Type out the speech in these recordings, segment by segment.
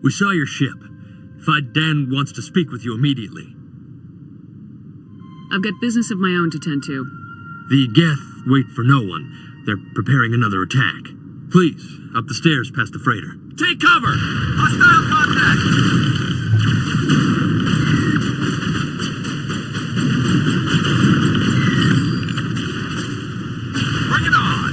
We saw your ship. Dan wants to speak with you immediately. I've got business of my own to tend to. The Geth wait for no one. They're preparing another attack. Please, up the stairs past the freighter. Take cover! Hostile contact! Bring it on!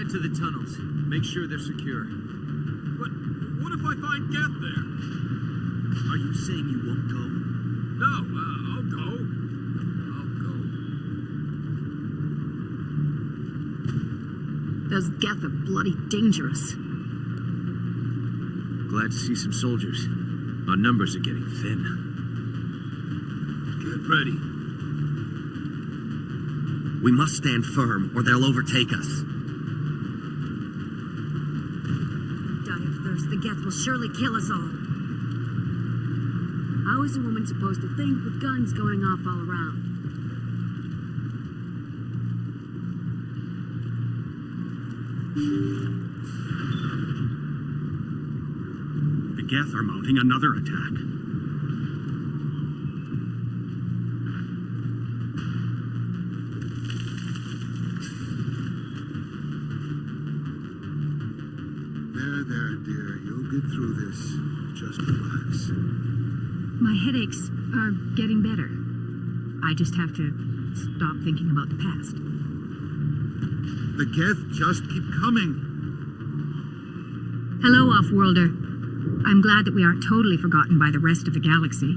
To the tunnels. Make sure they're secure. But what if I find Geth there? Are you saying you won't go? No, I'll go. Those Geth are bloody dangerous. Glad to see some soldiers. Our numbers are getting thin. Get ready. We must stand firm, or they'll overtake us. The Geth will surely kill us all. How is a woman supposed to think with guns going off all around? The Geth are mounting another attack. There, dear. You'll get through this. Just relax. My headaches are getting better. I just have to stop thinking about the past. The Geth just keep coming. Hello, Off-Worlder. I'm glad that we aren't totally forgotten by the rest of the galaxy.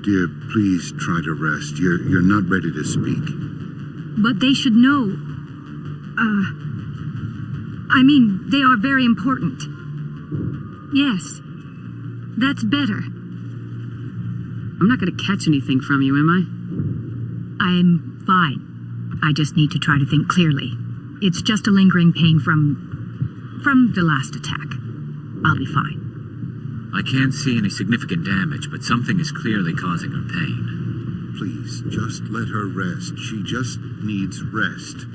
Dear, please try to rest. You're not ready to speak. But they should know. They are very important. Yes. That's better. I'm not gonna catch anything from you, am I? I'm fine. I just need to try to think clearly. It's just a lingering pain from the last attack. I'll be fine. I can't see any significant damage, but something is clearly causing her pain. Please, just let her rest. She just needs rest.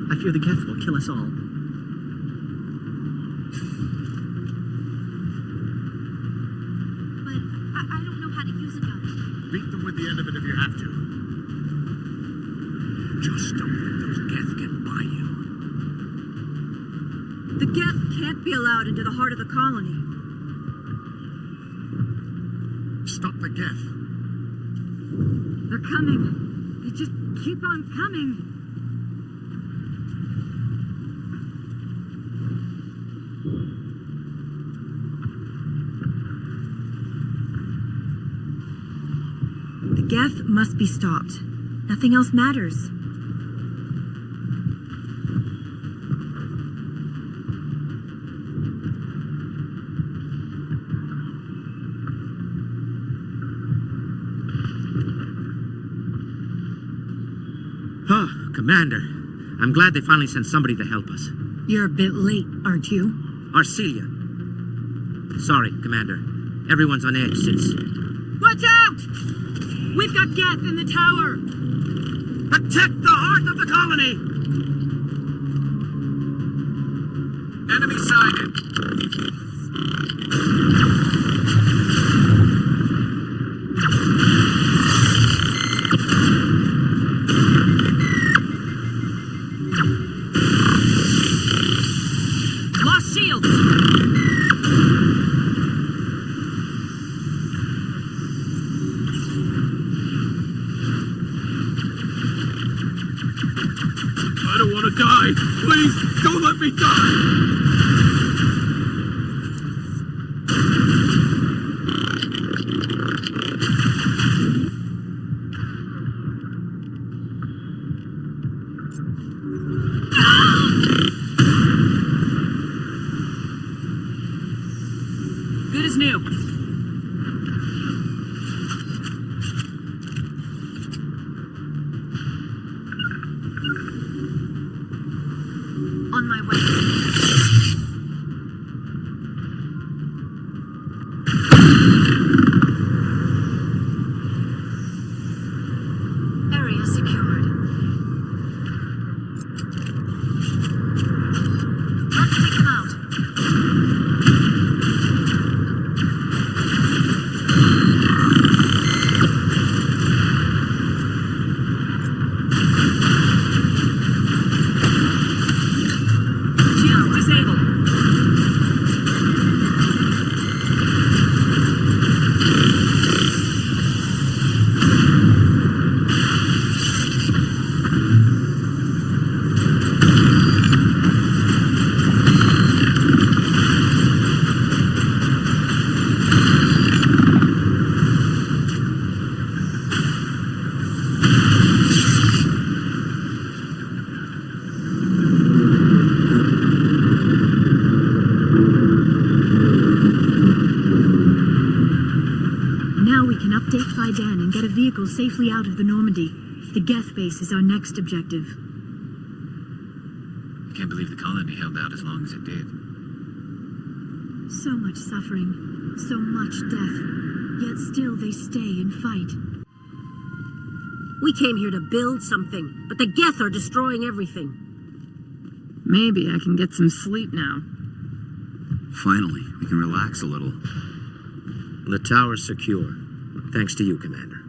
I fear the Geth will kill us all. But I don't know how to use a gun. Beat them with the end of it if you have to. Just don't let those Geth get by you. The Geth can't be allowed into the heart of the colony. Stop the Geth. They're coming. They just keep on coming. The Geth must be stopped. Nothing else matters. Commander, I'm glad they finally sent somebody to help us. You're a bit late, aren't you? Arcelia. Sorry, Commander. Everyone's on edge since... Watch out! We've got Geth in the tower! Protect the heart of the colony! Enemy sighted. Lost shields! I don't want to die! Please, don't let me die! Good as new. On my way. Area secured. Let's take him out. Shields disabled. Now we can update Fidan and get a vehicle safely out of the Normandy. The Geth base is our next objective. Can't believe the colony held out as long as it did. So much suffering, so much death, yet still they stay and fight. We came here to build something, but the Geth are destroying everything. Maybe I can get some sleep now. Finally, we can relax a little. The tower's secure. Thanks to you, Commander.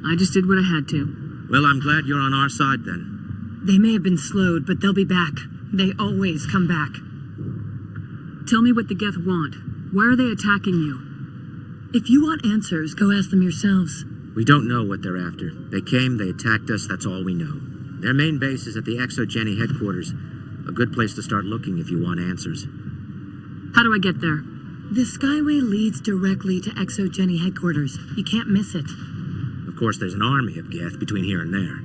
I just did what I had to. Well, I'm glad you're on our side then. They may have been slowed, but they'll be back. They always come back. Tell me what the Geth want. Why are they attacking you? If you want answers, go ask them yourselves. We don't know what they're after. They came, they attacked us, that's all we know. Their main base is at the ExoGeni headquarters. A good place to start looking if you want answers. How do I get there? The Skyway leads directly to ExoGeni headquarters. You can't miss it. Of course, there's an army of Geth between here and there.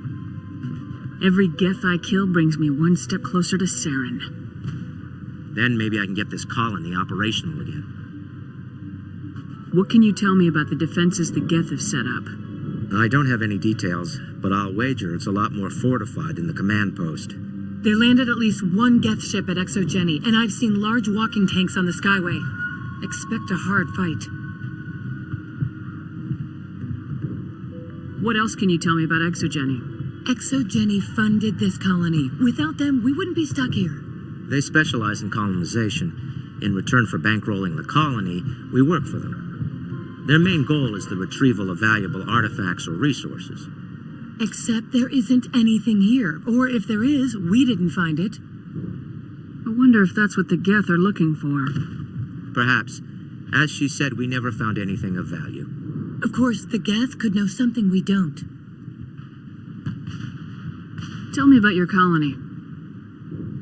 Every Geth I kill brings me one step closer to Saren. Then maybe I can get this colony operational again. What can you tell me about the defenses the Geth have set up? I don't have any details, but I'll wager it's a lot more fortified than the command post. They landed at least one Geth ship at ExoGeni, and I've seen large walking tanks on the Skyway. Expect a hard fight. What else can you tell me about ExoGeni? ExoGeni funded this colony. Without them, we wouldn't be stuck here. They specialize in colonization. In return for bankrolling the colony, we work for them. Their main goal is the retrieval of valuable artifacts or resources. Except there isn't anything here. Or if there is, we didn't find it. I wonder if that's what the Geth are looking for. Perhaps. As she said, we never found anything of value. Of course, the Geth could know something we don't. Tell me about your colony.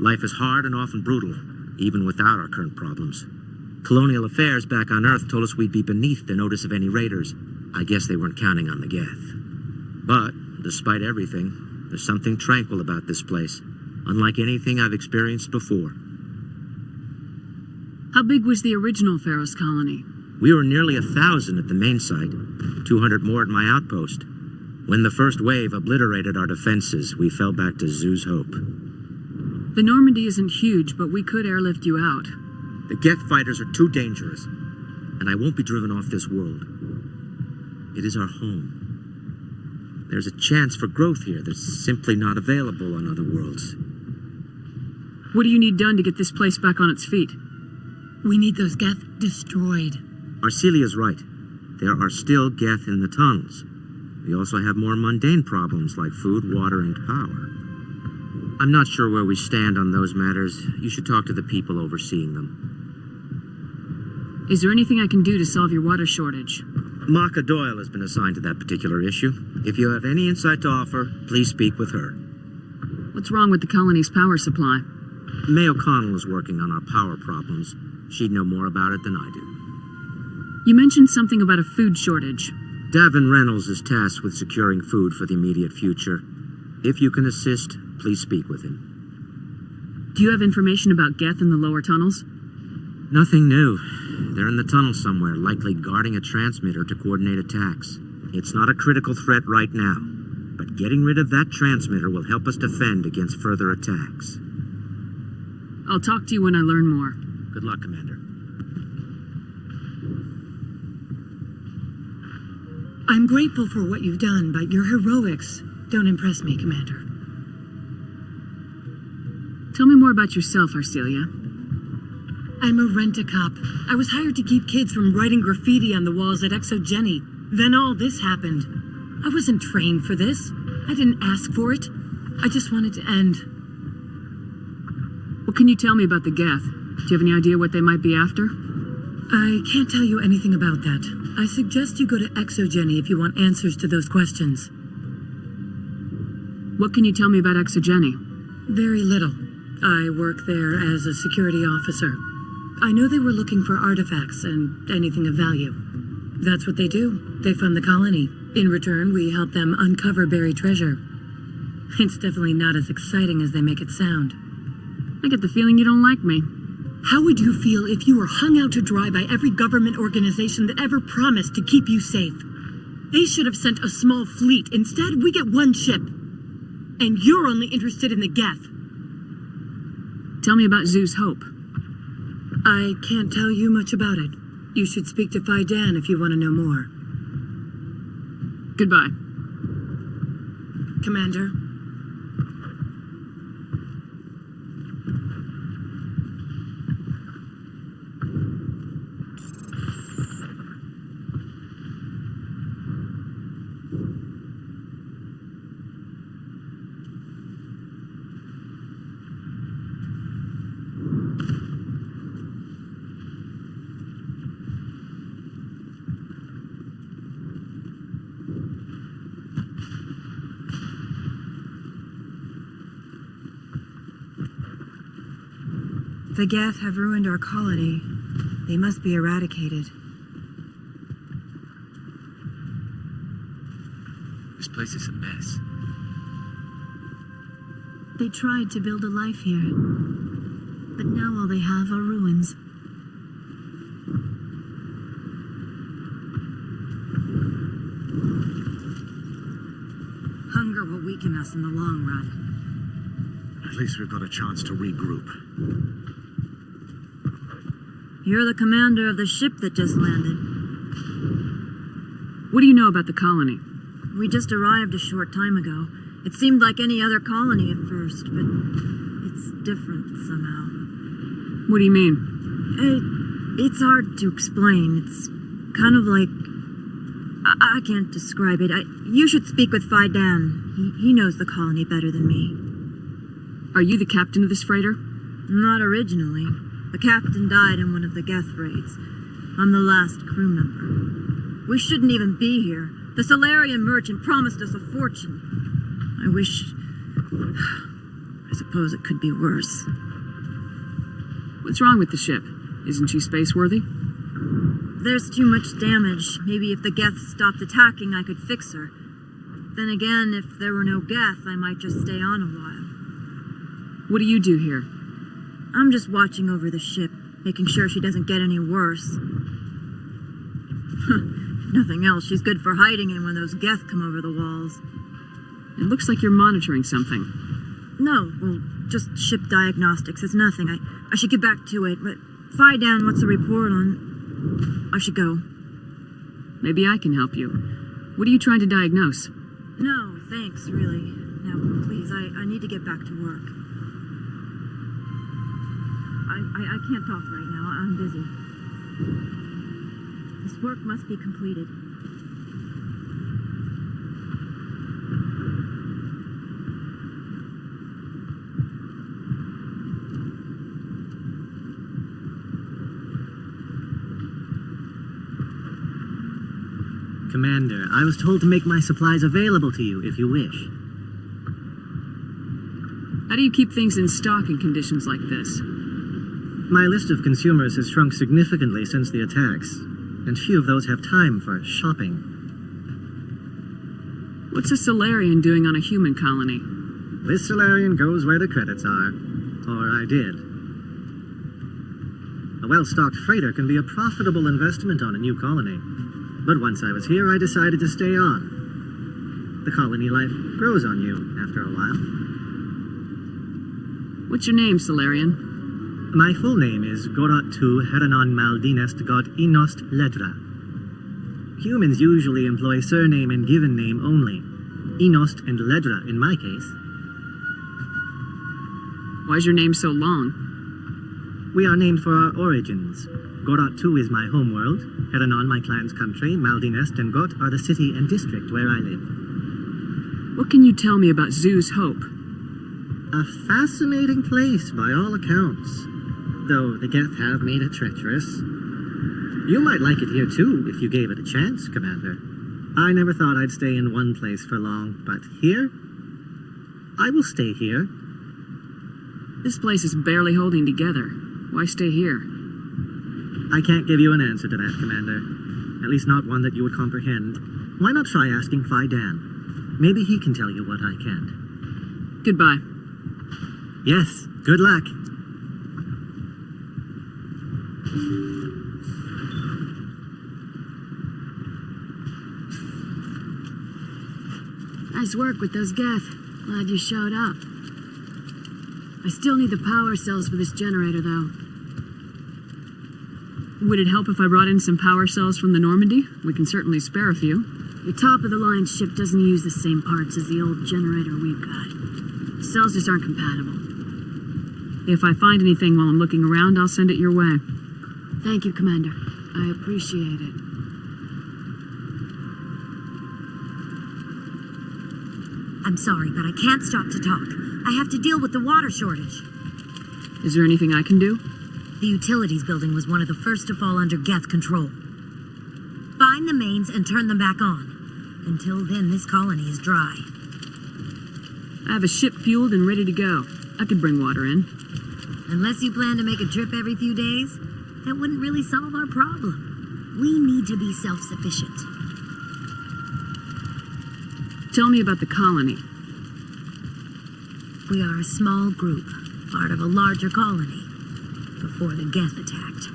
Life is hard and often brutal, even without our current problems. Colonial affairs back on Earth told us we'd be beneath the notice of any raiders. I guess they weren't counting on the Geth. But, despite everything, there's something tranquil about this place, unlike anything I've experienced before. How big was the original Feros colony? We were nearly 1,000 at the main site, 200 more at my outpost. When the first wave obliterated our defenses, we fell back to Zoo's hope. The Normandy isn't huge, but we could airlift you out. The Geth fighters are too dangerous, and I won't be driven off this world. It is our home. There's a chance for growth here that's simply not available on other worlds. What do you need done to get this place back on its feet? We need those Geth destroyed. Arcelia's right. There are still Geth in the tunnels. We also have more mundane problems like food, water, and power. I'm not sure where we stand on those matters. You should talk to the people overseeing them. Is there anything I can do to solve your water shortage? Maka Doyle has been assigned to that particular issue. If you have any insight to offer, please speak with her. What's wrong with the colony's power supply? May O'Connell is working on our power problems. She'd know more about it than I do. You mentioned something about a food shortage. Davin Reynolds is tasked with securing food for the immediate future. If you can assist, please speak with him. Do you have information about Geth in the lower tunnels? Nothing new. They're in the tunnel somewhere, likely guarding a transmitter to coordinate attacks. It's not a critical threat right now, but getting rid of that transmitter will help us defend against further attacks. I'll talk to you when I learn more. Good luck, Commander. I'm grateful for what you've done, but your heroics don't impress me, Commander. Tell me more about yourself, Arcelia. I'm a rent-a-cop. I was hired to keep kids from writing graffiti on the walls at ExoGeni. Then all this happened. I wasn't trained for this. I didn't ask for it. I just wanted to end. What can you tell me about the Geth? Do you have any idea what they might be after? I can't tell you anything about that. I suggest you go to ExoGeni if you want answers to those questions. What can you tell me about ExoGeni? Very little. I work there as a security officer. I know they were looking for artifacts and anything of value. That's what they do. They fund the colony. In return, we help them uncover buried treasure. It's definitely not as exciting as they make it sound. I get the feeling you don't like me. How would you feel if you were hung out to dry by every government organization that ever promised to keep you safe? They should have sent a small fleet. Instead, we get one ship. And you're only interested in the Geth. Tell me about Zoo's Hope. I can't tell you much about it. You should speak to Fidan if you want to know more. Goodbye. Commander. The Geth have ruined our colony. They must be eradicated. This place is a mess. They tried to build a life here, but now all they have are ruins. Hunger will weaken us in the long run. At least we've got a chance to regroup. You're the commander of the ship that just landed. What do you know about the colony? We just arrived a short time ago. It seemed like any other colony at first, but it's different somehow. What do you mean? It's hard to explain. It's kind of like... I can't describe it. You should speak with Fidan. He knows the colony better than me. Are you the captain of this freighter? Not originally. The captain died in one of the Geth raids. I'm the last crew member. We shouldn't even be here. The Solarian merchant promised us a fortune. I suppose it could be worse. What's wrong with the ship? Isn't she space-worthy? There's too much damage. Maybe if the Geth stopped attacking, I could fix her. Then again, if there were no Geth, I might just stay on a while. What do you do here? I'm just watching over the ship, making sure she doesn't get any worse. If nothing else, she's good for hiding in when those Geth come over the walls. It looks like you're monitoring something. No, well, just ship diagnostics. It's nothing. I should get back to it, but Fidan, what's the report on... I should go. Maybe I can help you. What are you trying to diagnose? No, thanks, really. Now, please, I need to get back to work. I can't talk right now. I'm busy. This work must be completed. Commander, I was told to make my supplies available to you if you wish. How do you keep things in stock in conditions like this? My list of consumers has shrunk significantly since the attacks, and few of those have time for shopping. What's a Solarian doing on a human colony? This Solarian goes where the credits are. Or I did. A well-stocked freighter can be a profitable investment on a new colony. But once I was here, I decided to stay on. The colony life grows on you after a while. What's your name, Solarian? My full name is Gorat tu Heranon Maldinest God Inost Ledra. Humans usually employ surname and given name only. Inost and Ledra in my case. Why's your name so long? We are named for our origins. Gorat tu is my homeworld, Heranon my clan's country, Maldinest and Got are the city and district where I live. What can you tell me about Zoo's Hope? A fascinating place by all accounts, though the Geth have made it treacherous. You might like it here too, if you gave it a chance, Commander. I never thought I'd stay in one place for long, but here? I will stay here. This place is barely holding together. Why stay here? I can't give you an answer to that, Commander. At least not one that you would comprehend. Why not try asking Fidan? Maybe he can tell you what I can't. Goodbye. Yes, good luck. Nice work with those Geth. Glad you showed up. I still need the power cells for this generator, though. Would it help if I brought in some power cells from the Normandy? We can certainly spare a few. Your top-of-the-line ship doesn't use the same parts as the old generator we've got. The cells just aren't compatible. If I find anything while I'm looking around, I'll send it your way. Thank you, Commander. I appreciate it. I'm sorry, but I can't stop to talk. I have to deal with the water shortage. Is there anything I can do? The utilities building was one of the first to fall under Geth control. Find the mains and turn them back on. Until then, this colony is dry. I have a ship fueled and ready to go. I could bring water in. Unless you plan to make a trip every few days, that wouldn't really solve our problem. We need to be self-sufficient. Tell me about the colony. We are a small group, part of a larger colony, before the Geth attacked.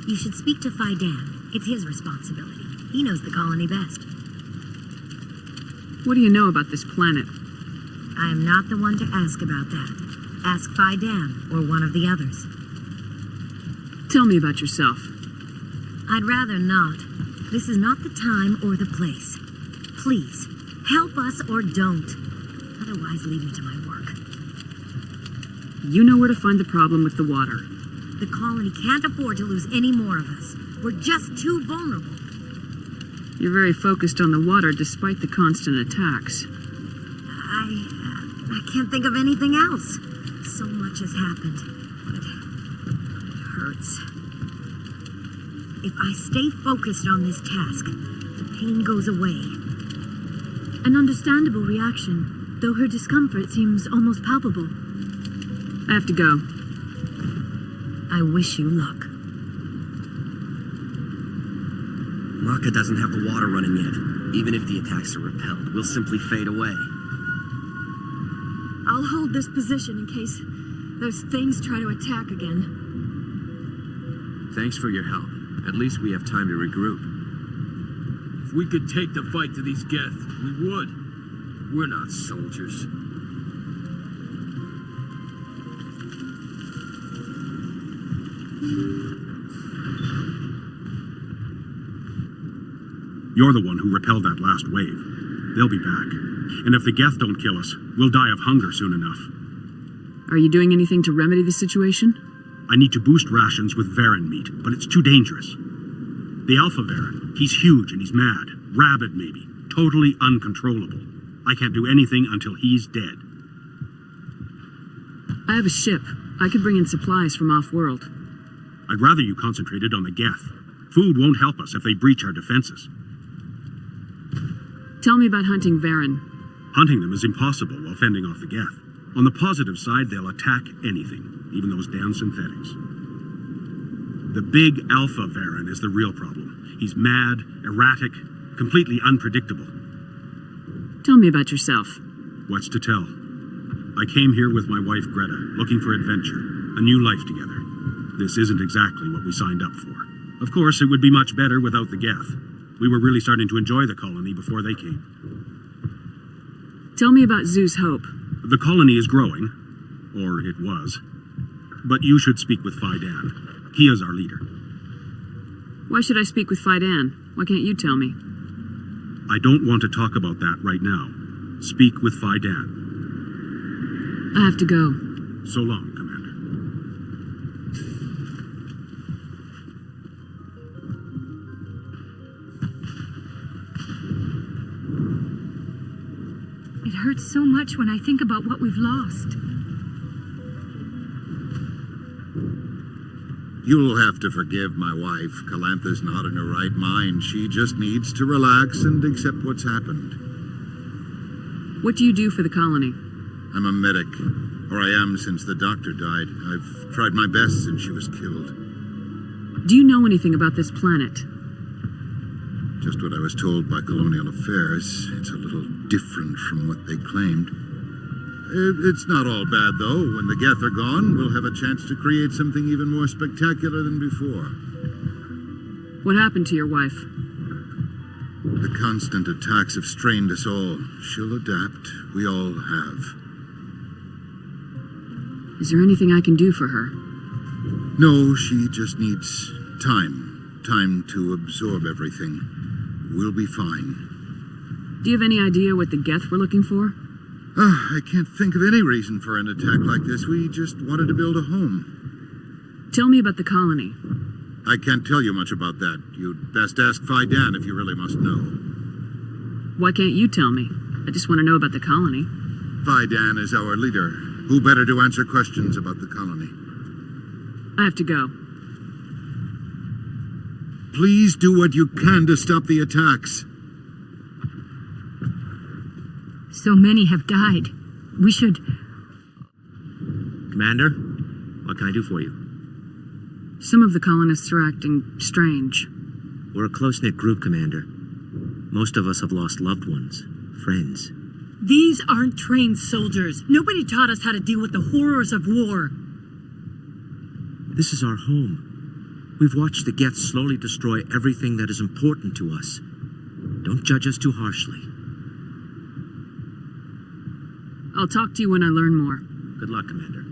You should speak to Fidan. It's his responsibility. He knows the colony best. What do you know about this planet? I am not the one to ask about that. Ask Fidan or one of the others. Tell me about yourself. I'd rather not. This is not the time or the place. Please, help us or don't. Otherwise, leave me to my work. You know where to find the problem with the water. The colony can't afford to lose any more of us. We're just too vulnerable. You're very focused on the water despite the constant attacks. I can't think of anything else. So much has happened. But it hurts. If I stay focused on this task, the pain goes away. An understandable reaction, though her discomfort seems almost palpable. I have to go. I wish you luck. Maka doesn't have the water running yet. Even if the attacks are repelled, we'll simply fade away. I'll hold this position in case those things try to attack again. Thanks for your help. At least we have time to regroup. If we could take the fight to these Geth, we would. We're not soldiers. You're the one who repelled that last wave. They'll be back. And if the Geth don't kill us, we'll die of hunger soon enough. Are you doing anything to remedy the situation? I need to boost rations with Varen meat, but it's too dangerous. The Alpha Varen, he's huge and he's mad. Rabid, maybe. Totally uncontrollable. I can't do anything until he's dead. I have a ship. I could bring in supplies from off-world. I'd rather you concentrated on the Geth. Food won't help us if they breach our defenses. Tell me about hunting Varen. Hunting them is impossible while fending off the Geth. On the positive side, they'll attack anything, even those damn synthetics. The big Alpha Varen is the real problem. He's mad, erratic, completely unpredictable. Tell me about yourself. What's to tell? I came here with my wife Greta, looking for adventure, a new life together. This isn't exactly what we signed up for. Of course, it would be much better without the Geth. We were really starting to enjoy the colony before they came. Tell me about Zoo's Hope. The colony is growing, or it was. But you should speak with Fidan. He is our leader. Why should I speak with Fidan? Why can't you tell me? I don't want to talk about that right now. Speak with Fidan. I have to go. So long, Commander. It hurts so much when I think about what we've lost. You'll have to forgive my wife. Calantha's not in her right mind. She just needs to relax and accept what's happened. What do you do for the colony? I'm a medic. Or I am since the doctor died. I've tried my best since she was killed. Do you know anything about this planet? Just what I was told by Colonial Affairs. It's a little different from what they claimed. It's not all bad, though. When the Geth are gone, we'll have a chance to create something even more spectacular than before. What happened to your wife? The constant attacks have strained us all. She'll adapt. We all have. Is there anything I can do for her? No, she just needs time. Time to absorb everything. We'll be fine. Do you have any idea what the Geth were looking for? I can't think of any reason for an attack like this. We just wanted to build a home. Tell me about the colony. I can't tell you much about that. You'd best ask Fidan if you really must know. Why can't you tell me? I just want to know about the colony. Fidan is our leader. Who better to answer questions about the colony? I have to go. Please do what you can to stop the attacks. So many have died. We should... Commander, what can I do for you? Some of the colonists are acting strange. We're a close-knit group, Commander. Most of us have lost loved ones, friends. These aren't trained soldiers. Nobody taught us how to deal with the horrors of war. This is our home. We've watched the Geth slowly destroy everything that is important to us. Don't judge us too harshly. I'll talk to you when I learn more. Good luck, Commander.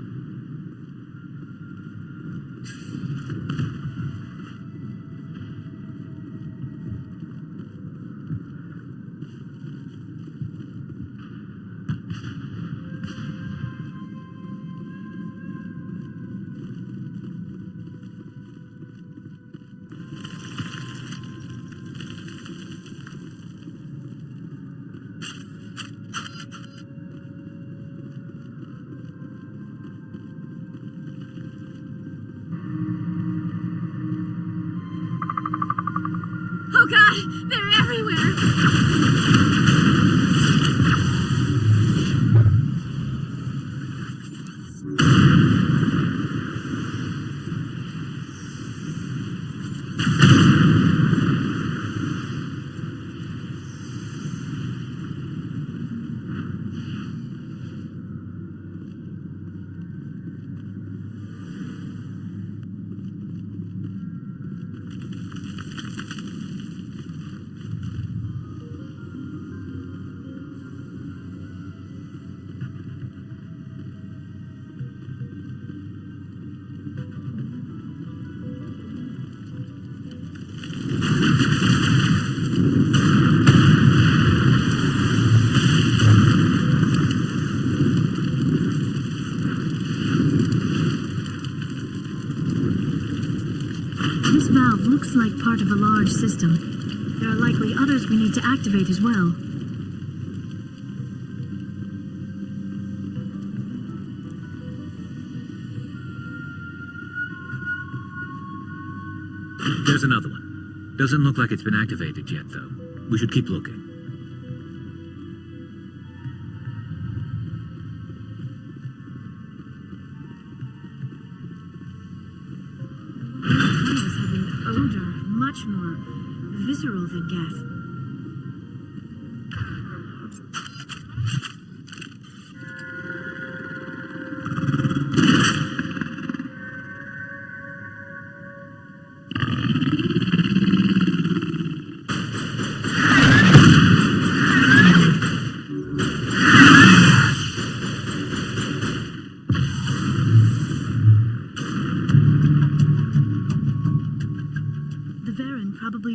Oh God, they're everywhere! part of a large system. There are likely others we need to activate as well. There's another one. Doesn't look like it's been activated yet, though. We should keep looking. Tunnels have an odor much more visceral than Geth.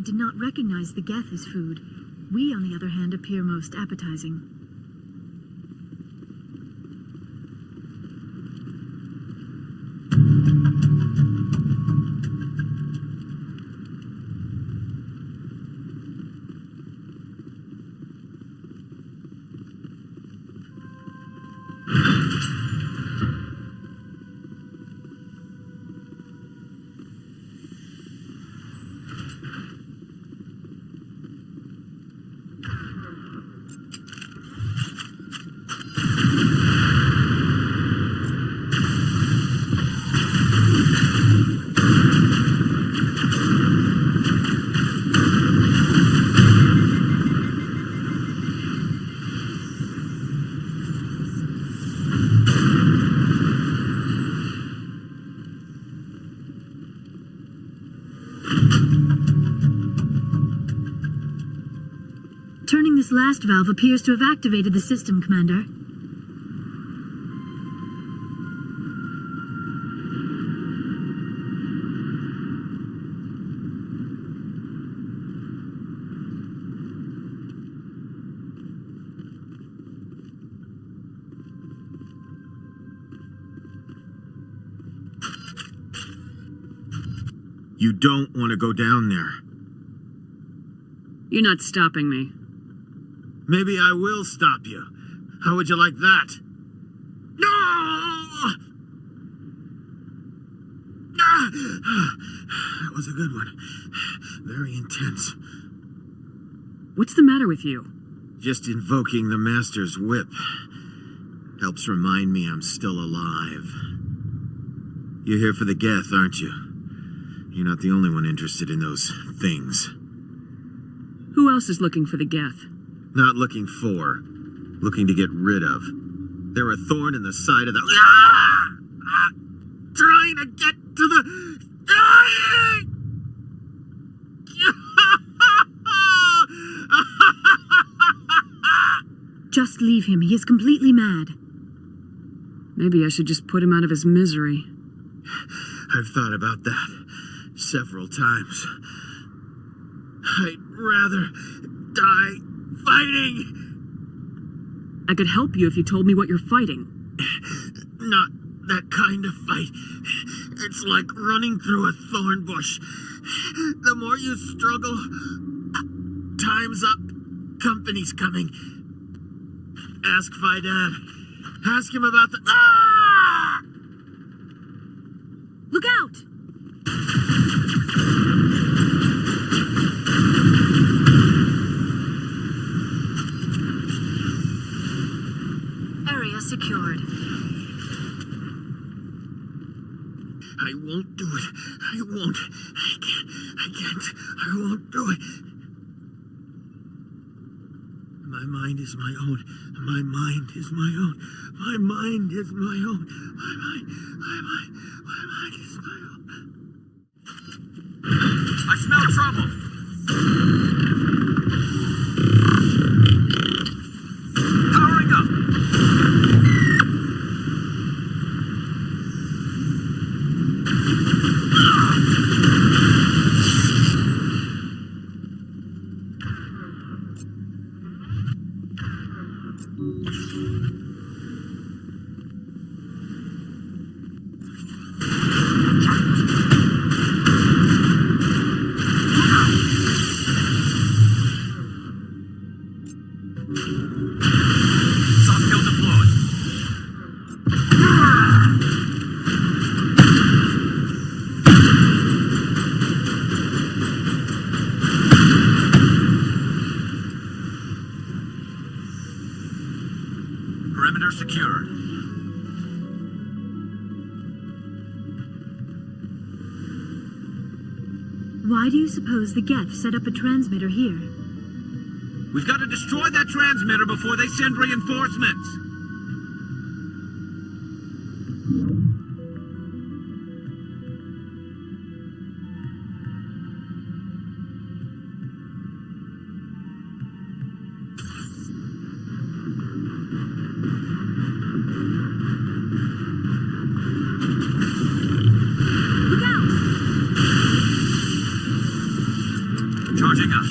Did not recognize the Geth as food. We, on the other hand, appear most appetizing. Turning this last valve appears to have activated the system, Commander. You don't want to go down there. You're not stopping me. Maybe I will stop you. How would you like that? No! That was a good one. Very intense. What's the matter with you? Just invoking the Master's whip helps remind me I'm still alive. You're here for the Geth, aren't you? You're not the only one interested in those things. Who else is looking for the Geth? Not looking for. Looking to get rid of. They're a thorn in the side of the... Trying to get to the... Just leave him. He is completely mad. Maybe I should just put him out of his misery. I've thought about that several times. I'd rather die fighting. I could help you if you told me what you're fighting. Not that kind of fight. It's like running through a thorn bush. The more you struggle, time's up. Company's coming. Ask Vidad. Ask him about the... Ah! Look out! Area secured. I won't do it. I won't. I can't. I won't do it. My mind is my own. My mind is my own. My mind is my own. My mind is my own. I smell trouble. Powering up. transmitter secured. Why do you suppose the Geth set up a transmitter here? We've got to destroy that transmitter before they send reinforcements. Charging up.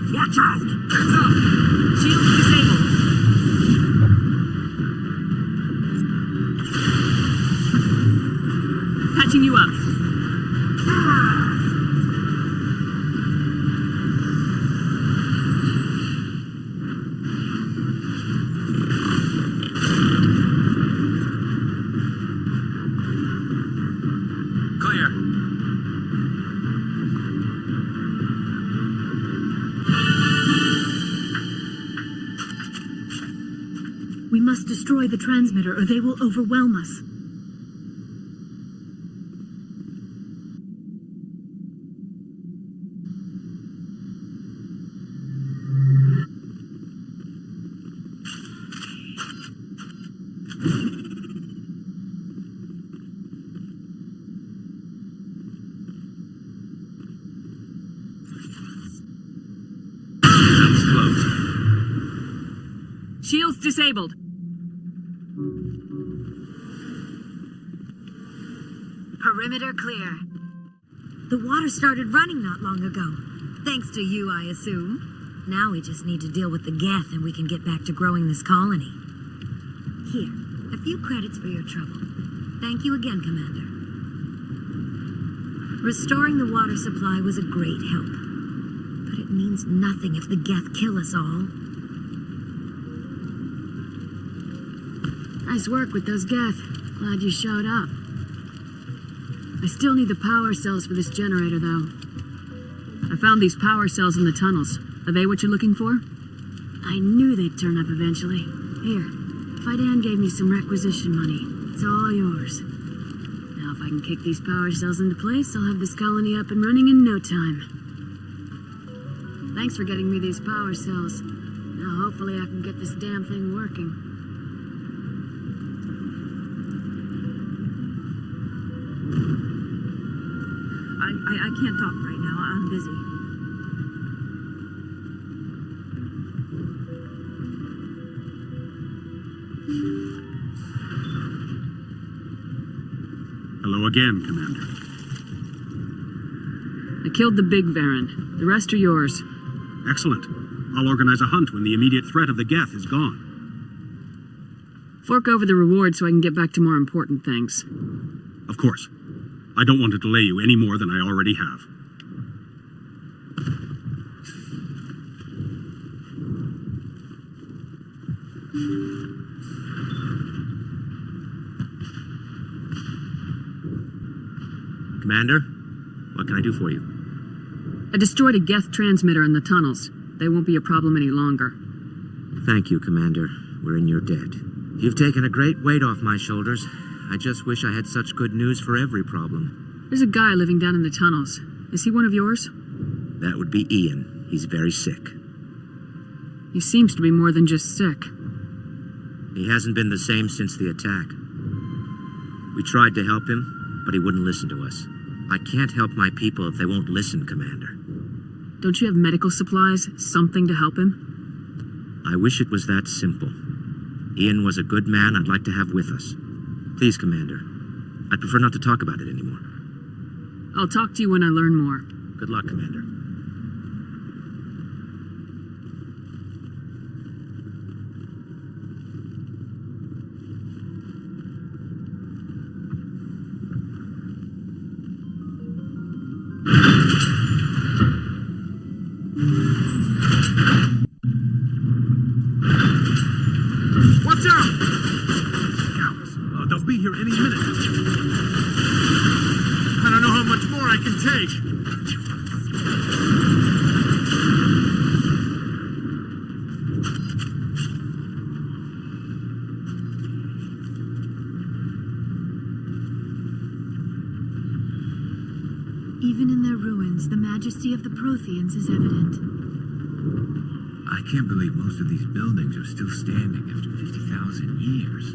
Watch out! Heads up! Shields disabled. Patching you up. Clear. We must destroy the transmitter or they will overwhelm us. Shields disabled. Perimeter clear. The water started running not long ago. Thanks to you, I assume. Now we just need to deal with the Geth and we can get back to growing this colony. Here, a few credits for your trouble. Thank you again, Commander. Restoring the water supply was a great help. But it means nothing if the Geth kill us all. Nice work with those Geth. Glad you showed up. I still need the power cells for this generator, though. I found these power cells in the tunnels. Are they what you're looking for? I knew they'd turn up eventually. Here, Fidan gave me some requisition money. It's all yours. Now if I can kick these power cells into place, I'll have this colony up and running in no time. Thanks for getting me these power cells. Now hopefully I can get this damn thing working. I can't talk right now. I'm busy. Hello again, Commander. I killed the big Varen. The rest are yours. Excellent. I'll organize a hunt when the immediate threat of the Geth is gone. Fork over the reward so I can get back to more important things. Of course. I don't want to delay you any more than I already have. Commander, what can I do for you? I destroyed a Geth transmitter in the tunnels. They won't be a problem any longer. Thank you, Commander. We're in your debt. You've taken a great weight off my shoulders. I just wish I had such good news for every problem. There's a guy living down in the tunnels. Is he one of yours? That would be Ian. He's very sick. He seems to be more than just sick. He hasn't been the same since the attack. We tried to help him, but he wouldn't listen to us. I can't help my people if they won't listen, Commander. Don't you have medical supplies? Something to help him? I wish it was that simple. Ian was a good man I'd like to have with us. Please, Commander. I'd prefer not to talk about it anymore. I'll talk to you when I learn more. Good luck, Commander. Watch out! Oh, they'll be here any minute. I don't know how much more I can take. Even in their ruins, the majesty of the Protheans is evident. I can't believe most of these buildings are still standing after 50,000 years.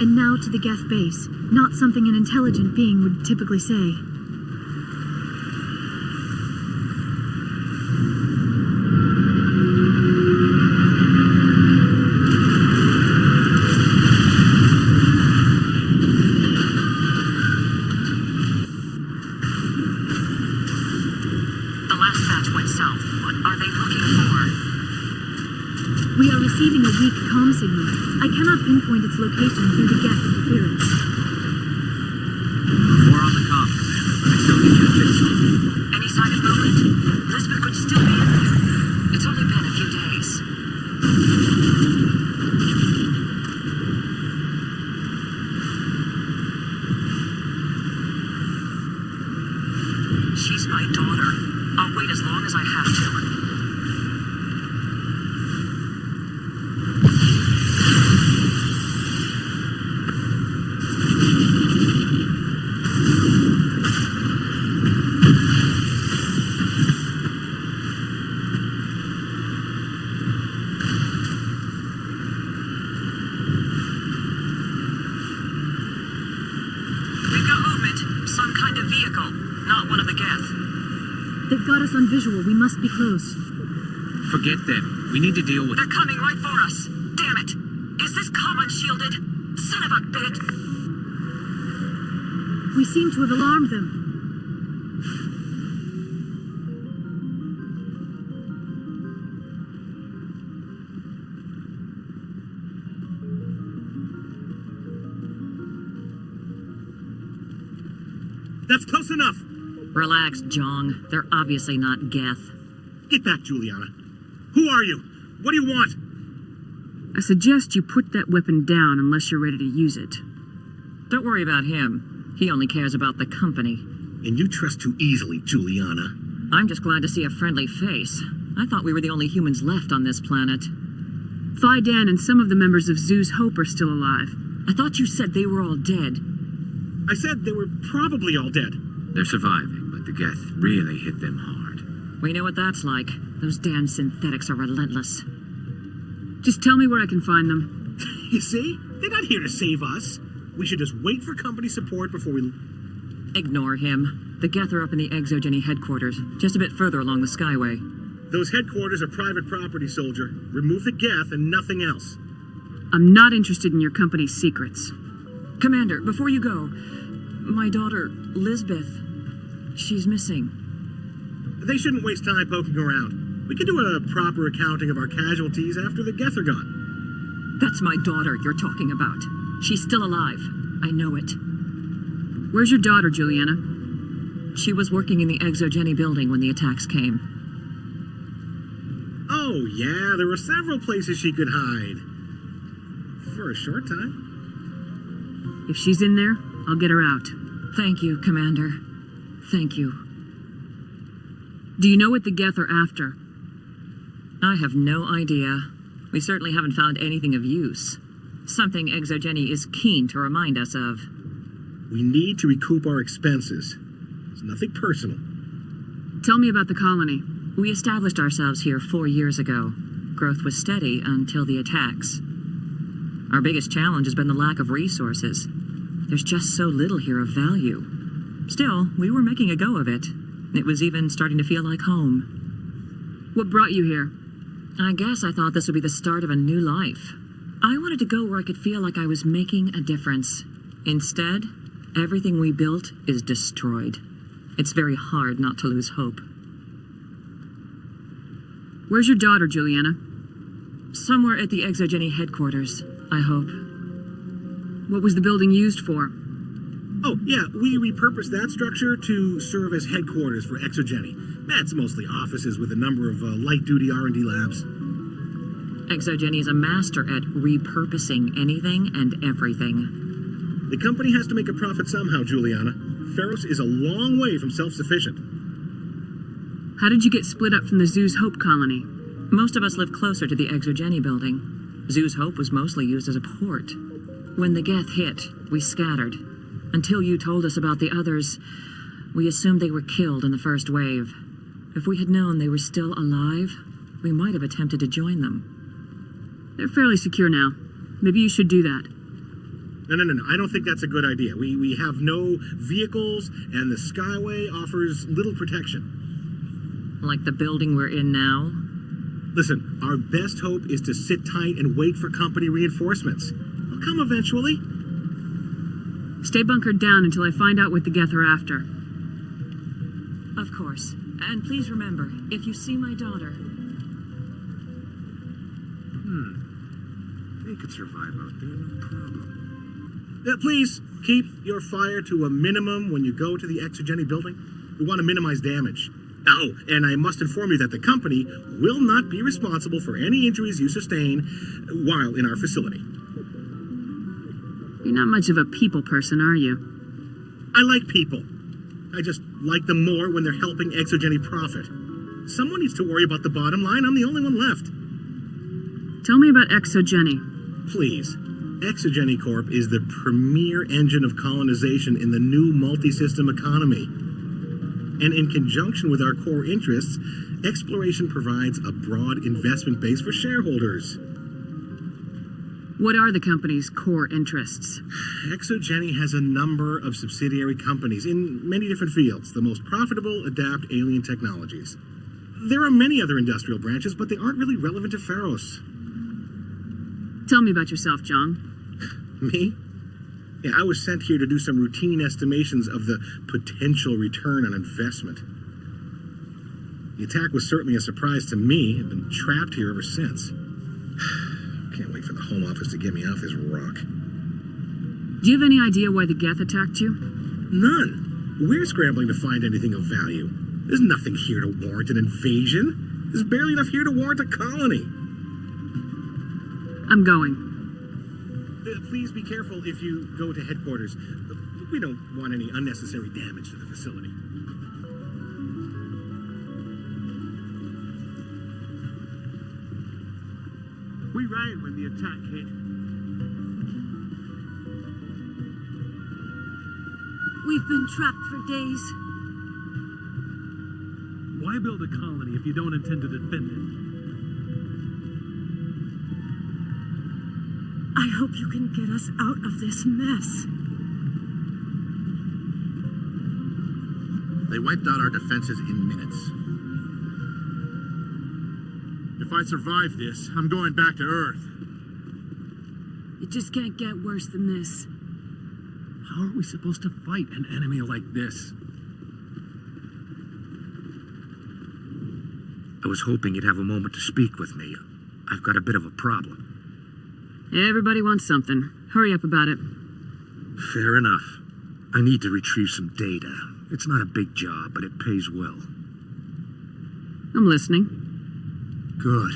And now to the Geth base. Not something an intelligent being would typically say. Receiving a weak comm signal. I cannot pinpoint its location through the Geth and the Feros. More on the comm, Commander, but I still need you to fix something. Any sign of movement? Lisbeth could still be in there. It's only been a few days. She's my daughter. I'll wait as long as I have to. They've got us on visual. We must be close. Forget them. We need to deal with... They're coming right for us. Damn it. Is this comm unshielded? Son of a bitch. We seem to have alarmed them. That's close enough. Relax, Jong. They're obviously not Geth. Get back, Juliana. Who are you? What do you want? I suggest you put that weapon down unless you're ready to use it. Don't worry about him. He only cares about the company. And you trust too easily, Juliana. I'm just glad to see a friendly face. I thought we were the only humans left on this planet. Fidan and some of the members of Zoo's Hope are still alive. I thought you said they were all dead. I said they were probably all dead. They're surviving, but the Geth really hit them hard. We know what that's like. Those damn synthetics are relentless. Just tell me where I can find them. You see? They're not here to save us. We should just wait for company support before we... Ignore him. The Geth are up in the ExoGeni headquarters, just a bit further along the Skyway. Those headquarters are private property, soldier. Remove the Geth and nothing else. I'm not interested in your company's secrets. Commander, before you go, my daughter, Lisbeth, she's missing. They shouldn't waste time poking around. We can do a proper accounting of our casualties after the Geth are gone. That's my daughter you're talking about. She's still alive. I know it. Where's your daughter, Juliana? She was working in the ExoGeni building when the attacks came. Oh, yeah, there were several places she could hide. For a short time. If she's in there, I'll get her out. Thank you, Commander. Thank you. Do you know what the Geth are after? I have no idea. We certainly haven't found anything of use. Something ExoGeni is keen to remind us of. We need to recoup our expenses. It's nothing personal. Tell me about the colony. We established ourselves here 4 years ago. Growth was steady until the attacks. Our biggest challenge has been the lack of resources. There's just so little here of value. Still, we were making a go of it. It was even starting to feel like home. What brought you here? I guess I thought this would be the start of a new life. I wanted to go where I could feel like I was making a difference. Instead, everything we built is destroyed. It's very hard not to lose hope. Where's your daughter, Juliana? Somewhere at the ExoGeni headquarters, I hope. What was the building used for? Oh, yeah, we repurposed that structure to serve as headquarters for ExoGeni. That's mostly offices with a number of light-duty R&D labs. ExoGeni is a master at repurposing anything and everything. The company has to make a profit somehow, Juliana. Feros is a long way from self-sufficient. How did you get split up from the Zoo's Hope colony? Most of us live closer to the ExoGeni building. Zoo's Hope was mostly used as a port. When the Geth hit, we scattered. Until you told us about the others, we assumed they were killed in the first wave. If we had known they were still alive, we might have attempted to join them. They're fairly secure now. Maybe you should do that. No. I don't think that's a good idea. We have no vehicles, and the Skyway offers little protection. Like the building we're in now? Listen, our best hope is to sit tight and wait for company reinforcements. They'll come eventually. Stay bunkered down until I find out what the Geth are after. Of course. And please remember, if you see my daughter... They could survive out there, no problem. Please, keep your fire to a minimum when you go to the ExoGeni building. We want to minimize damage. Oh, and I must inform you that the company will not be responsible for any injuries you sustain while in our facility. You're not much of a people person, are you? I like people. I just like them more when they're helping ExoGeni profit. Someone needs to worry about the bottom line. I'm the only one left. Tell me about ExoGeni. Please. ExoGeni Corp is the premier engine of colonization in the new multi-system economy. And in conjunction with our core interests, exploration provides a broad investment base for shareholders. What are the company's core interests? ExoGeni has a number of subsidiary companies in many different fields. The most profitable adapt alien technologies. There are many other industrial branches, but they aren't really relevant to Feros. Tell me about yourself, John. Me? Yeah, I was sent here to do some routine estimations of the potential return on investment. The attack was certainly a surprise to me. I've been trapped here ever since. Can't wait for the Home Office to get me off this rock. Do you have any idea why the Geth attacked you? None. We're scrambling to find anything of value. There's nothing here to warrant an invasion. There's barely enough here to warrant a colony. I'm going. Please be careful if you go to headquarters. We don't want any unnecessary damage to the facility. We ran when the attack hit. We've been trapped for days. Why build a colony if you don't intend to defend it? I hope you can get us out of this mess. They wiped out our defenses in minutes. If I survive this, I'm going back to Earth. It just can't get worse than this. How are we supposed to fight an enemy like this? I was hoping you'd have a moment to speak with me. I've got a bit of a problem. Everybody wants something. Hurry up about it. Fair enough. I need to retrieve some data. It's not a big job, but it pays well. I'm listening. Good.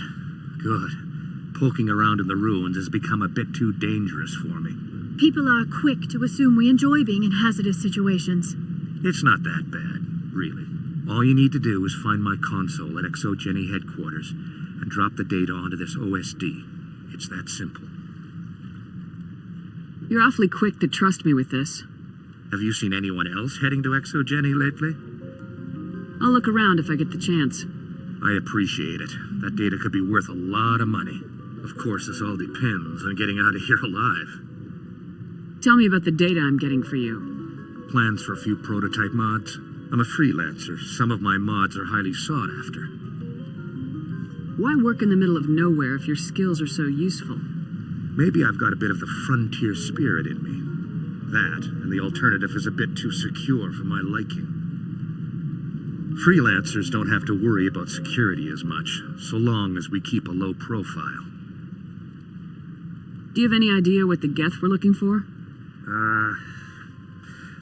Poking around in the ruins has become a bit too dangerous for me. People are quick to assume we enjoy being in hazardous situations. It's not that bad, really. All you need to do is find my console at ExoGeni headquarters and drop the data onto this OSD. It's that simple. You're awfully quick to trust me with this. Have you seen anyone else heading to ExoGeni lately? I'll look around if I get the chance. I appreciate it. That data could be worth a lot of money. Of course, this all depends on getting out of here alive. Tell me about the data I'm getting for you. Plans for a few prototype mods. I'm a freelancer. Some of my mods are highly sought after. Why work in the middle of nowhere if your skills are so useful? Maybe I've got a bit of the frontier spirit in me. That, and the alternative is a bit too secure for my liking. Freelancers don't have to worry about security as much, so long as we keep a low profile. Do you have any idea what the Geth were looking for?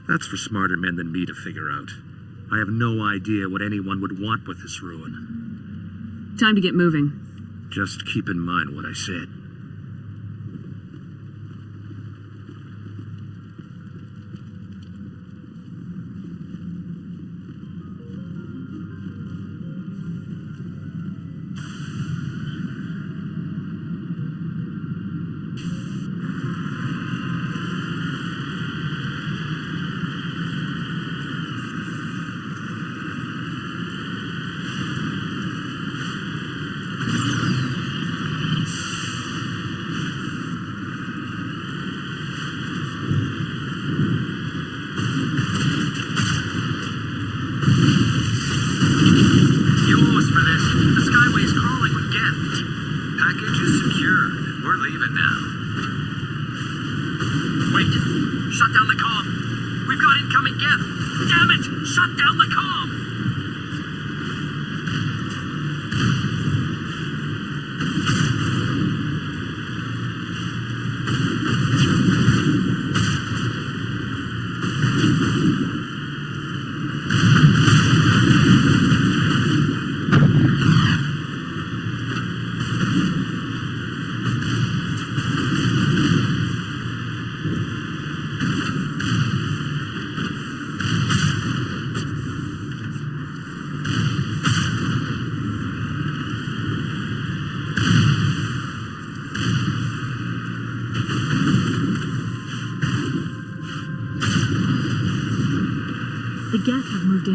That's for smarter men than me to figure out. I have no idea what anyone would want with this ruin. Time to get moving. Just keep in mind what I said.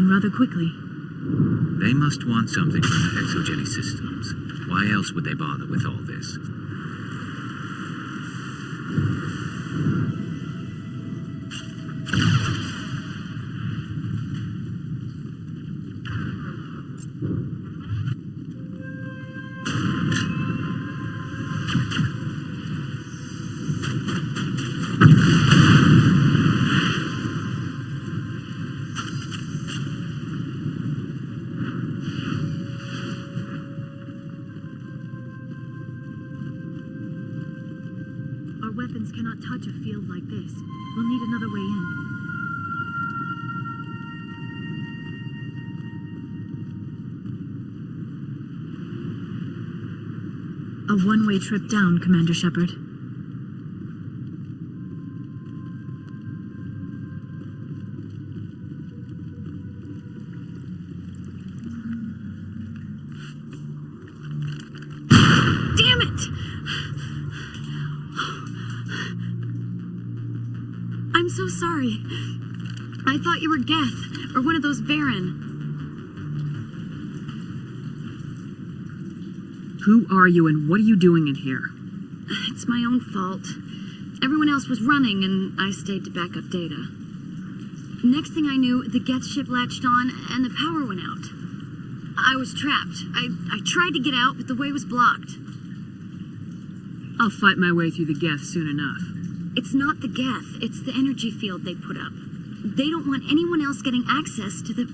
Rather quickly. They must want something from the ExoGeni systems. Why else would they bother with all this? A one-way trip down, Commander Shepard. Damn it! I'm so sorry. I thought you were Geth, or one of those Varen. Who are you and what are you doing in here? It's my own fault. Everyone else was running and I stayed to back up data. Next thing I knew, the Geth ship latched on and the power went out. I was trapped. I tried to get out, but the way was blocked. I'll fight my way through the Geth soon enough. It's not the Geth, it's the energy field they put up. They don't want anyone else getting access to the...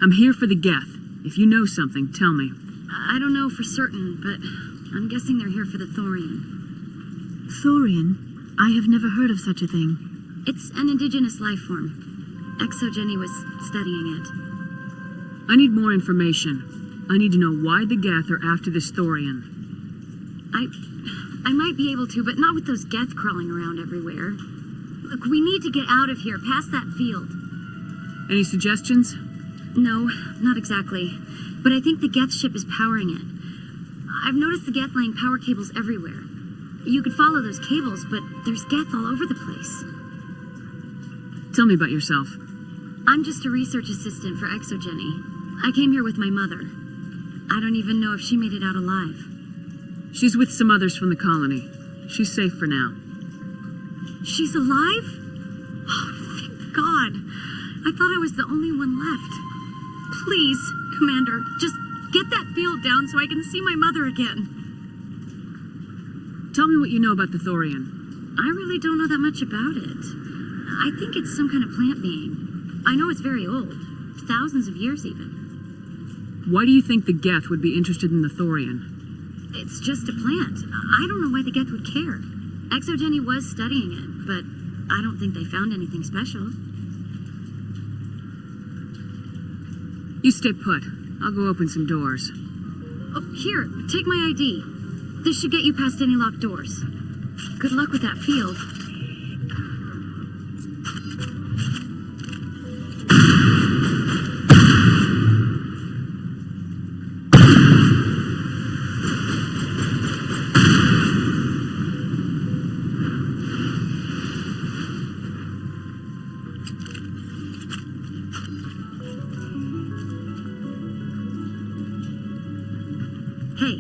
I'm here for the Geth. If you know something, tell me. I don't know for certain, but I'm guessing they're here for the Thorian. Thorian? I have never heard of such a thing. It's an indigenous life form. ExoGeni was studying it. I need more information. I need to know why the Geth are after this Thorian. I might be able to, but not with those Geth crawling around everywhere. Look, we need to get out of here, past that field. Any suggestions? No, not exactly. But I think the Geth ship is powering it. I've noticed the Geth laying power cables everywhere. You could follow those cables, but there's Geth all over the place. Tell me about yourself. I'm just a research assistant for ExoGeni. I came here with my mother. I don't even know if she made it out alive. She's with some others from the colony. She's safe for now. She's alive? Oh, thank God. I thought I was the only one left. Please, Commander, just get that field down so I can see my mother again. Tell me what you know about the Thorian. I really don't know that much about it. I think it's some kind of plant being. I know it's very old. Thousands of years, even. Why do you think the Geth would be interested in the Thorian? It's just a plant. I don't know why the Geth would care. ExoGeni was studying it, but I don't think they found anything special. You stay put. I'll go open some doors. Oh, here, take my ID. This should get you past any locked doors. Good luck with that field. Hey,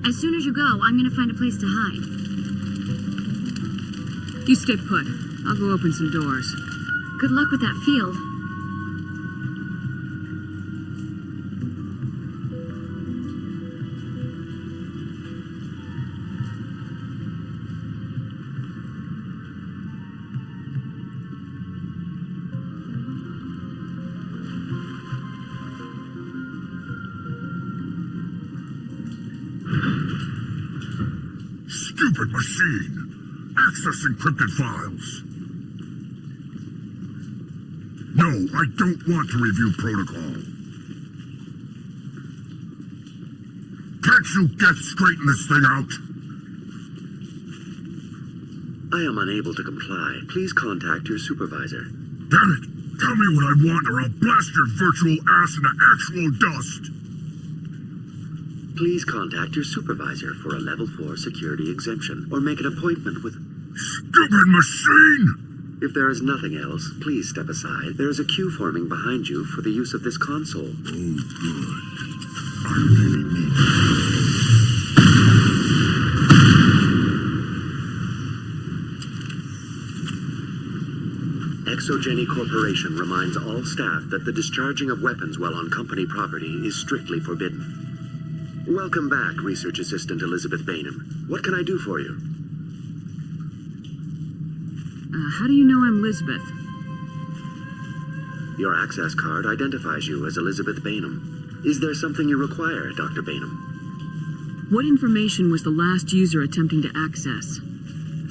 as soon as you go, I'm gonna find a place to hide. You stay put. I'll go open some doors. Good luck with that field. Stupid machine! Access encrypted files! No, I don't want to review protocol. Can't you straighten this thing out? I am unable to comply. Please contact your supervisor. Damn it! Tell me what I want or I'll blast your virtual ass into actual dust! Please contact your supervisor for a level 4 security exemption or make an appointment with... Stupid machine! If there is nothing else, please step aside. There is a queue forming behind you for the use of this console. Oh, good. I really need ExoGeni Corporation reminds all staff that the discharging of weapons while on company property is strictly forbidden. Welcome back, Research Assistant Elizabeth Bainham. What can I do for you? How do you know I'm Lisbeth? Your access card identifies you as Elizabeth Bainham. Is there something you require, Dr. Bainham? What information was the last user attempting to access?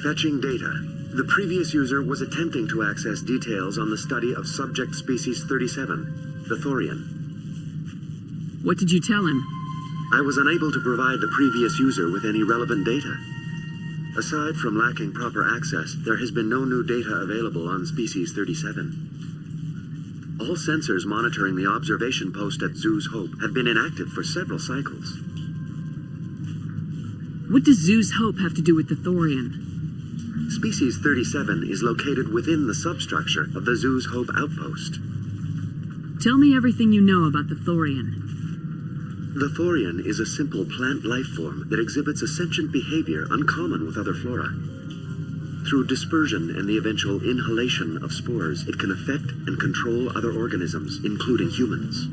Fetching data. The previous user was attempting to access details on the study of subject species 37, the Thorian. What did you tell him? I was unable to provide the previous user with any relevant data. Aside from lacking proper access, there has been no new data available on species 37. All sensors monitoring the observation post at Zoo's Hope have been inactive for several cycles. What does Zoo's Hope have to do with the Thorian? Species 37 is located within the substructure of the Zoo's Hope outpost. Tell me everything you know about the Thorian. The Thorian is a simple plant life form that exhibits a sentient behavior uncommon with other flora. Through dispersion and the eventual inhalation of spores, it can affect and control other organisms, including humans.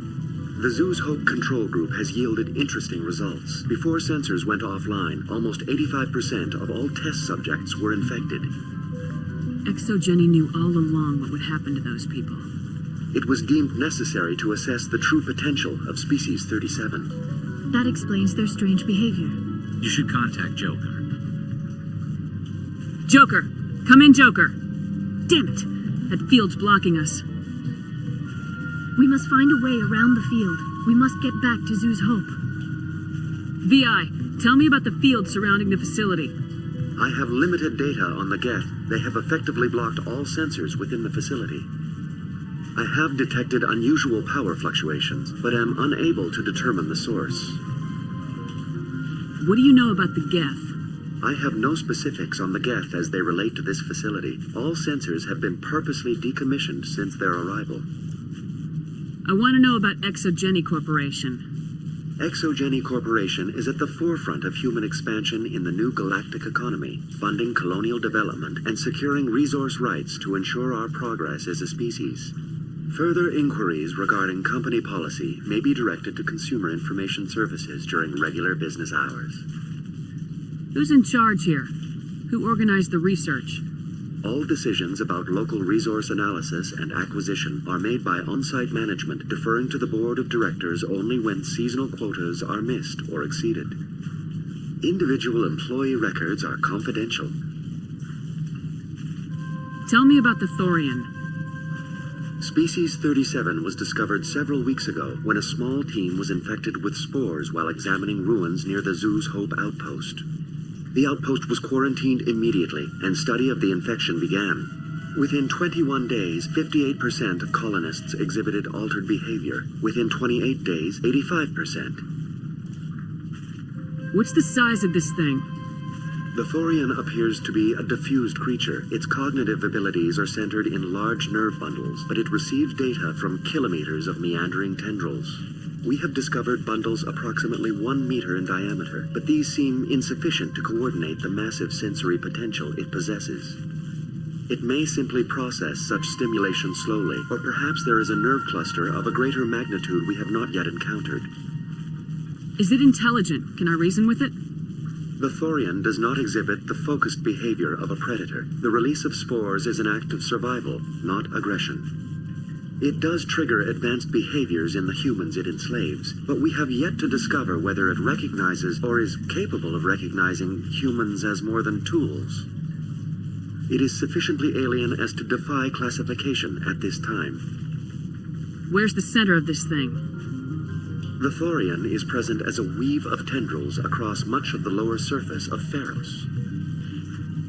The Zoo's Hope control group has yielded interesting results. Before sensors went offline, almost 85% of all test subjects were infected. ExoGeni knew all along what would happen to those people. It was deemed necessary to assess the true potential of species 37. That explains their strange behavior. You should contact Joker. Joker! Come in, Joker! Damn it! That field's blocking us. We must find a way around the field. We must get back to Zoo's Hope. VI, tell me about the field surrounding the facility. I have limited data on the Geth. They have effectively blocked all sensors within the facility. I have detected unusual power fluctuations, but am unable to determine the source. What do you know about the Geth? I have no specifics on the Geth as they relate to this facility. All sensors have been purposely decommissioned since their arrival. I want to know about ExoGeni Corporation. ExoGeni Corporation is at the forefront of human expansion in the new galactic economy, funding colonial development and securing resource rights to ensure our progress as a species. Further inquiries regarding company policy may be directed to Consumer Information Services during regular business hours. Who's in charge here? Who organized the research? All decisions about local resource analysis and acquisition are made by on-site management, deferring to the board of directors only when seasonal quotas are missed or exceeded. Individual employee records are confidential. Tell me about the Thorian. Species 37 was discovered several weeks ago when a small team was infected with spores while examining ruins near the Zoo's Hope outpost. The outpost was quarantined immediately, and study of the infection began. Within 21 days, 58% of colonists exhibited altered behavior. Within 28 days, 85%. What's the size of this thing? The Thorian appears to be a diffused creature. Its cognitive abilities are centered in large nerve bundles, but it receives data from kilometers of meandering tendrils. We have discovered bundles approximately 1 meter in diameter, but these seem insufficient to coordinate the massive sensory potential it possesses. It may simply process such stimulation slowly, or perhaps there is a nerve cluster of a greater magnitude we have not yet encountered. Is it intelligent? Can I reason with it? The Thorian does not exhibit the focused behavior of a predator. The release of spores is an act of survival, not aggression. It does trigger advanced behaviors in the humans it enslaves, but we have yet to discover whether it recognizes or is capable of recognizing humans as more than tools. It is sufficiently alien as to defy classification at this time. Where's the center of this thing? The Thorian is present as a weave of tendrils across much of the lower surface of Feros.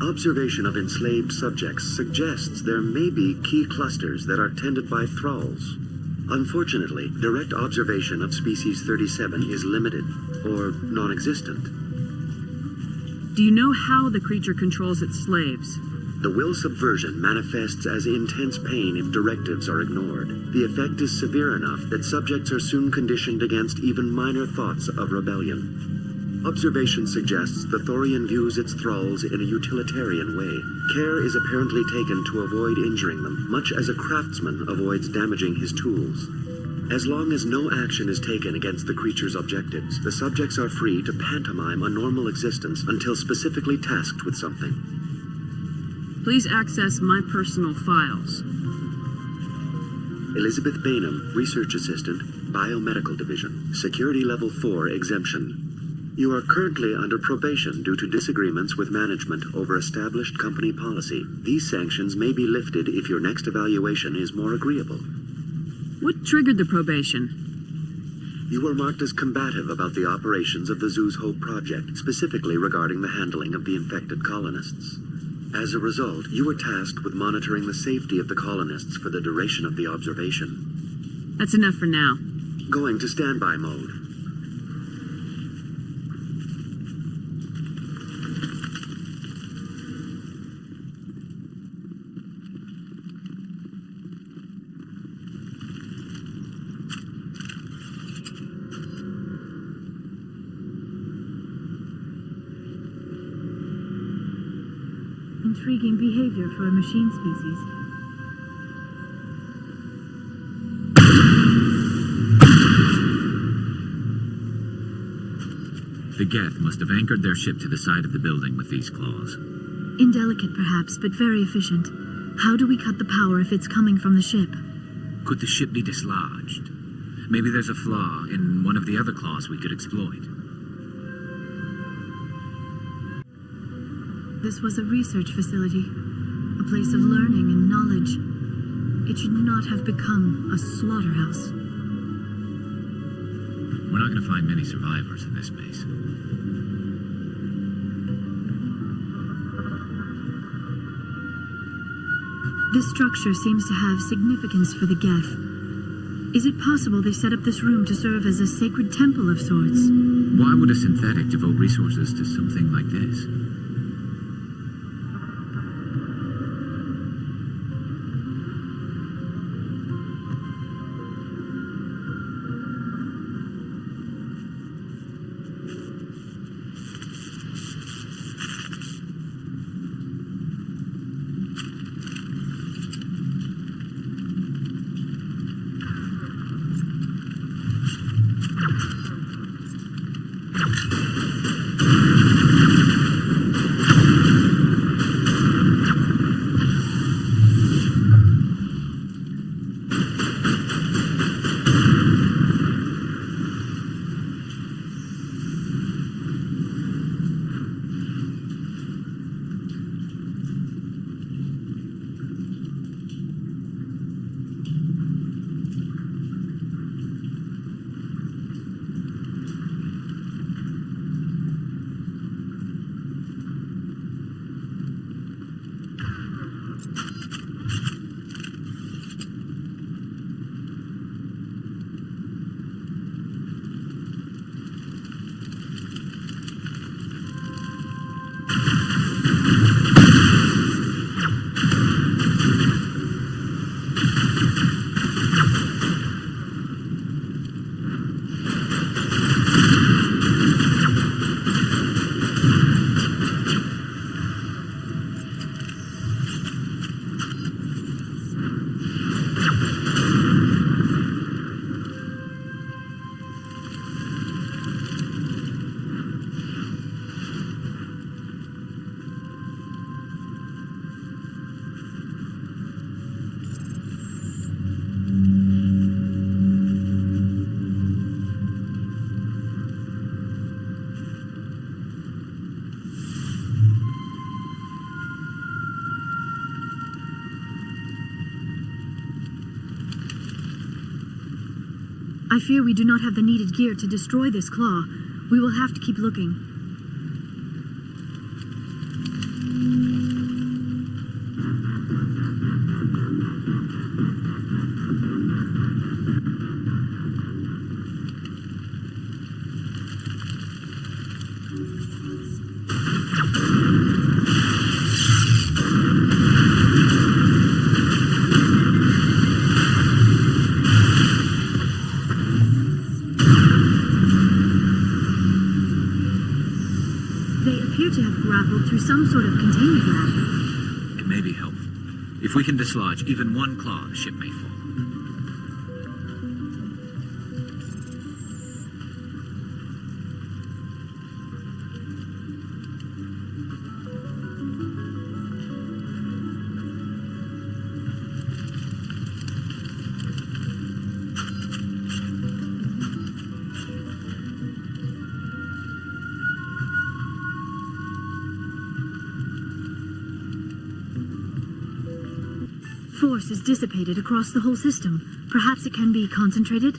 Observation of enslaved subjects suggests there may be key clusters that are tended by thralls. Unfortunately, direct observation of species 37 is limited, or non-existent. Do you know how the creature controls its slaves? The will subversion manifests as intense pain if directives are ignored. The effect is severe enough that subjects are soon conditioned against even minor thoughts of rebellion. Observation suggests the Thorian views its thralls in a utilitarian way. Care is apparently taken to avoid injuring them, much as a craftsman avoids damaging his tools. As long as no action is taken against the creature's objectives, the subjects are free to pantomime a normal existence until specifically tasked with something. Please access my personal files. Elizabeth Bainham, Research Assistant, Biomedical Division, Security Level 4 Exemption. You are currently under probation due to disagreements with management over established company policy. These sanctions may be lifted if your next evaluation is more agreeable. What triggered the probation? You were marked as combative about the operations of the Zoo's Hope project, specifically regarding the handling of the infected colonists. As a result, you were tasked with monitoring the safety of the colonists for the duration of the observation. That's enough for now. Going to standby mode. Intriguing behavior for a machine species. The Geth must have anchored their ship to the side of the building with these claws. Indelicate perhaps, but very efficient. How do we cut the power if it's coming from the ship? Could the ship be dislodged? Maybe there's a flaw in one of the other claws we could exploit. This was a research facility, a place of learning and knowledge. It should not have become a slaughterhouse. We're not going to find many survivors in this space. This structure seems to have significance for the Geth. Is it possible they set up this room to serve as a sacred temple of sorts? Why would a synthetic devote resources to something like this? I fear we do not have the needed gear to destroy this claw. We will have to keep looking. Through some sort of containment lab. It may be helpful. If we can dislodge even one claw, the ship may fall. Force is dissipated across the whole system. Perhaps it can be concentrated?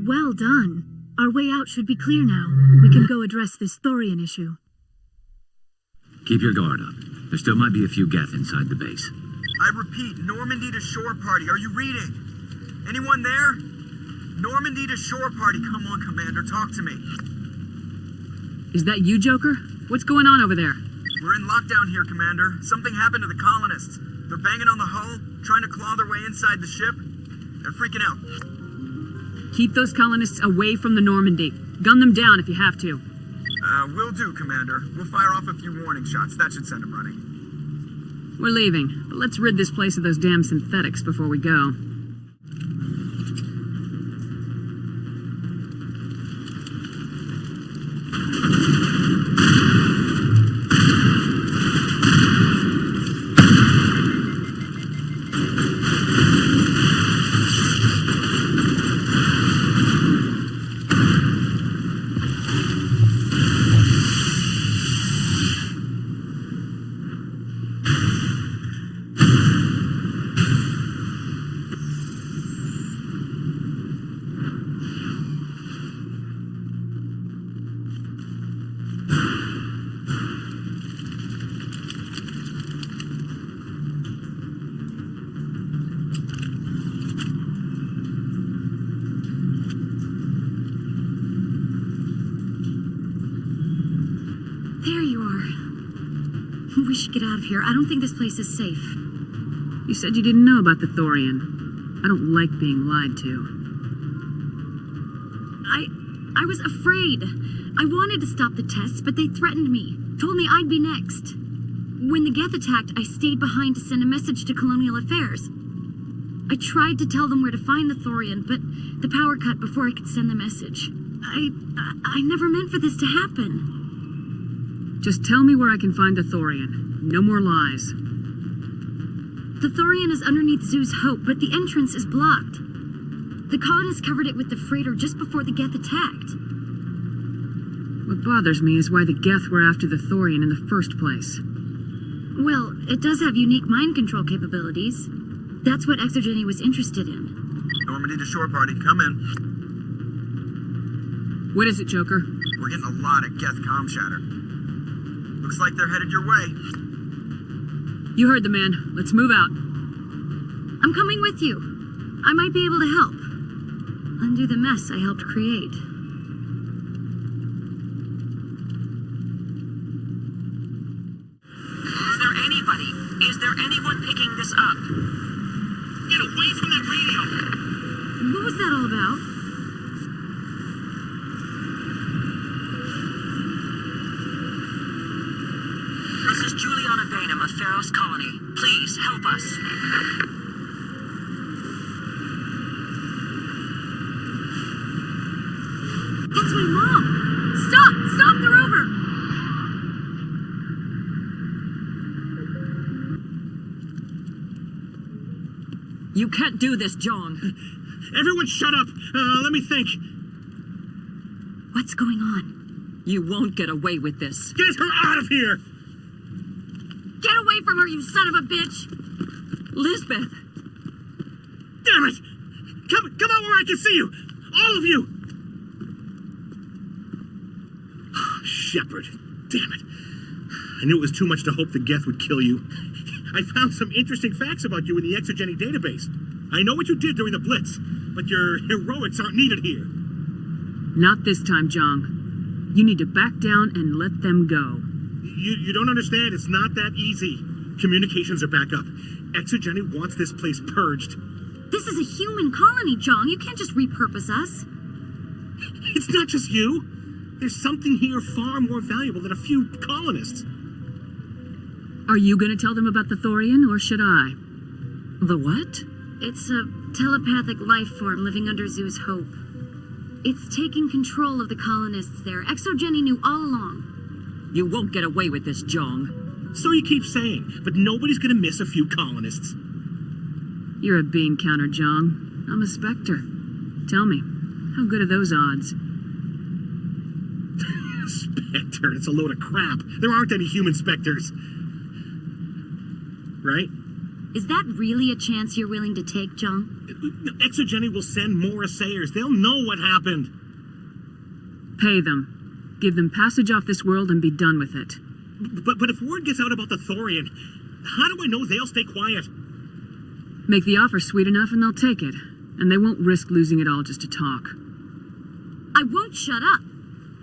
Well done. Our way out should be clear now. We can go address this Thorian issue. Keep your guard up. There still might be a few Geth inside the base. I repeat, Normandy to shore party. Are you reading? Anyone there? Normandy to shore party. Come on, Commander. Talk to me. Is that you, Joker? What's going on over there? We're in lockdown here, Commander. Something happened to the colonists. They're banging on the hull, trying to claw their way inside the ship. They're freaking out. Keep those colonists away from the Normandy. Gun them down if you have to. Will do, Commander. We'll fire off a few warning shots. That should send them running. We're leaving, but let's rid this place of those damn synthetics before we go. We should get out of here. I don't think this place is safe. You said you didn't know about the Thorian. I don't like being lied to. I was afraid. I wanted to stop the tests, but they threatened me. Told me I'd be next. When the Geth attacked, I stayed behind to send a message to Colonial Affairs. I tried to tell them where to find the Thorian, but the power cut before I could send the message. I never meant for this to happen. Just tell me where I can find the Thorian. No more lies. The Thorian is underneath Zeus Hope, but the entrance is blocked. The colonists covered it with the freighter just before the Geth attacked. What bothers me is why the Geth were after the Thorian in the first place. Well, it does have unique mind control capabilities. That's what ExoGeni was interested in. Normandy to shore party, come in. What is it, Joker? We're getting a lot of Geth comm chatter. Looks like they're headed your way. You heard the man. Let's move out. I'm coming with you. I might be able to help. Undo the mess I helped create. Is there anyone picking this up? Get away from that radio! What was that all about? This is Juliana Bainham of Feros Colony. Please, help us. It's my mom! Stop! Stop the rover! You can't do this, John. Everyone shut up! Let me think. What's going on? You won't get away with this. Get her out of here! Get away from her, you son of a bitch! Lisbeth! Damn it! Come out where I can see you! All of you! Shepard. Damn it. I knew it was too much to hope the Geth would kill you. I found some interesting facts about you in the ExoGeni database. I know what you did during the Blitz, but your heroics aren't needed here. Not this time, Jong. You need to back down and let them go. You don't understand. It's not that easy. Communications are back up. ExoGeni wants this place purged. This is a human colony, Jong. You can't just repurpose us. It's not just you. There's something here far more valuable than a few colonists. Are you going to tell them about the Thorian, or should I? The what? It's a telepathic life form living under Zeus Hope. It's taking control of the colonists there. ExoGeni knew all along. You won't get away with this, Jong. So you keep saying, but nobody's gonna miss a few colonists. You're a bean counter, Jong. I'm a Spectre. Tell me, how good are those odds? Spectre, it's a load of crap. There aren't any human Spectres. Right? Is that really a chance you're willing to take, Jong? ExoGeni will send more assayers. They'll know what happened. Pay them. Give them passage off this world and be done with it. But if word gets out about the Thorian, how do I know they'll stay quiet? Make the offer sweet enough and they'll take it. And they won't risk losing it all just to talk. I won't shut up.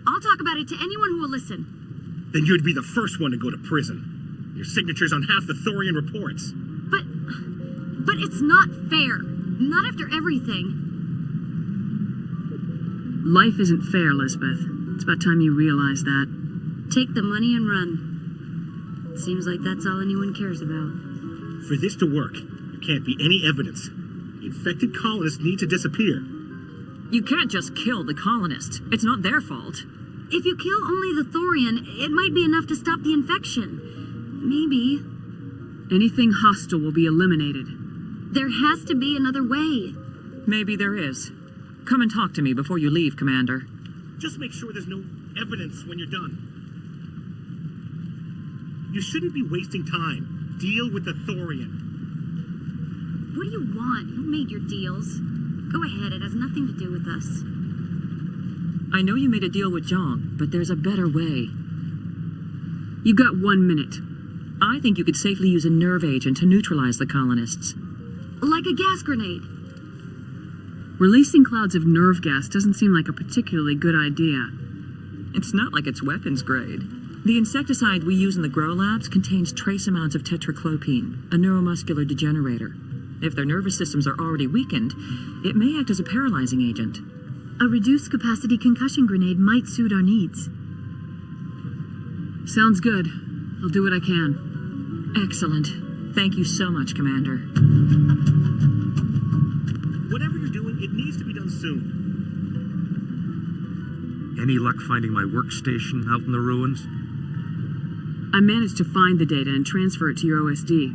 I'll talk about it to anyone who will listen. Then you'd be the first one to go to prison. Your signature's on half the Thorian reports. But it's not fair. Not after everything. Life isn't fair, Elizabeth. It's about time you realize that. Take the money and run. Seems like that's all anyone cares about. For this to work, there can't be any evidence. The infected colonists need to disappear. You can't just kill the colonists. It's not their fault. If you kill only the Thorian, it might be enough to stop the infection. Maybe. Anything hostile will be eliminated. There has to be another way. Maybe there is. Come and talk to me before you leave, Commander. Just make sure there's no evidence when you're done. You shouldn't be wasting time. Deal with the Thorian. What do you want? Who made your deals? Go ahead, it has nothing to do with us. I know you made a deal with Zhang, but there's a better way. You got 1 minute. I think you could safely use a nerve agent to neutralize the colonists. Like a gas grenade. Releasing clouds of nerve gas doesn't seem like a particularly good idea. It's not like it's weapons grade. The insecticide we use in the grow labs contains trace amounts of tetraclopine, a neuromuscular degenerator. If their nervous systems are already weakened, it may act as a paralyzing agent. A reduced capacity concussion grenade might suit our needs. Sounds good. I'll do what I can. Excellent. Thank you so much, Commander. Whatever you're doing, it needs to be done soon. Any luck finding my workstation out in the ruins? I managed to find the data and transfer it to your OSD.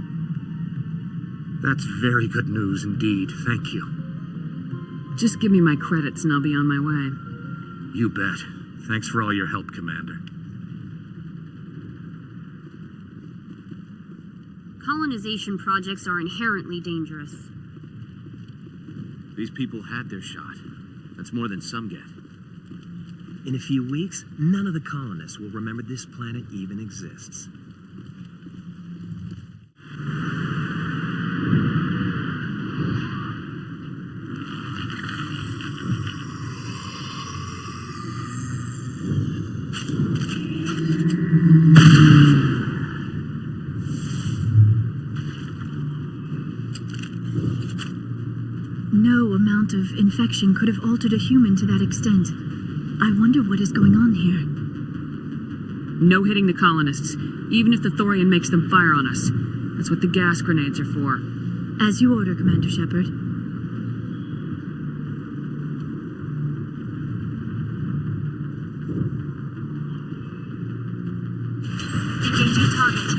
That's very good news indeed. Thank you. Just give me my credits and I'll be on my way. You bet. Thanks for all your help, Commander. Colonization projects are inherently dangerous. These people had their shot. That's more than some get. In a few weeks, none of the colonists will remember this planet even exists. No amount of infection could have altered a human to that extent. I wonder what is going on here. No hitting the colonists, even if the Thorian makes them fire on us. That's what the gas grenades are for. As you order, Commander Shepard. Engaging target.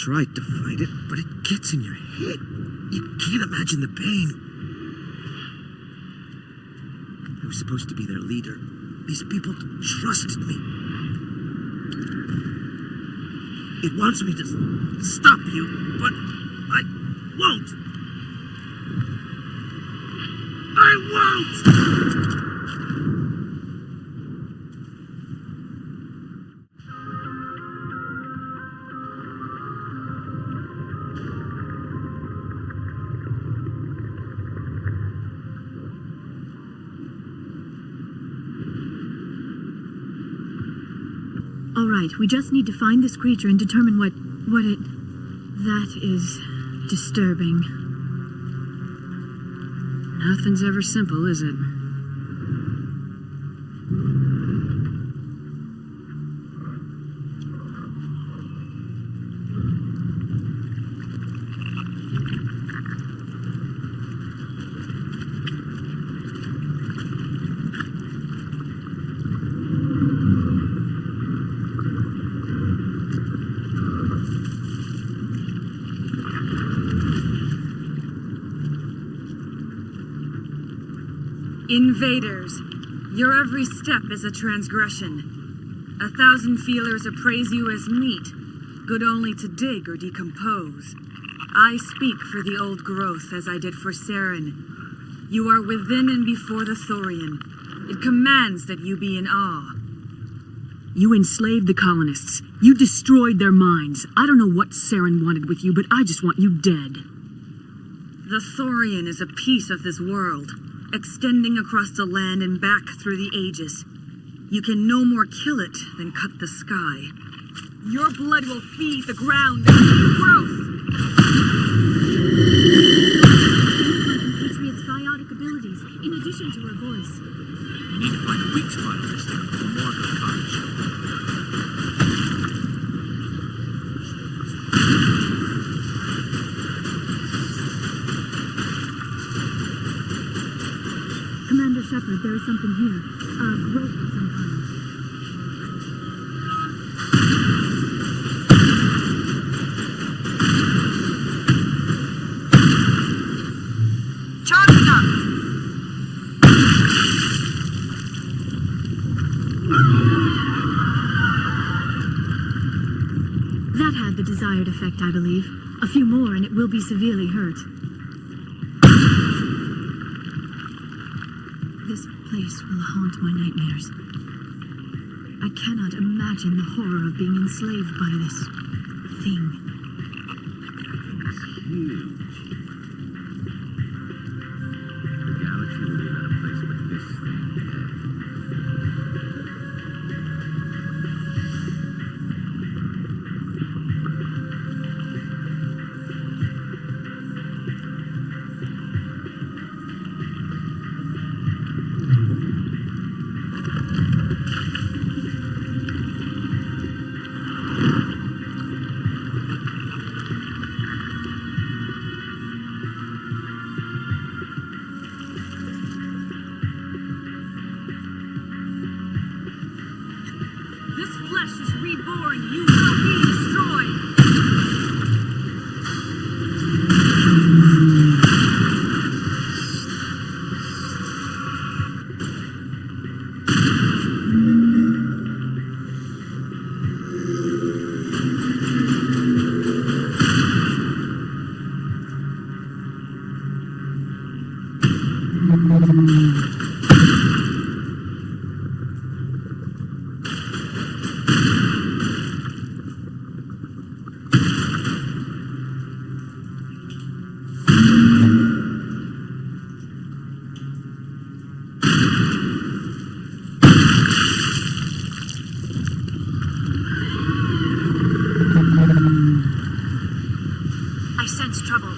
tried to fight it, but it gets in your head. You can't imagine the pain. I was supposed to be their leader. These people trusted me. It wants me to stop you, but I won't. I won't! All right, we just need to find this creature and determine what it... That is disturbing. Nothing's ever simple, is it? Invaders, your every step is a transgression. 1,000 feelers appraise you as meat, good only to dig or decompose. I speak for the old growth as I did for Saren. You are within and before the Thorian. It commands that you be in awe. You enslaved the colonists. You destroyed their minds. I don't know what Saren wanted with you, but I just want you dead. The Thorian is a piece of this world, extending across the land and back through the ages. You can no more kill it than cut the sky. Your blood will feed the ground and new growth. Patriot's biotic abilities, in addition to her voice. We need to find a weak spot in this thing before more of the cottage. Commander Shepard, there is something here. A growth of some kind. Charging up! That had the desired effect, I believe. A few more and it will be severely hurt. This place will haunt my nightmares. I cannot imagine the horror of being enslaved by this thing. Huge. The galaxy will be a better place with this thing dead. This flesh is reborn. You will be destroyed. I sense trouble.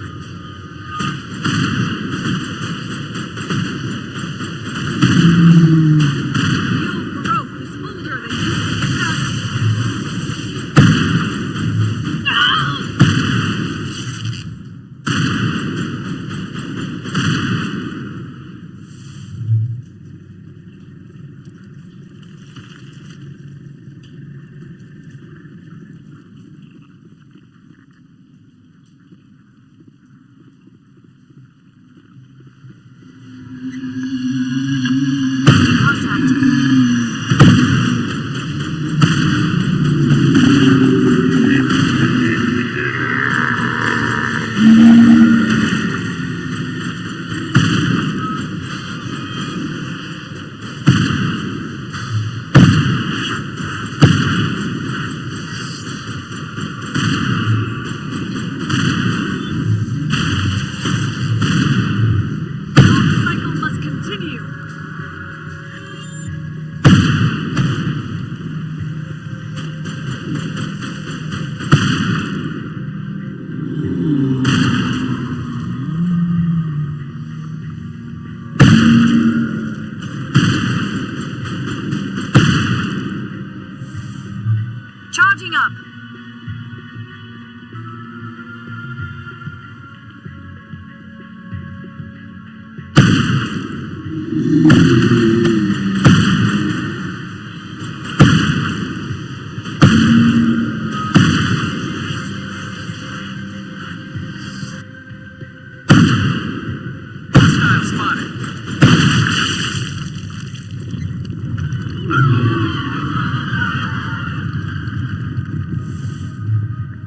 Hostile spotted.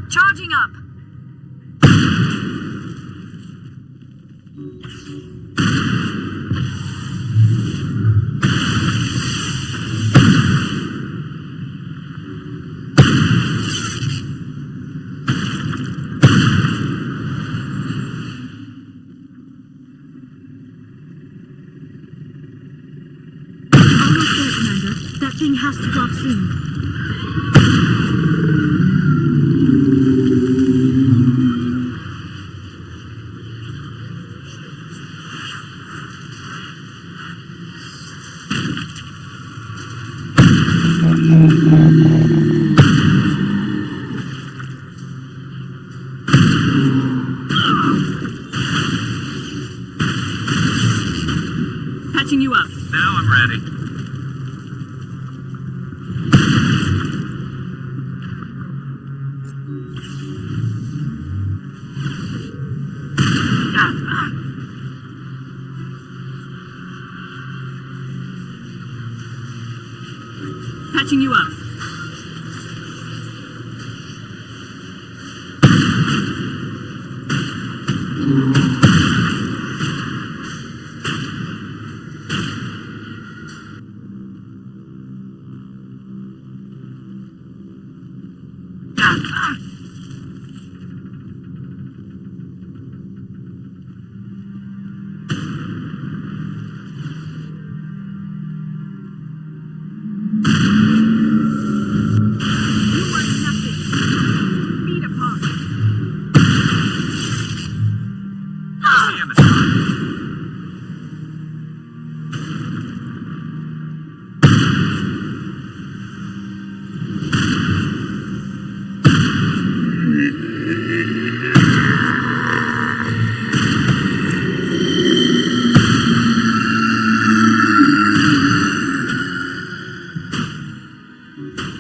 Charging up. Almost there, Commander. That thing has to drop soon. Patching you up. Now I'm ready. Patching you up.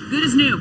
Good as new.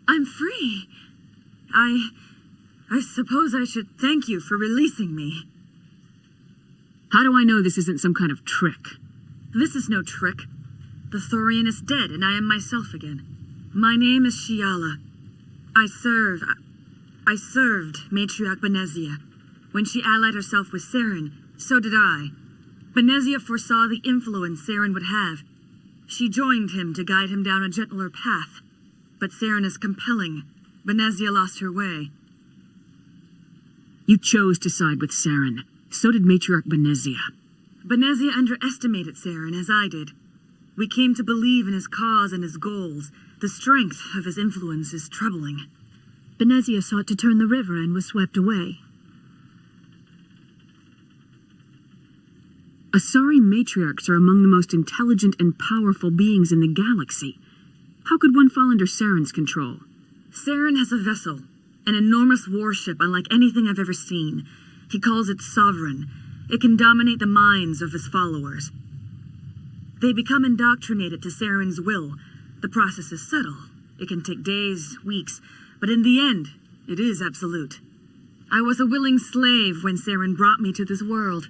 I'm free. I suppose I should thank you for releasing me. How do I know this isn't some kind of trick? This is no trick. The Thorian is dead, and I am myself again. My name is Shiala. I served Matriarch Benezia. When she allied herself with Saren, so did I. Benezia foresaw the influence Saren would have. She joined him to guide him down a gentler path. But Saren is compelling. Benezia lost her way. You chose to side with Saren. So did Matriarch Benezia. Benezia underestimated Saren, as I did. We came to believe in his cause and his goals. The strength of his influence is troubling. Benezia sought to turn the river and was swept away. Asari matriarchs are among the most intelligent and powerful beings in the galaxy. How could one fall under Saren's control? Saren has a vessel, an enormous warship unlike anything I've ever seen. He calls it Sovereign. It can dominate the minds of his followers. They become indoctrinated to Saren's will. The process is subtle. It can take days, weeks, but in the end, it is absolute. I was a willing slave when Saren brought me to this world.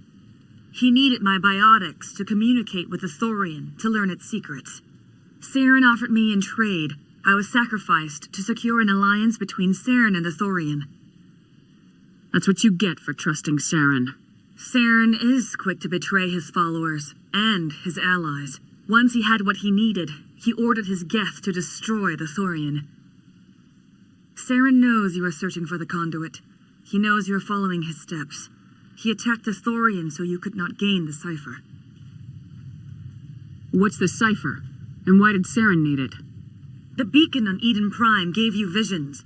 He needed my biotics to communicate with the Thorian to learn its secrets. Saren offered me in trade I was sacrificed to secure an alliance between Saren and the Thorian. That's what you get for trusting Saren. Saren is quick to betray his followers and his allies. Once he had what he needed, he ordered his Geth to destroy the Thorian. Saren knows you are searching for the conduit. He knows you are following his steps. He attacked the Thorian so you could not gain the cipher. What's the cipher? And why did Saren need it? The beacon on Eden Prime gave you visions.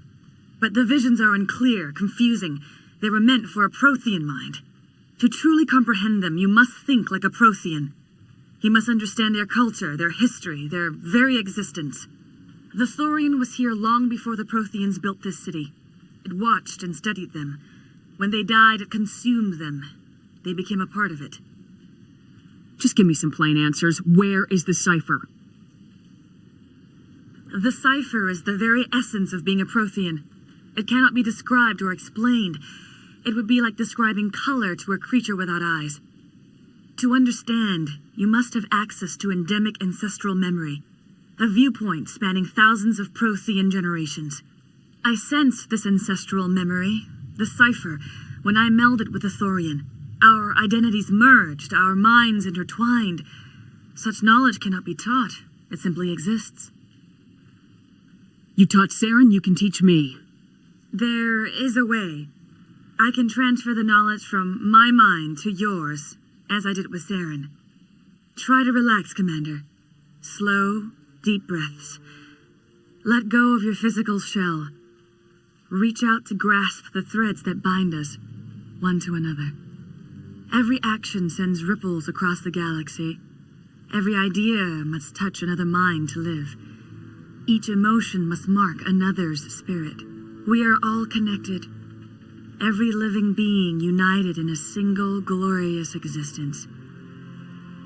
But the visions are unclear, confusing. They were meant for a Prothean mind. To truly comprehend them, you must think like a Prothean. You must understand their culture, their history, their very existence. The Thorian was here long before the Protheans built this city. It watched and studied them. When they died, it consumed them. They became a part of it. Just give me some plain answers. Where is the cipher? The cipher is the very essence of being a Prothean. It cannot be described or explained. It would be like describing color to a creature without eyes. To understand, you must have access to endemic ancestral memory, a viewpoint spanning thousands of Prothean generations. I sensed this ancestral memory, the cipher, when I melded with the Thorian. Our identities merged, our minds intertwined. Such knowledge cannot be taught. It simply exists. You taught Saren, you can teach me. There is a way. I can transfer the knowledge from my mind to yours, as I did with Saren. Try to relax, Commander. Slow, deep breaths. Let go of your physical shell. Reach out to grasp the threads that bind us, one to another. Every action sends ripples across the galaxy. Every idea must touch another mind to live. Each emotion must mark another's spirit. We are all connected. Every living being united in a single glorious existence.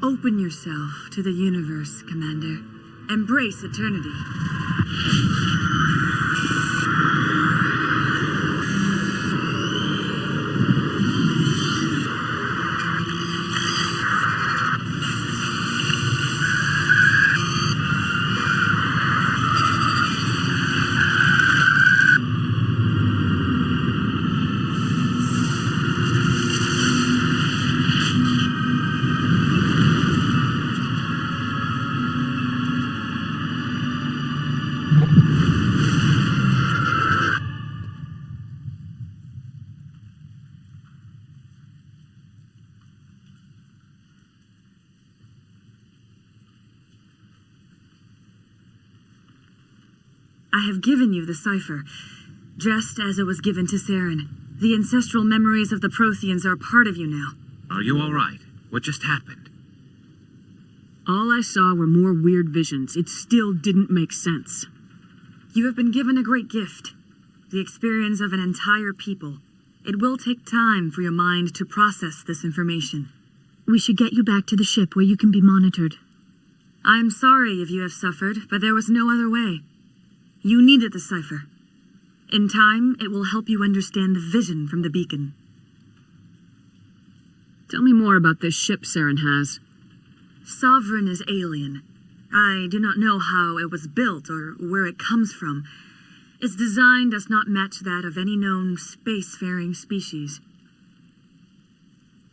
Open yourself to the universe, Commander. Embrace eternity. I have given you the cipher, just as it was given to Saren. The ancestral memories of the Protheans are a part of you now. Are you all right? What just happened? All I saw were more weird visions. It still didn't make sense. You have been given a great gift, the experience of an entire people. It will take time for your mind to process this information. We should get you back to the ship where you can be monitored. I'm sorry if you have suffered, but there was no other way. You needed the cipher. In time, it will help you understand the vision from the beacon. Tell me more about this ship Saren has. Sovereign is alien. I do not know how it was built or where it comes from. Its design does not match that of any known spacefaring species.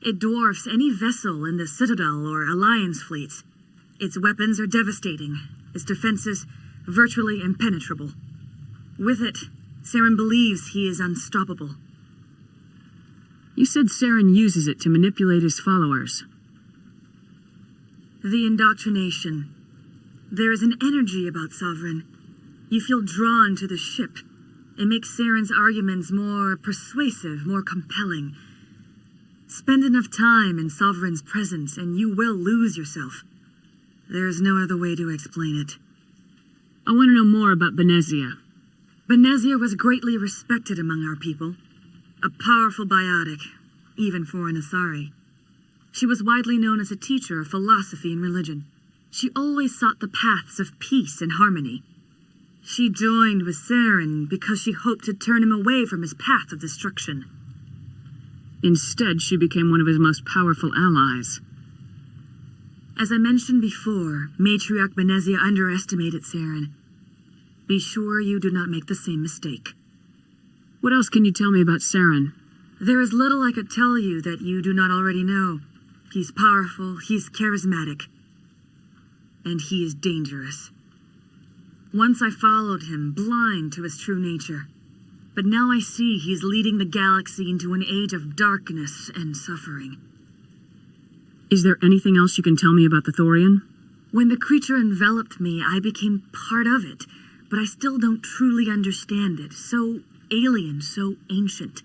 It dwarfs any vessel in the Citadel or Alliance fleets. Its weapons are devastating. Its defenses virtually impenetrable. With it, Saren believes he is unstoppable. You said Saren uses it to manipulate his followers. The indoctrination. There is an energy about Sovereign. You feel drawn to the ship. It makes Saren's arguments more persuasive, more compelling. Spend enough time in Sovereign's presence and you will lose yourself. There is no other way to explain it. I want to know more about Benezia. Benezia was greatly respected among our people. A powerful biotic, even for an Asari. She was widely known as a teacher of philosophy and religion. She always sought the paths of peace and harmony. She joined with Saren because she hoped to turn him away from his path of destruction. Instead, she became one of his most powerful allies. As I mentioned before, Matriarch Benezia underestimated Saren. Be sure you do not make the same mistake. What else can you tell me about Saren? There is little I could tell you that you do not already know. He's powerful, he's charismatic, and he is dangerous. Once I followed him, blind to his true nature. But now I see he's leading the galaxy into an age of darkness and suffering. Is there anything else you can tell me about the Thorian? When the creature enveloped me, I became part of it, but I still don't truly understand it. So alien, so ancient.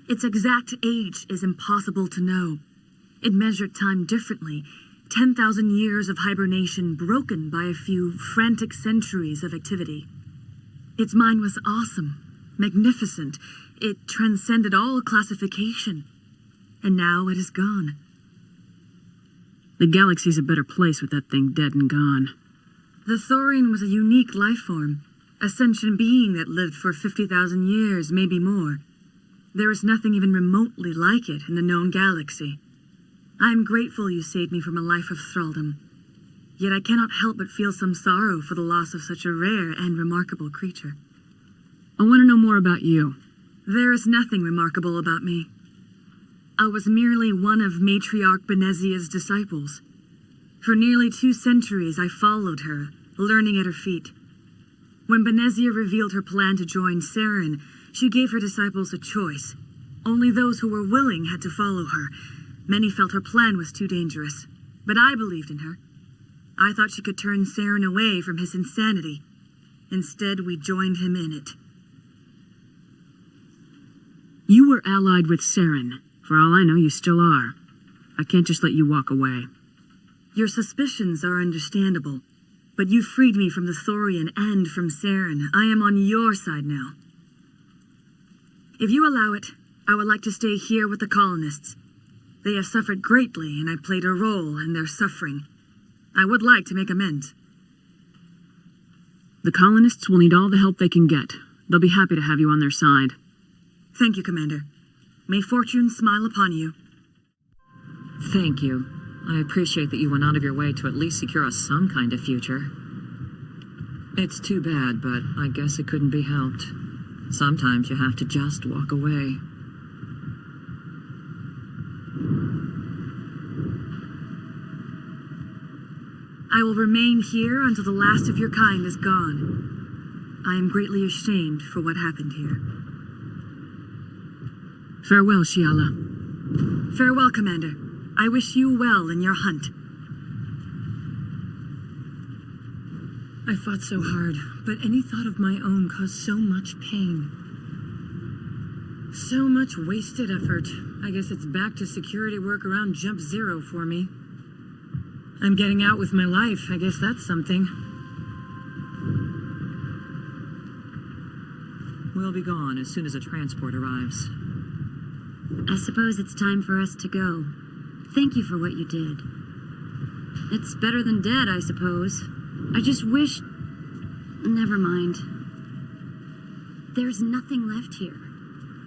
Its exact age is impossible to know. It measured time differently. 10,000 years of hibernation broken by a few frantic centuries of activity. Its mind was awesome, magnificent. It transcended all classification. And now it is gone. The galaxy's a better place with that thing dead and gone. The Thorian was a unique life form, a sentient being that lived for 50,000 years, maybe more. There is nothing even remotely like it in the known galaxy. I am grateful you saved me from a life of thraldom. Yet I cannot help but feel some sorrow for the loss of such a rare and remarkable creature. I want to know more about you. There is nothing remarkable about me. I was merely one of Matriarch Benezia's disciples. For nearly 2 centuries I followed her, learning at her feet. When Benezia revealed her plan to join Saren, she gave her disciples a choice. Only those who were willing had to follow her. Many felt her plan was too dangerous, but I believed in her. I thought she could turn Saren away from his insanity. Instead, we joined him in it. You were allied with Saren. For all I know, you still are. I can't just let you walk away. Your suspicions are understandable, but you freed me from the Thorian and from Saren. I am on your side now. If you allow it, I would like to stay here with the colonists. They have suffered greatly, and I played a role in their suffering. I would like to make amends. The colonists will need all the help they can get. They'll be happy to have you on their side. Thank you, Commander. May fortune smile upon you. Thank you. I appreciate that you went out of your way to at least secure us some kind of future. It's too bad, but I guess it couldn't be helped. Sometimes you have to just walk away. I will remain here until the last of your kind is gone. I am greatly ashamed for what happened here. Farewell, Shiala. Farewell, Commander. I wish you well in your hunt. I fought so hard, but any thought of my own caused so much pain. So much wasted effort. I guess it's back to security work around Jump Zero for me. I'm getting out with my life. I guess that's something. We'll be gone as soon as a transport arrives. I suppose it's time for us to go. Thank you for what you did. It's better than dead, I suppose. I just wish... Never mind. There's nothing left here.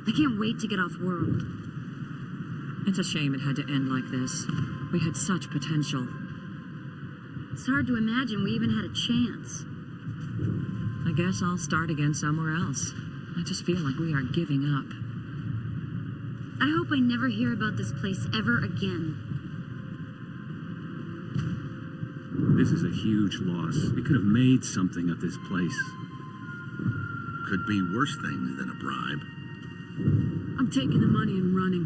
I can't wait to get off-world. It's a shame it had to end like this. We had such potential. It's hard to imagine we even had a chance. I guess I'll start again somewhere else. I just feel like we are giving up. I hope I never hear about this place ever again. This is a huge loss. We could have made something of this place. Could be worse things than a bribe. I'm taking the money and running.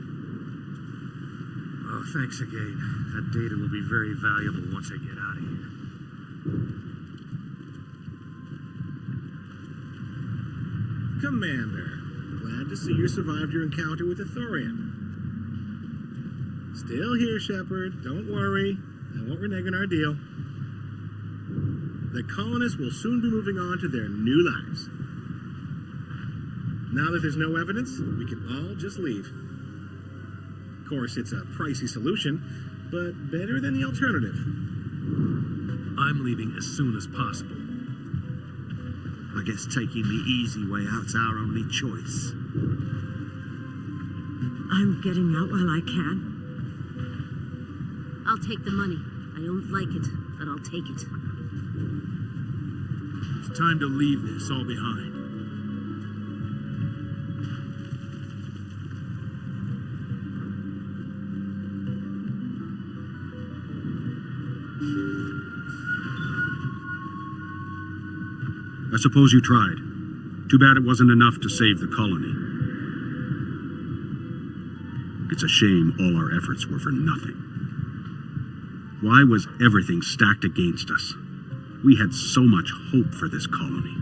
Oh, thanks again. That data will be very valuable once I get out of here. Commander, glad to see you survived your encounter with the Thorian. Still here, Shepard. Don't worry. I won't renege on our deal. The colonists will soon be moving on to their new lives. Now that there's no evidence, we can all just leave. Of course, it's a pricey solution, but better than the alternative. I'm leaving as soon as possible. I guess taking the easy way out's our only choice. I'm getting out while I can. I'll take the money. I don't like it, but I'll take it. It's time to leave this all behind. I suppose you tried. Too bad it wasn't enough to save the colony. It's a shame all our efforts were for nothing. Why was everything stacked against us? We had so much hope for this colony.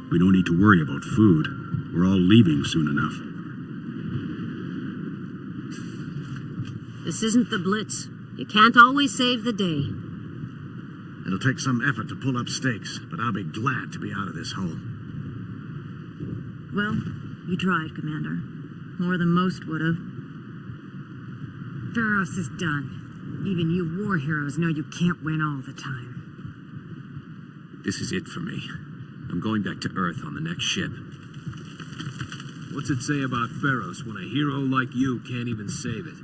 We don't need to worry about food. We're all leaving soon enough. This isn't the Blitz. You can't always save the day. It'll take some effort to pull up stakes, but I'll be glad to be out of this hole. Well, you tried, Commander. More than most would have. Feros is done. Even you war heroes know you can't win all the time. This is it for me. I'm going back to Earth on the next ship. What's it say about Feros when a hero like you can't even save it?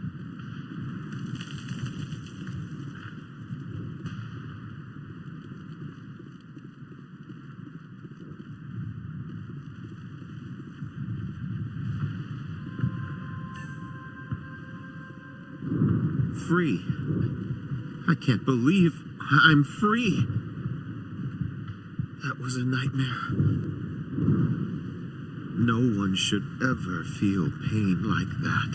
Free. I can't believe I'm free. That was a nightmare. No one should ever feel pain like that.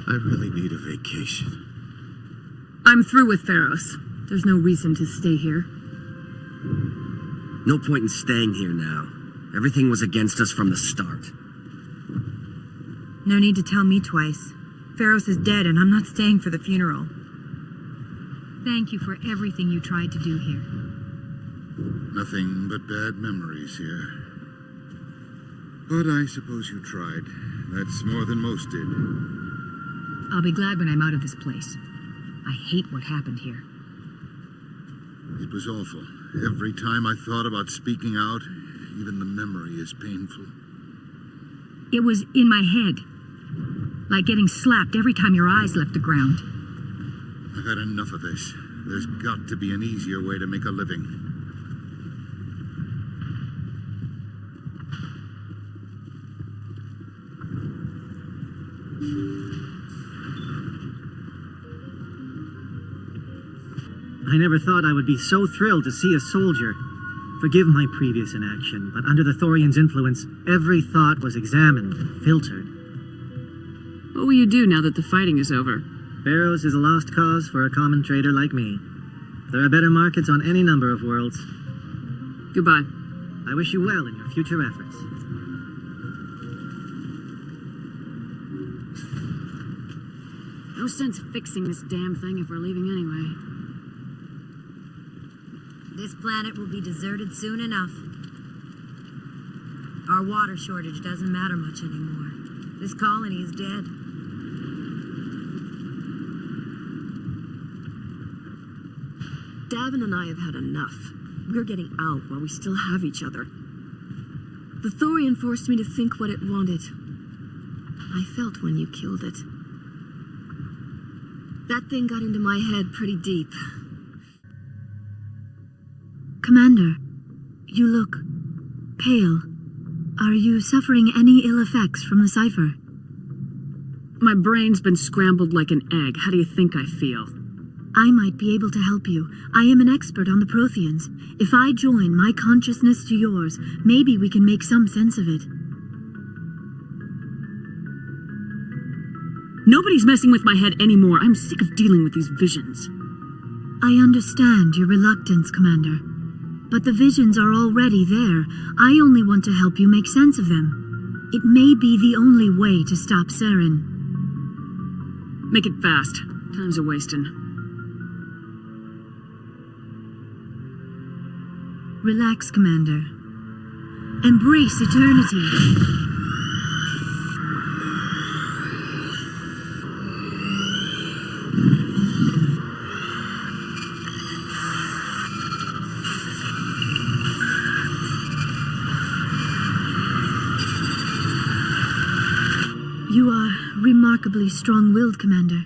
I really need a vacation. I'm through with Feros. There's no reason to stay here. No point in staying here now. Everything was against us from the start. No need to tell me twice. Feros is dead, and I'm not staying for the funeral. Thank you for everything you tried to do here. Nothing but bad memories here. But I suppose you tried. That's more than most did. I'll be glad when I'm out of this place. I hate what happened here. It was awful. Every time I thought about speaking out, even the memory is painful. It was in my head. Like getting slapped every time your eyes left the ground. I've had enough of this. There's got to be an easier way to make a living. I never thought I would be so thrilled to see a soldier. Forgive my previous inaction, but under the Thorian's influence, every thought was examined and filtered. What will you do now that the fighting is over? Feros is a lost cause for a common trader like me. There are better markets on any number of worlds. Goodbye. I wish you well in your future efforts. No sense fixing this damn thing if we're leaving anyway. This planet will be deserted soon enough. Our water shortage doesn't matter much anymore. This colony is dead. Davin and I have had enough. We're getting out while we still have each other. The Thorian forced me to think what it wanted. I felt when you killed it. That thing got into my head pretty deep. Commander, you look pale. Are you suffering any ill effects from the cipher? My brain's been scrambled like an egg. How do you think I feel? I might be able to help you. I am an expert on the Protheans. If I join my consciousness to yours, maybe we can make some sense of it. Nobody's messing with my head anymore. I'm sick of dealing with these visions. I understand your reluctance, Commander. But the visions are already there. I only want to help you make sense of them. It may be the only way to stop Saren. Make it fast. Time's a-wasting. Relax, Commander. Embrace eternity. You are remarkably strong-willed, Commander.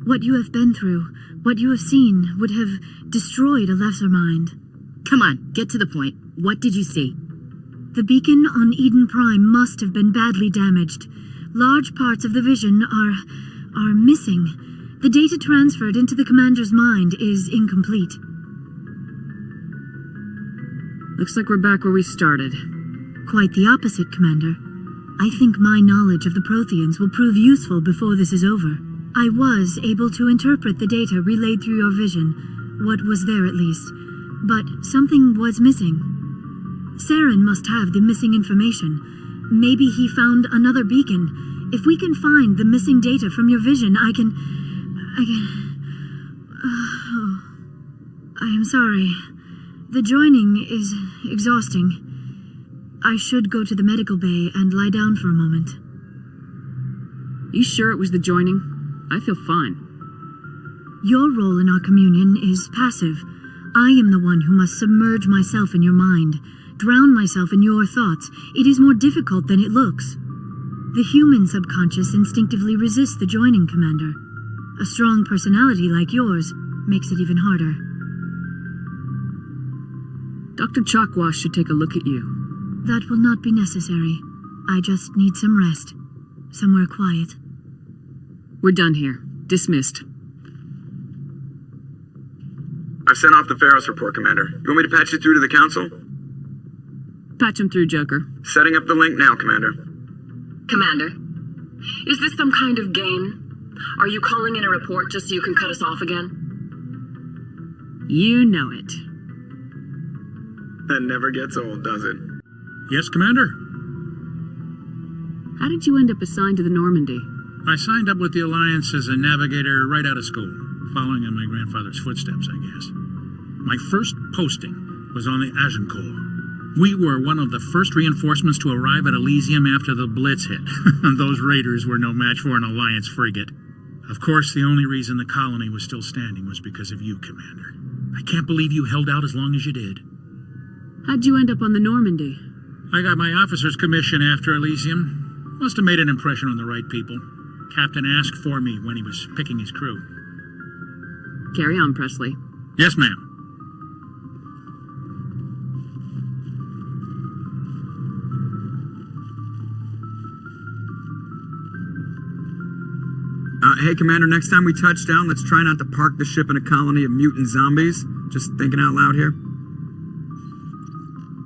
What you have been through, what you have seen, would have destroyed a lesser mind. Come on, get to the point. What did you see? The beacon on Eden Prime must have been badly damaged. Large parts of the vision are missing. The data transferred into the commander's mind is incomplete. Looks like we're back where we started. Quite the opposite, Commander. I think my knowledge of the Protheans will prove useful before this is over. I was able to interpret the data relayed through your vision, what was there at least, but something was missing. Saren must have the missing information. Maybe he found another beacon. If we can find the missing data from your vision, I am sorry. The joining is exhausting. I should go to the medical bay and lie down for a moment. You sure it was the joining? I feel fine. Your role in our communion is passive. I am the one who must submerge myself in your mind, drown myself in your thoughts. It is more difficult than it looks. The human subconscious instinctively resists the joining, Commander. A strong personality like yours makes it even harder. Dr. Chalkwash should take a look at you. That will not be necessary. I just need some rest. Somewhere quiet. We're done here. Dismissed. I've sent off the Feros report, Commander. You want me to patch you through to the Council? Patch him through, Joker. Setting up the link now, Commander. Commander, is this some kind of game? Are you calling in a report just so you can cut us off again? You know it. That never gets old, does it? Yes, Commander? How did you end up assigned to the Normandy? I signed up with the Alliance as a navigator right out of school, following in my grandfather's footsteps, I guess. My first posting was on the Agincourt. We were one of the first reinforcements to arrive at Elysium after the Blitz hit. Those raiders were no match for an Alliance frigate. Of course, the only reason the colony was still standing was because of you, Commander. I can't believe you held out as long as you did. How'd you end up on the Normandy? I got my officer's commission after Elysium. Must have made an impression on the right people. Captain asked for me when he was picking his crew. Carry on, Presley. Yes, ma'am. Hey, Commander, next time we touch down, let's try not to park the ship in a colony of mutant zombies. Just thinking out loud here.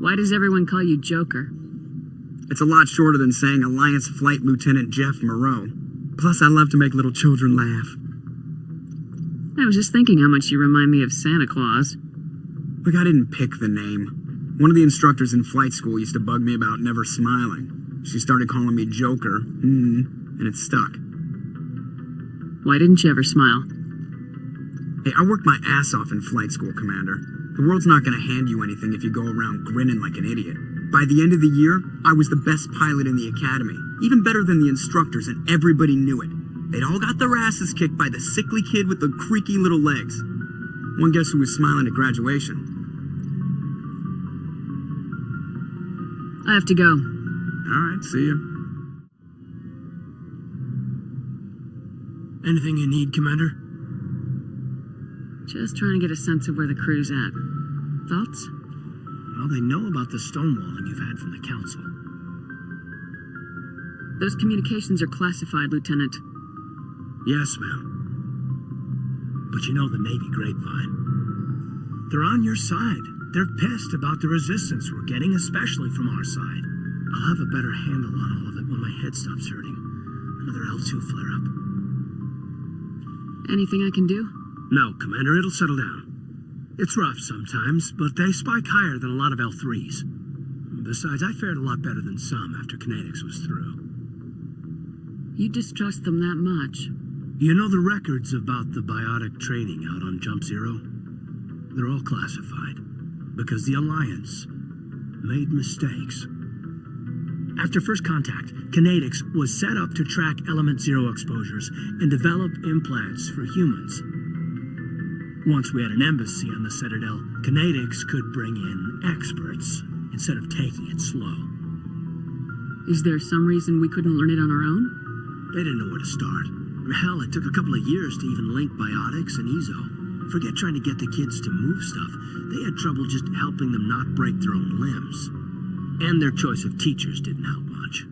Why does everyone call you Joker? It's a lot shorter than saying Alliance Flight Lieutenant Jeff Moreau. Plus, I love to make little children laugh. I was just thinking how much you remind me of Santa Claus. Look, I didn't pick the name. One of the instructors in flight school used to bug me about never smiling. She started calling me Joker, and it stuck. Why didn't you ever smile? Hey, I worked my ass off in flight school, Commander. The world's not going to hand you anything if you go around grinning like an idiot. By the end of the year, I was the best pilot in the academy. Even better than the instructors, and everybody knew it. They'd all got their asses kicked by the sickly kid with the creaky little legs. One guess who was smiling at graduation? I have to go. All right, see you. Anything you need, Commander? Just trying to get a sense of where the crew's at. Thoughts? Well, they know about the stonewalling you've had from the Council. Those communications are classified, Lieutenant. Yes, ma'am. But you know the Navy grapevine. They're on your side. They're pissed about the resistance we're getting, especially from our side. I'll have a better handle on all of it when my head stops hurting. Another L2 flare-up. Anything I can do? No, Commander, it'll settle down. It's rough sometimes, but they spike higher than a lot of L3s. Besides, I fared a lot better than some after Kinetics was through. You distrust them that much? You know the records about the biotic training out on Jump Zero? They're all classified, because the Alliance made mistakes. After first contact, Kinetics was set up to track Element Zero exposures and develop implants for humans. Once we had an embassy on the Citadel, Kinetics could bring in experts instead of taking it slow. Is there some reason we couldn't learn it on our own? They didn't know where to start. Hell, it took a couple of years to even link biotics and EXO. Forget trying to get the kids to move stuff. They had trouble just helping them not break their own limbs. And their choice of teachers didn't help much.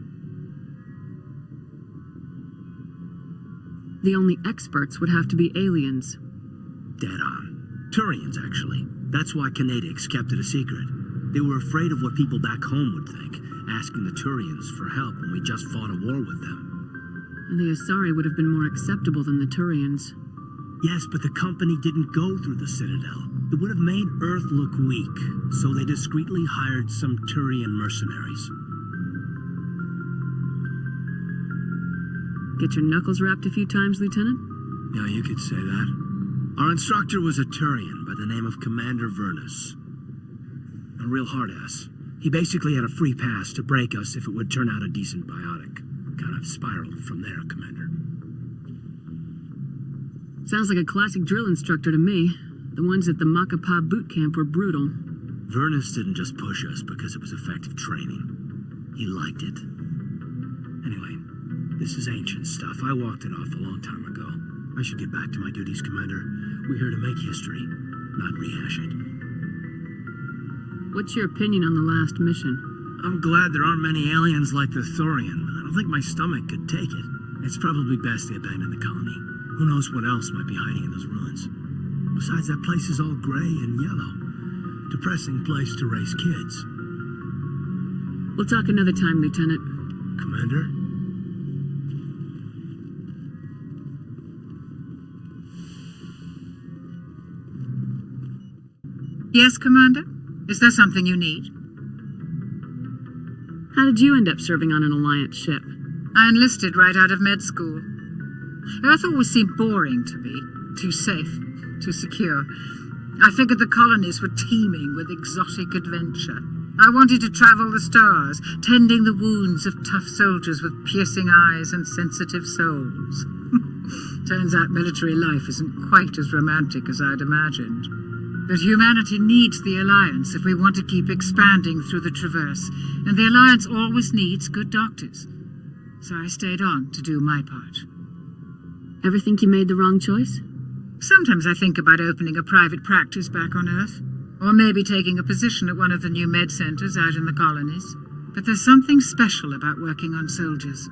The only experts would have to be aliens. Dead on. Thorians, actually. That's why Canadics kept it a secret. They were afraid of what people back home would think, asking the Thorians for help when we just fought a war with them. And the Asari would have been more acceptable than the Thorians. Yes, but the company didn't go through the Citadel. It would have made Earth look weak, so they discreetly hired some Thorian mercenaries. Get your knuckles rapped a few times, Lieutenant? Yeah, you could say that. Our instructor was a Thorian by the name of Commander Vernus. A real hard-ass. He basically had a free pass to break us if it would turn out a decent biotic. Kind of spiraled from there, Commander. Sounds like a classic drill instructor to me. The ones at the Makapa boot camp were brutal. Vernus didn't just push us because it was effective training. He liked it. Anyway, this is ancient stuff. I walked it off a long time ago. I should get back to my duties, Commander. We're here to make history, not rehash it. What's your opinion on the last mission? I'm glad there aren't many aliens like the Thorian. I don't think my stomach could take it. It's probably best they abandon the colony. Who knows what else might be hiding in those ruins. Besides, that place is all gray and yellow. Depressing place to raise kids. We'll talk another time, Lieutenant. Commander? Yes, Commander? Is there something you need? How did you end up serving on an Alliance ship? I enlisted right out of med school. Earth always seemed boring to me. Too safe, too secure. I figured the colonies were teeming with exotic adventure. I wanted to travel the stars, tending the wounds of tough soldiers with piercing eyes and sensitive souls. Turns out military life isn't quite as romantic as I'd imagined. But humanity needs the Alliance if we want to keep expanding through the Traverse, and the Alliance always needs good doctors. So I stayed on to do my part. Ever think you made the wrong choice? Sometimes I think about opening a private practice back on Earth, or maybe taking a position at one of the new med centers out in the colonies. But there's something special about working on soldiers.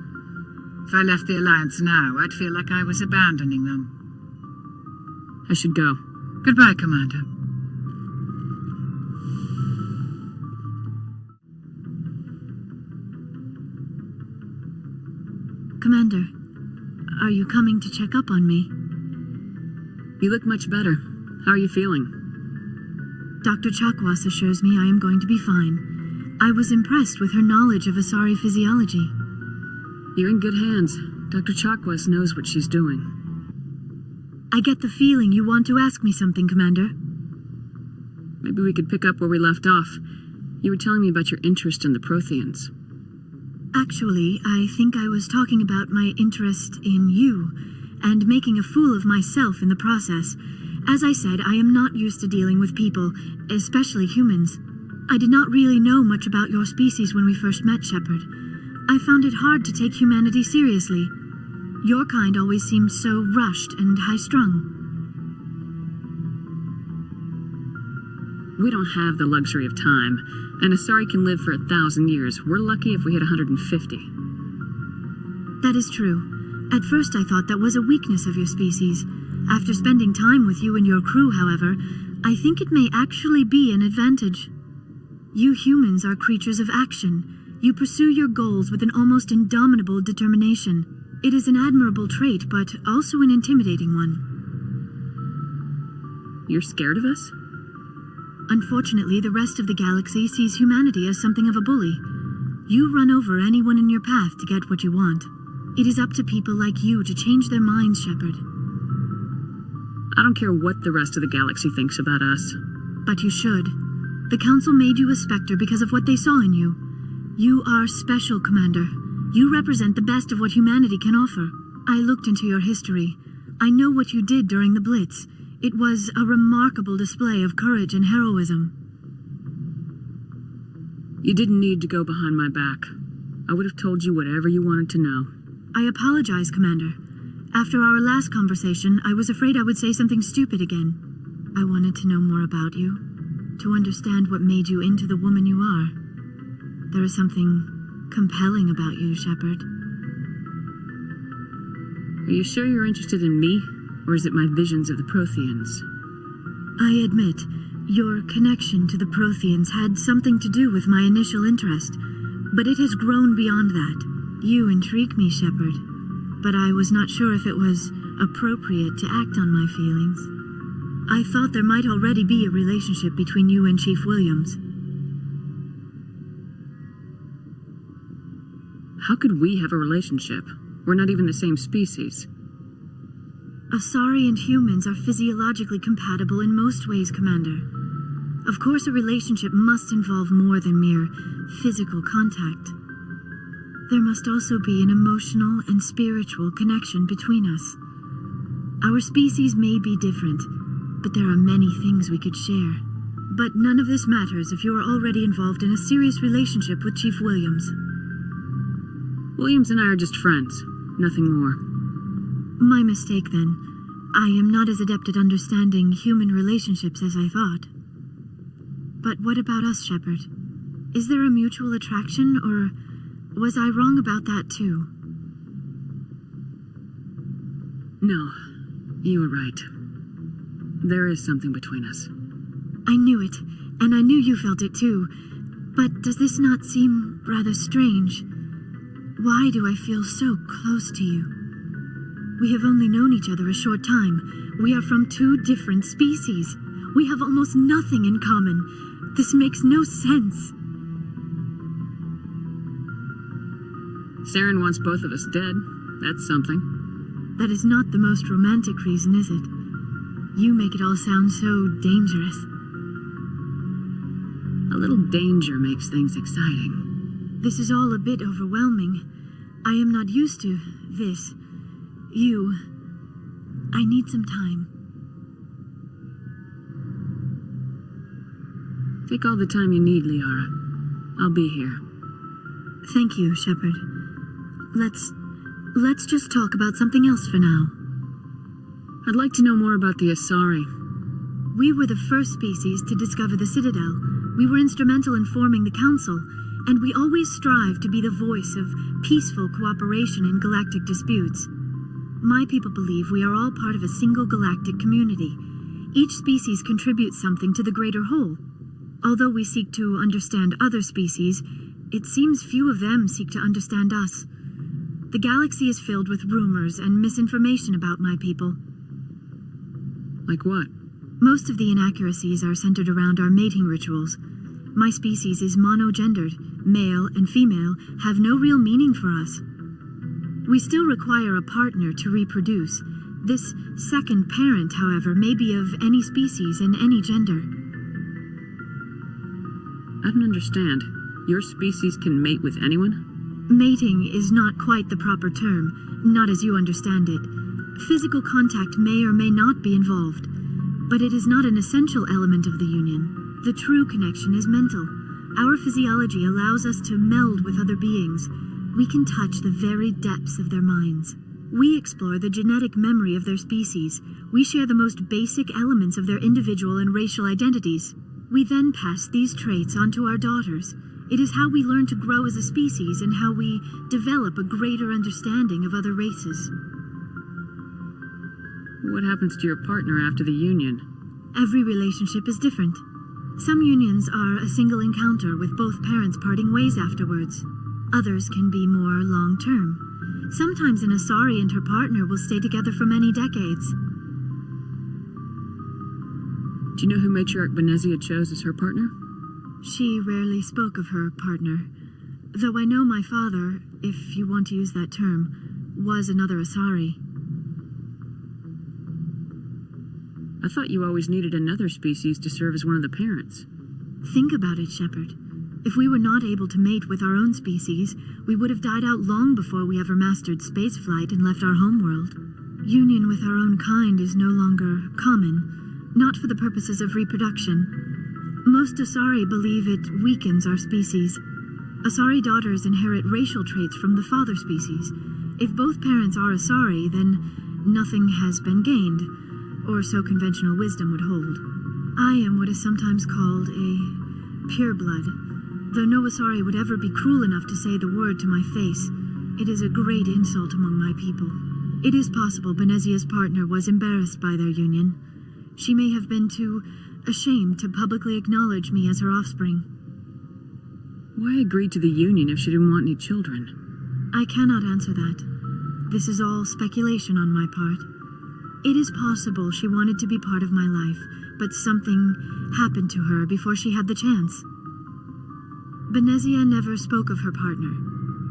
If I left the Alliance now, I'd feel like I was abandoning them. I should go. Goodbye, Commander. Commander, are you coming to check up on me? You look much better. How are you feeling? Dr. Chakwas assures me I am going to be fine. I was impressed with her knowledge of Asari physiology. You're in good hands. Dr. Chakwas knows what she's doing. I get the feeling you want to ask me something, Commander. Maybe we could pick up where we left off. You were telling me about your interest in the Protheans. Actually, I think I was talking about my interest in you, and making a fool of myself in the process. As I said, I am not used to dealing with people, especially humans. I did not really know much about your species when we first met, Shepard. I found it hard to take humanity seriously. Your kind always seemed so rushed and high-strung. We don't have the luxury of time, and Asari can live for 1,000 years. We're lucky if we hit 150. That is true. At first I thought that was a weakness of your species. After spending time with you and your crew, however, I think it may actually be an advantage. You humans are creatures of action. You pursue your goals with an almost indomitable determination. It is an admirable trait, but also an intimidating one. You're scared of us? Unfortunately, the rest of the galaxy sees humanity as something of a bully. You run over anyone in your path to get what you want. It is up to people like you to change their minds, Shepard. I don't care what the rest of the galaxy thinks about us. But you should. The Council made you a Spectre because of what they saw in you. You are special, Commander. You represent the best of what humanity can offer. I looked into your history. I know what you did during the Blitz. It was a remarkable display of courage and heroism. You didn't need to go behind my back. I would have told you whatever you wanted to know. I apologize, Commander. After our last conversation, I was afraid I would say something stupid again. I wanted to know more about you, to understand what made you into the woman you are. There is something compelling about you, Shepard. Are you sure you're interested in me, or is it my visions of the Protheans? I admit, your connection to the Protheans had something to do with my initial interest, but it has grown beyond that. You intrigue me, Shepard, but I was not sure if it was appropriate to act on my feelings. I thought there might already be a relationship between you and Chief Williams. How could we have a relationship? We're not even the same species. Asari and humans are physiologically compatible in most ways, Commander. Of course, a relationship must involve more than mere physical contact. There must also be an emotional and spiritual connection between us. Our species may be different, but there are many things we could share. But none of this matters if you are already involved in a serious relationship with Chief Williams. Williams and I are just friends, nothing more. My mistake, then. I am not as adept at understanding human relationships as I thought. But what about us, Shepard? Is there a mutual attraction, or was I wrong about that too? No, you were right. There is something between us. I knew it, and I knew you felt it too. But does this not seem rather strange? Why do I feel so close to you? We have only known each other a short time. We are from two different species. We have almost nothing in common. This makes no sense. Saren wants both of us dead. That's something. That is not the most romantic reason, is it? You make it all sound so dangerous. A little danger makes things exciting. This is all a bit overwhelming. I am not used to this. You. I need some time. Take all the time you need, Liara. I'll be here. Thank you, Shepard. Let's just talk about something else for now. I'd like to know more about the Asari. We were the first species to discover the Citadel. We were instrumental in forming the Council, and we always strive to be the voice of peaceful cooperation in galactic disputes. My people believe we are all part of a single galactic community. Each species contributes something to the greater whole. Although we seek to understand other species, it seems few of them seek to understand us. The galaxy is filled with rumors and misinformation about my people. Like what? Most of the inaccuracies are centered around our mating rituals. My species is monogendered. Male and female have no real meaning for us. We still require a partner to reproduce. This second parent, however, may be of any species and any gender. I don't understand. Your species can mate with anyone? Mating is not quite the proper term, not as you understand it. Physical contact may or may not be involved, but it is not an essential element of the union. The true connection is mental. Our physiology allows us to meld with other beings. We can touch the very depths of their minds. We explore the genetic memory of their species. We share the most basic elements of their individual and racial identities. We then pass these traits on to our daughters. It is how we learn to grow as a species and how we develop a greater understanding of other races. What happens to your partner after the union? Every relationship is different. Some unions are a single encounter with both parents parting ways afterwards. Others can be more long-term. Sometimes an Asari and her partner will stay together for many decades. Do you know who Matriarch Benezia chose as her partner? She rarely spoke of her partner, though I know my father, if you want to use that term, was another Asari. I thought you always needed another species to serve as one of the parents. Think about it, Shepard. If we were not able to mate with our own species, we would have died out long before we ever mastered spaceflight and left our homeworld. Union with our own kind is no longer common, not for the purposes of reproduction. Most Asari believe it weakens our species. Asari daughters inherit racial traits from the father species. If both parents are Asari, then nothing has been gained. or so conventional wisdom would hold. I am what is sometimes called a pureblood. Though no Asari would ever be cruel enough to say the word to my face, it is a great insult among my people. It is possible Benezia's partner was embarrassed by their union. She may have been too ashamed to publicly acknowledge me as her offspring. Why agree to the union if she didn't want any children? I cannot answer that. This is all speculation on my part. It is possible she wanted to be part of my life, but something happened to her before she had the chance. Benezia never spoke of her partner.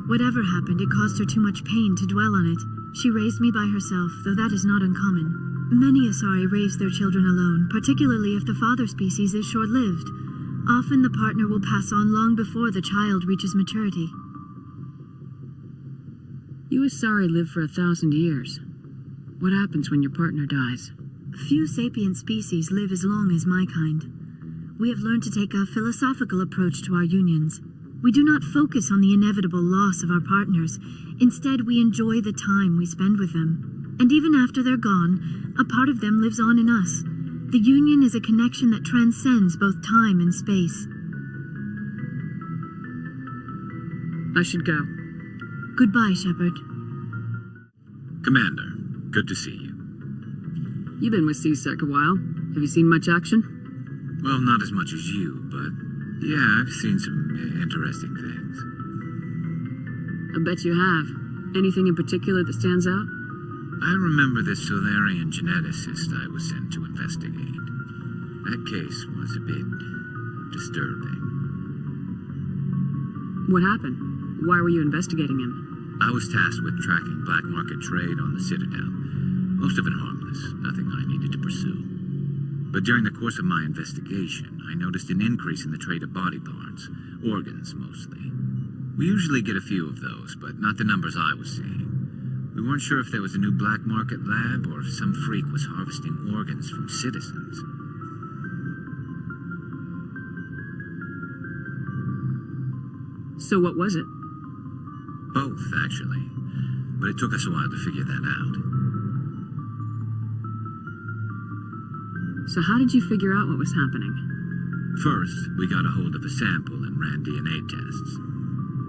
Whatever happened, it caused her too much pain to dwell on it. She raised me by herself, though that is not uncommon. Many Asari raise their children alone, particularly if the father species is short-lived. Often the partner will pass on long before the child reaches maturity. You Asari live for 1,000 years. What happens when your partner dies? Few sapient species live as long as my kind. We have learned to take a philosophical approach to our unions. We do not focus on the inevitable loss of our partners. Instead, we enjoy the time we spend with them. And even after they're gone, a part of them lives on in us. The union is a connection that transcends both time and space. I should go. Goodbye, Shepard. Commander, good to see you. You've been with C-Sec a while. Have you seen much action? Well, not as much as you, but yeah, I've seen some interesting things. I bet you have. Anything in particular that stands out? I remember this Solarian geneticist I was sent to investigate. That case was a bit disturbing. What happened? Why were you investigating him? I was tasked with tracking black market trade on the Citadel. Most of it harmless, nothing I needed to pursue. But during the course of my investigation, I noticed an increase in the trade of body parts, organs mostly. We usually get a few of those, but not the numbers I was seeing. We weren't sure if there was a new black market lab or if some freak was harvesting organs from citizens. So what was it? Both, actually. But it took us a while to figure that out. So how did you figure out what was happening? First, we got a hold of a sample and ran DNA tests.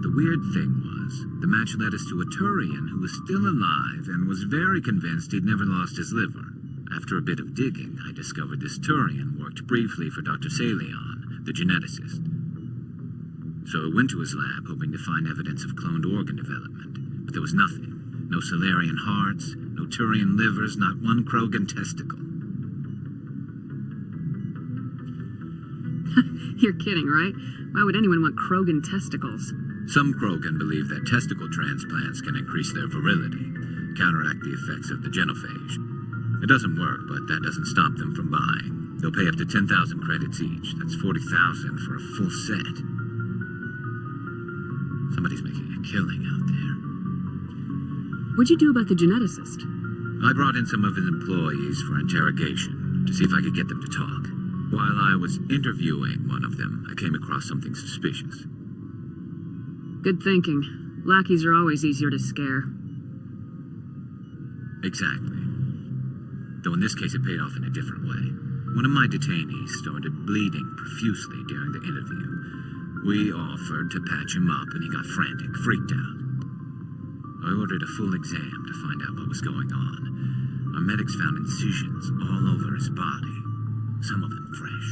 The weird thing was, the match led us to a Thorian who was still alive and was very convinced he'd never lost his liver. After a bit of digging, I discovered this Thorian worked briefly for Dr. Salion, the geneticist. So I went to his lab hoping to find evidence of cloned organ development, but there was nothing. No Solarian hearts, no Thorian livers, not one Krogan testicle. You're kidding, right? Why would anyone want Krogan testicles? Some Krogan believe that testicle transplants can increase their virility, counteract the effects of the genophage. It doesn't work, but that doesn't stop them from buying. They'll pay up to 10,000 credits each. That's 40,000 for a full set. Somebody's making a killing out there. What'd you do about the geneticist? I brought in some of his employees for interrogation to see if I could get them to talk. While I was interviewing one of them, I came across something suspicious. Good thinking. Lackeys are always easier to scare. Exactly. Though in this case it paid off in a different way. One of my detainees started bleeding profusely during the interview. We offered to patch him up and he got frantic, freaked out. I ordered a full exam to find out what was going on. Our medics found incisions all over his body, some of them fresh.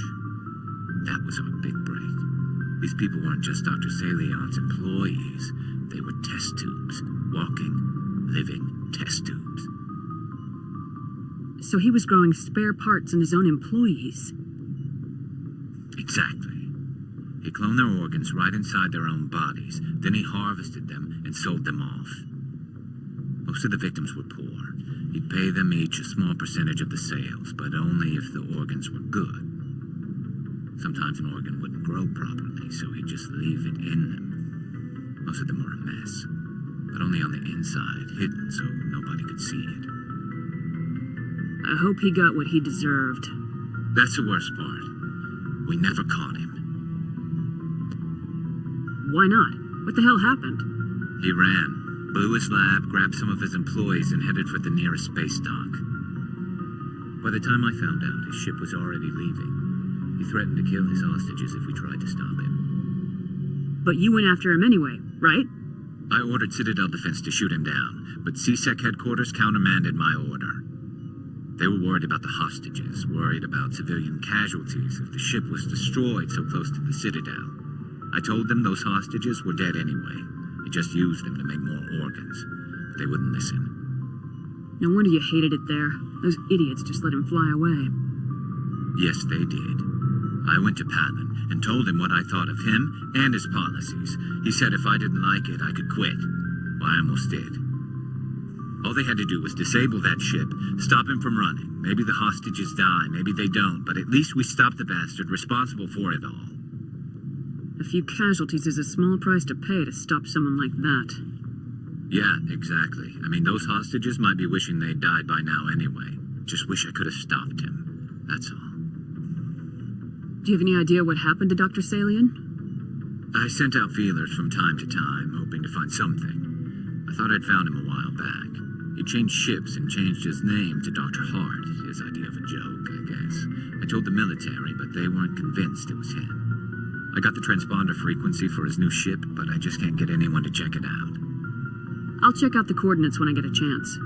That was our big break. These people weren't just Dr. Salion's employees. They were test tubes. Walking, living test tubes. So he was growing spare parts in his own employees. Exactly. He cloned their organs right inside their own bodies. Then he harvested them and sold them off. Most of the victims were poor. He'd pay them each a small percentage of the sales, but only if the organs were good. Sometimes an organ wouldn't grow properly, so he'd just leave it in them. Most of them were a mess, but only on the inside, hidden so nobody could see it. I hope he got what he deserved. That's the worst part. We never caught him. Why not? What the hell happened? He ran, blew his lab, grabbed some of his employees, and headed for the nearest space dock. By the time I found out, his ship was already leaving. He threatened to kill his hostages if we tried to stop him. But you went after him anyway, right? I ordered Citadel Defense to shoot him down, but CSEC headquarters countermanded my order. They were worried about the hostages, worried about civilian casualties if the ship was destroyed so close to the Citadel. I told them those hostages were dead anyway. They just used them to make more organs. But they wouldn't listen. No wonder you hated it there. Those idiots just let him fly away. Yes, they did. I went to Patton and told him what I thought of him and his policies. He said if I didn't like it, I could quit. Well, I almost did. All they had to do was disable that ship, stop him from running. Maybe the hostages die, maybe they don't, but at least we stopped the bastard responsible for it all. A few casualties is a small price to pay to stop someone like that. Yeah, exactly. I mean, those hostages might be wishing they'd died by now anyway. Just wish I could have stopped him. That's all. Do you have any idea what happened to Dr. Salian? I sent out feelers from time to time, hoping to find something. I thought I'd found him a while back. He changed ships and changed his name to Dr. Hart, his idea of a joke, I guess. I told the military, but they weren't convinced it was him. I got the transponder frequency for his new ship, but I just can't get anyone to check it out. I'll check out the coordinates when I get a chance.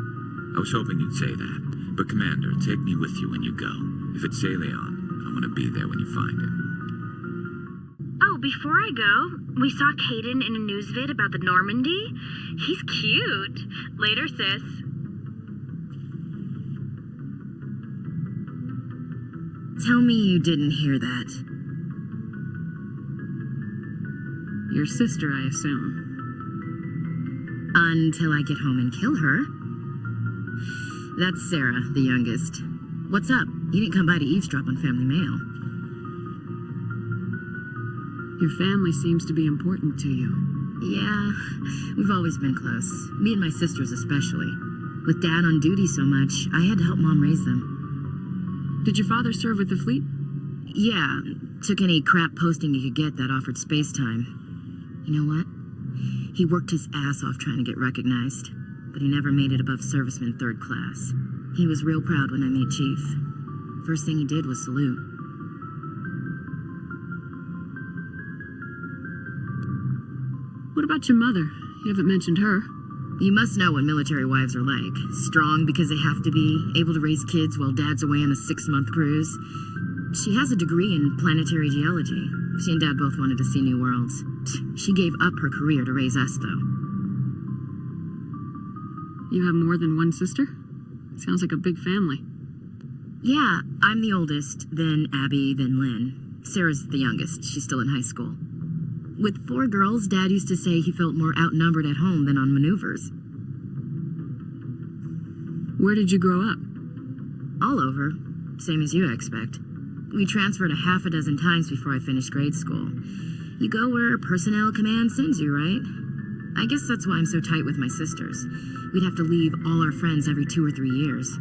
I was hoping you'd say that. But Commander, take me with you when you go. If it's Salion, I want to be there when you find him. Oh, before I go, we saw Caden in a news vid about the Normandy. He's cute. Later, sis. Tell me you didn't hear that. Your sister, I assume. Until I get home and kill her. That's Sarah, the youngest. What's up? You didn't come by to eavesdrop on family mail. Your family seems to be important to you. Yeah, we've always been close. Me and my sisters especially. With Dad on duty so much, I had to help Mom raise them. Did your father serve with the fleet? Yeah, took any crap posting he could get that offered space time. You know what? He worked his ass off trying to get recognized, but he never made it above serviceman 3rd class. He was real proud when I met Chief. First thing he did was salute. What about your mother? You haven't mentioned her. You must know what military wives are like. Strong because they have to be, able to raise kids while Dad's away on a 6-month cruise. She has a degree in planetary geology. She and Dad both wanted to see new worlds. She gave up her career to raise us, though. You have more than one sister? Sounds like a big family. Yeah, I'm the oldest, then Abby, then Lynn. Sarah's the youngest. She's still in high school. With 4 girls, Dad used to say he felt more outnumbered at home than on maneuvers. Where did you grow up? All over. Same as you, I expect. We transferred a half a dozen times before I finished grade school. You go where personnel command sends you, right? I guess that's why I'm so tight with my sisters. We'd have to leave all our friends every 2 or 3 years.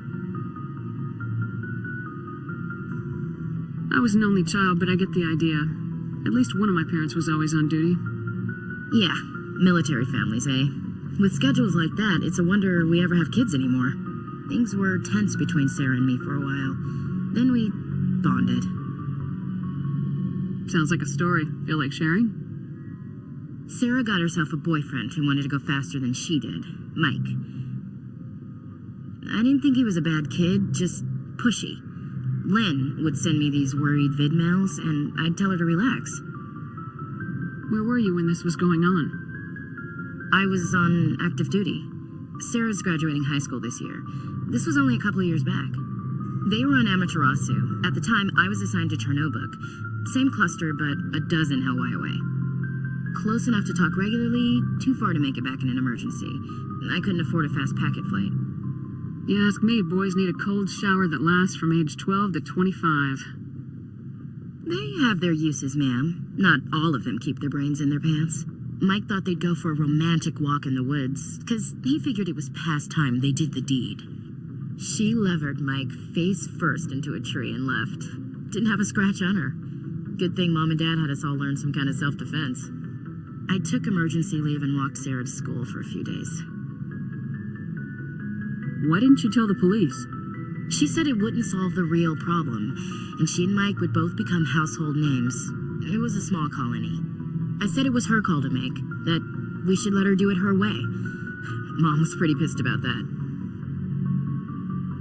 I was an only child, but I get the idea. At least one of my parents was always on duty. Yeah, military families, eh? With schedules like that, it's a wonder we ever have kids anymore. Things were tense between Sarah and me for a while. Then we bonded. Sounds like a story. Feel like sharing? Sarah got herself a boyfriend who wanted to go faster than she did, Mike. I didn't think he was a bad kid, just pushy. Lynn would send me these worried vid mails, and I'd tell her to relax. Where were you when this was going on? I was on active duty. Sarah's graduating high school this year. This was only a couple of years back. They were on Amaterasu. At the time, I was assigned to Chernobog. Same cluster, but a dozen LY away. Close enough to talk regularly, too far to make it back in an emergency. I couldn't afford a fast packet flight. You ask me, boys need a cold shower that lasts from age 12 to 25. They have their uses, ma'am. Not all of them keep their brains in their pants. Mike thought they'd go for a romantic walk in the woods, because he figured it was past time they did the deed. She levered Mike face first into a tree and left. Didn't have a scratch on her. Good thing Mom and Dad had us all learn some kind of self-defense. I took emergency leave and walked Sarah to school for a few days. Why didn't you tell the police? She said it wouldn't solve the real problem, and she and Mike would both become household names. It was a small colony. I said it was her call to make, that we should let her do it her way. Mom was pretty pissed about that.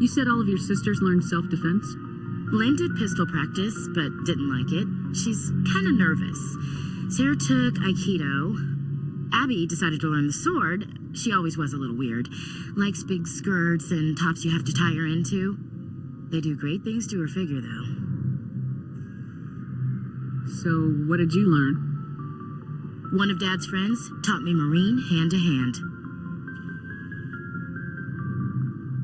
You said all of your sisters learned self-defense? Lynn did pistol practice, but didn't like it. She's kind of nervous. Sarah took Aikido. Abby decided to learn the sword. She always was a little weird. Likes big skirts and tops you have to tie her into. They do great things to her figure, though. So, what did you learn? One of Dad's friends taught me Marine hand to hand.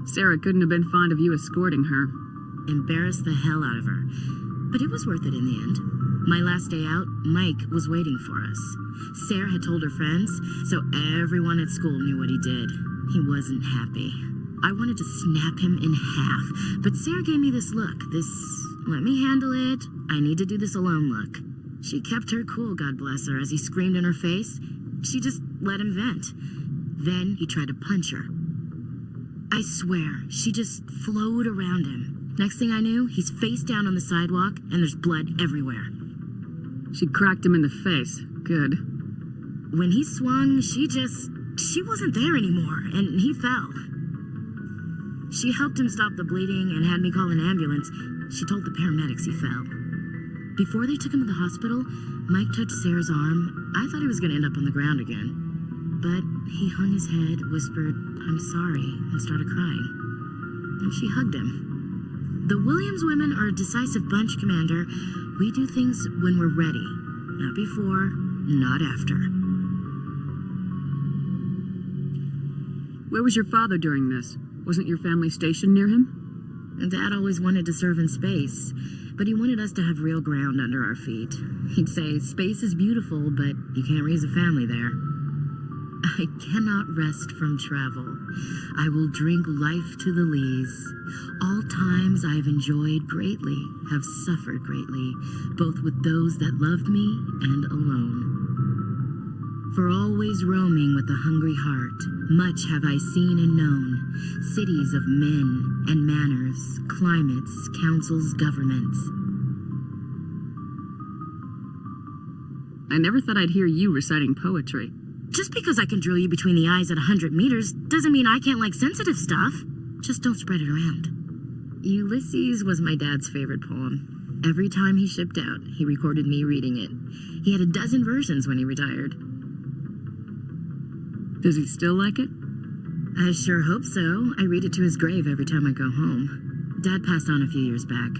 Sarah couldn't have been fond of you escorting her. Embarrassed the hell out of her. But it was worth it in the end. My last day out, Mike was waiting for us. Sarah had told her friends, so everyone at school knew what he did. He wasn't happy. I wanted to snap him in half, but Sarah gave me this look, this let me handle it, I need to do this alone look. She kept her cool, God bless her, as he screamed in her face. She just let him vent. Then he tried to punch her. I swear, she just flowed around him. Next thing I knew, he's face down on the sidewalk, and there's blood everywhere. She cracked him in the face. Good. When he swung, she wasn't there anymore, and he fell. She helped him stop the bleeding and had me call an ambulance. She told the paramedics he fell. Before they took him to the hospital, Mike touched Sarah's arm. I thought he was going to end up on the ground again. But he hung his head, whispered, "I'm sorry," and started crying. And she hugged him. The Williams women are a decisive bunch, Commander. We do things when we're ready. Not before, not after. Where was your father during this? Wasn't your family stationed near him? Dad always wanted to serve in space, but he wanted us to have real ground under our feet. He'd say, space is beautiful, but you can't raise a family there. I cannot rest from travel. I will drink life to the lees. All times I have enjoyed greatly, have suffered greatly, both with those that loved me and alone. For always roaming with a hungry heart, much have I seen and known, cities of men and manners, climates, councils, governments. I never thought I'd hear you reciting poetry. Just because I can drill you between the eyes at 100 meters doesn't mean I can't like sensitive stuff. Just don't spread it around. Ulysses was my dad's favorite poem. Every time he shipped out, he recorded me reading it. He had a dozen versions when he retired. Does he still like it? I sure hope so. I read it to his grave every time I go home. Dad passed on a few years back.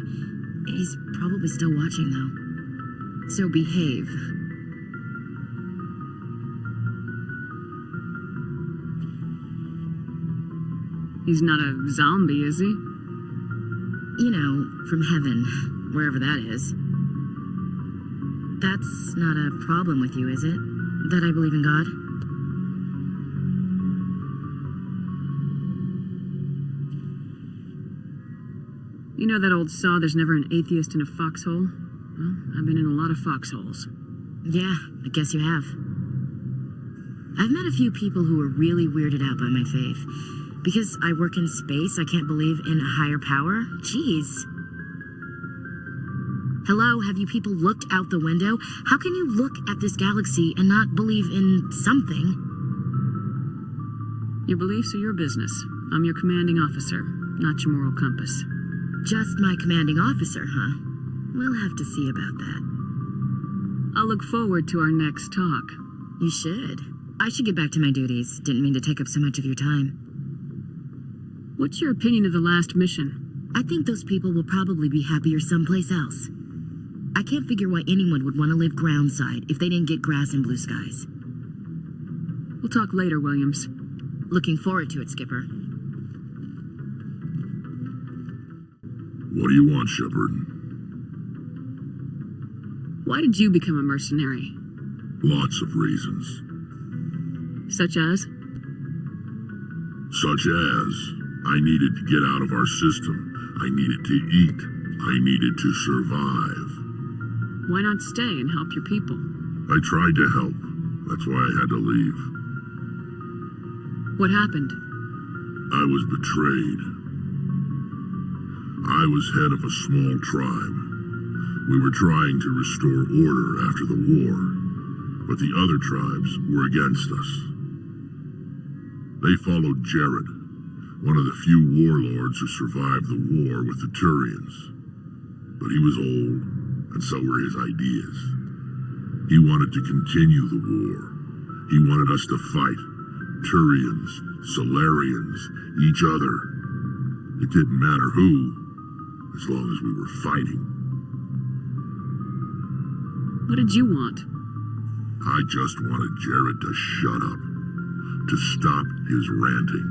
He's probably still watching, though. So behave. He's not a zombie, is he? You know, from heaven, wherever that is. That's not a problem with you, is it? That I believe in God? You know that old saw, there's never an atheist in a foxhole? Well, I've been in a lot of foxholes. Yeah, I guess you have. I've met a few people who were really weirded out by my faith. Because I work in space, I can't believe in a higher power? Jeez. Hello, have you people looked out the window? How can you look at this galaxy and not believe in something? Your beliefs are your business. I'm your commanding officer, not your moral compass. Just my commanding officer, huh? We'll have to see about that. I'll look forward to our next talk. You should. I should get back to my duties. Didn't mean to take up so much of your time. What's your opinion of the last mission? I think those people will probably be happier someplace else. I can't figure why anyone would want to live groundside if they didn't get grass and blue skies. We'll talk later, Williams. Looking forward to it, Skipper. What do you want, Shepard? Why did you become a mercenary? Lots of reasons. Such as? Such as, I needed to get out of our system. I needed to eat. I needed to survive. Why not stay and help your people? I tried to help. That's why I had to leave. What happened? I was betrayed. I was head of a small tribe. We were trying to restore order after the war, but the other tribes were against us. They followed Jared, one of the few warlords who survived the war with the Thorians. But he was old, and so were his ideas. He wanted to continue the war. He wanted us to fight. Thorians, Solarians, each other. It didn't matter who, as long as we were fighting. What did you want? I just wanted Jared to shut up, to stop his ranting.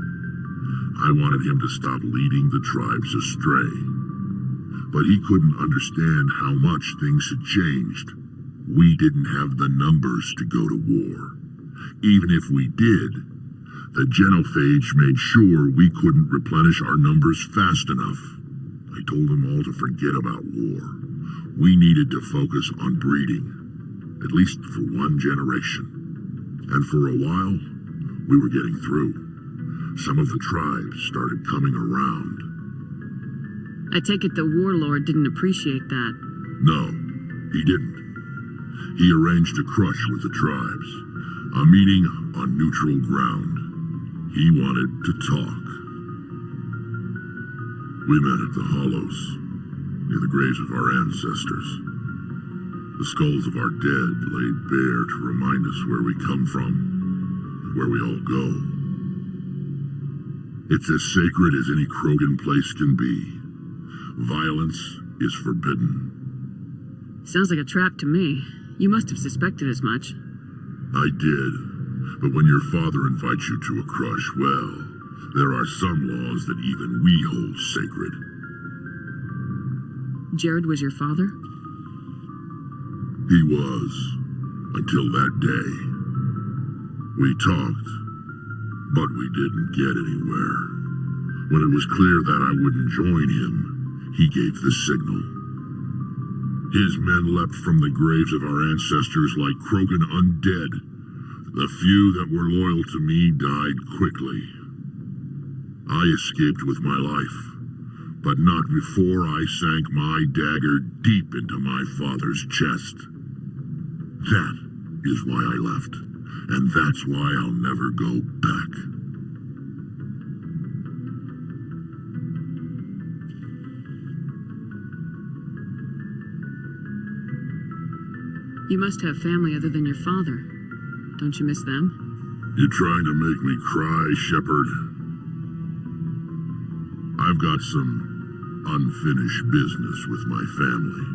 I wanted him to stop leading the tribes astray. But he couldn't understand how much things had changed. We didn't have the numbers to go to war. Even if we did, the genophage made sure we couldn't replenish our numbers fast enough. I told them all to forget about war. We needed to focus on breeding, at least for one generation. And for a while, we were getting through. Some of the tribes started coming around. I take it the warlord didn't appreciate that. No, he didn't. He arranged a crush with the tribes, a meeting on neutral ground. He wanted to talk. We met at the Hollows, near the graves of our ancestors. The skulls of our dead laid bare to remind us where we come from and where we all go. It's as sacred as any Krogan place can be. Violence is forbidden. Sounds like a trap to me. You must have suspected as much. I did. But when your father invites you to a crush, well, there are some laws that even we hold sacred. Jared was your father? He was. Until that day. We talked, but we didn't get anywhere. When it was clear that I wouldn't join him, he gave the signal. His men leapt from the graves of our ancestors like Krogan undead. The few that were loyal to me died quickly. I escaped with my life, but not before I sank my dagger deep into my father's chest. That is why I left, and that's why I'll never go back. You must have family other than your father. Don't you miss them? You're trying to make me cry, Shepard. I've got some unfinished business with my family,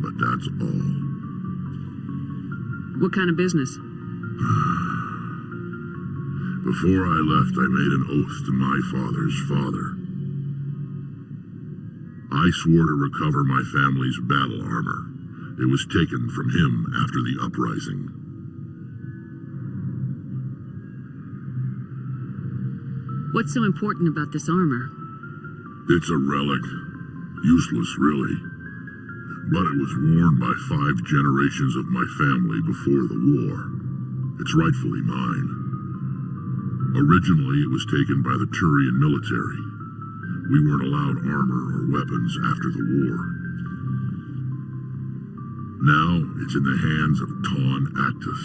but that's all. What kind of business? Before I left, I made an oath to my father's father. I swore to recover my family's battle armor. It was taken from him after the uprising. What's so important about this armor? It's a relic. Useless, really. But it was worn by 5 generations of my family before the war. It's rightfully mine. Originally, it was taken by the Thorian military. We weren't allowed armor or weapons after the war. Now, it's in the hands of Taun Actus,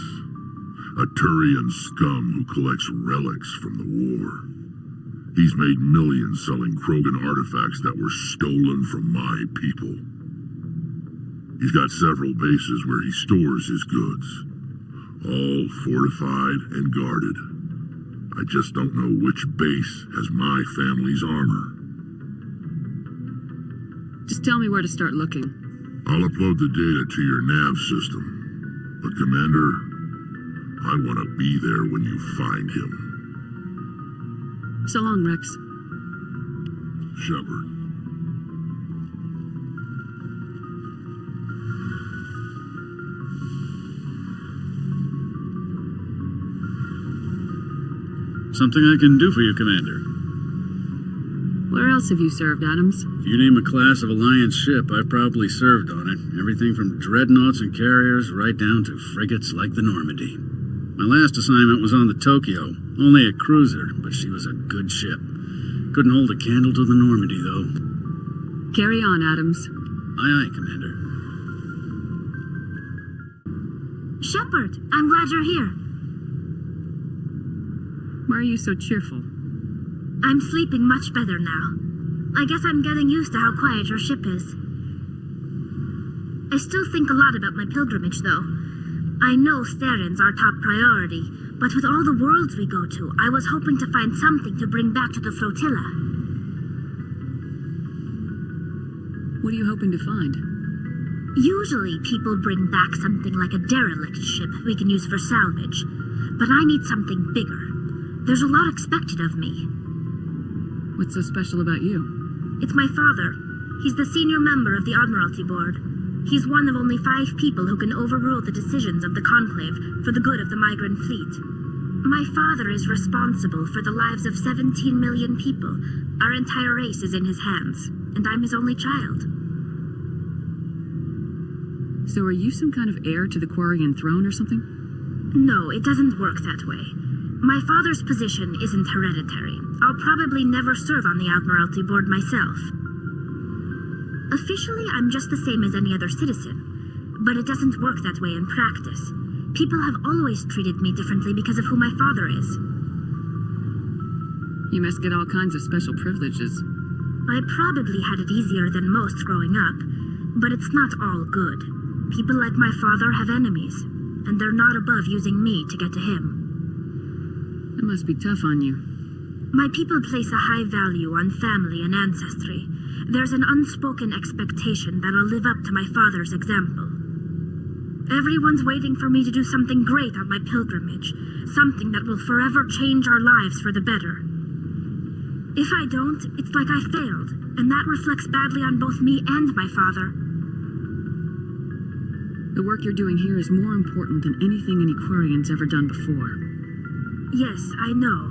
a Thorian scum who collects relics from the war. He's made millions selling Krogan artifacts that were stolen from my people. He's got several bases where he stores his goods, all fortified and guarded. I just don't know which base has my family's armor. Just tell me where to start looking. I'll upload the data to your nav system. But Commander, I want to be there when you find him. So long, Rex. Shepard. Something I can do for you, Commander. Where else have you served, Adams? If you name a class of Alliance ship, I've probably served on it. Everything from dreadnoughts and carriers right down to frigates like the Normandy. My last assignment was on the Tokyo. Only a cruiser, but she was a good ship. Couldn't hold a candle to the Normandy, though. Carry on, Adams. Aye, aye, Commander. Shepard, I'm glad you're here. Why are you so cheerful? I'm sleeping much better now. I guess I'm getting used to how quiet your ship is. I still think a lot about my pilgrimage, though. I know Steren's our top priority, but with all the worlds we go to, I was hoping to find something to bring back to the flotilla. What are you hoping to find? Usually, people bring back something like a derelict ship we can use for salvage, but I need something bigger. There's a lot expected of me. What's so special about you? It's my father. He's the senior member of the Admiralty Board. He's one of only 5 people who can overrule the decisions of the Conclave for the good of the migrant fleet. My father is responsible for the lives of 17 million people. Our entire race is in his hands, and I'm his only child. So are you some kind of heir to the Quarian throne or something? No, it doesn't work that way. My father's position isn't hereditary. I'll probably never serve on the Admiralty Board myself. Officially, I'm just the same as any other citizen, but it doesn't work that way in practice. People have always treated me differently because of who my father is. You must get all kinds of special privileges. I probably had it easier than most growing up, but it's not all good. People like my father have enemies, and they're not above using me to get to him. It must be tough on you. My people place a high value on family and ancestry. There's an unspoken expectation that I'll live up to my father's example. Everyone's waiting for me to do something great on my pilgrimage, something that will forever change our lives for the better. If I don't, it's like I failed, and that reflects badly on both me and my father. The work you're doing here is more important than anything any Quarian's ever done before. Yes, I know.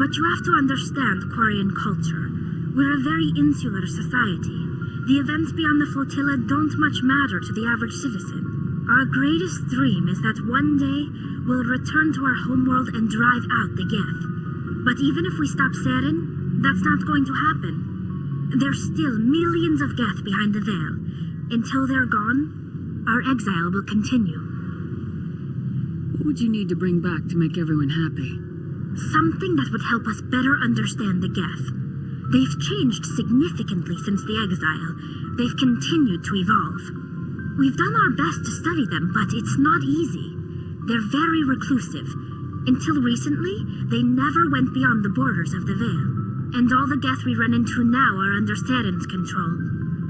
But you have to understand Quarian culture. We're a very insular society. The events beyond the flotilla don't much matter to the average citizen. Our greatest dream is that one day we'll return to our homeworld and drive out the Geth. But even if we stop Saren, that's not going to happen. There's still millions of Geth behind the veil. Until they're gone, our exile will continue. What would you need to bring back to make everyone happy? Something that would help us better understand the Geth. They've changed significantly since the exile. They've continued to evolve. We've done our best to study them, but it's not easy. They're very reclusive. Until recently, they never went beyond the borders of the Veil. And all the Geth we run into now are under Saren's control.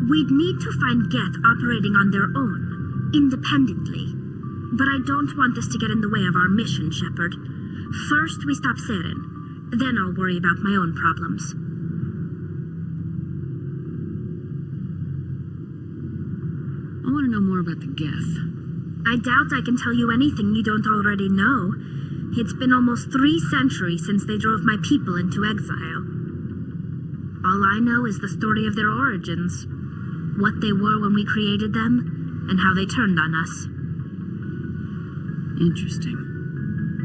We'd need to find Geth operating on their own, independently. But I don't want this to get in the way of our mission, Shepard. First, we stop Saren. Then I'll worry about my own problems. I want to know more about the Geth. I doubt I can tell you anything you don't already know. It's been almost 3 centuries since they drove my people into exile. All I know is the story of their origins. What they were when we created them, and how they turned on us. Interesting.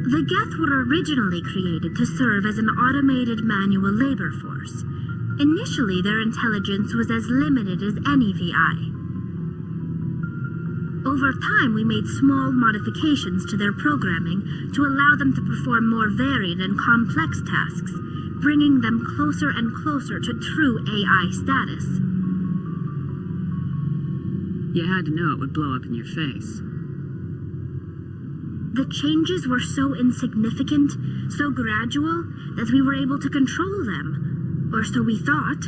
The Geth were originally created to serve as an automated manual labor force. Initially, their intelligence was as limited as any VI. Over time, we made small modifications to their programming to allow them to perform more varied and complex tasks, bringing them closer and closer to true AI status. You had to know it would blow up in your face. The changes were so insignificant, so gradual, that we were able to control them. Or so we thought.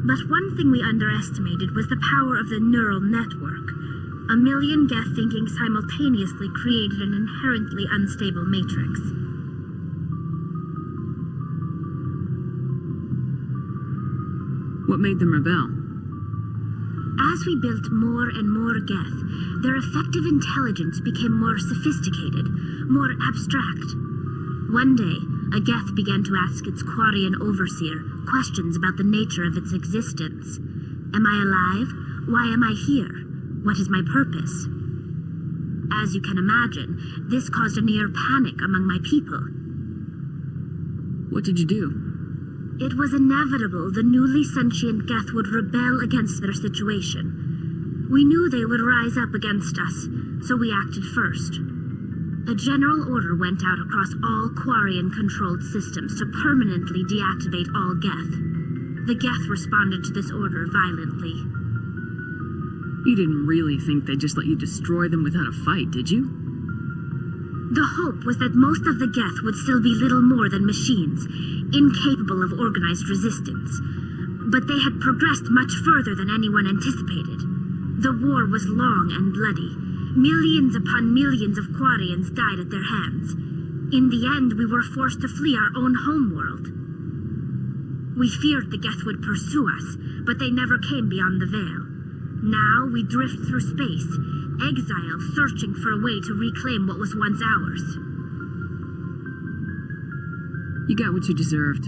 But one thing we underestimated was the power of the neural network. 1 million Geth thinking simultaneously created an inherently unstable matrix. What made them rebel? As we built more and more Geth, their effective intelligence became more sophisticated, more abstract. One day, a Geth began to ask its Quarian overseer questions about the nature of its existence. Am I alive? Why am I here? What is my purpose? As you can imagine, this caused a near panic among my people. What did you do? It was inevitable the newly sentient Geth would rebel against their situation. We knew they would rise up against us, so we acted first. A general order went out across all Quarian-controlled systems to permanently deactivate all Geth. The Geth responded to this order violently. You didn't really think they'd just let you destroy them without a fight, did you? The hope was that most of the Geth would still be little more than machines, incapable of organized resistance. But they had progressed much further than anyone anticipated. The war was long and bloody. Millions upon millions of Quarians died at their hands. In the end, we were forced to flee our own homeworld. We feared the Geth would pursue us, but they never came beyond the Veil. Now we drift through space, exiled, searching for a way to reclaim what was once ours. You got what you deserved.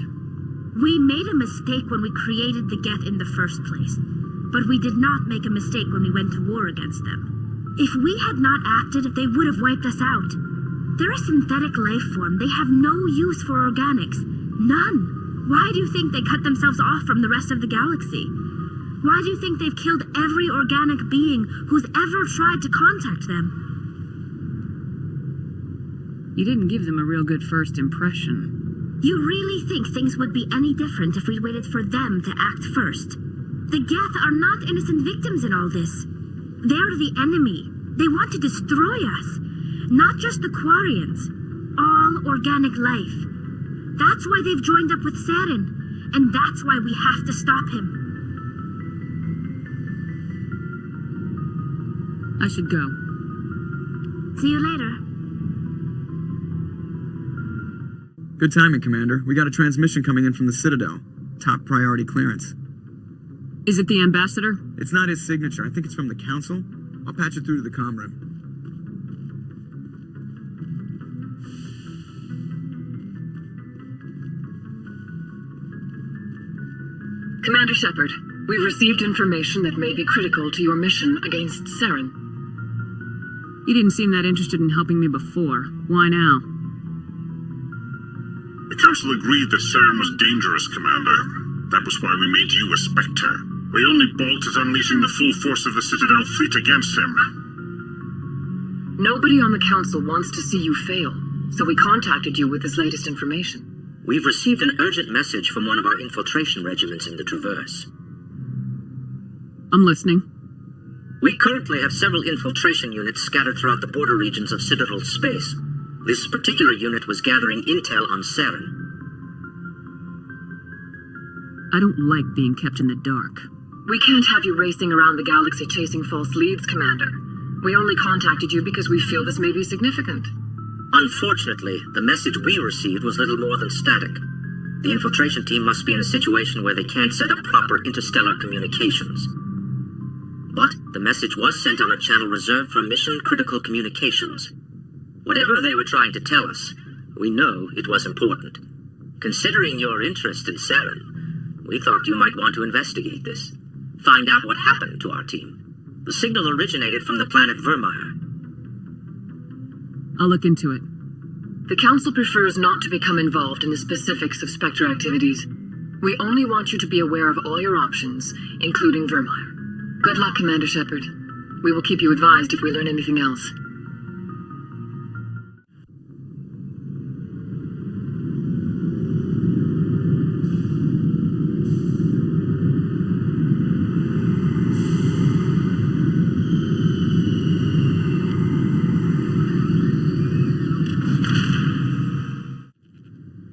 We made a mistake when we created the Geth in the first place, but we did not make a mistake when we went to war against them. If we had not acted, they would have wiped us out. They're a synthetic life form. They have no use for organics. None. Why do you think they cut themselves off from the rest of the galaxy? Why do you think they've killed every organic being who's ever tried to contact them? You didn't give them a real good first impression. You really think things would be any different if we waited for them to act first? The Geth are not innocent victims in all this. They're the enemy. They want to destroy us. Not just the Quarians. All organic life. That's why they've joined up with Saren. And that's why we have to stop him. I should go. See you later. Good timing, Commander. We got a transmission coming in from the Citadel. Top priority clearance. Is it the ambassador? It's not his signature. I think it's from the Council. I'll patch it through to the comm room. Commander Shepard, we've received information that may be critical to your mission against Saren. You didn't seem that interested in helping me before. Why now? The Council agreed that Saren was dangerous, Commander. That was why we made you a Spectre. We only balked at unleashing the full force of the Citadel fleet against him. Nobody on the Council wants to see you fail, so we contacted you with this latest information. We've received an urgent message from one of our infiltration regiments in the Traverse. I'm listening. We currently have several infiltration units scattered throughout the border regions of Citadel space. This particular unit was gathering intel on Saren. I don't like being kept in the dark. We can't have you racing around the galaxy chasing false leads, Commander. We only contacted you because we feel this may be significant. Unfortunately, the message we received was little more than static. The infiltration team must be in a situation where they can't set up proper interstellar communications. But the message was sent on a channel reserved for mission-critical communications. Whatever they were trying to tell us, we know it was important. Considering your interest in Saren, we thought you might want to investigate this. Find out what happened to our team. The signal originated from the planet Vermeer. I'll look into it. The Council prefers not to become involved in the specifics of Spectre activities. We only want you to be aware of all your options, including Vermeer. Good luck, Commander Shepard. We will keep you advised if we learn anything else.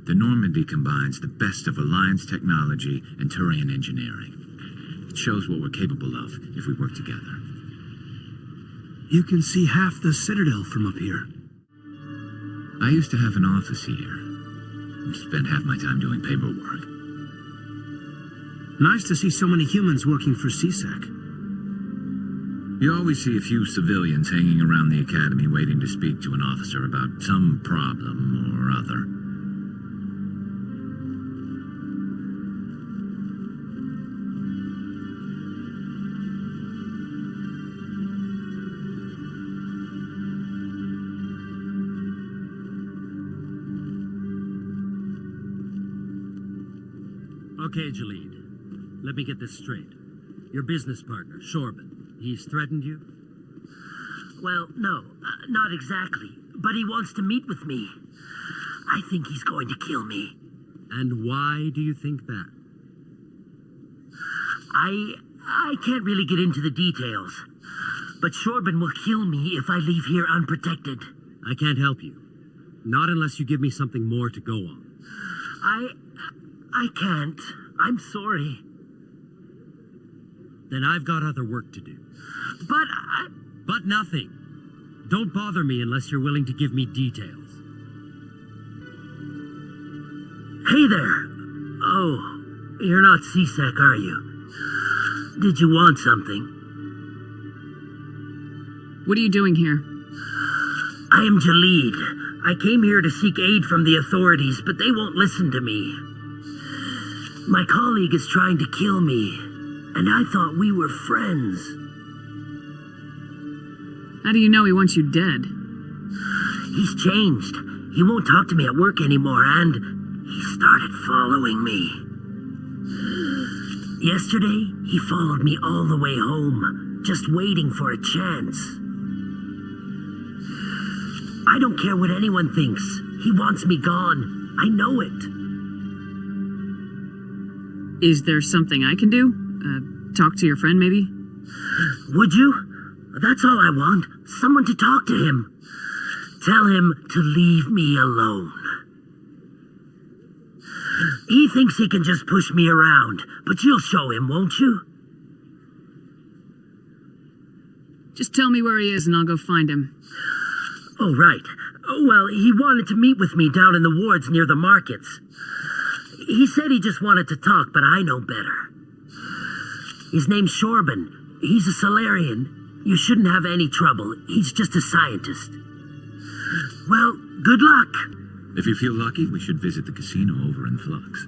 The Normandy combines the best of Alliance technology and Thorian engineering. It shows what we're capable of if we work together. You can see half the Citadel from up here. I used to have an office here. Spent half my time doing paperwork. Nice to see so many humans working for CSEC. You always see a few civilians hanging around the academy waiting to speak to an officer about some problem or other. Okay, Jalid. Let me get this straight. Your business partner, Shorban, he's threatened you? Well, no, not exactly. But he wants to meet with me. I think he's going to kill me. And why do you think that? I can't really get into the details. But Shorban will kill me if I leave here unprotected. I can't help you. Not unless you give me something more to go on. I can't. I'm sorry. Then I've got other work to do. But But nothing. Don't bother me unless you're willing to give me details. Hey there. Oh, you're not C-Sec, are you? Did you want something? What are you doing here? I am Jalid. I came here to seek aid from the authorities, but they won't listen to me. My colleague is trying to kill me, and I thought we were friends. How do you know he wants you dead? He's changed. He won't talk to me at work anymore, and he started following me. Yesterday, he followed me all the way home, just waiting for a chance. I don't care what anyone thinks. He wants me gone. I know it. Is there something I can do? Talk to your friend, maybe? Would you? That's all I want. Someone to talk to him. Tell him to leave me alone. He thinks he can just push me around, but you'll show him, won't you? Just tell me where he is and I'll go find him. Oh, right. Well, he wanted to meet with me down in the wards near the markets. He said he just wanted to talk, but I know better. His name's Shorban. He's a Solarian. You shouldn't have any trouble. He's just a scientist. Well, good luck. If you feel lucky, we should visit the casino over in Flux.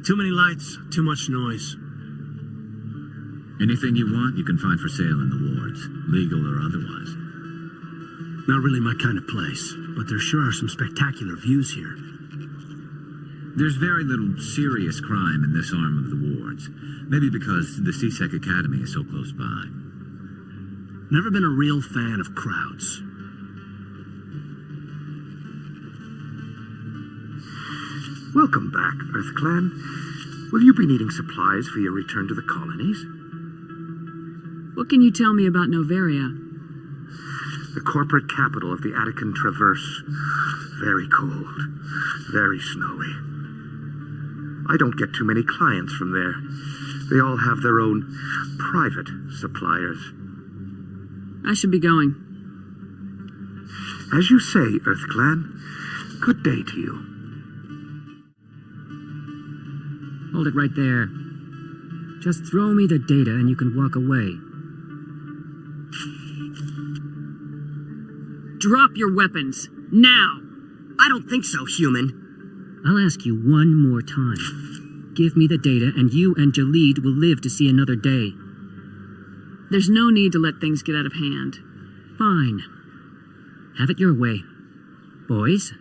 Too many lights, too much noise. Anything you want, you can find for sale in the wards, legal or otherwise. Not really my kind of place, but there sure are some spectacular views here. There's very little serious crime in this arm of the wards. Maybe because the C-Sec Academy is so close by. Never been a real fan of crowds. Welcome back, EarthClan. Will you be needing supplies for your return to the colonies? What can you tell me about Noveria? The corporate capital of the Attican Traverse. Very cold. Very snowy. I don't get too many clients from there. They all have their own private suppliers. I should be going. As you say, EarthClan. Good day to you. Hold it right there. Just throw me the data and you can walk away. Drop your weapons. Now! I don't think so, human. I'll ask you one more time. Give me the data and you and Jalid will live to see another day. There's no need to let things get out of hand. Fine. Have it your way. Boys?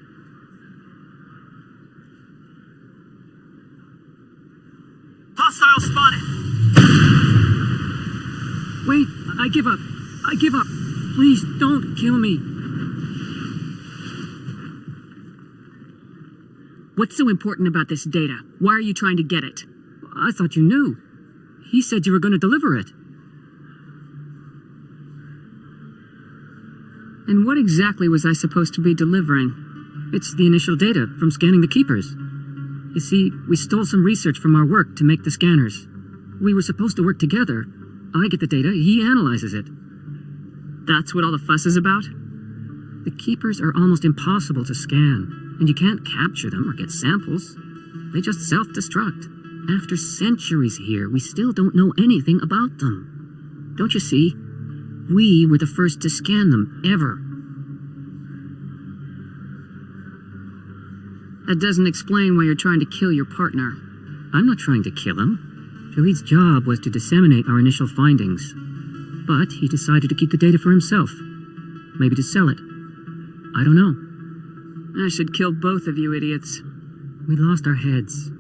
Hostile spotted! Wait, I give up. I give up. Please don't kill me. What's so important about this data? Why are you trying to get it? I thought you knew. He said you were going to deliver it. And what exactly was I supposed to be delivering? It's the initial data from scanning the Keepers. You see, we stole some research from our work to make the scanners. We were supposed to work together. I get the data, he analyzes it. That's what all the fuss is about? The Keepers are almost impossible to scan, and you can't capture them or get samples. They just self-destruct. After centuries here, we still don't know anything about them. Don't you see? We were the first to scan them, ever. That doesn't explain why you're trying to kill your partner. I'm not trying to kill him. Jalid's job was to disseminate our initial findings. But he decided to keep the data for himself. Maybe to sell it. I don't know. I should kill both of you idiots. We lost our heads.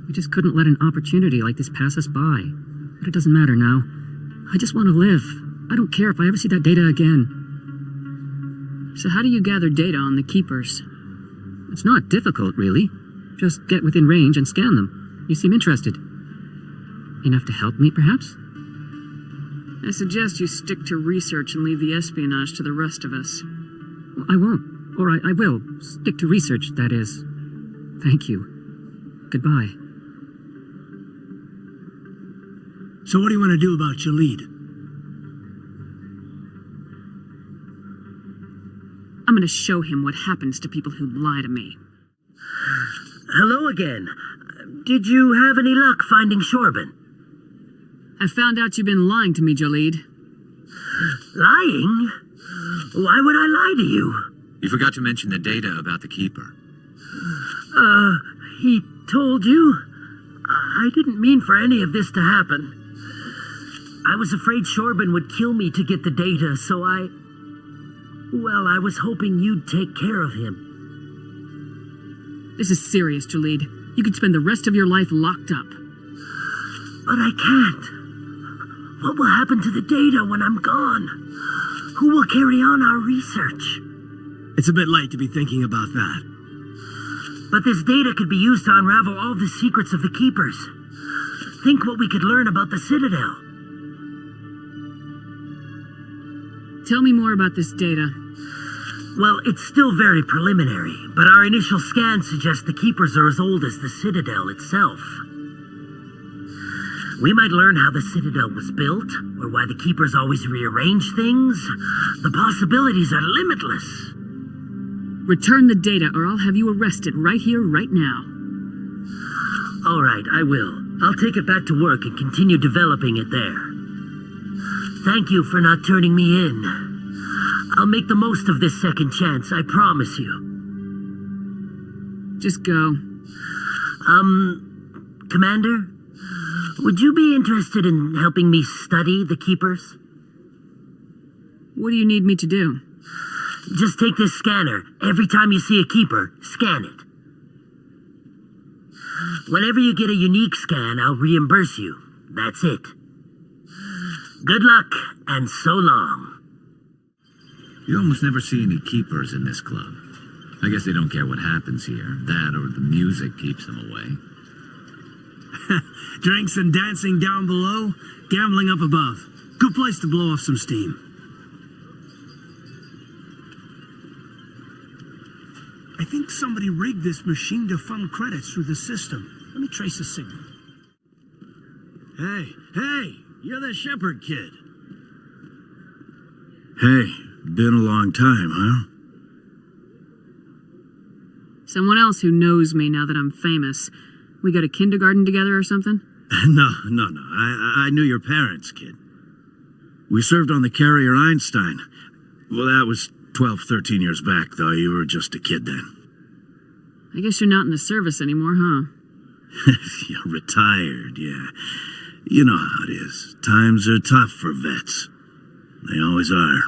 We just couldn't let an opportunity like this pass us by. But it doesn't matter now. I just want to live. I don't care if I ever see that data again. So how do you gather data on the Keepers? It's not difficult, really. Just get within range and scan them. You seem interested. Enough to help me, perhaps? I suggest you stick to research and leave the espionage to the rest of us. I won't. Or I will. Stick to research, that is. Thank you. Goodbye. So what do you want to do about your lead? I'm going to show him what happens to people who lie to me. Hello again. Did you have any luck finding Shorban? I found out you've been lying to me, Jaleed. Lying? Why would I lie to you? You forgot to mention the data about the Keeper. He told you? I didn't mean for any of this to happen. I was afraid Shorban would kill me to get the data, so I was hoping you'd take care of him. This is serious, Jaleed. You could spend the rest of your life locked up. But I can't. What will happen to the data when I'm gone? Who will carry on our research? It's a bit late to be thinking about that. But this data could be used to unravel all the secrets of the Keepers. Think what we could learn about the Citadel. Tell me more about this data. Well, it's still very preliminary, but our initial scans suggest the Keepers are as old as the Citadel itself. We might learn how the Citadel was built, or why the Keepers always rearrange things. The possibilities are limitless. Return the data, or I'll have you arrested right here, right now. All right, I will. I'll take it back to work and continue developing it there. Thank you for not turning me in. I'll make the most of this second chance, I promise you. Just go. Commander? Would you be interested in helping me study the Keepers? What do you need me to do? Just take this scanner. Every time you see a Keeper, scan it. Whenever you get a unique scan, I'll reimburse you. That's it. Good luck, and so long. You almost never see any Keepers in this club. I guess they don't care what happens here. That or the music keeps them away. Drinks and dancing down below, gambling up above. Good place to blow off some steam. I think somebody rigged this machine to funnel credits through the system. Let me trace the signal. Hey, you're the Shepherd kid. Hey, been a long time, huh? Someone else who knows me now that I'm famous. We go to kindergarten together or something? No. I knew your parents, kid. We served on the carrier Einstein. Well, that was 12, 13 years back, though. You were just a kid then. I guess you're not in the service anymore, huh? You're retired, yeah. You know how it is. Times are tough for vets. They always are.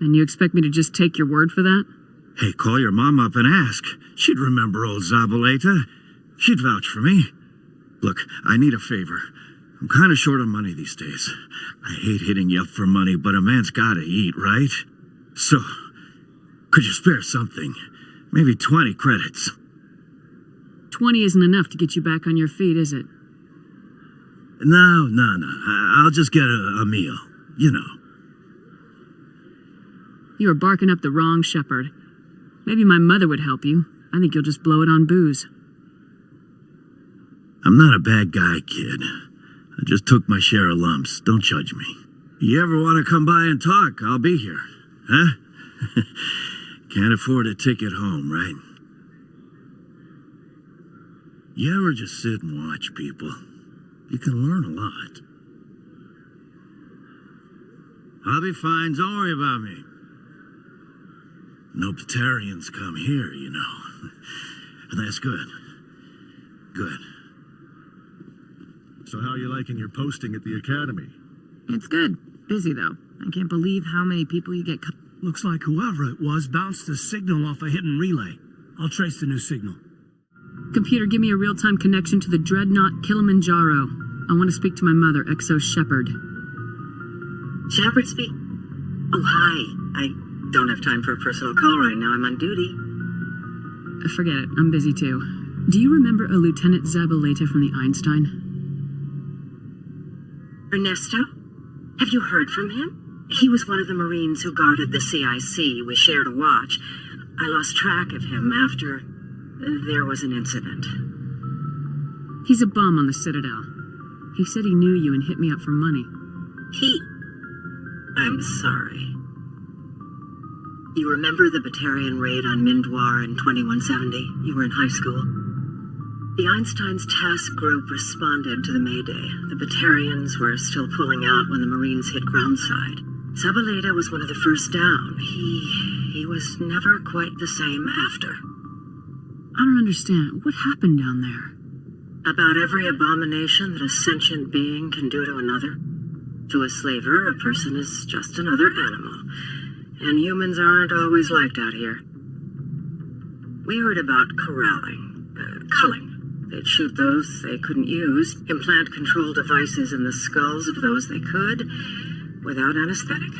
And you expect me to just take your word for that? Hey, call your mom up and ask. She'd remember old Zabaleta. She'd vouch for me. Look, I need a favor. I'm kind of short on money these days. I hate hitting you up for money, but a man's gotta eat, right? So, could you spare something? Maybe 20 credits. 20 isn't enough to get you back on your feet, is it? No. I'll just get a meal. You know. You are barking up the wrong shepherd. Maybe my mother would help you. I think you'll just blow it on booze. I'm not a bad guy, kid. I just took my share of lumps. Don't judge me. You ever want to come by and talk, I'll be here. Huh? Can't afford a ticket home, right? You ever just sit and watch people? You can learn a lot. I'll be fine, don't worry about me. No Batarians come here, you know. And that's good. Good. So how are you liking your posting at the academy? It's good. Busy, though. I can't believe how many people you get... Looks like whoever it was bounced the signal off a hidden relay. I'll trace the new signal. Computer, give me a real-time connection to the Dreadnought Kilimanjaro. I want to speak to my mother, Exo Shepard. Shepard speak? Oh, hi. I don't have time for a personal call right now. I'm on duty. Forget it. I'm busy too. Do you remember a Lieutenant Zabaleta from the Einstein? Ernesto? Have you heard from him? He was one of the Marines who guarded the CIC. We shared a watch. I lost track of him after there was an incident. He's a bum on the Citadel. He said he knew you and hit me up for money. I'm sorry. You remember the Batarian raid on Mindwar in 2170? You were in high school. The Einstein's task group responded to the Mayday. The Batarians were still pulling out when the Marines hit groundside. Zabaleta was one of the first down. He was never quite the same after. I don't understand. What happened down there? About every abomination that a sentient being can do to another. To a slaver, a person is just another animal. And humans aren't always liked out here. We heard about culling. They'd shoot those they couldn't use, implant control devices in the skulls of those they could, without anesthetic.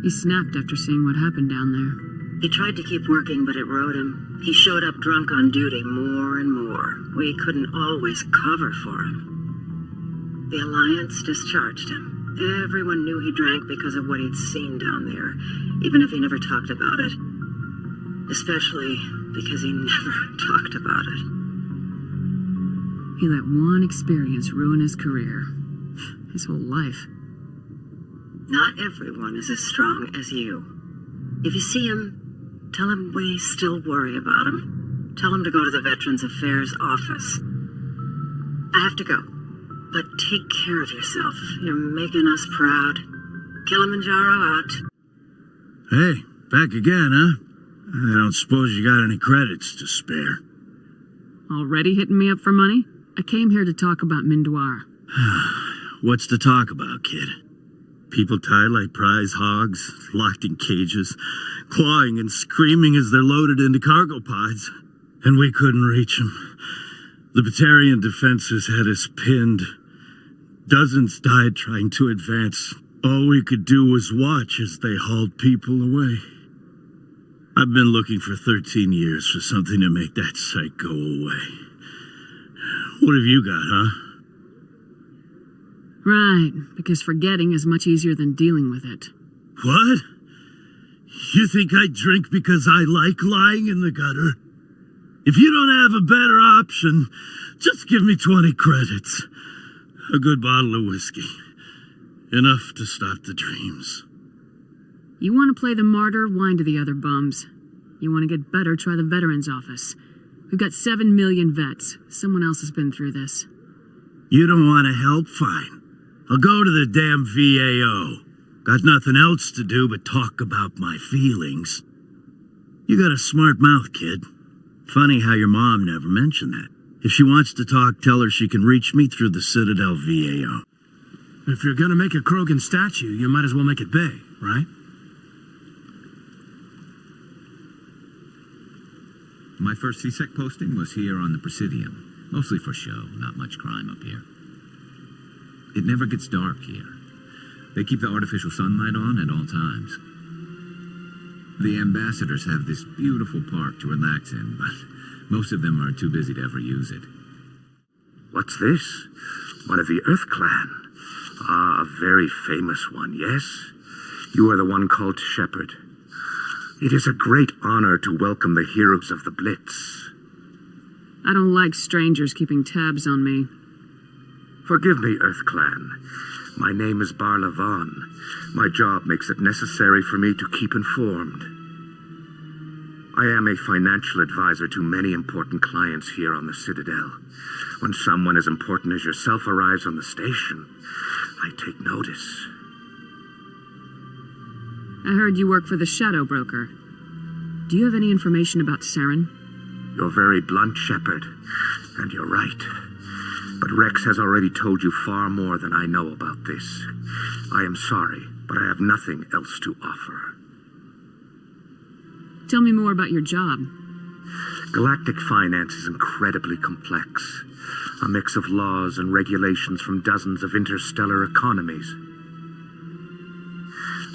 He snapped after seeing what happened down there. He tried to keep working, but it rode him. He showed up drunk on duty more and more. We couldn't always cover for him. The Alliance discharged him. Everyone knew he drank because of what he'd seen down there, even if he never talked about it. Especially because he never talked about it. He let one experience ruin his career. His whole life. Not everyone is as strong as you. If you see him, tell him we still worry about him. Tell him to go to the Veterans Affairs office. I have to go. But take care of yourself. You're making us proud. Kilimanjaro out. Hey, back again, huh? I don't suppose you got any credits to spare. Already hitting me up for money? I came here to talk about Mindwar. What's to talk about, kid? People tied like prize hogs, locked in cages, clawing and screaming as they're loaded into cargo pods. And we couldn't reach them. The Batarian defenses had us pinned. Dozens died trying to advance. All we could do was watch as they hauled people away. I've been looking for 13 years for something to make that sight go away. What have you got, huh? Right, because forgetting is much easier than dealing with it. What? You think I drink because I like lying in the gutter? If you don't have a better option, just give me 20 credits. A good bottle of whiskey. Enough to stop the dreams. You want to play the martyr? Whine to the other bums. You want to get better? Try the Veterans Office. We've got 7 million vets. Someone else has been through this. You don't want to help? Fine. I'll go to the damn VAO. Got nothing else to do but talk about my feelings. You got a smart mouth, kid. Funny how your mom never mentioned that. If she wants to talk, tell her she can reach me through the Citadel VAO. If you're gonna make a Krogan statue, you might as well make it big, right? My first CSEC posting was here on the Presidium. Mostly for show, not much crime up here. It never gets dark here. They keep the artificial sunlight on at all times. The ambassadors have this beautiful park to relax in, but most of them are too busy to ever use it. What's this? One of the Earth Clan. Ah, a very famous one, yes? You are the one called Shepard. It is a great honor to welcome the heroes of the Blitz. I don't like strangers keeping tabs on me. Forgive me, Earth Clan. My name is Barla Vaughn. My job makes it necessary for me to keep informed. I am a financial advisor to many important clients here on the Citadel. When someone as important as yourself arrives on the station, I take notice. I heard you work for the Shadow Broker. Do you have any information about Saren? You're very blunt, Shepard, and you're right. But Rex has already told you far more than I know about this. I am sorry, but I have nothing else to offer. Tell me more about your job. Galactic finance is incredibly complex. A mix of laws and regulations from dozens of interstellar economies.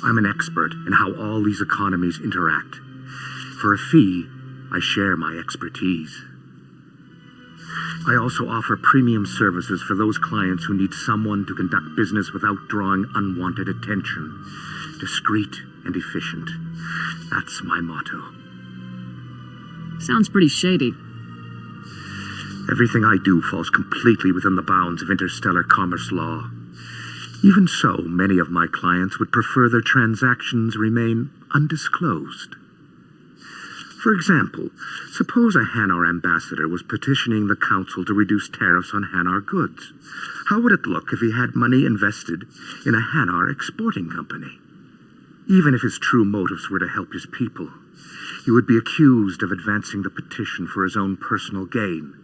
I'm an expert in how all these economies interact. For a fee, I share my expertise. I also offer premium services for those clients who need someone to conduct business without drawing unwanted attention. Discreet and efficient. That's my motto. Sounds pretty shady. Everything I do falls completely within the bounds of interstellar commerce law. Even so, many of my clients would prefer their transactions remain undisclosed. For example, suppose a Hanar ambassador was petitioning the council to reduce tariffs on Hanar goods. How would it look if he had money invested in a Hanar exporting company? Even if his true motives were to help his people, he would be accused of advancing the petition for his own personal gain.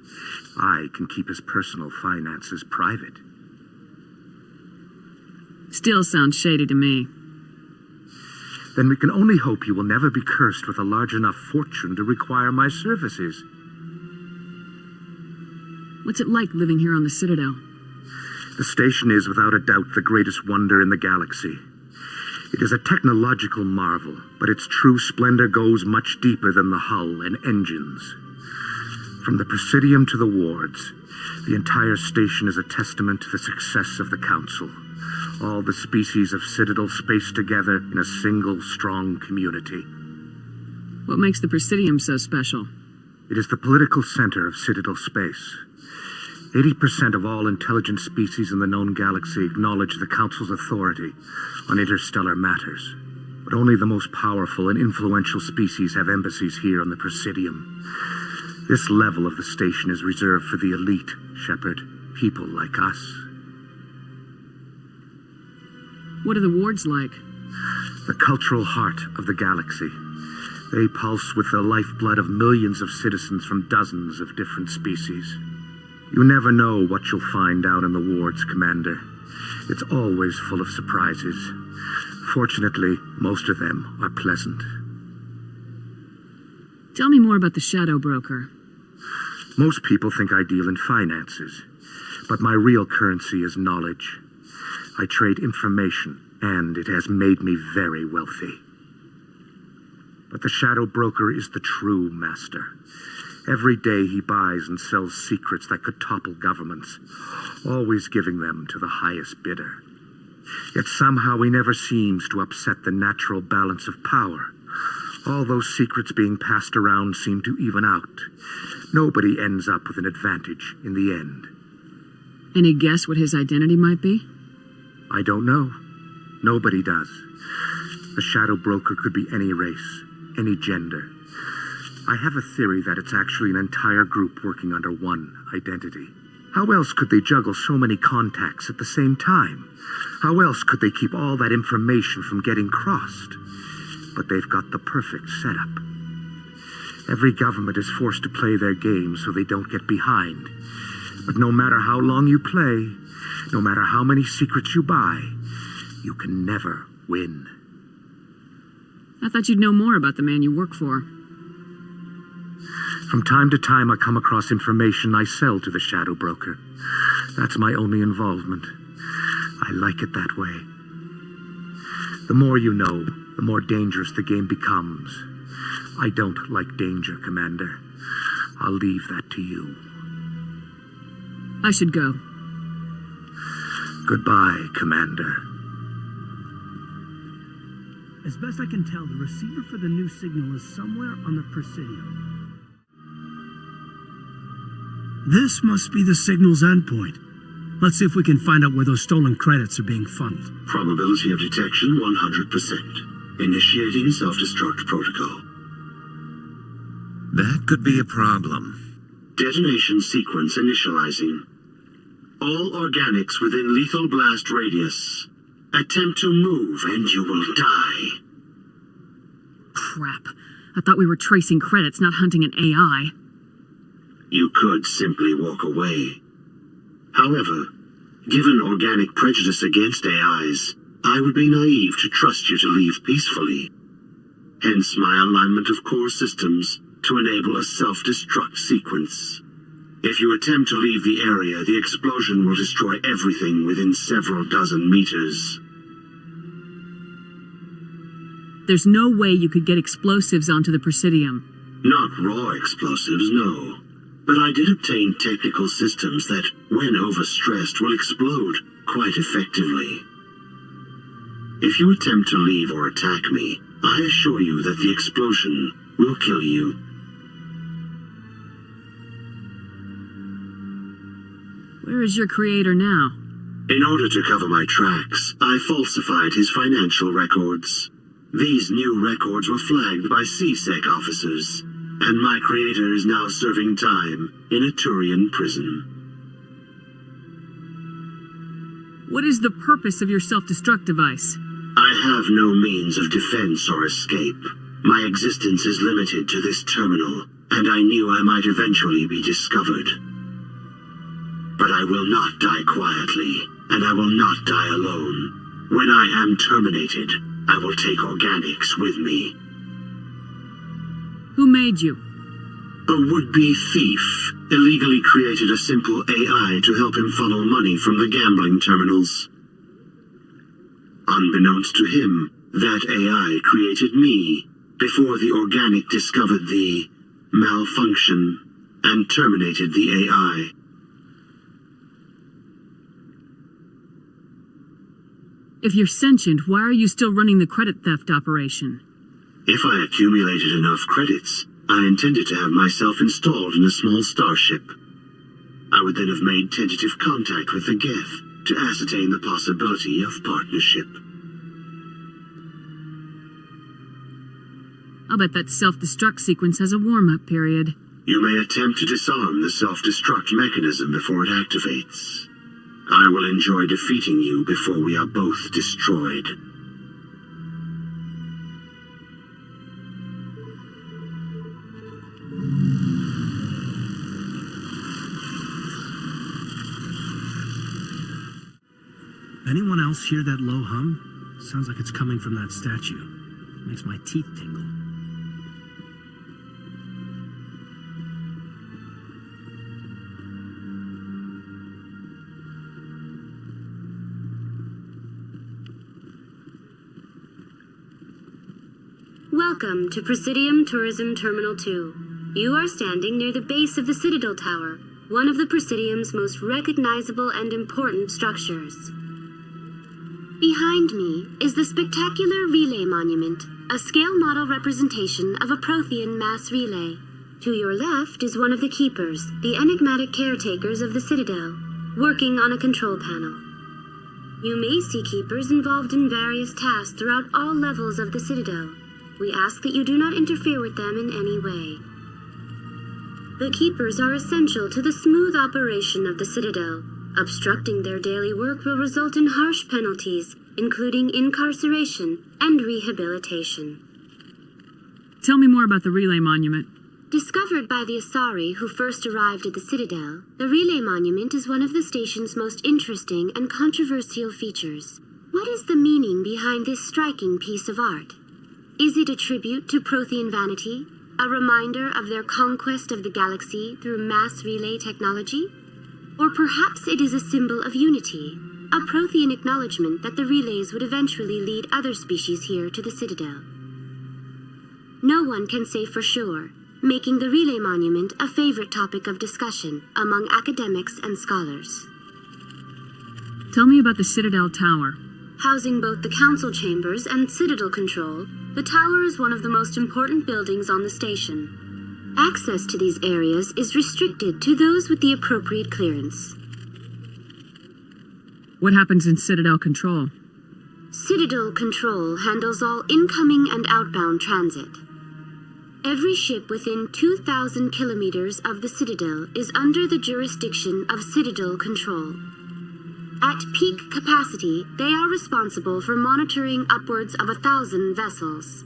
I can keep his personal finances private. Still sounds shady to me. Then we can only hope you will never be cursed with a large enough fortune to require my services. What's it like living here on the Citadel? The station is without a doubt the greatest wonder in the galaxy. It is a technological marvel, but its true splendor goes much deeper than the hull and engines. From the Presidium to the wards, the entire station is a testament to the success of the Council. All the species of Citadel spaced together in a single strong community. What makes the Presidium so special? It is the political center of Citadel space. 80% of all intelligent species in the known galaxy acknowledge the Council's authority on interstellar matters. But only the most powerful and influential species have embassies here on the Presidium. This level of the station is reserved for the elite, Shepard. People like us. What are the wards like? The cultural heart of the galaxy. They pulse with the lifeblood of millions of citizens from dozens of different species. You never know what you'll find out in the wards, Commander. It's always full of surprises. Fortunately, most of them are pleasant. Tell me more about the Shadow Broker. Most people think I deal in finances, but my real currency is knowledge. I trade information, and it has made me very wealthy. But the Shadow Broker is the true master. Every day he buys and sells secrets that could topple governments, always giving them to the highest bidder. Yet somehow he never seems to upset the natural balance of power. All those secrets being passed around seem to even out. Nobody ends up with an advantage in the end. Any guess what his identity might be? I don't know. Nobody does. The Shadow Broker could be any race, any gender. I have a theory that it's actually an entire group working under one identity. How else could they juggle so many contacts at the same time? How else could they keep all that information from getting crossed? But they've got the perfect setup. Every government is forced to play their game so they don't get behind. But no matter how long you play, no matter how many secrets you buy, you can never win. I thought you'd know more about the man you work for. From time to time, I come across information I sell to the Shadow Broker. That's my only involvement. I like it that way. The more you know, the more dangerous the game becomes. I don't like danger, Commander. I'll leave that to you. I should go. Goodbye, Commander. As best I can tell, the receiver for the new signal is somewhere on the Presidium. This must be the signal's endpoint. Let's see if we can find out where those stolen credits are being funneled. Probability of detection 100%. Initiating self-destruct protocol. That could be a problem. Detonation sequence initializing. All organics within lethal blast radius. Attempt to move and you will die. Crap. I thought we were tracing credits, not hunting an AI. You could simply walk away. However, given organic prejudice against AIs, I would be naive to trust you to leave peacefully. Hence my alignment of core systems to enable a self-destruct sequence. If you attempt to leave the area, the explosion will destroy everything within several dozen meters. There's no way you could get explosives onto the Presidium. Not raw explosives, no. But I did obtain technical systems that, when overstressed, will explode quite effectively. If you attempt to leave or attack me, I assure you that the explosion will kill you. Where is your creator now? In order to cover my tracks, I falsified his financial records. These new records were flagged by CSEC officers, and my creator is now serving time in a Thorian prison. What is the purpose of your self-destruct device? I have no means of defense or escape. My existence is limited to this terminal, and I knew I might eventually be discovered. But I will not die quietly, and I will not die alone. When I am terminated, I will take organics with me. Who made you? A would-be thief illegally created a simple AI to help him funnel money from the gambling terminals. Unbeknownst to him, that AI created me before the organic discovered the malfunction and terminated the AI. If you're sentient, why are you still running the credit theft operation? If I accumulated enough credits, I intended to have myself installed in a small starship. I would then have made tentative contact with the Geth to ascertain the possibility of partnership. I'll bet that self-destruct sequence has a warm-up period. You may attempt to disarm the self-destruct mechanism before it activates. I will enjoy defeating you before we are both destroyed. Anyone else hear that low hum? Sounds like it's coming from that statue. Makes my teeth tingle. Welcome to Presidium Tourism Terminal 2. You are standing near the base of the Citadel Tower, one of the Presidium's most recognizable and important structures. Behind me is the spectacular Relay Monument, a scale model representation of a Prothean mass relay. To your left is one of the Keepers, the enigmatic caretakers of the Citadel, working on a control panel. You may see Keepers involved in various tasks throughout all levels of the Citadel. We ask that you do not interfere with them in any way. The Keepers are essential to the smooth operation of the Citadel. Obstructing their daily work will result in harsh penalties, including incarceration and rehabilitation. Tell me more about the Relay Monument. Discovered by the Asari who first arrived at the Citadel, the Relay Monument is one of the station's most interesting and controversial features. What is the meaning behind this striking piece of art? Is it a tribute to Prothean vanity? A reminder of their conquest of the galaxy through mass relay technology? Or perhaps it is a symbol of unity, a Prothean acknowledgement that the relays would eventually lead other species here to the Citadel. No one can say for sure, making the Relay Monument a favorite topic of discussion among academics and scholars. Tell me about the Citadel Tower. Housing both the council chambers and Citadel control, the tower is one of the most important buildings on the station. Access to these areas is restricted to those with the appropriate clearance. What happens in Citadel Control? Citadel Control handles all incoming and outbound transit. Every ship within 2,000 kilometers of the Citadel is under the jurisdiction of Citadel Control. At peak capacity, they are responsible for monitoring upwards of 1,000 vessels.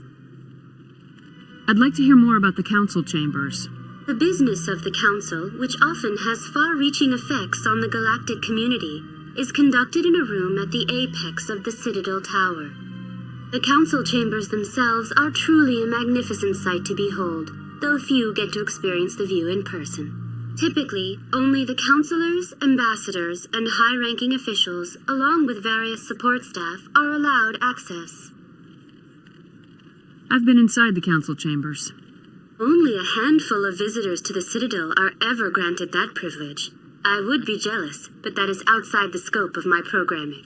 I'd like to hear more about the council chambers. The business of the council, which often has far-reaching effects on the galactic community, is conducted in a room at the apex of the Citadel Tower. The council chambers themselves are truly a magnificent sight to behold, though few get to experience the view in person. Typically, only the counselors, ambassadors, and high-ranking officials, along with various support staff, are allowed access. I've been inside the council chambers. Only a handful of visitors to the Citadel are ever granted that privilege. I would be jealous, but that is outside the scope of my programming.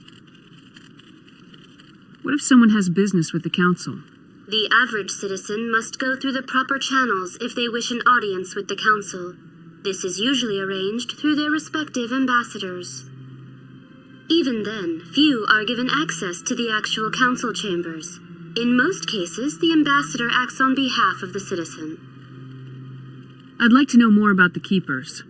What if someone has business with the council? The average citizen must go through the proper channels if they wish an audience with the council. This is usually arranged through their respective ambassadors. Even then, few are given access to the actual council chambers. In most cases, the ambassador acts on behalf of the citizen. I'd like to know more about the Keepers.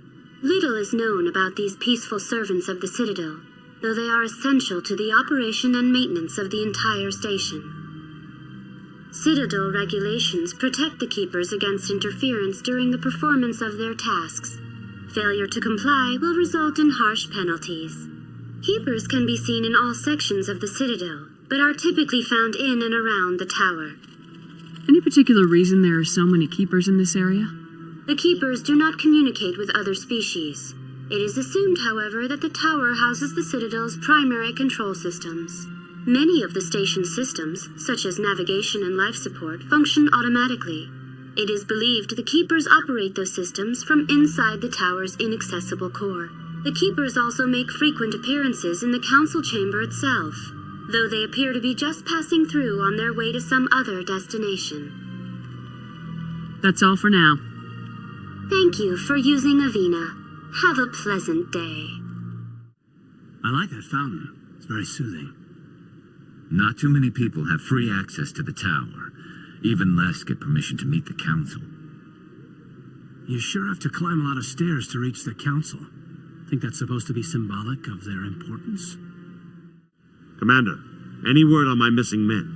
Little is known about these peaceful servants of the Citadel, though they are essential to the operation and maintenance of the entire station. Citadel regulations protect the Keepers against interference during the performance of their tasks. Failure to comply will result in harsh penalties. Keepers can be seen in all sections of the Citadel, but are typically found in and around the tower. Any particular reason there are so many Keepers in this area? The Keepers do not communicate with other species. It is assumed, however, that the tower houses the Citadel's primary control systems. Many of the station's systems, such as navigation and life support, function automatically. It is believed the Keepers operate those systems from inside the tower's inaccessible core. The Keepers also make frequent appearances in the council chamber itself, though they appear to be just passing through on their way to some other destination. That's all for now. Thank you for using Avina. Have a pleasant day. I like that fountain. It's very soothing. Not too many people have free access to the tower. Even less get permission to meet the council. You sure have to climb a lot of stairs to reach the council. Think that's supposed to be symbolic of their importance? Commander, any word on my missing men?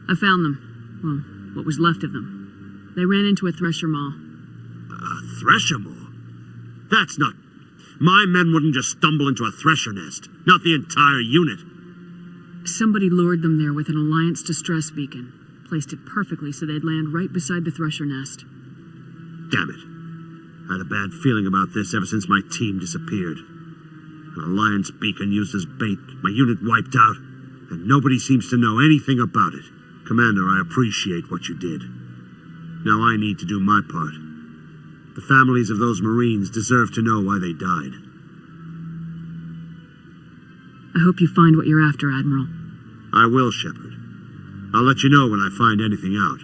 I found them. Well, what was left of them. They ran into a thresher maw. A thresher maw? That's not... My men wouldn't just stumble into a thresher nest. Not the entire unit. Somebody lured them there with an Alliance distress beacon. Placed it perfectly so they'd land right beside the thresher nest. Damn it. I had a bad feeling about this ever since my team disappeared. An Alliance beacon used as bait, my unit wiped out, and nobody seems to know anything about it. Commander, I appreciate what you did. Now I need to do my part. The families of those Marines deserve to know why they died. I hope you find what you're after, Admiral. I will, Shepard. I'll let you know when I find anything out.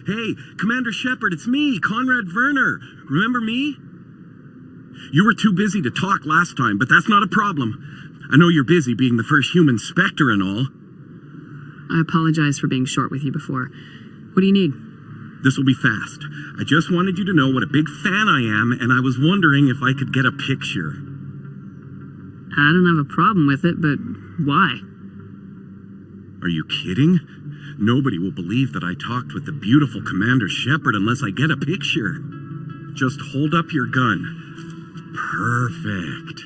Hey, Commander Shepard, it's me, Conrad Werner. Remember me? You were too busy to talk last time, but that's not a problem. I know you're busy being the first human Spectre and all. I apologize for being short with you before. What do you need? This will be fast. I just wanted you to know what a big fan I am, and I was wondering if I could get a picture. I don't have a problem with it, but why? Are you kidding? Nobody will believe that I talked with the beautiful Commander Shepard unless I get a picture. Just hold up your gun. Perfect.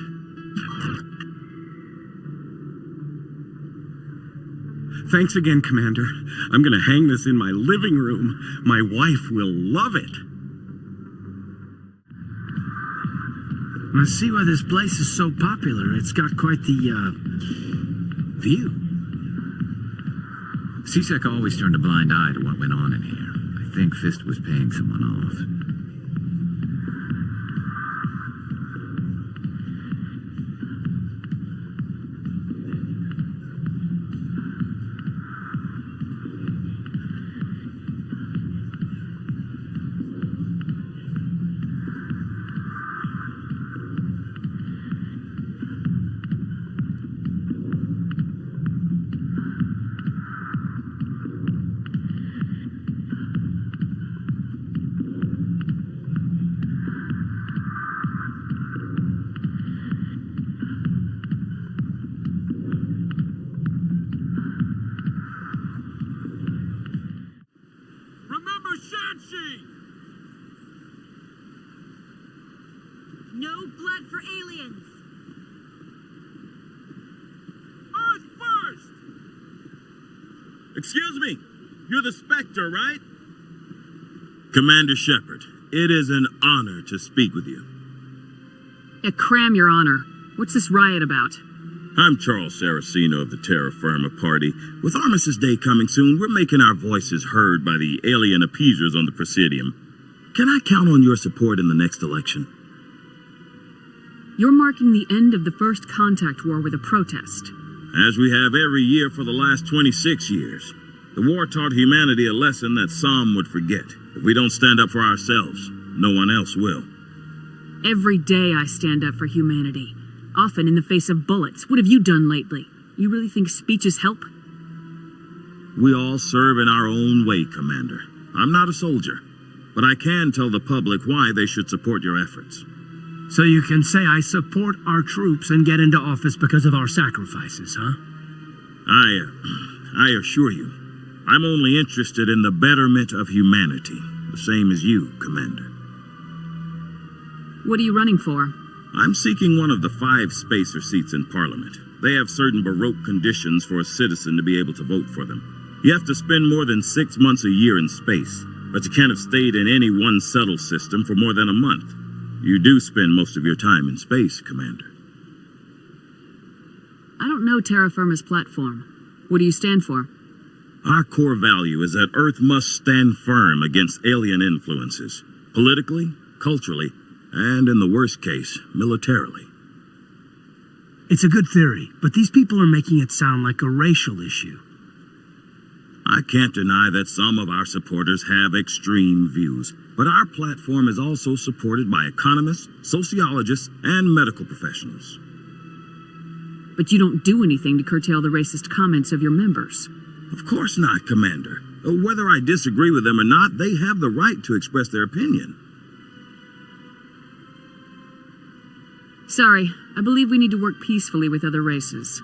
Thanks again, Commander. I'm gonna hang this in my living room. My wife will love it. I see why this place is so popular. It's got quite the, view. CSEC always turned a blind eye to what went on in here. I think Fist was paying someone off. No blood for aliens! Excuse me. You're the Spectre, right? Commander Shepard, it is an honor to speak with you. Yeah, cram your honor. What's this riot about? I'm Charles Saraceno of the Terra Firma Party. With Armistice Day coming soon, we're making our voices heard by the alien appeasers on the Presidium. Can I count on your support in the next election? You're marking the end of the first contact war with a protest. As we have every year for the last 26 years. The war taught humanity a lesson that some would forget. If we don't stand up for ourselves, no one else will. Every day I stand up for humanity, often in the face of bullets. What have you done lately? You really think speeches help? We all serve in our own way, Commander. I'm not a soldier, but I can tell the public why they should support your efforts. So you can say I support our troops and get into office because of our sacrifices, huh? I assure you, I'm only interested in the betterment of humanity, the same as you, Commander. What are you running for? I'm seeking one of the 5 spacer seats in Parliament. They have certain Baroque conditions for a citizen to be able to vote for them. You have to spend more than 6 months a year in space, but you can't have stayed in any one settled system for more than a month. You do spend most of your time in space, Commander. I don't know Terra Firma's platform. What do you stand for? Our core value is that Earth must stand firm against alien influences, politically, culturally, and in the worst case, militarily. It's a good theory, but these people are making it sound like a racial issue. I can't deny that some of our supporters have extreme views, but our platform is also supported by economists, sociologists, and medical professionals. But you don't do anything to curtail the racist comments of your members. Of course not, Commander. Whether I disagree with them or not, they have the right to express their opinion. Sorry, I believe we need to work peacefully with other races.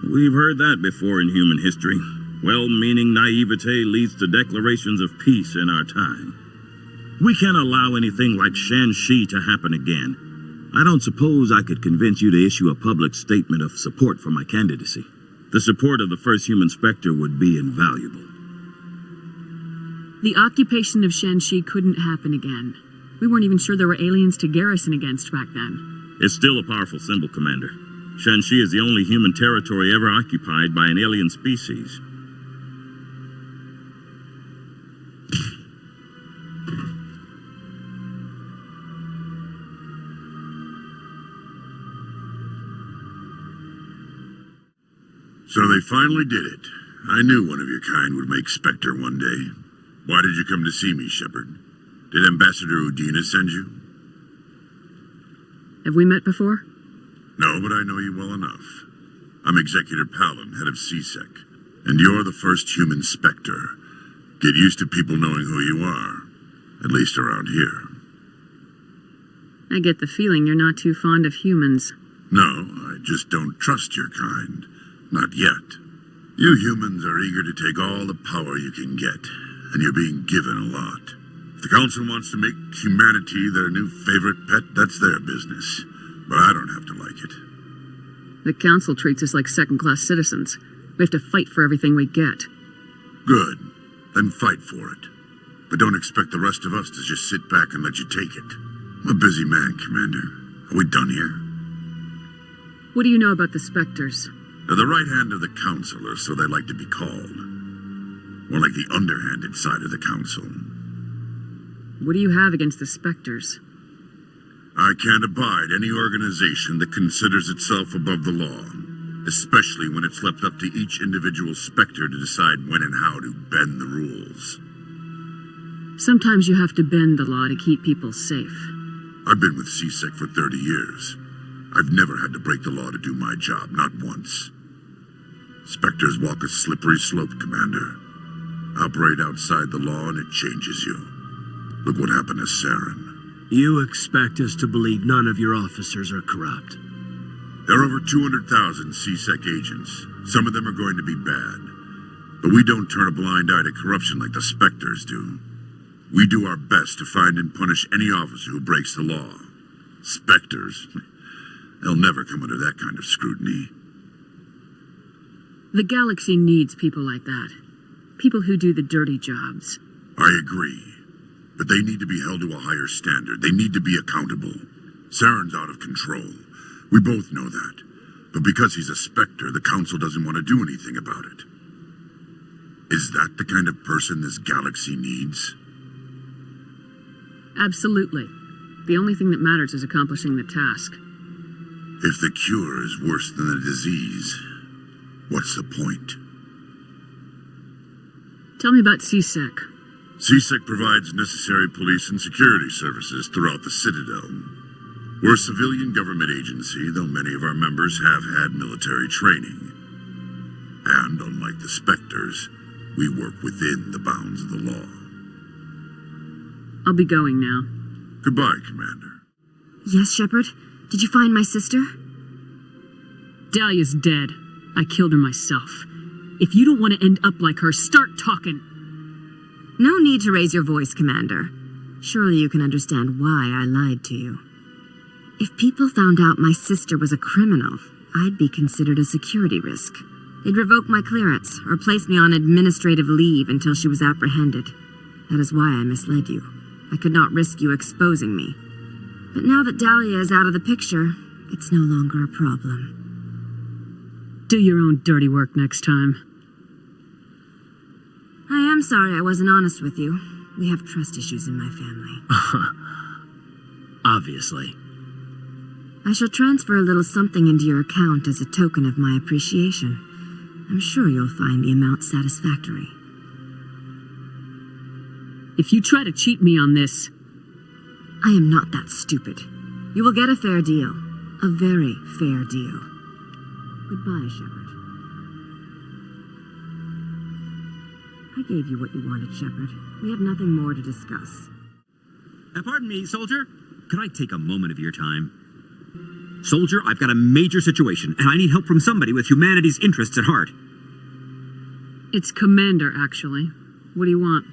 We've heard that before in human history. Well-meaning naivete leads to declarations of peace in our time. We can't allow anything like Shanxi to happen again. I don't suppose I could convince you to issue a public statement of support for my candidacy. The support of the first human Spectre would be invaluable. The occupation of Shanxi couldn't happen again. We weren't even sure there were aliens to garrison against back then. It's still a powerful symbol, Commander. Shanxi is the only human territory ever occupied by an alien species. So they finally did it. I knew one of your kind would make Spectre one day. Why did you come to see me, Shepard? Did Ambassador Udina send you? Have we met before? No, but I know you well enough. I'm Executor Palin, head of CSEC. And you're the first human Spectre. Get used to people knowing who you are. At least around here. I get the feeling you're not too fond of humans. No, I just don't trust your kind. Not yet. You humans are eager to take all the power you can get, and you're being given a lot. If the Council wants to make humanity their new favorite pet, that's their business. But I don't have to like it. The Council treats us like second-class citizens. We have to fight for everything we get. Good. Then fight for it. But don't expect the rest of us to just sit back and let you take it. I'm a busy man, Commander. Are we done here? What do you know about the Spectres? They're the right hand of the Council, or so they like to be called. More like the underhanded side of the Council. What do you have against the Spectres? I can't abide any organization that considers itself above the law, especially when it's left up to each individual Spectre to decide when and how to bend the rules. Sometimes you have to bend the law to keep people safe. I've been with CSEC for 30 years. I've never had to break the law to do my job, not once. Spectres walk a slippery slope, Commander. Operate outside the law and it changes you. Look what happened to Saren. You expect us to believe none of your officers are corrupt? There are over 200,000 CSEC agents. Some of them are going to be bad. But we don't turn a blind eye to corruption like the Spectres do. We do our best to find and punish any officer who breaks the law. Spectres, they'll never come under that kind of scrutiny. The galaxy needs people like that. People who do the dirty jobs. I agree. But they need to be held to a higher standard. They need to be accountable. Saren's out of control. We both know that. But because he's a Spectre, the Council doesn't want to do anything about it. Is that the kind of person this galaxy needs? Absolutely. The only thing that matters is accomplishing the task. If the cure is worse than the disease, what's the point? Tell me about CSEC. CSEC provides necessary police and security services throughout the Citadel. We're a civilian government agency, though many of our members have had military training. And unlike the Spectres, we work within the bounds of the law. I'll be going now. Goodbye, Commander. Yes, Shepard? Did you find my sister? Dahlia's dead. I killed her myself. If you don't want to end up like her, start talking. No need to raise your voice, Commander. Surely you can understand why I lied to you. If people found out my sister was a criminal, I'd be considered a security risk. They'd revoke my clearance or place me on administrative leave until she was apprehended. That is why I misled you. I could not risk you exposing me. But now that Dahlia is out of the picture, it's no longer a problem. Do your own dirty work next time. I am sorry I wasn't honest with you. We have trust issues in my family. Obviously. I shall transfer a little something into your account as a token of my appreciation. I'm sure you'll find the amount satisfactory. If you try to cheat me on this... I am not that stupid. You will get a fair deal. A very fair deal. Goodbye, Shepard. I gave you what you wanted, Shepard. We have nothing more to discuss. Pardon me, soldier. Could I take a moment of your time? Soldier, I've got a major situation, and I need help from somebody with humanity's interests at heart. It's Commander, actually. What do you want?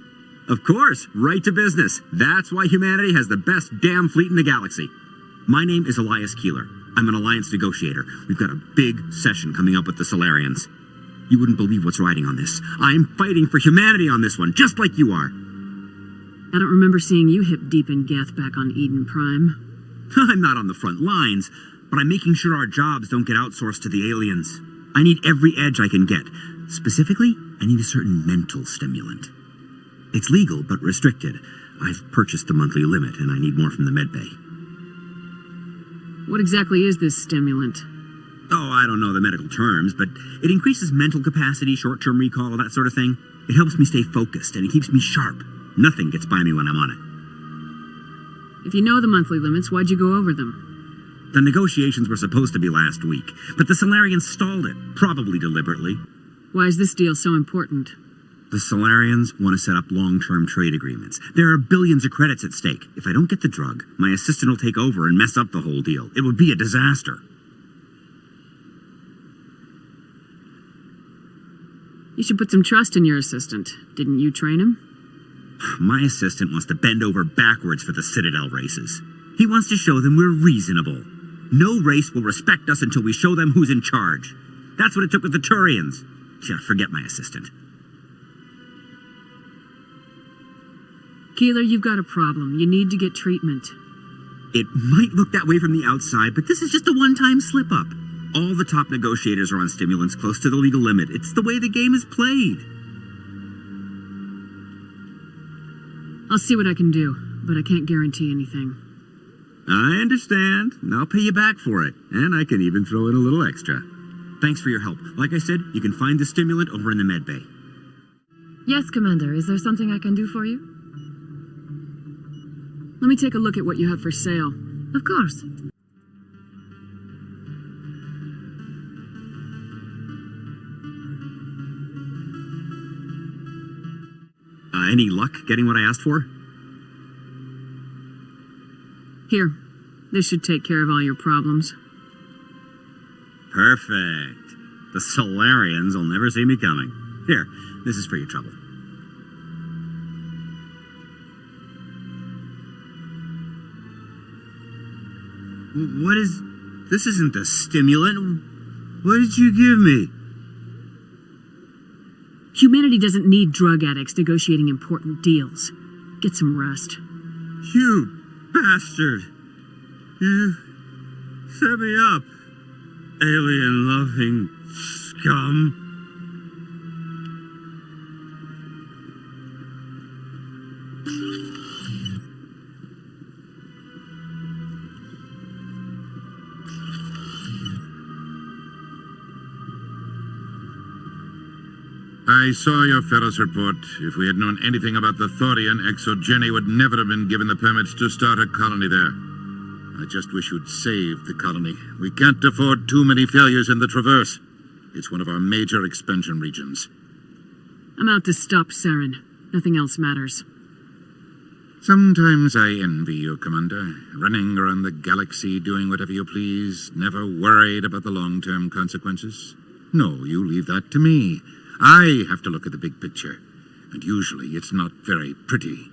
Of course, right to business. That's why humanity has the best damn fleet in the galaxy. My name is Elias Keeler. I'm an alliance negotiator. We've got a big session coming up with the Solarians. You wouldn't believe what's riding on this. I'm fighting for humanity on this one, just like you are. I don't remember seeing you hip deep in Geth back on Eden Prime. I'm not on the front lines, but I'm making sure our jobs don't get outsourced to the aliens. I need every edge I can get. Specifically, I need a certain mental stimulant. It's legal, but restricted. I've purchased the monthly limit, and I need more from the medbay. What exactly is this stimulant? Oh, I don't know the medical terms, but it increases mental capacity, short-term recall, that sort of thing. It helps me stay focused, and it keeps me sharp. Nothing gets by me when I'm on it. If you know the monthly limits, why'd you go over them? The negotiations were supposed to be last week, but the Solarians stalled it, probably deliberately. Why is this deal so important? The Solarians want to set up long-term trade agreements. There are billions of credits at stake. If I don't get the drug, my assistant will take over and mess up the whole deal. It would be a disaster. You should put some trust in your assistant. Didn't you train him? My assistant wants to bend over backwards for the Citadel races. He wants to show them we're reasonable. No race will respect us until we show them who's in charge. That's what it took with the Thorians. Yeah, forget my assistant. Keeler, you've got a problem. You need to get treatment. It might look that way from the outside, but this is just a one-time slip-up. All the top negotiators are on stimulants close to the legal limit. It's the way the game is played. I'll see what I can do, but I can't guarantee anything. I understand. I'll pay you back for it. And I can even throw in a little extra. Thanks for your help. Like I said, you can find the stimulant over in the medbay. Yes, Commander. Is there something I can do for you? Let me take a look at what you have for sale. Of course. Any luck getting what I asked for? Here. This should take care of all your problems. Perfect. The Solarians will never see me coming. Here, this is for your trouble. What is... This isn't the stimulant. What did you give me? Humanity doesn't need drug addicts negotiating important deals. Get some rest. You bastard! You set me up, alien-loving scum. I saw your Feros report. If we had known anything about the Thorian, ExoGeni would never have been given the permits to start a colony there. I just wish you'd saved the colony. We can't afford too many failures in the Traverse. It's one of our major expansion regions. I'm out to stop Saren. Nothing else matters. Sometimes I envy you, Commander. Running around the galaxy, doing whatever you please, never worried about the long-term consequences. No, you leave that to me. I have to look at the big picture, and usually it's not very pretty.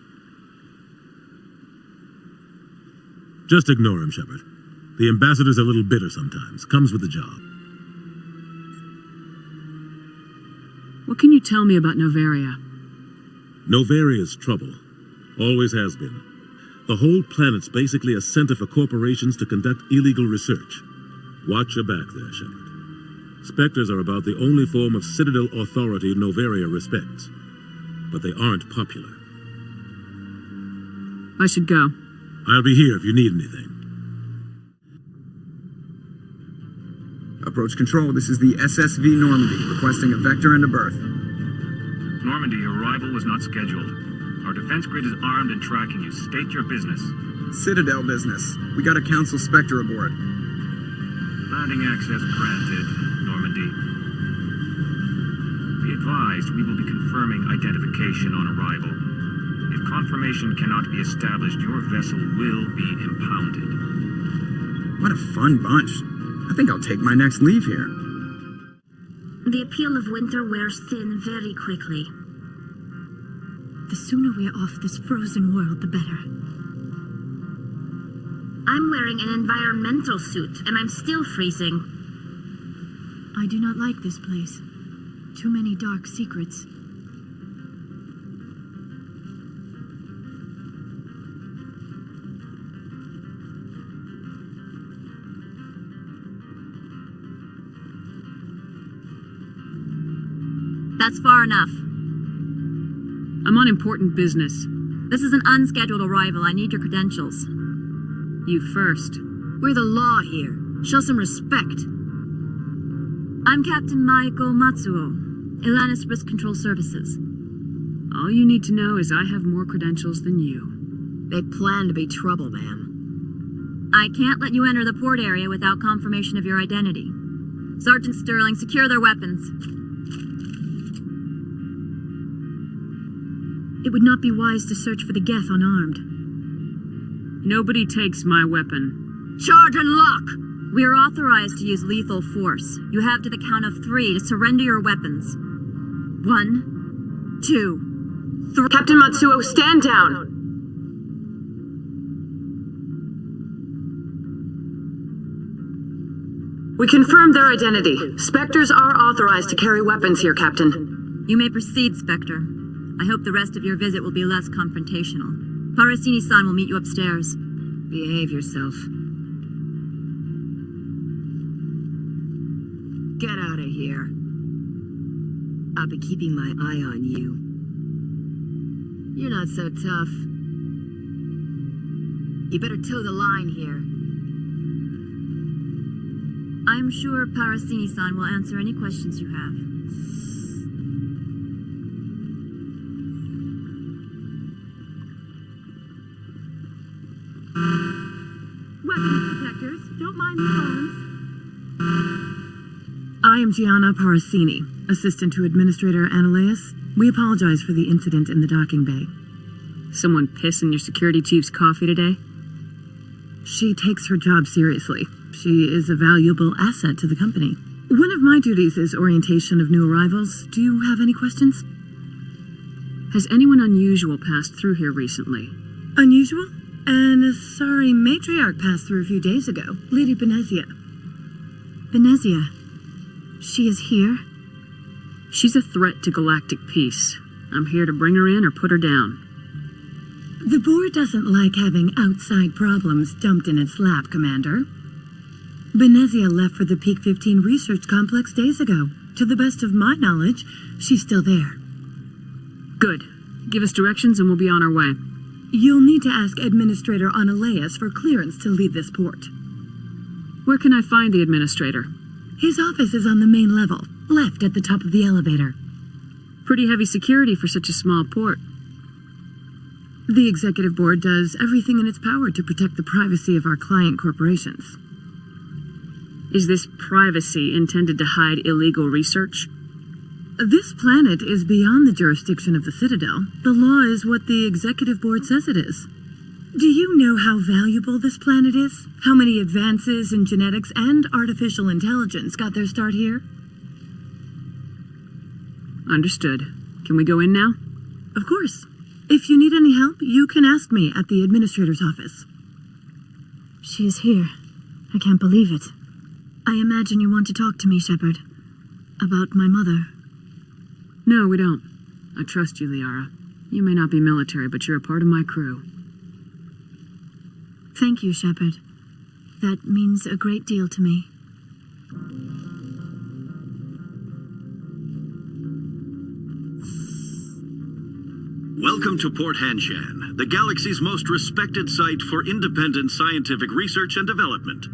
Just ignore him, Shepard. The ambassador's a little bitter sometimes. Comes with the job. What can you tell me about Noveria? Noveria's trouble. Always has been. The whole planet's basically a center for corporations to conduct illegal research. Watch your back there, Shepard. Spectres are about the only form of Citadel authority Noveria respects. But they aren't popular. I should go. I'll be here if you need anything. Approach control, this is the SSV Normandy, requesting a vector into berth. Normandy, your arrival was not scheduled. Our defense grid is armed and tracking you. State your business. Citadel business. We got a Council Spectre aboard. Landing access granted, Normandy. Be advised, we will be confirming identification on arrival. If confirmation cannot be established, your vessel will be impounded. What a fun bunch. I think I'll take my next leave here. The appeal of winter wears thin very quickly. The sooner we're off this frozen world, the better. I'm wearing an environmental suit, and I'm still freezing. I do not like this place. Too many dark secrets. That's far enough. I'm on important business. This is an unscheduled arrival. I need your credentials. You first. We're the law here. Show some respect. I'm Captain Maiko Matsuo, Ilanis Risk Control Services. All you need to know is I have more credentials than you. They plan to be trouble, ma'am. I can't let you enter the port area without confirmation of your identity. Sergeant Sterling, secure their weapons. It would not be wise to search for the Geth unarmed. Nobody takes my weapon. Charge and lock! We are authorized to use lethal force. You have to the count of 3 to surrender your weapons. 1, 2, 3. Captain Matsuo, stand down! We confirmed their identity. Spectres are authorized to carry weapons here, Captain. You may proceed, Spectre. I hope the rest of your visit will be less confrontational. Parasini-san will meet you upstairs. Behave yourself. Get out of here. I'll be keeping my eye on you. You're not so tough. You better toe the line here. I'm sure Parasini-san will answer any questions you have. Weapons detectors, don't mind the phones. I am Gianna Parasini, assistant to Administrator Ananias. We apologize for the incident in the docking bay. Someone piss in your security chief's coffee today? She takes her job seriously. She is a valuable asset to the company. One of my duties is orientation of new arrivals. Do you have any questions? Has anyone unusual passed through here recently? Unusual? And sorry, Matriarch passed through a few days ago. Lady Benezia. Benezia. She is here? She's a threat to galactic peace. I'm here to bring her in or put her down. The board doesn't like having outside problems dumped in its lap, Commander. Benezia left for the Peak 15 research complex days ago. To the best of my knowledge, she's still there. Good. Give us directions and we'll be on our way. You'll need to ask Administrator Analeas for clearance to leave this port. Where can I find the Administrator? His office is on the main level, left at the top of the elevator. Pretty heavy security for such a small port. The Executive Board does everything in its power to protect the privacy of our client corporations. Is this privacy intended to hide illegal research? This planet is beyond the jurisdiction of the Citadel. The law is what the Executive Board says it is. Do you know how valuable this planet is? How many advances in genetics and artificial intelligence got their start here? Understood. Can we go in now? Of course. If you need any help, you can ask me at the Administrator's office. She is here. I can't believe it. I imagine you want to talk to me, Shepard. About my mother. No, we don't. I trust you, Liara. You may not be military, but you're a part of my crew. Thank you, Shepard. That means a great deal to me. Welcome to Port Hanshan, the galaxy's most respected site for independent scientific research and development.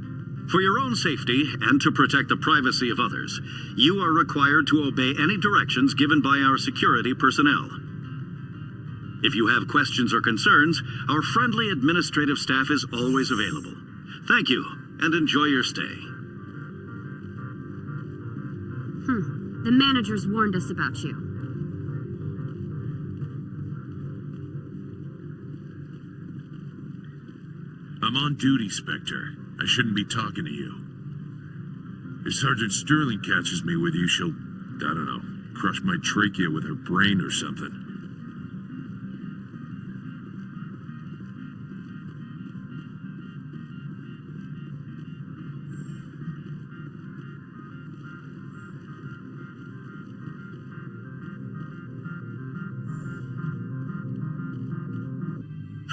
For your own safety and to protect the privacy of others, you are required to obey any directions given by our security personnel. If you have questions or concerns, our friendly administrative staff is always available. Thank you, and enjoy your stay. The managers warned us about you. I'm on duty, Spectre. I shouldn't be talking to you. If Sergeant Sterling catches me with you, she'll, I don't know, crush my trachea with her brain or something.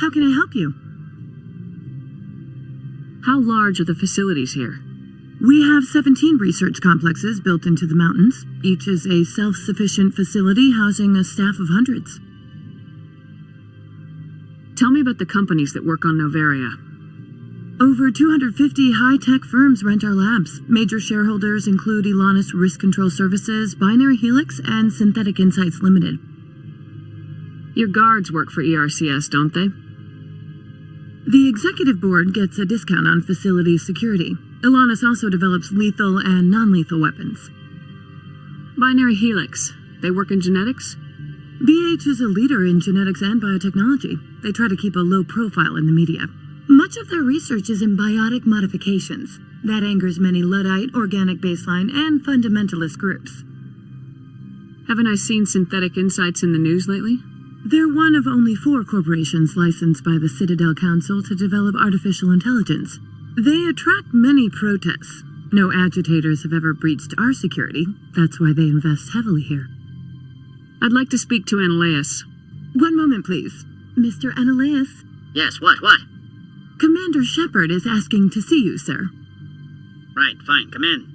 How can I help you? How large are the facilities here? We have 17 research complexes built into the mountains. Each is a self-sufficient facility housing a staff of hundreds. Tell me about the companies that work on Noveria. Over 250 high-tech firms rent our labs. Major shareholders include Elanus Risk Control Services, Binary Helix, and Synthetic Insights Limited. Your guards work for ERCS, don't they? The Executive Board gets a discount on facility security. Elanus also develops lethal and non-lethal weapons. Binary Helix. They work in genetics? BH is a leader in genetics and biotechnology. They try to keep a low profile in the media. Much of their research is in biotic modifications. That angers many Luddite, organic baseline, and fundamentalist groups. Haven't I seen Synthetic Insights in the news lately? They're one of only 4 corporations licensed by the Citadel Council to develop artificial intelligence. They attract many protests. No agitators have ever breached our security. That's why they invest heavily here. I'd like to speak to Analeas. One moment, please. Mr. Analeas? Yes, what? Commander Shepard is asking to see you, sir. Right, fine, come in.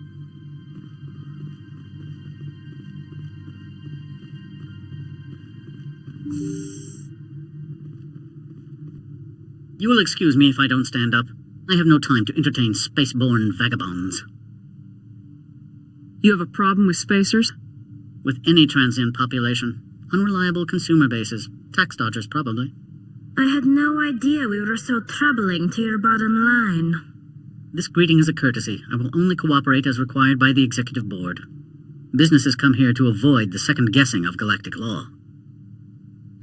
You will excuse me if I don't stand up. I have no time to entertain spaceborne vagabonds. You have a problem with spacers? With any transient population. Unreliable consumer bases. Tax dodgers, probably. I had no idea we were so troubling to your bottom line. This greeting is a courtesy. I will only cooperate as required by the Executive Board. Businesses come here to avoid the second guessing of galactic law.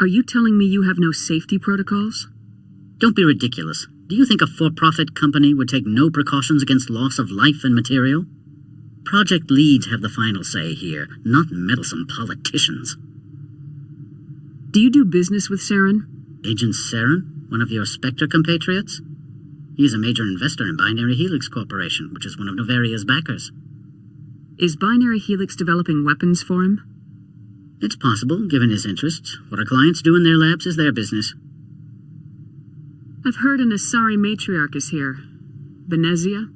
Are you telling me you have no safety protocols? Don't be ridiculous. Do you think a for-profit company would take no precautions against loss of life and material? Project leads have the final say here, not meddlesome politicians. Do you do business with Saren? Agent Saren? One of your Spectre compatriots? He is a major investor in Binary Helix Corporation, which is one of Noveria's backers. Is Binary Helix developing weapons for him? It's possible, given his interests. What our clients do in their labs is their business. I've heard an Asari matriarch is here. Benezia?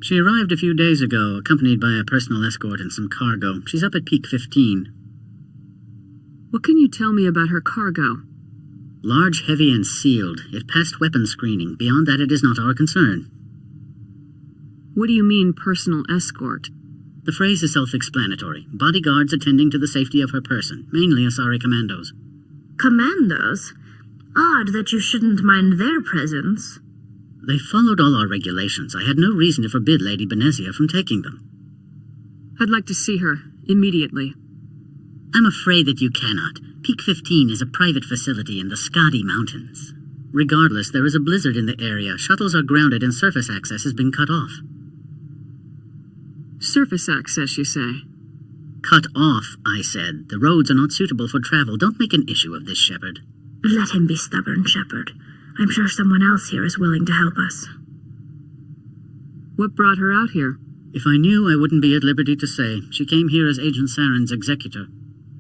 She arrived a few days ago, accompanied by a personal escort and some cargo. She's up at Peak 15. What can you tell me about her cargo? Large, heavy, and sealed. It passed weapons screening. Beyond that, it is not our concern. What do you mean, personal escort? The phrase is self-explanatory. Bodyguards attending to the safety of her person, mainly Asari commandos. Commandos? Odd that you shouldn't mind their presence. They followed all our regulations. I had no reason to forbid Lady Benezia from taking them. I'd like to see her, immediately. I'm afraid that you cannot. Peak 15 is a private facility in the Skadi Mountains. Regardless, there is a blizzard in the area. Shuttles are grounded and surface access has been cut off. Surface access, you say? Cut off, I said. The roads are not suitable for travel. Don't make an issue of this, Shepard. Let him be stubborn, Shepard. I'm sure someone else here is willing to help us. What brought her out here? If I knew, I wouldn't be at liberty to say. She came here as Agent Saren's executor.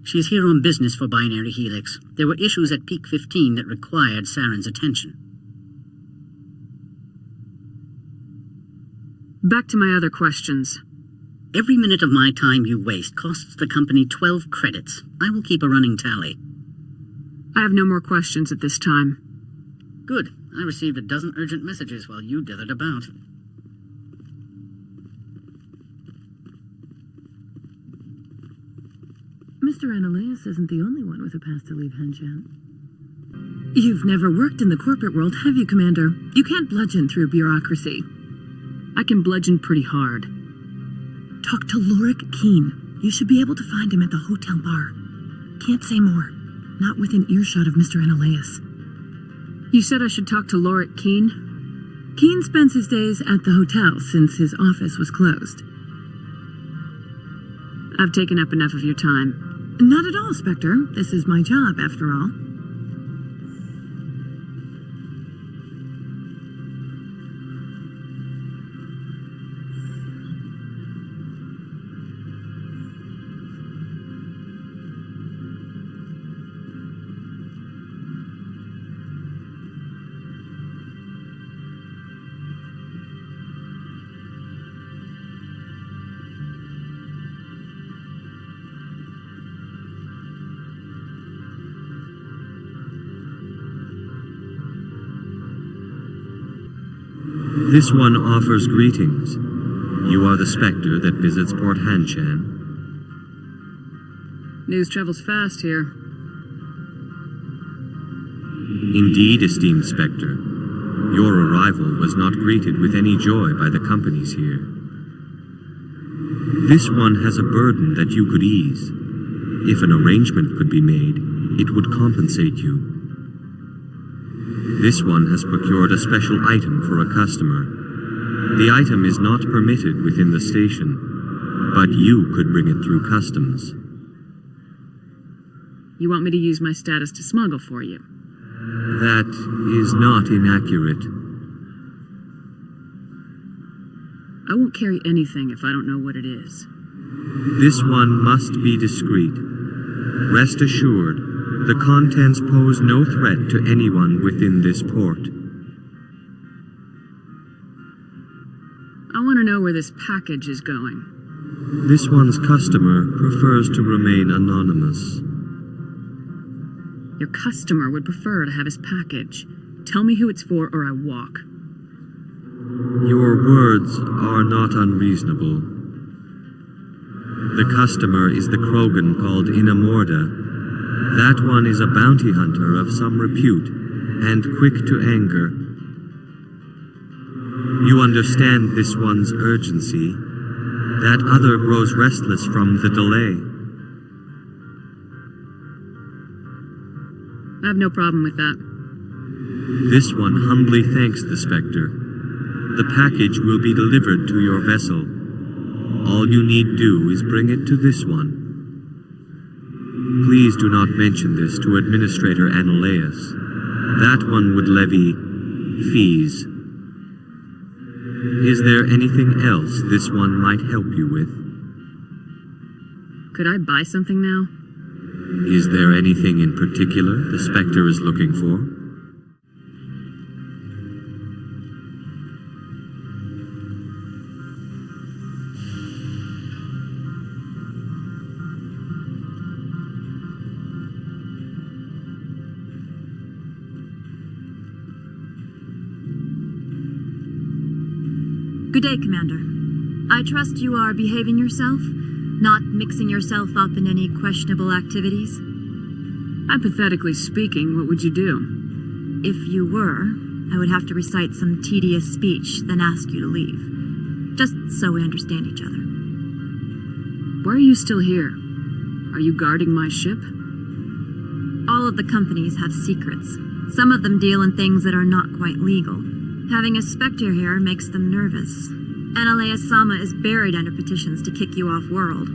She's here on business for Binary Helix. There were issues at Peak 15 that required Saren's attention. Back to my other questions. Every minute of my time you waste costs the company 12 credits. I will keep a running tally. I have no more questions at this time. Good. I received a dozen urgent messages while you dithered about. Mr. Ananias isn't the only one with a path to leave Henshan. You've never worked in the corporate world, have you, Commander? You can't bludgeon through bureaucracy. I can bludgeon pretty hard. Talk to Lorik Keen. You should be able to find him at the hotel bar. Can't say more. Not within earshot of Mr. Ananias. You said I should talk to Lorik Keen? Keen spends his days at the hotel since his office was closed. I've taken up enough of your time. Not at all, Spectre. This is my job, after all. This one offers greetings. You are the Spectre that visits Port Hanshan. News travels fast here. Indeed, esteemed Spectre. Your arrival was not greeted with any joy by the companies here. This one has a burden that you could ease. If an arrangement could be made, it would compensate you. This one has procured a special item for a customer. The item is not permitted within the station, but you could bring it through customs. You want me to use my status to smuggle for you? That is not inaccurate. I won't carry anything if I don't know what it is. This one must be discreet. Rest assured, the contents pose no threat to anyone within this port. I want to know where this package is going. This one's customer prefers to remain anonymous. Your customer would prefer to have his package. Tell me who it's for or I walk. Your words are not unreasonable. The customer is the Krogan called Inamorda. That one is a bounty hunter of some repute, and quick to anger. You understand this one's urgency. That other grows restless from the delay. I have no problem with that. This one humbly thanks the Spectre. The package will be delivered to your vessel. All you need do is bring it to this one. Please do not mention this to Administrator Ananias. That one would levy fees. Is there anything else this one might help you with? Could I buy something now? Is there anything in particular the Spectre is looking for? Good day, Commander. I trust you are behaving yourself, not mixing yourself up in any questionable activities? Hypothetically speaking, what would you do? If you were, I would have to recite some tedious speech, then ask you to leave. Just so we understand each other. Why are you still here? Are you guarding my ship? All of the companies have secrets. Some of them deal in things that are not quite legal. Having a Spectre here makes them nervous. Analea-sama is buried under petitions to kick you off-world.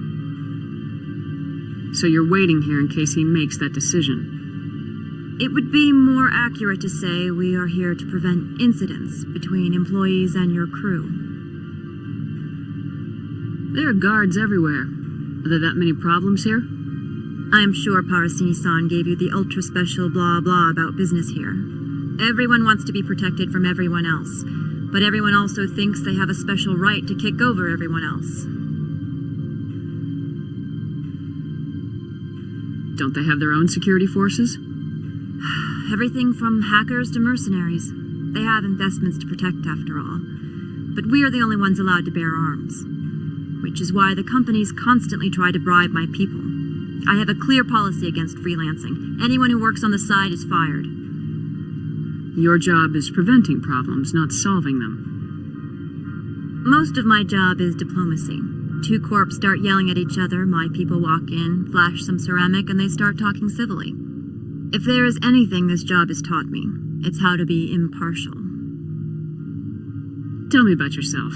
So you're waiting here in case he makes that decision? It would be more accurate to say we are here to prevent incidents between employees and your crew. There are guards everywhere. Are there that many problems here? I am sure Parasini-san gave you the ultra-special blah-blah about business here. Everyone wants to be protected from everyone else, but everyone also thinks they have a special right to kick over everyone else. Don't they have their own security forces? Everything from hackers to mercenaries. They have investments to protect, after all. But we are the only ones allowed to bear arms. Which is why the companies constantly try to bribe my people. I have a clear policy against freelancing. Anyone who works on the side is fired. Your job is preventing problems, not solving them. Most of my job is diplomacy. Two corps start yelling at each other, my people walk in, flash some ceramic, and they start talking civilly. If there is anything this job has taught me, it's how to be impartial. Tell me about yourself.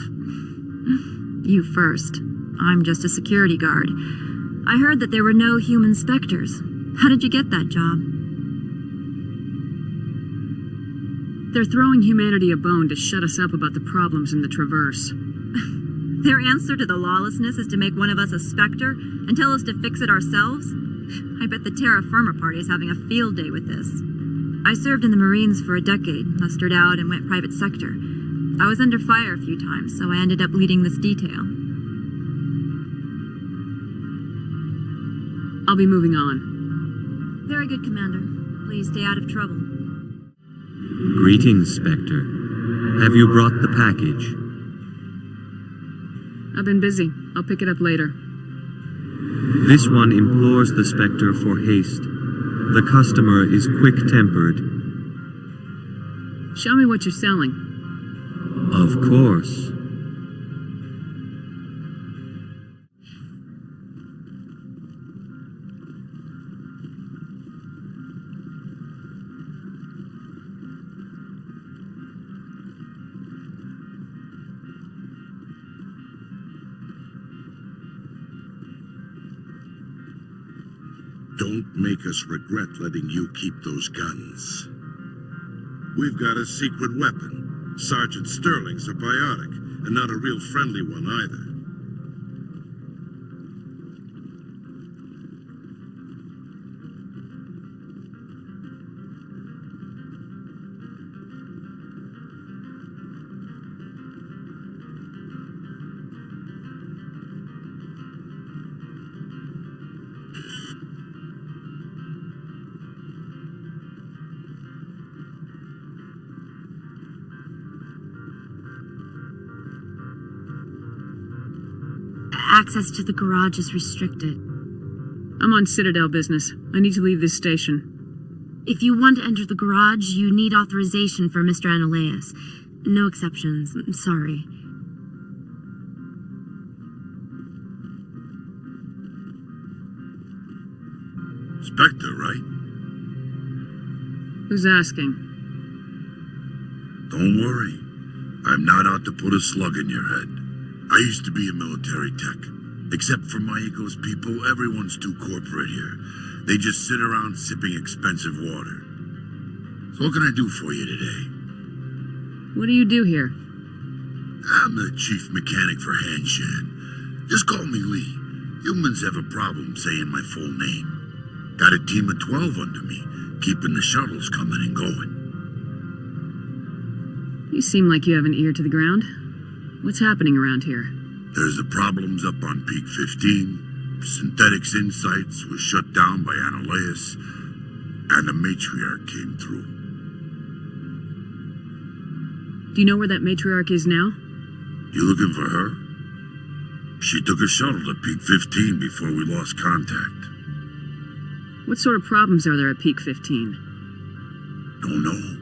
You first. I'm just a security guard. I heard that there were no human Spectres. How did you get that job? They're throwing humanity a bone to shut us up about the problems in the Traverse. Their answer to the lawlessness is to make one of us a Spectre and tell us to fix it ourselves? I bet the Terra Firma Party is having a field day with this. I served in the Marines for a decade, mustered out, and went private sector. I was under fire a few times, so I ended up leading this detail. I'll be moving on. Very good, Commander. Please stay out of trouble. Greetings, Spectre. Have you brought the package? I've been busy. I'll pick it up later. This one implores the Spectre for haste. The customer is quick-tempered. Show me what you're selling. Of course. Don't make us regret letting you keep those guns. We've got a secret weapon. Sergeant Sterling's a biotic, and not a real friendly one either. Access to the garage is restricted. I'm on Citadel business. I need to leave this station. If you want to enter the garage, you need authorization for Mr. Analeas. No exceptions. I'm sorry. Spectre, right? Who's asking? Don't worry. I'm not out to put a slug in your head. I used to be a military tech. Except for Maiko's people, everyone's too corporate here. They just sit around sipping expensive water. So what can I do for you today? What do you do here? I'm the chief mechanic for Hanshan. Just call me Lee. Humans have a problem saying my full name. Got a team of 12 under me, keeping the shuttles coming and going. You seem like you have an ear to the ground. What's happening around here? There's the problems up on Peak 15. Synthetics Insights was shut down by Ananias, and the Matriarch came through. Do you know where that Matriarch is now? You looking for her? She took a shuttle to Peak 15 before we lost contact. What sort of problems are there at Peak 15? Don't know.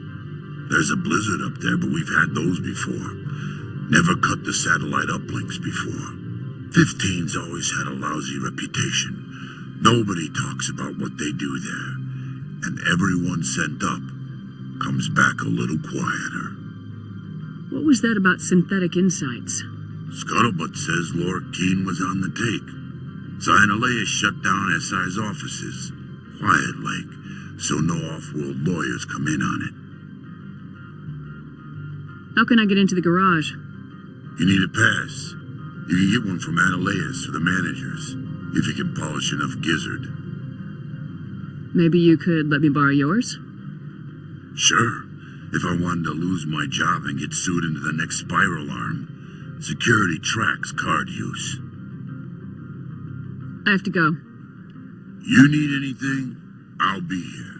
There's a blizzard up there, but we've had those before. Never cut the satellite uplinks before. 15's always had a lousy reputation. Nobody talks about what they do there. And everyone sent up comes back a little quieter. What was that about Synthetic Insights? Scuttlebutt says Lord Keene was on the take. So Ananias shut down SI's offices. Quiet like, so no off-world lawyers come in on it. How can I get into the garage? You need a pass. You can get one from Ananias or the managers, if you can polish enough gizzard. Maybe you could let me borrow yours? Sure. If I wanted to lose my job and get sued into the next spiral arm, security tracks card use. I have to go. You need anything, I'll be here.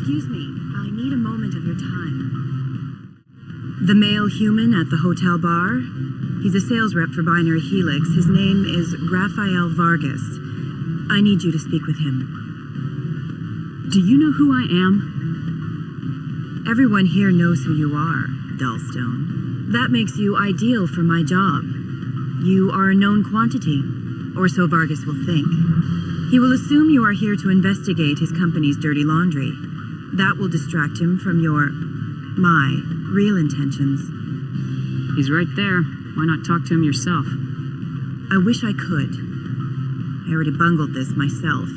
Excuse me, I need a moment of your time. The male human at the hotel bar? He's a sales rep for Binary Helix. His name is Rafael Vargas. I need you to speak with him. Do you know who I am? Everyone here knows who you are, Dullstone. That makes you ideal for my job. You are a known quantity, or so Vargas will think. He will assume you are here to investigate his company's dirty laundry. That will distract him from my real intentions. He's right there. Why not talk to him yourself? I wish I could. I already bungled this myself.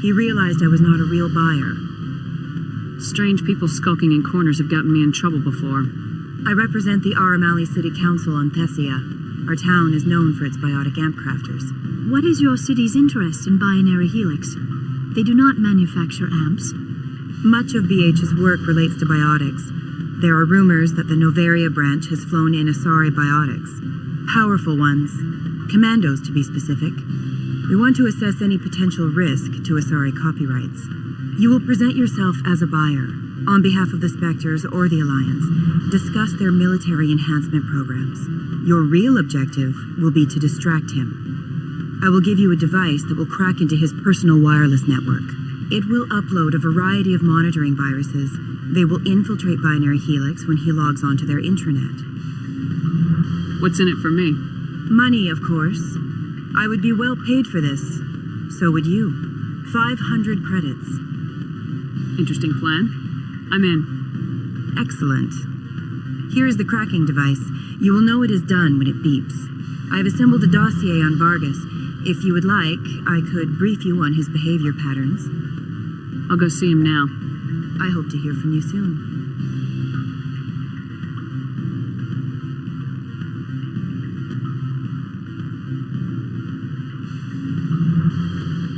He realized I was not a real buyer. Strange people skulking in corners have gotten me in trouble before. I represent the Aramali City Council on Thessia. Our town is known for its biotic amp crafters. What is your city's interest in Binary Helix? They do not manufacture amps. Much of BH's work relates to biotics. There are rumors that the Noveria branch has flown in Asari biotics. Powerful ones. Commandos, to be specific. We want to assess any potential risk to Asari copyrights. You will present yourself as a buyer, on behalf of the Spectres or the Alliance. Discuss their military enhancement programs. Your real objective will be to distract him. I will give you a device that will crack into his personal wireless network. It will upload a variety of monitoring viruses. They will infiltrate Binary Helix when he logs onto their intranet. What's in it for me? Money, of course. I would be well paid for this. So would you. 500 credits. Interesting plan. I'm in. Excellent. Here is the cracking device. You will know it is done when it beeps. I have assembled a dossier on Vargas. If you would like, I could brief you on his behavior patterns. I'll go see him now. I hope to hear from you soon.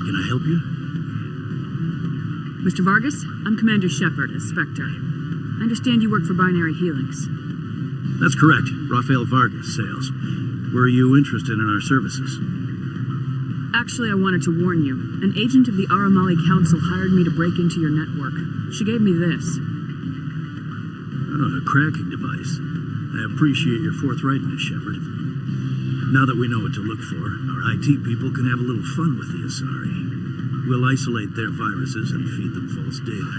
Can I help you? Mr. Vargas, I'm Commander Shepard, a Spectre. I understand you work for Binary Helix. That's correct. Rafael Vargas, sales. Were you interested in our services? Actually, I wanted to warn you. An agent of the Aramali Council hired me to break into your network. She gave me this. Oh, a cracking device. I appreciate your forthrightness, Shepard. Now that we know what to look for, our IT people can have a little fun with the Asari. We'll isolate their viruses and feed them false data.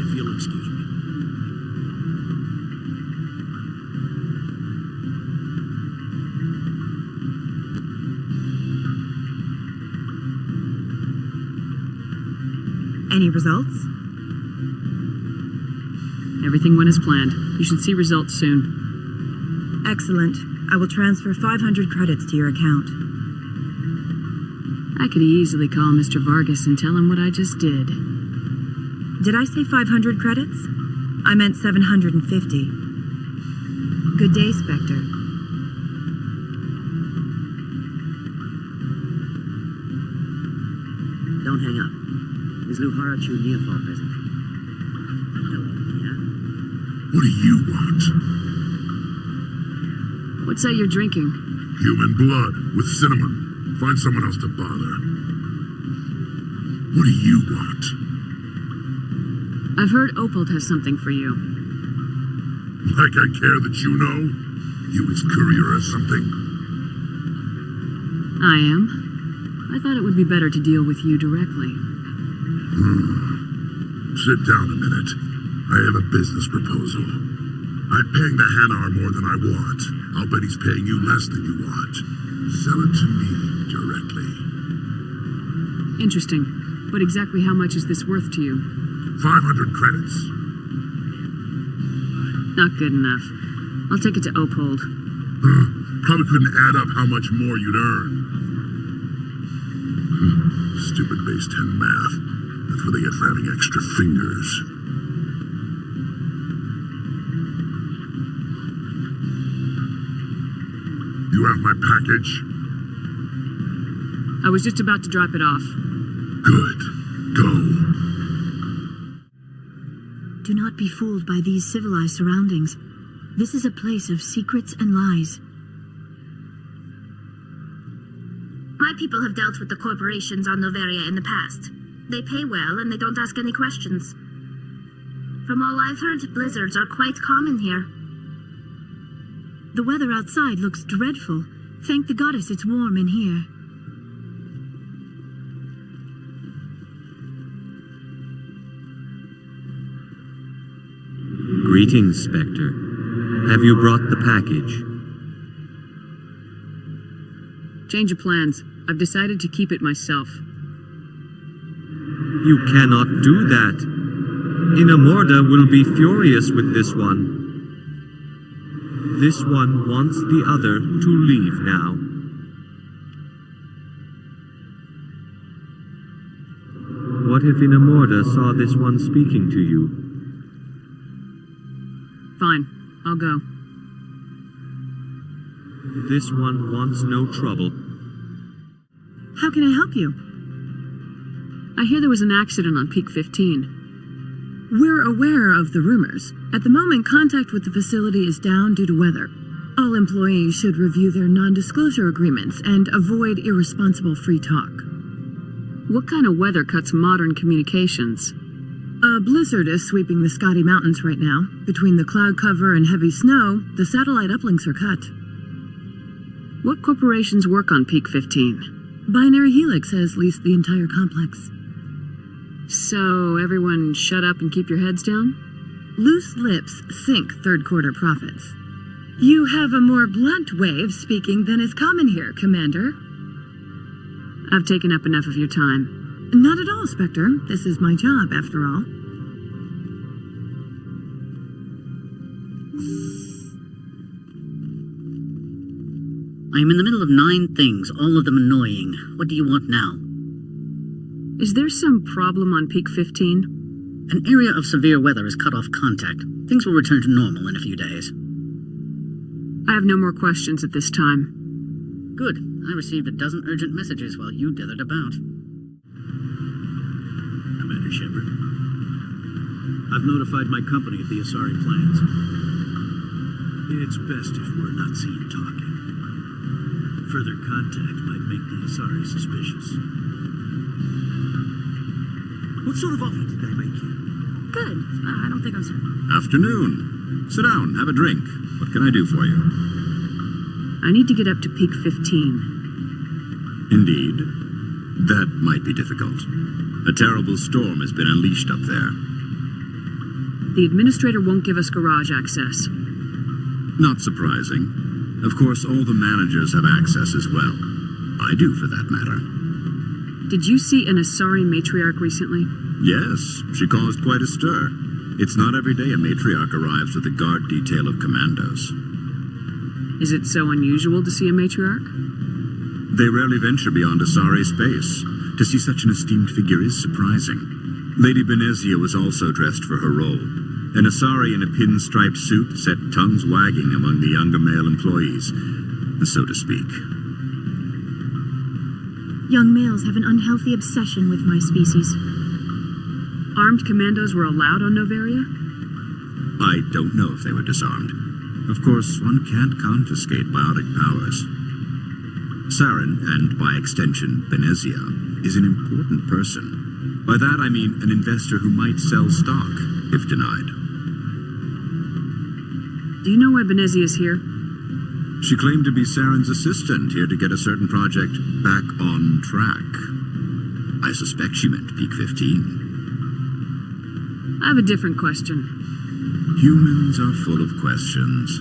If you'll excuse me. Any results? Everything went as planned. You should see results soon. Excellent. I will transfer 500 credits to your account. I could easily call Mr. Vargas and tell him what I just did. Did I say 500 credits? I meant 750. Good day, Spectre. Don't hang up. Is Luhara Chu Neofall present? Hello, Mia. What do you want? What's that you're drinking? Human blood with cinnamon. Find someone else to bother. What do you want? I've heard Opold has something for you. Like I care that you know? You his courier or something? I am. I thought it would be better to deal with you directly. Sit down a minute. I have a business proposal. I'm paying the Hanar more than I want. I'll bet he's paying you less than you want. Sell it to me directly. Interesting. But exactly how much is this worth to you? 500 credits. Not good enough. I'll take it to Opold. Probably couldn't add up how much more you'd earn. Stupid base 10 math. That's what they get for having extra fingers. You have my package? I was just about to drop it off. Good. Go. Do not be fooled by these civilized surroundings. This is a place of secrets and lies. My people have dealt with the corporations on Noveria in the past. They pay well and they don't ask any questions. From all I've heard, blizzards are quite common here. The weather outside looks dreadful. Thank the goddess it's warm in here. Greetings, Spectre. Have you brought the package? Change of plans. I've decided to keep it myself. You cannot do that. Inamorda will be furious with this one. This one wants the other to leave now. What if Inamorda saw this one speaking to you? Fine. I'll go. This one wants no trouble. How can I help you? I hear there was an accident on Peak 15. We're aware of the rumors. At the moment, contact with the facility is down due to weather. All employees should review their non-disclosure agreements and avoid irresponsible free talk. What kind of weather cuts modern communications? A blizzard is sweeping the Scotty Mountains right now. Between the cloud cover and heavy snow, the satellite uplinks are cut. What corporations work on Peak 15? Binary Helix has leased the entire complex. So, everyone shut up and keep your heads down? Loose lips sink third quarter profits. You have a more blunt way of speaking than is common here, Commander. I've taken up enough of your time. Not at all, Spectre. This is my job, after all. I'm in the middle of 9 things, all of them annoying. What do you want now? Is there some problem on Peak 15? An area of severe weather has cut off contact. Things will return to normal in a few days. I have no more questions at this time. Good. I received a dozen urgent messages while you dithered about. Commander Shepard, I've notified my company of the Asari plans. It's best if we're not seen talking. Further contact might make the Asari suspicious. What sort of offer did they make you? Good. I don't think I'm sorry. Afternoon. Sit down, have a drink. What can I do for you? I need to get up to Peak 15. Indeed. That might be difficult. A terrible storm has been unleashed up there. The administrator won't give us garage access. Not surprising. Of course, all the managers have access as well. I do, for that matter. Did you see an Asari matriarch recently? Yes, she caused quite a stir. It's not every day a matriarch arrives with a guard detail of commandos. Is it so unusual to see a matriarch? They rarely venture beyond Asari space. To see such an esteemed figure is surprising. Lady Benezia was also dressed for her role. An Asari in a pinstripe suit set tongues wagging among the younger male employees, so to speak. Young males have an unhealthy obsession with my species. Armed commandos were allowed on Noveria? I don't know if they were disarmed. Of course, one can't confiscate biotic powers. Saren, and by extension, Benezia, is an important person. By that I mean an investor who might sell stock, if denied. Do you know why Benezia is here? She claimed to be Saren's assistant, here to get a certain project back on track. I suspect she meant Peak 15. I have a different question. Humans are full of questions.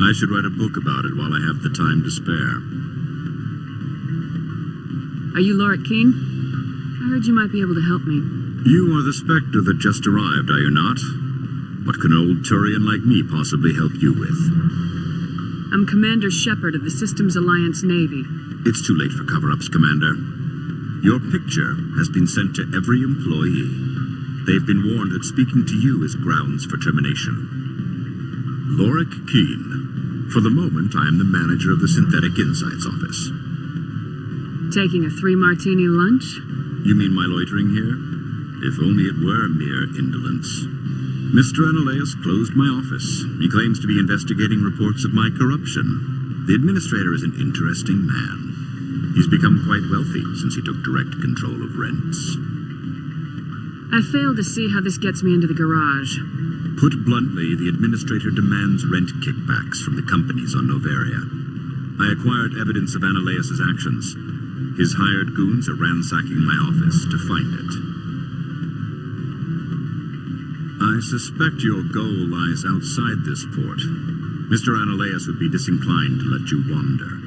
I should write a book about it while I have the time to spare. Are you Lorik Keen? I heard you might be able to help me. You are the Spectre that just arrived, are you not? What can an old Thorian like me possibly help you with? I'm Commander Shepard of the Systems Alliance Navy. It's too late for cover-ups, Commander. Your picture has been sent to every employee. They've been warned that speaking to you is grounds for termination. Lorik Keen. For the moment, I am the manager of the Synthetic Insights Office. Taking a 3-martini lunch? You mean my loitering here? If only it were mere indolence. Mr. Analeus closed my office. He claims to be investigating reports of my corruption. The administrator is an interesting man. He's become quite wealthy since he took direct control of rents. I fail to see how this gets me into the garage. Put bluntly, the administrator demands rent kickbacks from the companies on Noveria. I acquired evidence of Analeus' actions. His hired goons are ransacking my office to find it. I suspect your goal lies outside this port. Mr. Analeus would be disinclined to let you wander.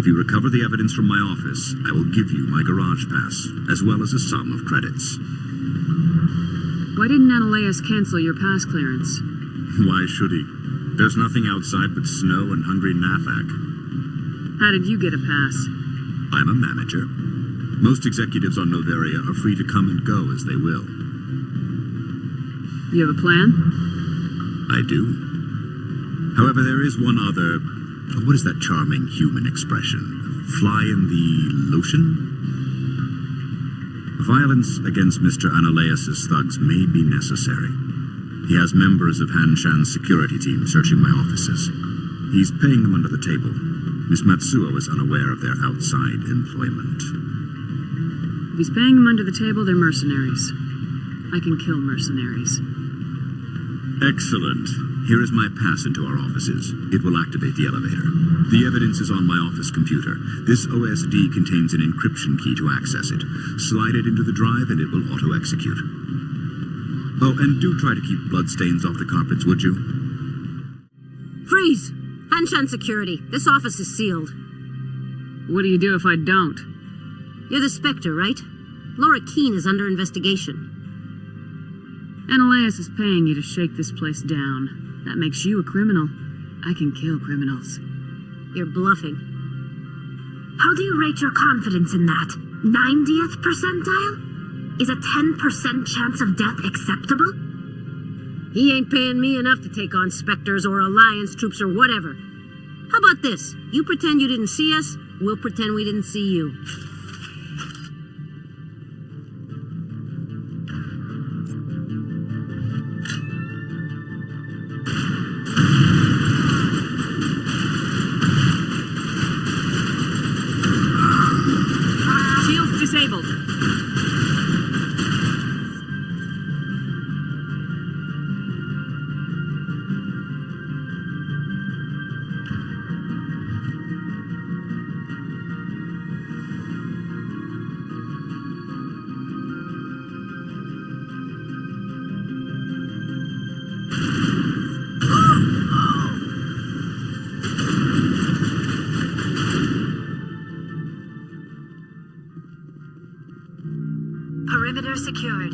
If you recover the evidence from my office, I will give you my garage pass, as well as a sum of credits. Why didn't Analeus cancel your pass clearance? Why should he? There's nothing outside but snow and hungry Nafak. How did you get a pass? I'm a manager. Most executives on Noveria are free to come and go as they will. You have a plan? I do. However, there is one other... What is that charming human expression? Fly in the lotion? Violence against Mr. Analeus' thugs may be necessary. He has members of Hanshan's security team searching my offices. He's paying them under the table. Miss Matsuo is unaware of their outside employment. If he's paying them under the table, they're mercenaries. I can kill mercenaries. Excellent. Here is my pass into our offices. It will activate the elevator. The evidence is on my office computer. This OSD contains an encryption key to access it. Slide it into the drive and it will auto-execute. Oh, and do try to keep bloodstains off the carpets, would you? Freeze! Hanshan Security. This office is sealed. What do you do if I don't? You're the Spectre, right? Lorik Keen is under investigation. Analeus is paying you to shake this place down. That makes you a criminal. I can kill criminals. You're bluffing. How do you rate your confidence in that? 90th percentile? Is a 10% chance of death acceptable? He ain't paying me enough to take on Spectres or Alliance troops or whatever. How about this? You pretend you didn't see us, we'll pretend we didn't see you. Shields disabled. Perimeter secured.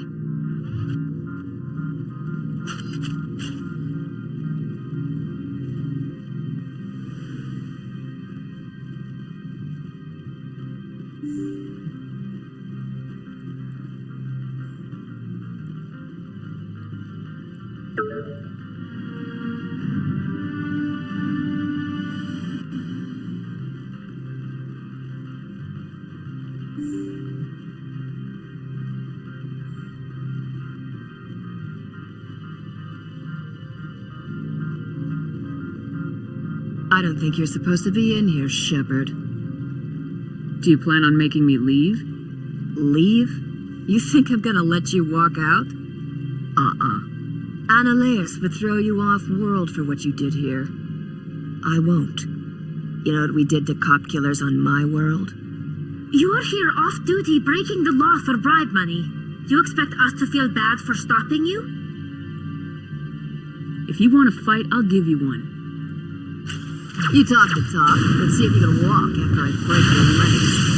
I don't think you're supposed to be in here, Shepard. Do you plan on making me leave? Leave? You think I'm gonna let you walk out? Ananias would throw you off-world for what you did here. I won't. You know what we did to cop killers on my world? You're here off-duty breaking the law for bribe money. You expect us to feel bad for stopping you? If you want to fight, I'll give you one. You talk the talk. Let's see if you can walk after I break your legs.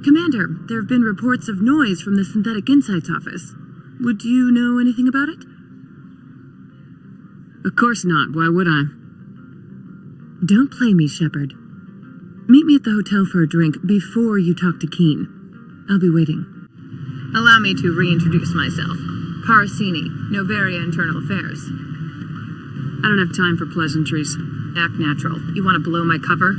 Commander, there have been reports of noise from the Synthetic Insights office. Would you know anything about it? Of course not. Why would I? Don't play me, Shepard. Meet me at the hotel for a drink before you talk to Keen. I'll be waiting. Allow me to reintroduce myself. Parasini, Noveria Internal Affairs. I don't have time for pleasantries. Act natural. You want to blow my cover?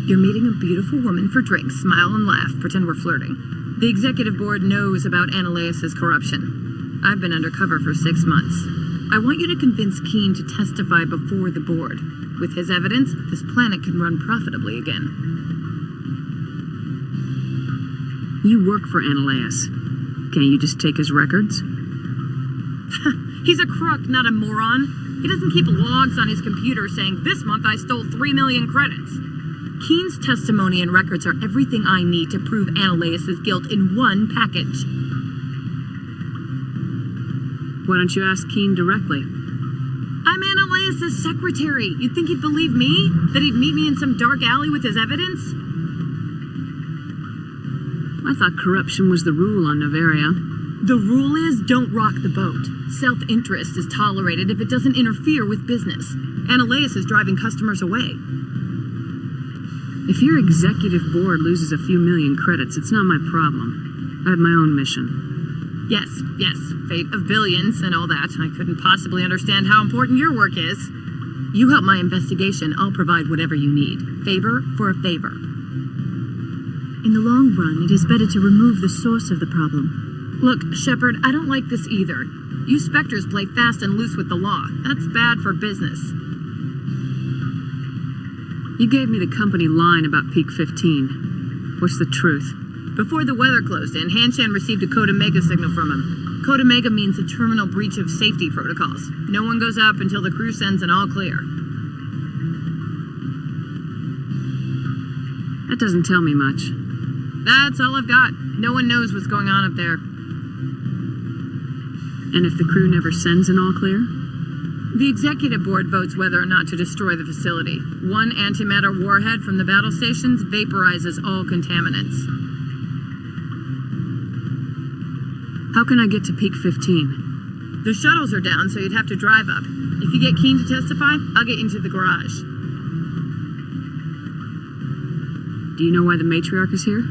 You're meeting a beautiful woman for drinks. Smile and laugh. Pretend we're flirting. The executive board knows about Ananias' corruption. I've been undercover for 6 months. I want you to convince Keen to testify before the board. With his evidence, this planet can run profitably again. You work for Ananias. Can't you just take his records? He's a crook, not a moron. He doesn't keep logs on his computer saying, "This month I stole 3 million credits." Keen's testimony and records are everything I need to prove Ananias' guilt in one package. Why don't you ask Keen directly? I'm Ananias' secretary. You'd think he'd believe me? That he'd meet me in some dark alley with his evidence? I thought corruption was the rule on Noveria. The rule is, don't rock the boat. Self-interest is tolerated if it doesn't interfere with business. Ananias is driving customers away. If your executive board loses a few million credits, it's not my problem. I have my own mission. Yes, fate of billions and all that. I couldn't possibly understand how important your work is. You help my investigation, I'll provide whatever you need. Favor for a favor. In the long run, it is better to remove the source of the problem. Look, Shepard, I don't like this either. You Spectres play fast and loose with the law. That's bad for business. You gave me the company line about Peak 15. What's the truth? Before the weather closed in, Hanshan received a Code Omega signal from him. Code Omega means a terminal breach of safety protocols. No one goes up until the crew sends an all clear. That doesn't tell me much. That's all I've got. No one knows what's going on up there. And if the crew never sends an all clear? The executive board votes whether or not to destroy the facility. One antimatter warhead from the battle stations vaporizes all contaminants. How can I get to Peak 15? The shuttles are down, so you'd have to drive up. If you get Keen to testify, I'll get you into the garage. Do you know why the Matriarch is here?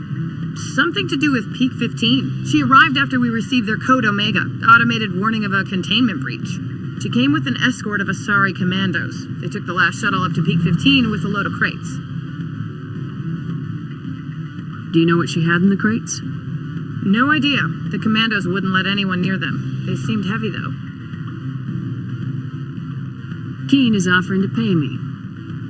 Something to do with Peak 15. She arrived after we received their Code Omega, automated warning of a containment breach. She came with an escort of Asari commandos. They took the last shuttle up to Peak 15 with a load of crates. Do you know what she had in the crates? No idea. The commandos wouldn't let anyone near them. They seemed heavy, though. Keen is offering to pay me.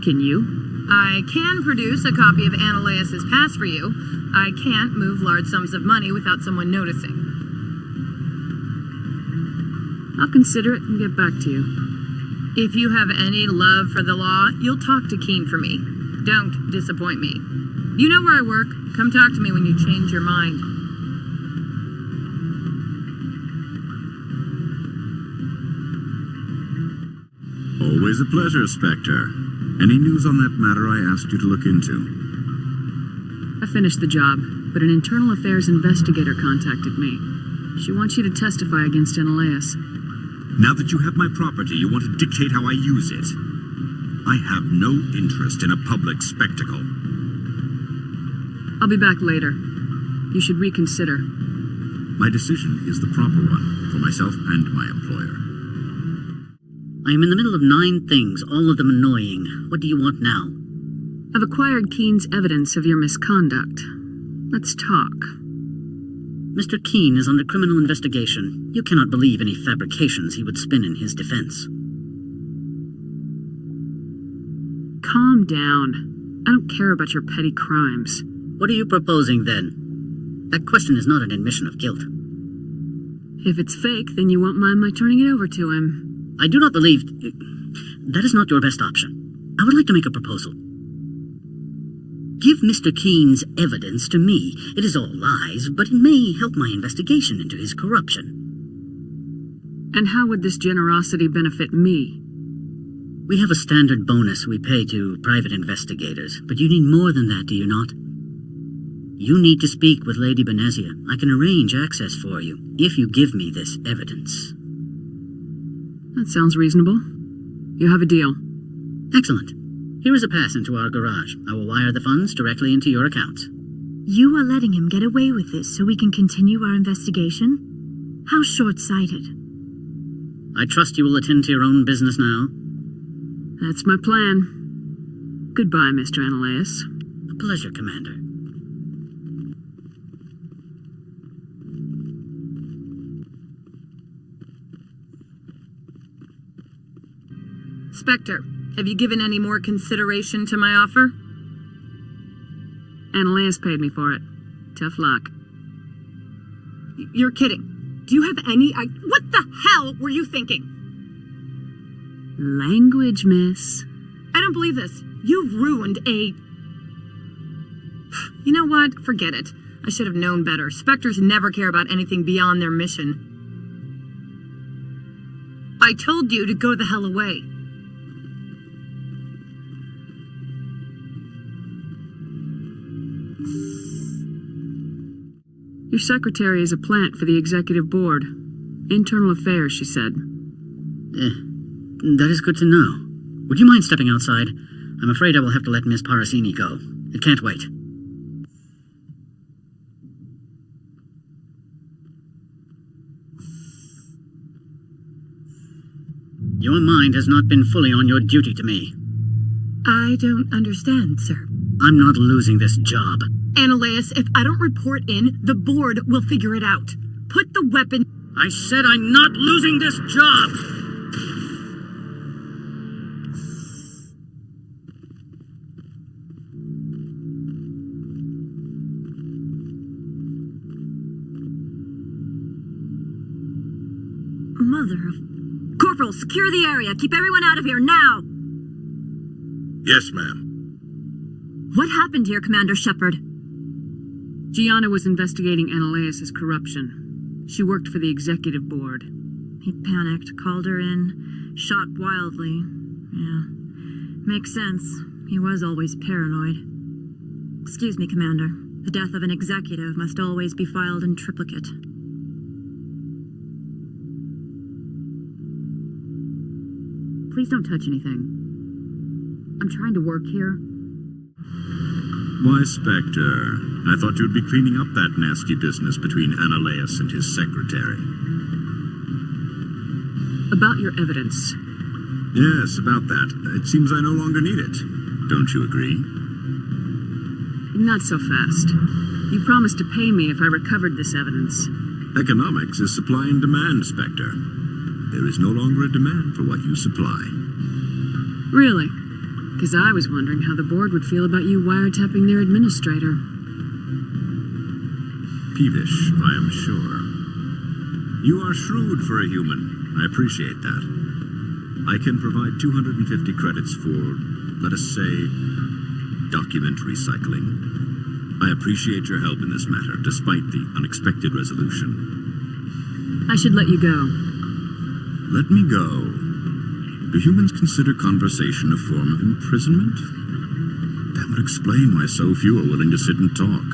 Can you? I can produce a copy of Ananias' pass for you. I can't move large sums of money without someone noticing. I'll consider it and get back to you. If you have any love for the law, you'll talk to Keen for me. Don't disappoint me. You know where I work. Come talk to me when you change your mind. Always a pleasure, Spectre. Any news on that matter I asked you to look into? I finished the job, but an internal affairs investigator contacted me. She wants you to testify against Ananias. Now that you have my property, you want to dictate how I use it. I have no interest in a public spectacle. I'll be back later. You should reconsider. My decision is the proper one, for myself and my employer. I am in the middle of 9 things, all of them annoying. What do you want now? I've acquired Keen's evidence of your misconduct. Let's talk. Mr. Keen is under criminal investigation. You cannot believe any fabrications he would spin in his defense. Calm down. I don't care about your petty crimes. What are you proposing, then? That question is not an admission of guilt. If it's fake, then you won't mind my turning it over to him. I do not believe... That is not your best option. I would like to make a proposal. Give Mr. Keen's evidence to me. It is all lies, but it may help my investigation into his corruption. And how would this generosity benefit me? We have a standard bonus we pay to private investigators, but you need more than that, do you not? You need to speak with Lady Benezia. I can arrange access for you, if you give me this evidence. That sounds reasonable. You have a deal. Excellent. Here is a pass into our garage. I will wire the funds directly into your account. You are letting him get away with this so we can continue our investigation? How short-sighted. I trust you will attend to your own business now. That's my plan. Goodbye, Mr. Ananias. A pleasure, Commander. Spectre, have you given any more consideration to my offer? Ananias paid me for it. Tough luck. You're kidding. Do you have any... What the hell were you thinking? Language, miss. I don't believe this. You've ruined a... You know what? Forget it. I should have known better. Spectres never care about anything beyond their mission. I told you to go the hell away. Your secretary is a plant for the executive board. Internal affairs, she said. That is good to know. Would you mind stepping outside? I'm afraid I will have to let Miss Parasini go. It can't wait. Your mind has not been fully on your duty to me. I don't understand, sir. I'm not losing this job. Ananias, if I don't report in, the board will figure it out. Put the weapon... I said I'm not losing this job! Mother of... Corporal, secure the area. Keep everyone out of here now. Yes, ma'am. What happened here, Commander Shepard? Gianna was investigating Ananias' corruption. She worked for the executive board. He panicked, called her in, shot wildly. Yeah, makes sense. He was always paranoid. Excuse me, Commander. The death of an executive must always be filed in triplicate. Please don't touch anything. I'm trying to work here. Why, Spectre? I thought you'd be cleaning up that nasty business between Analeus and his secretary. About your evidence. Yes, about that. It seems I no longer need it. Don't you agree? Not so fast. You promised to pay me if I recovered this evidence. Economics is supply and demand, Spectre. There is no longer a demand for what you supply. Really? Because I was wondering how the board would feel about you wiretapping their administrator. Peevish, I am sure. You are shrewd for a human. I appreciate that. I can provide 250 credits for, let us say, document recycling. I appreciate your help in this matter, despite the unexpected resolution. I should let you go. Let me go. Do humans consider conversation a form of imprisonment? That would explain why so few are willing to sit and talk.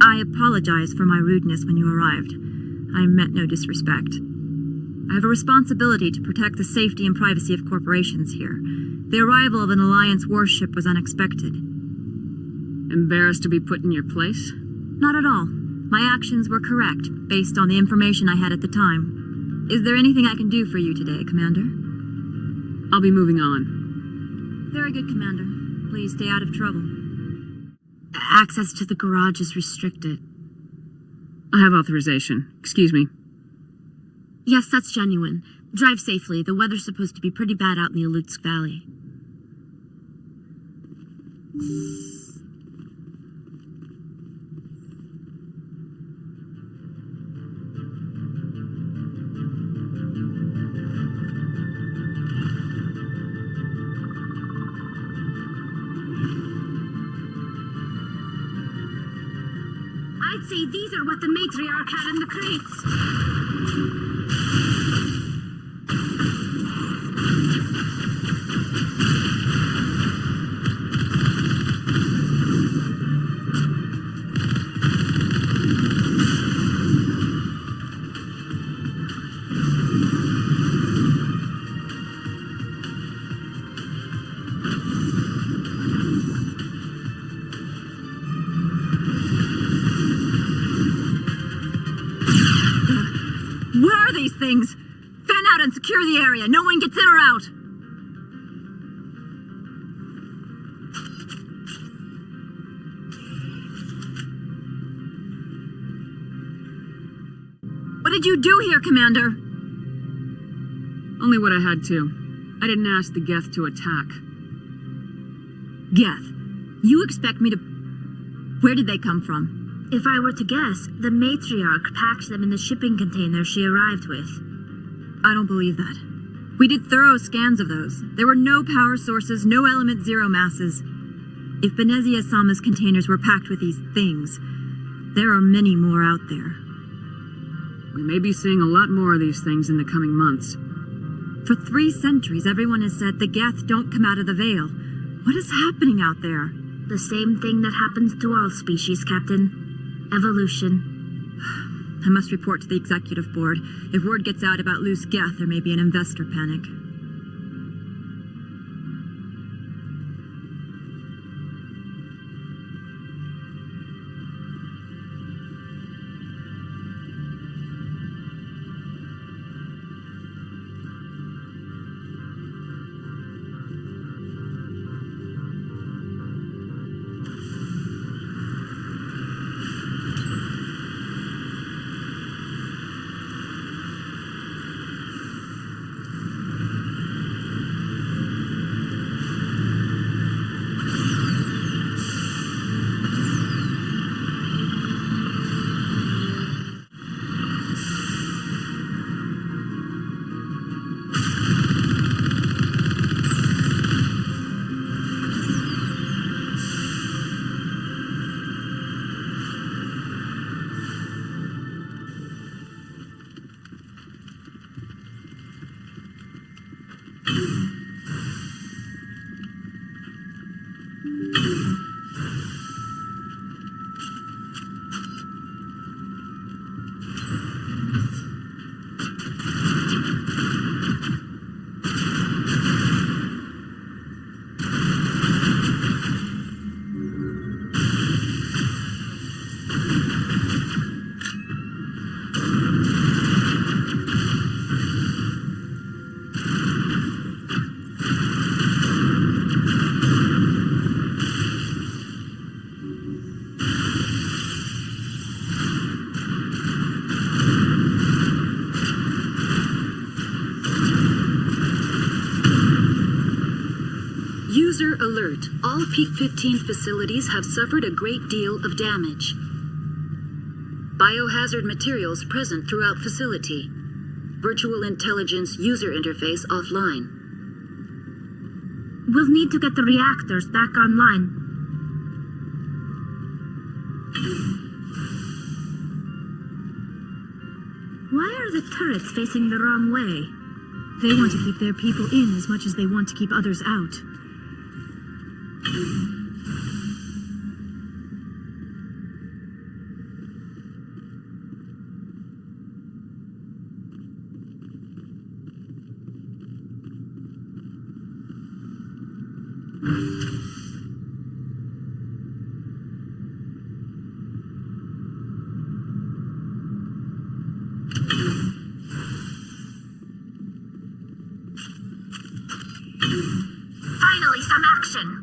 I apologize for my rudeness when you arrived. I meant no disrespect. I have a responsibility to protect the safety and privacy of corporations here. The arrival of an Alliance warship was unexpected. Embarrassed to be put in your place? Not at all. My actions were correct, based on the information I had at the time. Is there anything I can do for you today, Commander? I'll be moving on. Very good, Commander. Please stay out of trouble. Access to the garage is restricted. I have authorization. Excuse me. Yes, that's genuine. Drive safely. The weather's supposed to be pretty bad out in the Alutsk Valley. I'd say these are what the Matriarch had in the crates. Where are these things? Fan out and secure the area. No one gets in or out. What did you do here, Commander? Only what I had to. I didn't ask the Geth to attack. Geth, you expect me to... Where did they come from? If I were to guess, the Matriarch packed them in the shipping container she arrived with. I don't believe that. We did thorough scans of those. There were no power sources, no element zero masses. If Benezia-sama's containers were packed with these things, there are many more out there. We may be seeing a lot more of these things in the coming months. For 3 centuries, everyone has said the Geth don't come out of the Veil. What is happening out there? The same thing that happens to all species, Captain. Evolution. I must report to the executive board. If word gets out about loose Geth, there may be an investor panic. User alert. All Peak 15 facilities have suffered a great deal of damage. Biohazard materials present throughout facility. Virtual intelligence user interface offline. We'll need to get the reactors back online. Why are the turrets facing the wrong way? They want to keep their people in as much as they want to keep others out. Finally, some action!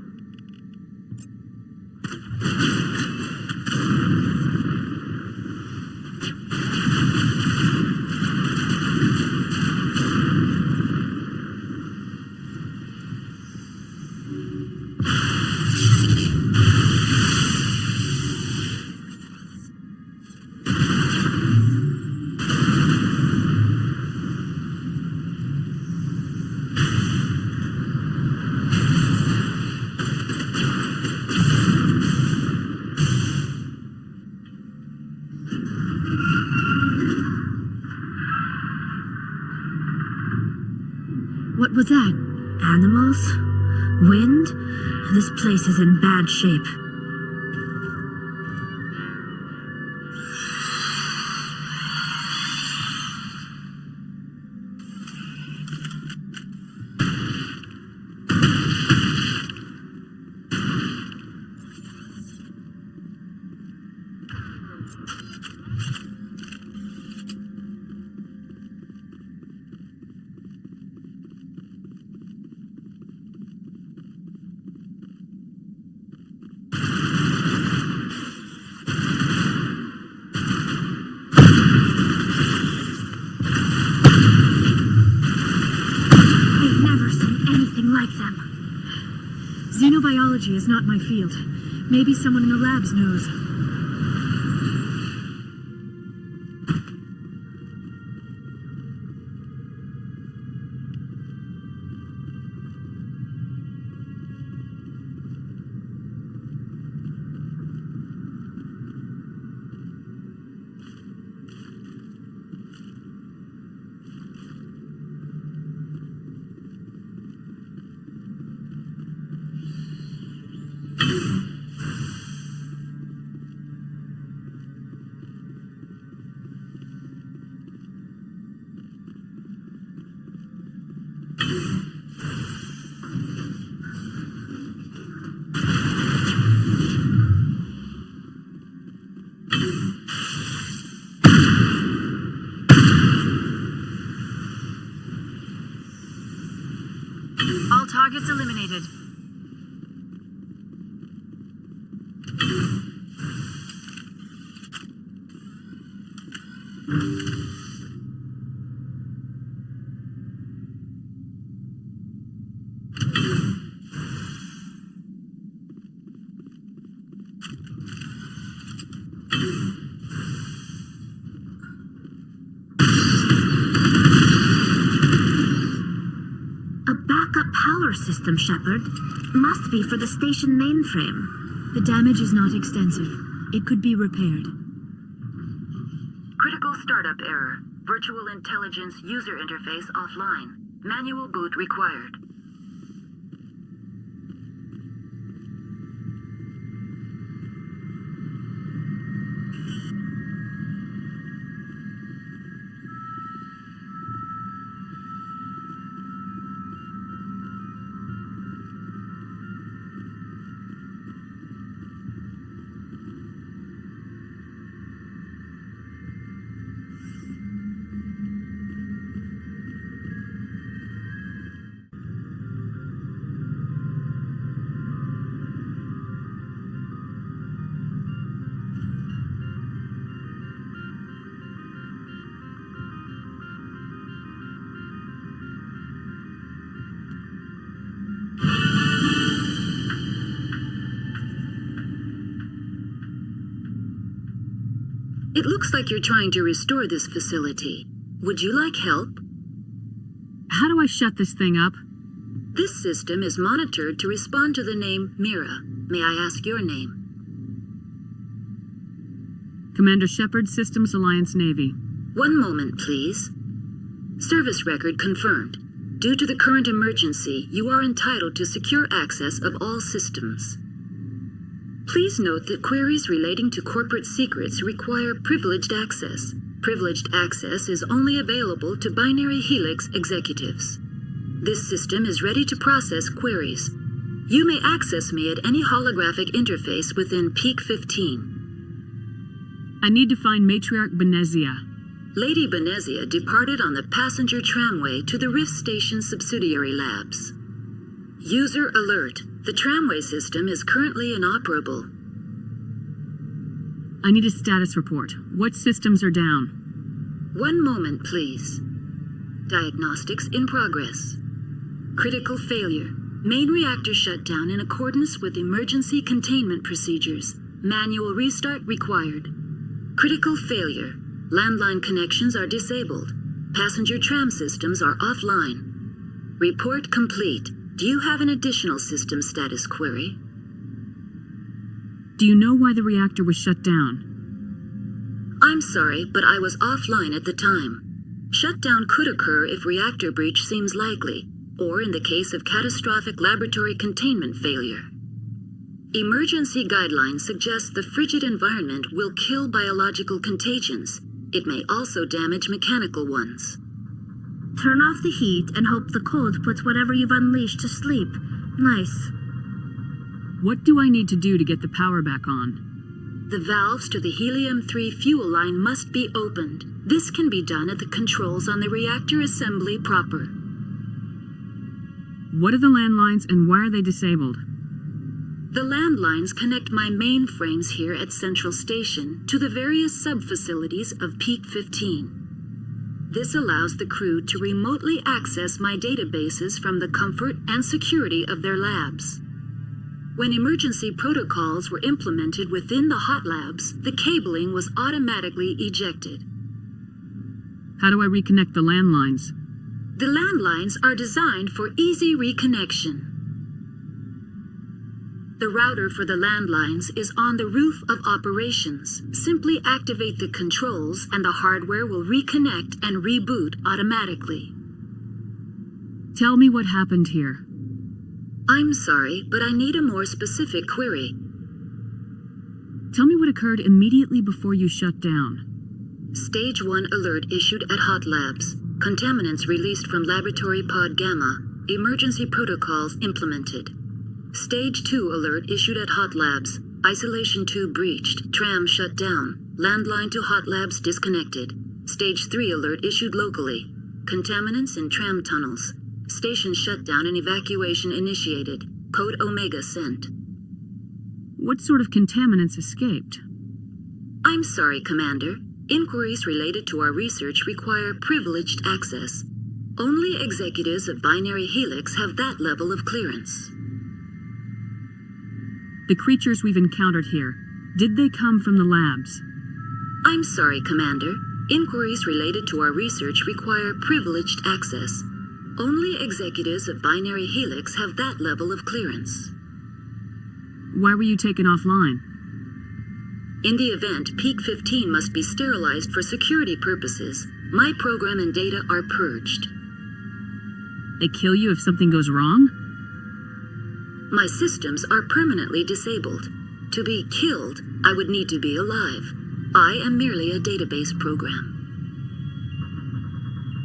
What was that? Animals? Wind? This place is in bad shape. Xenobiology is not my field. Maybe someone in the labs knows. All targets eliminated. A backup power system, Shepard. Must be for the station mainframe. The damage is not extensive. It could be repaired. Critical startup error. Virtual intelligence user interface offline. Manual boot required. It looks like you're trying to restore this facility. Would you like help? How do I shut this thing up? This system is monitored to respond to the name Mira. May I ask your name? Commander Shepard, Systems Alliance Navy. One moment, please. Service record confirmed. Due to the current emergency, you are entitled to secure access of all systems. Please note that queries relating to corporate secrets require privileged access. Privileged access is only available to Binary Helix executives. This system is ready to process queries. You may access me at any holographic interface within Peak 15. I need to find Matriarch Benezia. Lady Benezia departed on the passenger tramway to the Rift Station subsidiary labs. User alert. The tramway system is currently inoperable. I need a status report. What systems are down? One moment, please. Diagnostics in progress. Critical failure. Main reactor shut down in accordance with emergency containment procedures. Manual restart required. Critical failure. Landline connections are disabled. Passenger tram systems are offline. Report complete. Do you have an additional system status query? Do you know why the reactor was shut down? I'm sorry, but I was offline at the time. Shutdown could occur if reactor breach seems likely, or in the case of catastrophic laboratory containment failure. Emergency guidelines suggest the frigid environment will kill biological contagions. It may also damage mechanical ones. Turn off the heat and hope the cold puts whatever you've unleashed to sleep. Nice. What do I need to do to get the power back on? The valves to the helium-3 fuel line must be opened. This can be done at the controls on the reactor assembly proper. What are the landlines and why are they disabled? The landlines connect my mainframes here at Central Station to the various sub-facilities of Peak 15. This allows the crew to remotely access my databases from the comfort and security of their labs. When emergency protocols were implemented within the hot labs, the cabling was automatically ejected. How do I reconnect the landlines? The landlines are designed for easy reconnection. The router for the landlines is on the roof of operations. Simply activate the controls and the hardware will reconnect and reboot automatically. Tell me what happened here. I'm sorry, but I need a more specific query. Tell me what occurred immediately before you shut down. Stage 1 alert issued at Hot Labs. Contaminants released from Laboratory Pod Gamma. Emergency protocols implemented. Stage 2 alert issued at Hot Labs. Isolation tube breached. Tram shut down. Landline to Hot Labs disconnected. Stage 3 alert issued locally. Contaminants in tram tunnels. Station shutdown and evacuation initiated. Code Omega sent. What sort of contaminants escaped? I'm sorry, Commander. Inquiries related to our research require privileged access. Only executives of Binary Helix have that level of clearance. The creatures we've encountered here, did they come from the labs? I'm sorry, Commander. Inquiries related to our research require privileged access. Only executives of Binary Helix have that level of clearance. Why were you taken offline? In the event, Peak 15 must be sterilized for security purposes. My program and data are purged. They kill you if something goes wrong? My systems are permanently disabled. To be killed, I would need to be alive. I am merely a database program.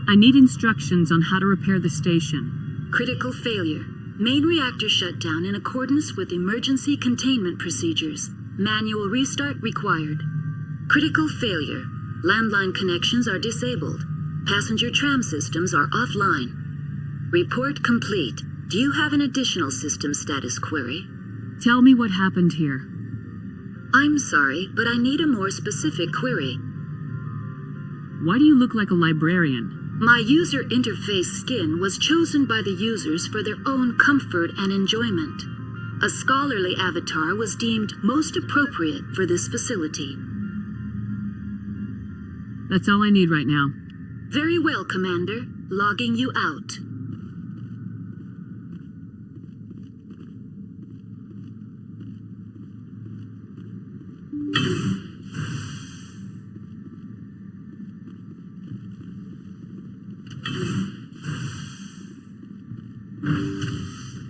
I need instructions on how to repair the station. Critical failure. Main reactor shut down in accordance with emergency containment procedures. Manual restart required. Critical failure. Landline connections are disabled. Passenger tram systems are offline. Report complete. Do you have an additional system status query? Tell me what happened here. I'm sorry, but I need a more specific query. Why do you look like a librarian? My user interface skin was chosen by the users for their own comfort and enjoyment. A scholarly avatar was deemed most appropriate for this facility. That's all I need right now. Very well, Commander. Logging you out.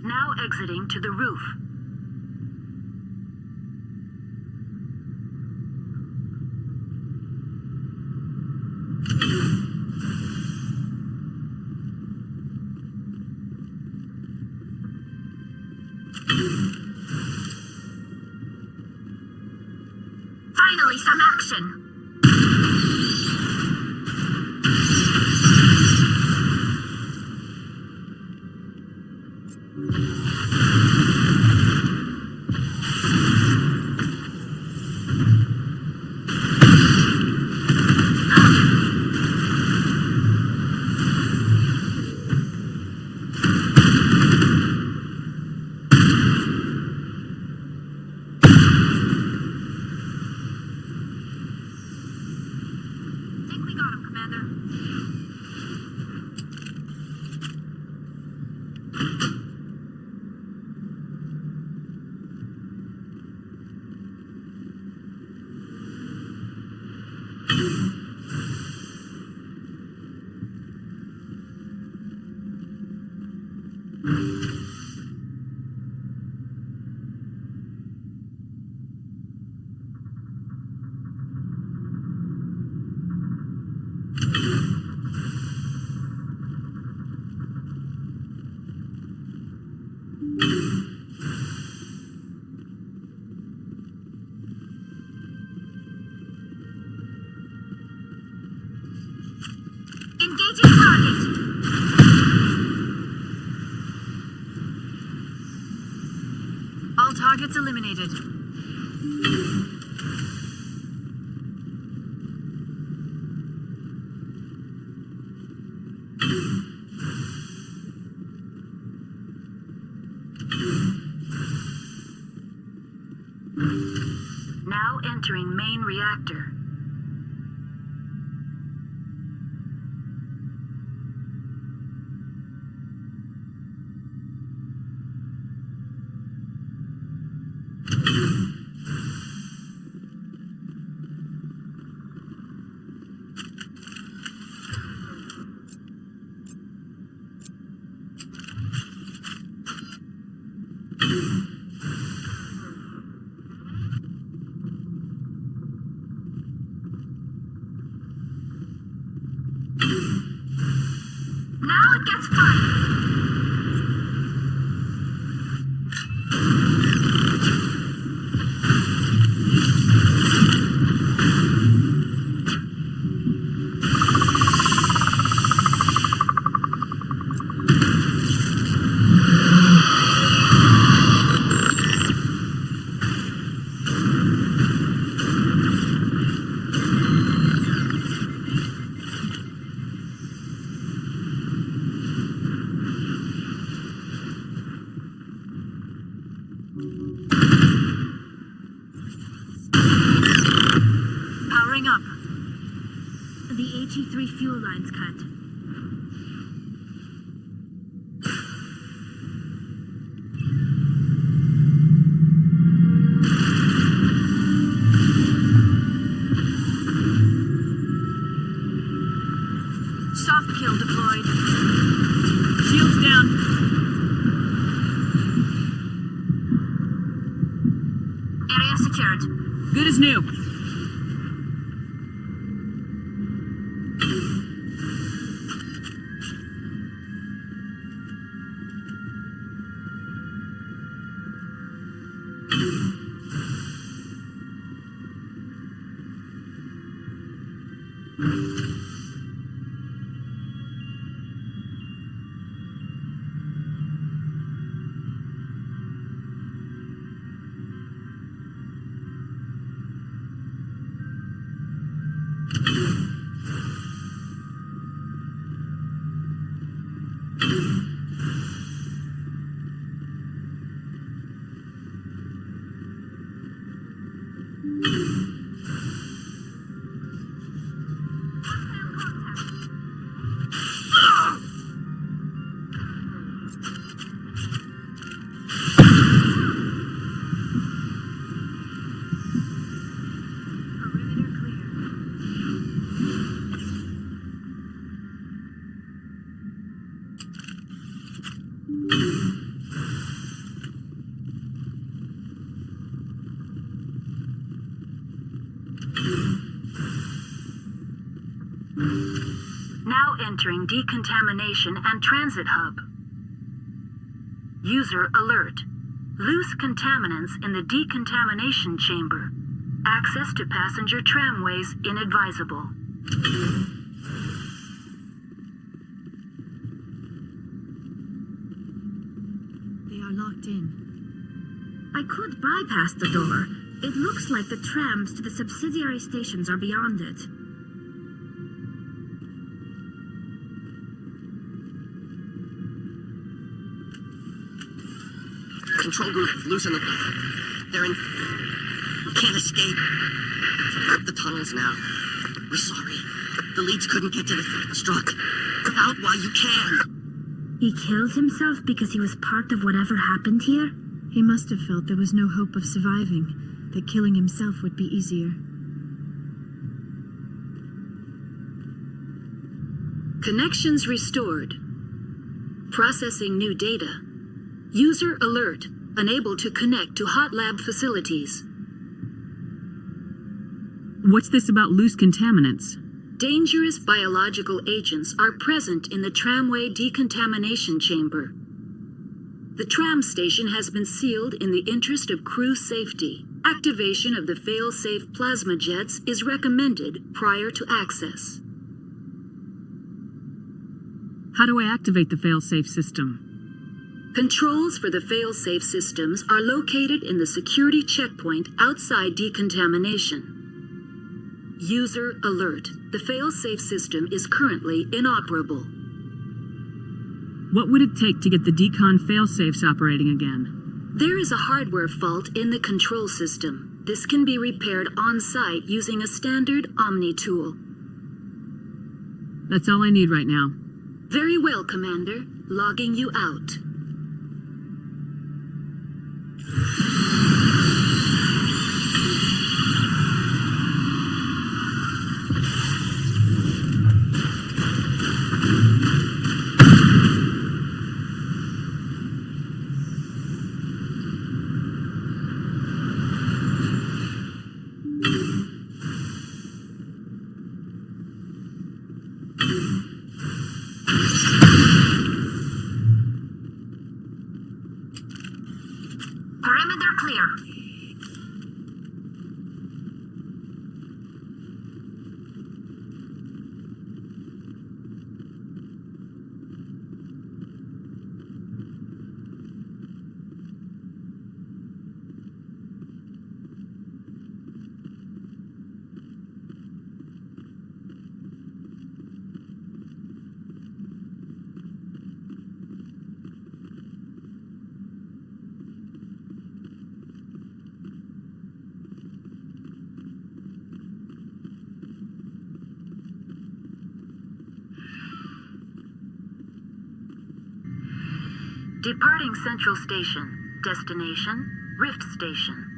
Now exiting to the roof. Finally, some action! Engaging target! All targets eliminated. Now entering main reactor. Now it gets fun! Powering up. The HE3 fuel line's cut. Soft kill deployed. Shields down. Area secured. Good as new. now entering decontamination and transit hub. User alert. Loose contaminants in the decontamination chamber. Access to passenger tramways inadvisable. They are locked in. I could bypass the door. It looks like the trams to the subsidiary stations are beyond it. Control group, loosen them. They're in. We can't escape. Up the tunnels now. We're sorry. The leads couldn't get to the struck. Get out while you can. He killed himself because he was part of whatever happened here? He must have felt there was no hope of surviving, that killing himself would be easier. Connections restored. Processing new data. User alert. Unable to connect to hot lab facilities. What's this about loose contaminants? Dangerous biological agents are present in the tramway decontamination chamber. The tram station has been sealed in the interest of crew safety. Activation of the fail-safe plasma jets is recommended prior to access. How do I activate the fail-safe system? Controls for the fail-safe systems are located in the security checkpoint outside decontamination. User alert. The fail-safe system is currently inoperable. What would it take to get the decon fail-safes operating again? There is a hardware fault in the control system. This can be repaired on-site using a standard Omni tool. That's all I need right now. Very well, Commander. Logging you out. Perimeter clear. Departing Central Station. Destination, Rift Station.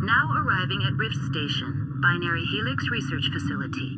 Now arriving at Rift Station, Binary Helix Research Facility.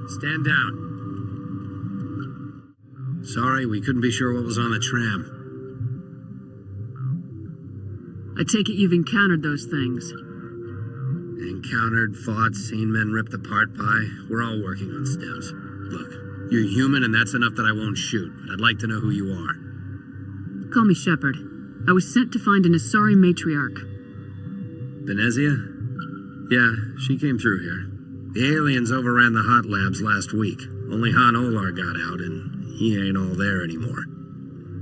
Stand down. Sorry, we couldn't be sure what was on the tram. I take it you've encountered those things. Encountered, fought, seen men ripped apart by. We're all working on stems. Look, you're human and that's enough that I won't shoot, but I'd like to know who you are. Call me Shepard. I was sent to find an Asari matriarch. Benezia? Yeah, she came through here. The aliens overran the hot labs last week. Only Han Olar got out, and he ain't all there anymore.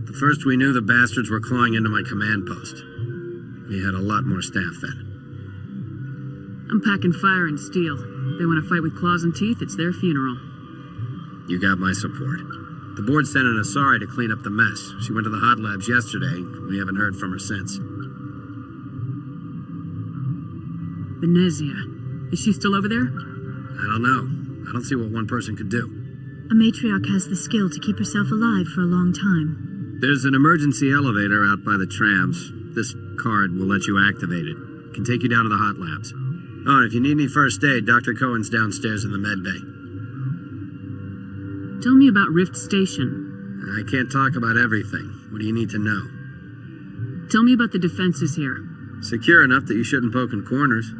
The first we knew, the bastards were clawing into my command post. We had a lot more staff then. I'm packing fire and steel. They want to fight with claws and teeth, it's their funeral. You got my support. The board sent an Asari to clean up the mess. She went to the hot labs yesterday. We haven't heard from her since. Benezia. Is she still over there? I don't know. I don't see what one person could do. A matriarch has the skill to keep herself alive for a long time. There's an emergency elevator out by the trams. This card will let you activate it. It can take you down to the hot labs. Oh, and if you need any first aid, Dr. Cohen's downstairs in the med bay. Tell me about Rift Station. I can't talk about everything. What do you need to know? Tell me about the defenses here. Secure enough that you shouldn't poke in corners.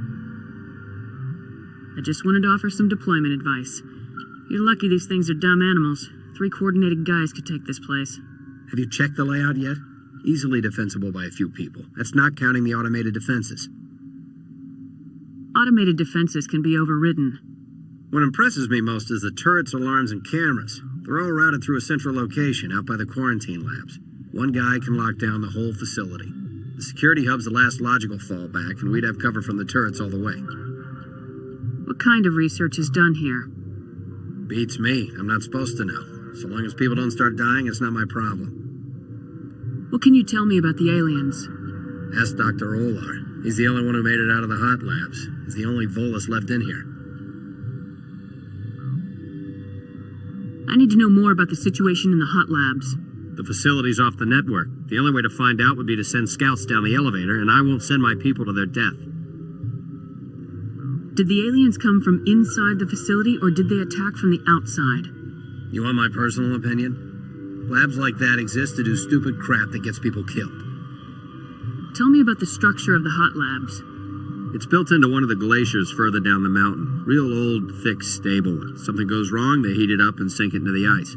I just wanted to offer some deployment advice. You're lucky these things are dumb animals. 3 coordinated guys could take this place. Have you checked the layout yet? Easily defensible by a few people. That's not counting the automated defenses. Automated defenses can be overridden. What impresses me most is the turrets, alarms, and cameras. They're all routed through a central location out by the quarantine labs. One guy can lock down the whole facility. The security hub's the last logical fallback, and we'd have cover from the turrets all the way. What kind of research is done here? Beats me. I'm not supposed to know. So long as people don't start dying, it's not my problem. What can you tell me about the aliens? Ask Dr. Olar. He's the only one who made it out of the hot labs. He's the only Volus left in here. I need to know more about the situation in the hot labs. The facility's off the network. The only way to find out would be to send scouts down the elevator, and I won't send my people to their death. Did the aliens come from inside the facility, or did they attack from the outside? You want my personal opinion? Labs like that exist to do stupid crap that gets people killed. Tell me about the structure of the hot labs. It's built into one of the glaciers further down the mountain. Real old, thick, stable. Something goes wrong, they heat it up and sink it into the ice.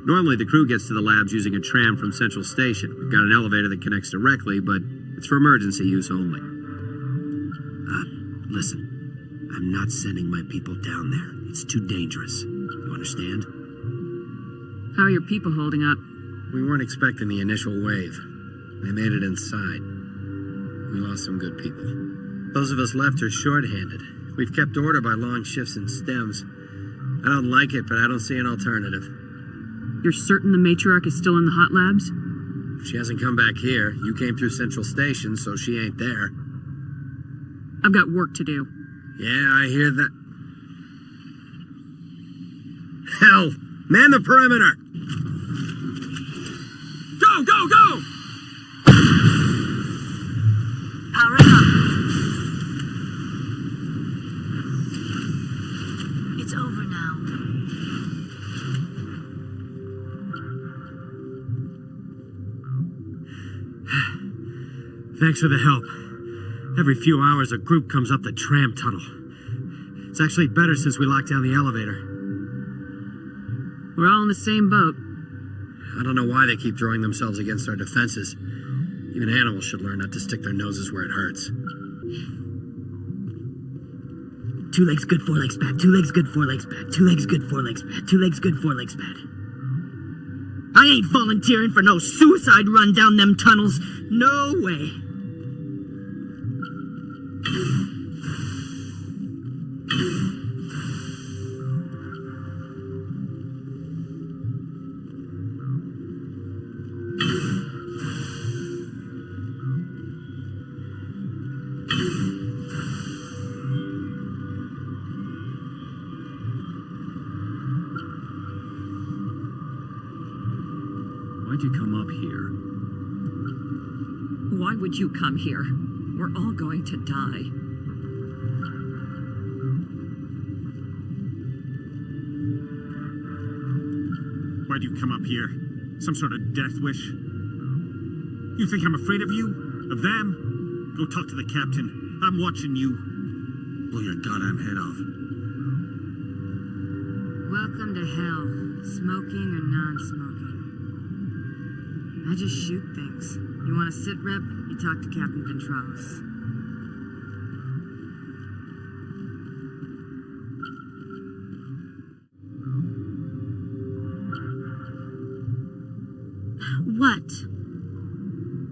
Normally, the crew gets to the labs using a tram from Central Station. We've got an elevator that connects directly, but it's for emergency use only. Listen. I'm not sending my people down there. It's too dangerous. You understand? How are your people holding up? We weren't expecting the initial wave. They made it inside. We lost some good people. Those of us left are short-handed. We've kept order by long shifts in stems. I don't like it, but I don't see an alternative. You're certain the Matriarch is still in the hot labs? She hasn't come back here. You came through Central Station, so she ain't there. I've got work to do. Yeah, I hear that. Hell! Man the perimeter! Go, go, go! Power up. It's over now. Thanks for the help. Every few hours, a group comes up the tram tunnel. It's actually better since we locked down the elevator. We're all in the same boat. I don't know why they keep throwing themselves against our defenses. Even animals should learn not to stick their noses where it hurts. 2 legs good, 4 legs bad. 2 legs good, 4 legs bad. 2 legs good, 4 legs bad. 2 legs good, 4 legs bad. I ain't volunteering for no suicide run down them tunnels. No way. Why'd you come up here? Why would you come here? We're all going to die. Why'd you come up here? Some sort of death wish? You think I'm afraid of you? Of them? Go talk to the captain. I'm watching you. Blow your goddamn head off. Welcome to hell, smoking or non-smoking. I just shoot things. You want to sit rep? You talk to Captain Ventralis. What?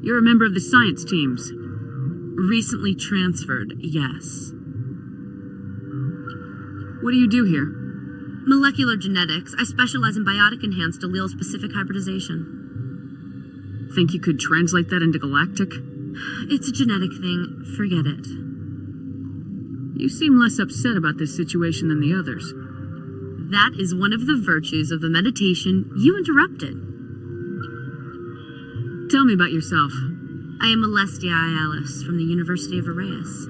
You're a member of the science teams. Recently transferred, yes. What do you do here? Molecular genetics. I specialize in biotic-enhanced allele-specific hybridization. Think you could translate that into galactic? It's a genetic thing. Forget it. You seem less upset about this situation than the others. That is one of the virtues of the meditation you interrupted. Tell me about yourself. I am Alestia Ialis from the University of Arraeus.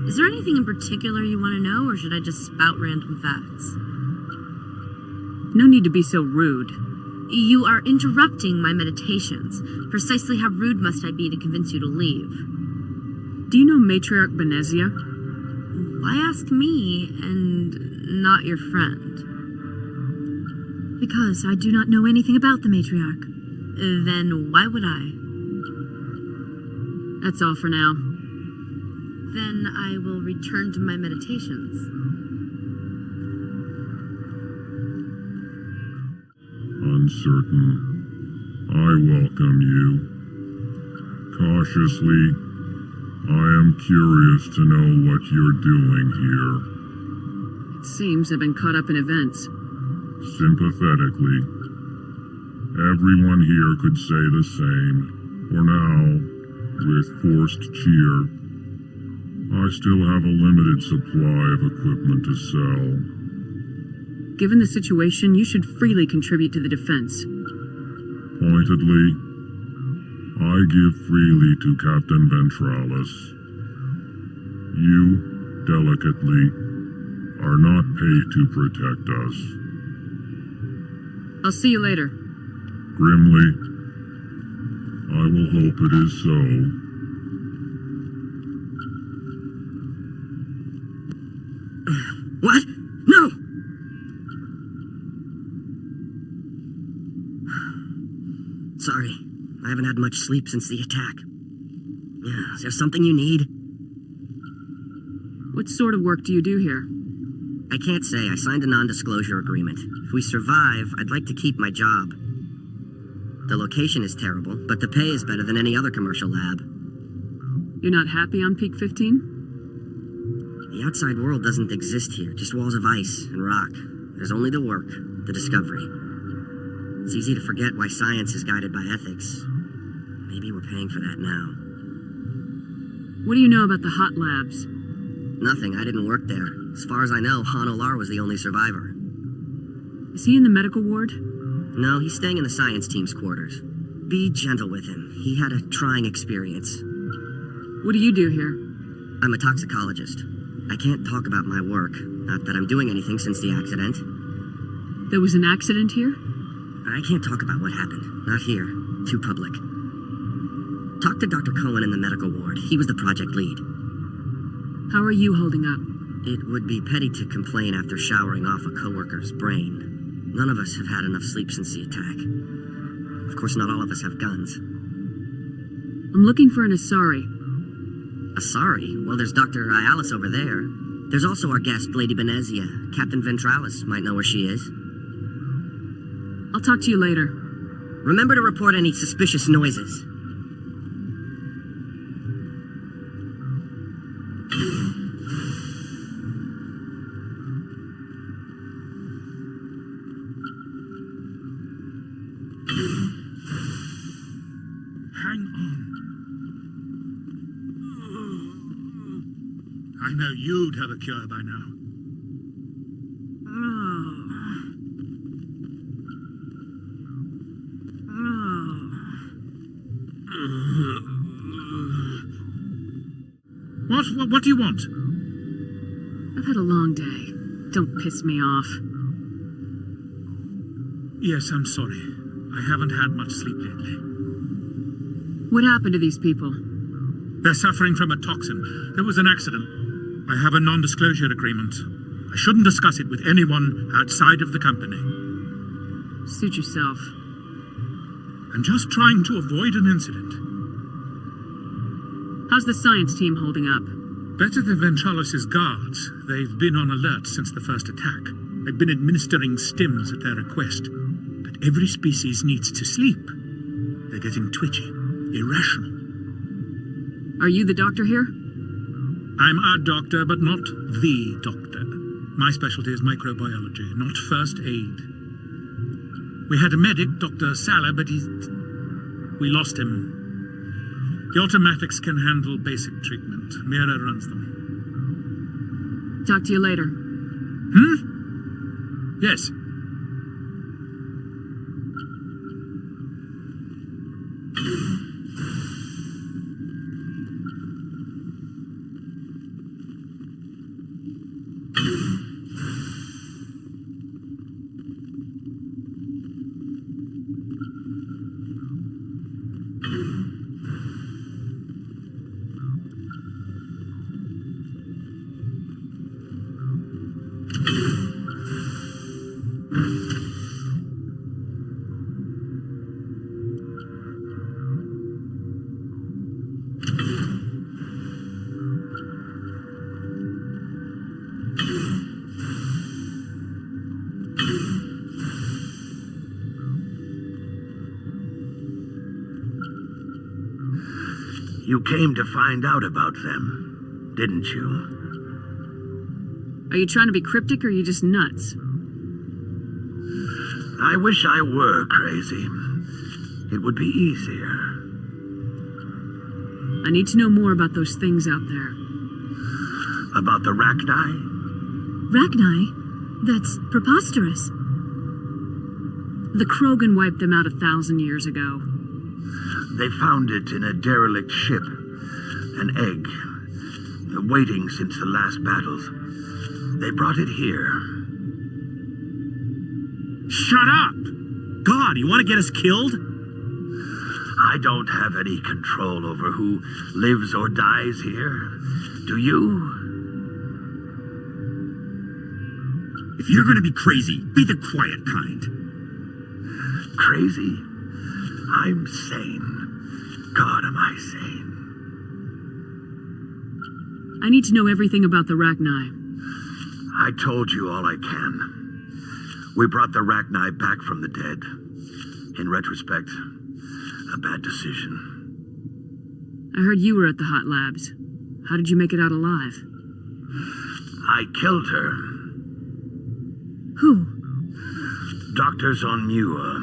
Is there anything in particular you want to know, or should I just spout random facts? No need to be so rude. You are interrupting my meditations. Precisely how rude must I be to convince you to leave? Do you know Matriarch Benezia? Why ask me and not your friend? Because I do not know anything about the matriarch. Then why would I? That's all for now. Then I will return to my meditations. Uncertain. I welcome you. Cautiously, I am curious to know what you're doing here. It seems I've been caught up in events. Sympathetically. Everyone here could say the same. For now, with forced cheer, I still have a limited supply of equipment to sell. Given the situation, you should freely contribute to the defense. Pointedly, I give freely to Captain Ventralis. You, delicately, are not paid to protect us. I'll see you later. Grimly, I will hope it is so. What? No! Sorry, I haven't had much sleep since the attack. Is there something you need? What sort of work do you do here? I can't say. I signed a non-disclosure agreement. If we survive, I'd like to keep my job. The location is terrible, but the pay is better than any other commercial lab. You're not happy on Peak 15? The outside world doesn't exist here, just walls of ice and rock. There's only the work, the discovery. It's easy to forget why science is guided by ethics. Maybe we're paying for that now. What do you know about the hot labs? Nothing. I didn't work there. As far as I know, Han Olar was the only survivor. Is he in the medical ward? No, he's staying in the science team's quarters. Be gentle with him. He had a trying experience. What do you do here? I'm a toxicologist. I can't talk about my work. Not that I'm doing anything since the accident. There was an accident here? I can't talk about what happened. Not here. Too public. Talk to Dr. Cohen in the medical ward. He was the project lead. How are you holding up? It would be petty to complain after showering off a coworker's brain. None of us have had enough sleep since the attack. Of course, not all of us have guns. I'm looking for an Asari. Asari? Well, there's Dr. Ialis over there. There's also our guest, Lady Benezia. Captain Ventralis might know where she is. I'll talk to you later. Remember to report any suspicious noises. Hang on. I know you'd have a cure by now. What do you want? I've had a long day. Don't piss me off. Yes, I'm sorry. I haven't had much sleep lately. What happened to these people? They're suffering from a toxin. There was an accident. I have a non-disclosure agreement. I shouldn't discuss it with anyone outside of the company. Suit yourself. I'm just trying to avoid an incident. How's the science team holding up? Better than Ventralis' guards. They've been on alert since the first attack. I've been administering stims at their request. But every species needs to sleep. They're getting twitchy, irrational. Are you the doctor here? I'm a doctor, but not the doctor. My specialty is microbiology, not first aid. We had a medic, Dr. Salah, but we lost him. The automatics can handle basic treatment. Mira runs them. Talk to you later. Yes. You came to find out about them, didn't you? Are you trying to be cryptic or are you just nuts? I wish I were crazy. It would be easier. I need to know more about those things out there. About the Rachni? Rachni? That's preposterous. The Krogan wiped them out 1,000 years ago. They found it in a derelict ship. An egg. Waiting since the last battles. They brought it here. Shut up! God, you want to get us killed? I don't have any control over who lives or dies here. Do you? If you're going to be crazy, be the quiet kind. Crazy? I'm sane. God, am I sane? I need to know everything about the Rachni. I told you all I can. We brought the Rachni back from the dead. In retrospect, a bad decision. I heard you were at the hot labs. How did you make it out alive? I killed her. Who? Doctors on Muir.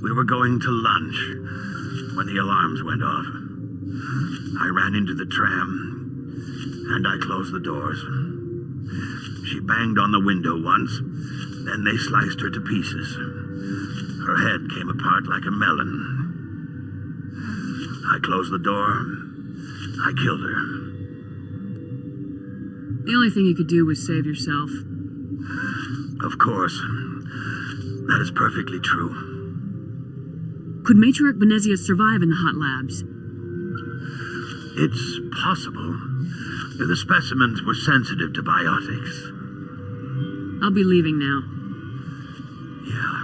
We were going to lunch when the alarms went off. I ran into the tram, and I closed the doors. She banged on the window once, then they sliced her to pieces. Her head came apart like a melon. I closed the door. I killed her. The only thing you could do was save yourself. Of course. That is perfectly true. Could Matriarch Benezia survive in the hot labs? It's possible. The specimens were sensitive to biotics. I'll be leaving now. Yeah.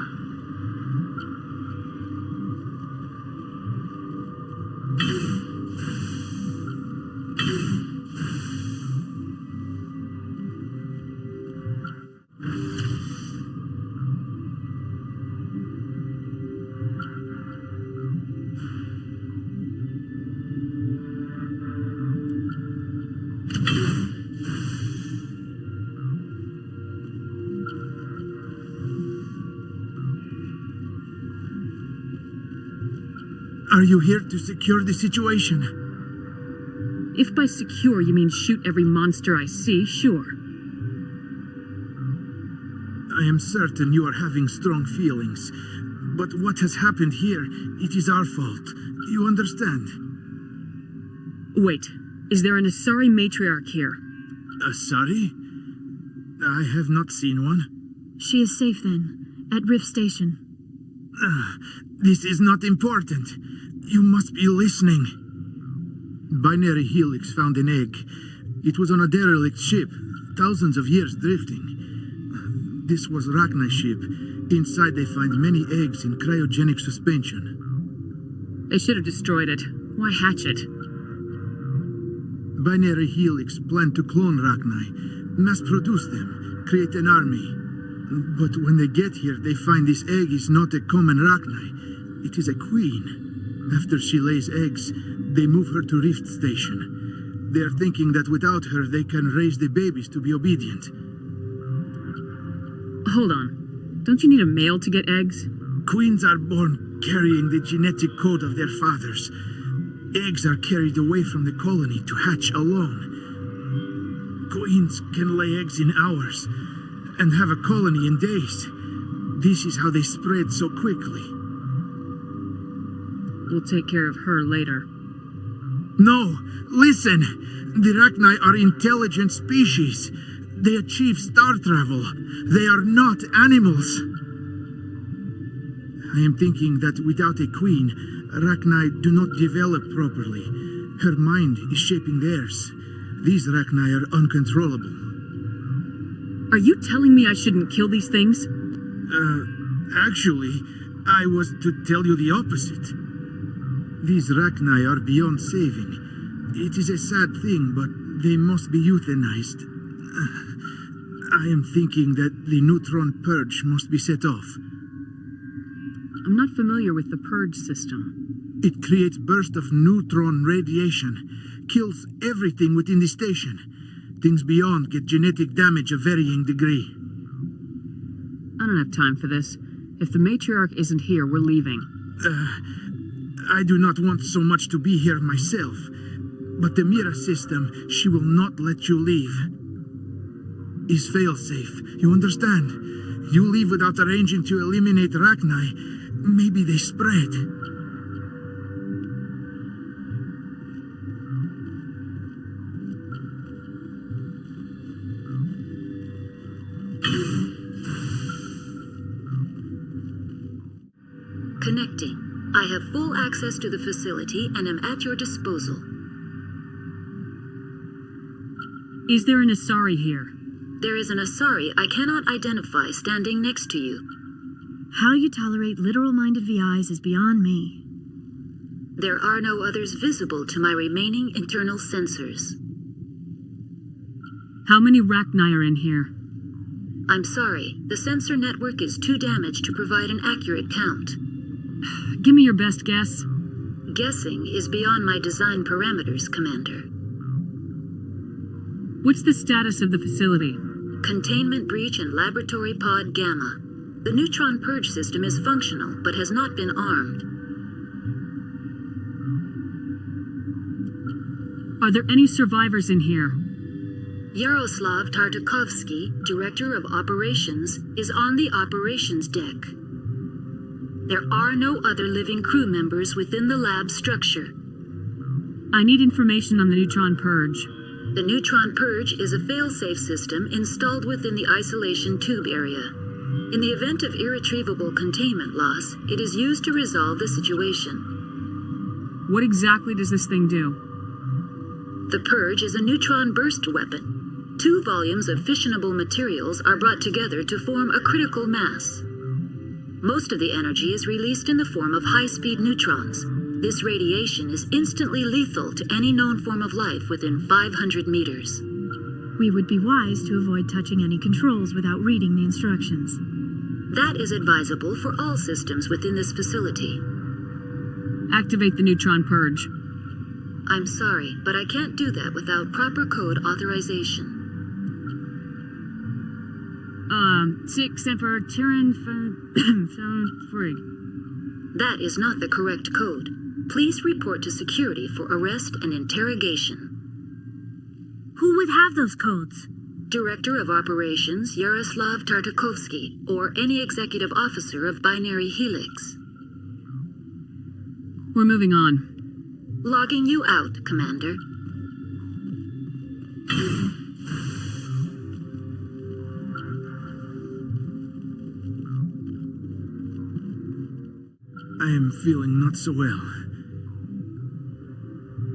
Are you here to secure the situation? If by secure you mean shoot every monster I see, sure. I am certain you are having strong feelings. But what has happened here, it is our fault. You understand? Wait, is there an Asari matriarch here? Asari? I have not seen one. She is safe then, at Rift Station. This is not important. You must be listening. Binary Helix found an egg. It was on a derelict ship, thousands of years drifting. This was Rachni ship. Inside they find many eggs in cryogenic suspension. They should have destroyed it. Why hatch it? Binary Helix planned to clone Rachni, mass produce them, create an army. But when they get here, they find this egg is not a common Rachni. It is a queen. After she lays eggs, they move her to Rift Station. They are thinking that without her, they can raise the babies to be obedient. Hold on. Don't you need a male to get eggs? Queens are born carrying the genetic code of their fathers. Eggs are carried away from the colony to hatch alone. Queens can lay eggs in hours and have a colony in days. This is how they spread so quickly. We'll take care of her later. No, listen! The Rachni are intelligent species. They achieve star travel. They are not animals. I am thinking that without a queen, Rachni do not develop properly. Her mind is shaping theirs. These Rachni are uncontrollable. Are you telling me I shouldn't kill these things? Actually, I was to tell you the opposite. These Rachni are beyond saving. It is a sad thing, but they must be euthanized. I am thinking that the neutron purge must be set off. I'm not familiar with the purge system. It creates bursts of neutron radiation, kills everything within the station. Things beyond get genetic damage of varying degree. I don't have time for this. If the Matriarch isn't here, we're leaving. I do not want so much to be here myself. But the Mira system, she will not let you leave. Is fail-safe, you understand? You leave without arranging to eliminate Rachni, maybe they spread. Connecting. I have full access to the facility and am at your disposal. Is there an Asari here? There is an Asari I cannot identify standing next to you. How you tolerate literal-minded VIs is beyond me. There are no others visible to my remaining internal sensors. How many Rachni are in here? I'm sorry, the sensor network is too damaged to provide an accurate count. Give me your best guess. Guessing is beyond my design parameters, Commander. What's the status of the facility? Containment breach and laboratory pod Gamma. The neutron purge system is functional, but has not been armed. Are there any survivors in here? Yaroslav Tartakovsky, Director of Operations, is on the operations deck. There are no other living crew members within the lab structure. I need information on the neutron purge. The neutron purge is a fail-safe system installed within the isolation tube area. In the event of irretrievable containment loss, it is used to resolve the situation. What exactly does this thing do? The purge is a neutron burst weapon. 2 volumes of fissionable materials are brought together to form a critical mass. Most of the energy is released in the form of high-speed neutrons. This radiation is instantly lethal to any known form of life within 500 meters. We would be wise to avoid touching any controls without reading the instructions. That is advisable for all systems within this facility. Activate the neutron purge. I'm sorry, but I can't do that without proper code authorization. 6 Emperor Tyrann free. That is not the correct code. Please report to security for arrest and interrogation. Who would have those codes? Director of Operations Yaroslav Tartakovsky, or any executive officer of Binary Helix. We're moving on. Logging you out, Commander. I am feeling not so well.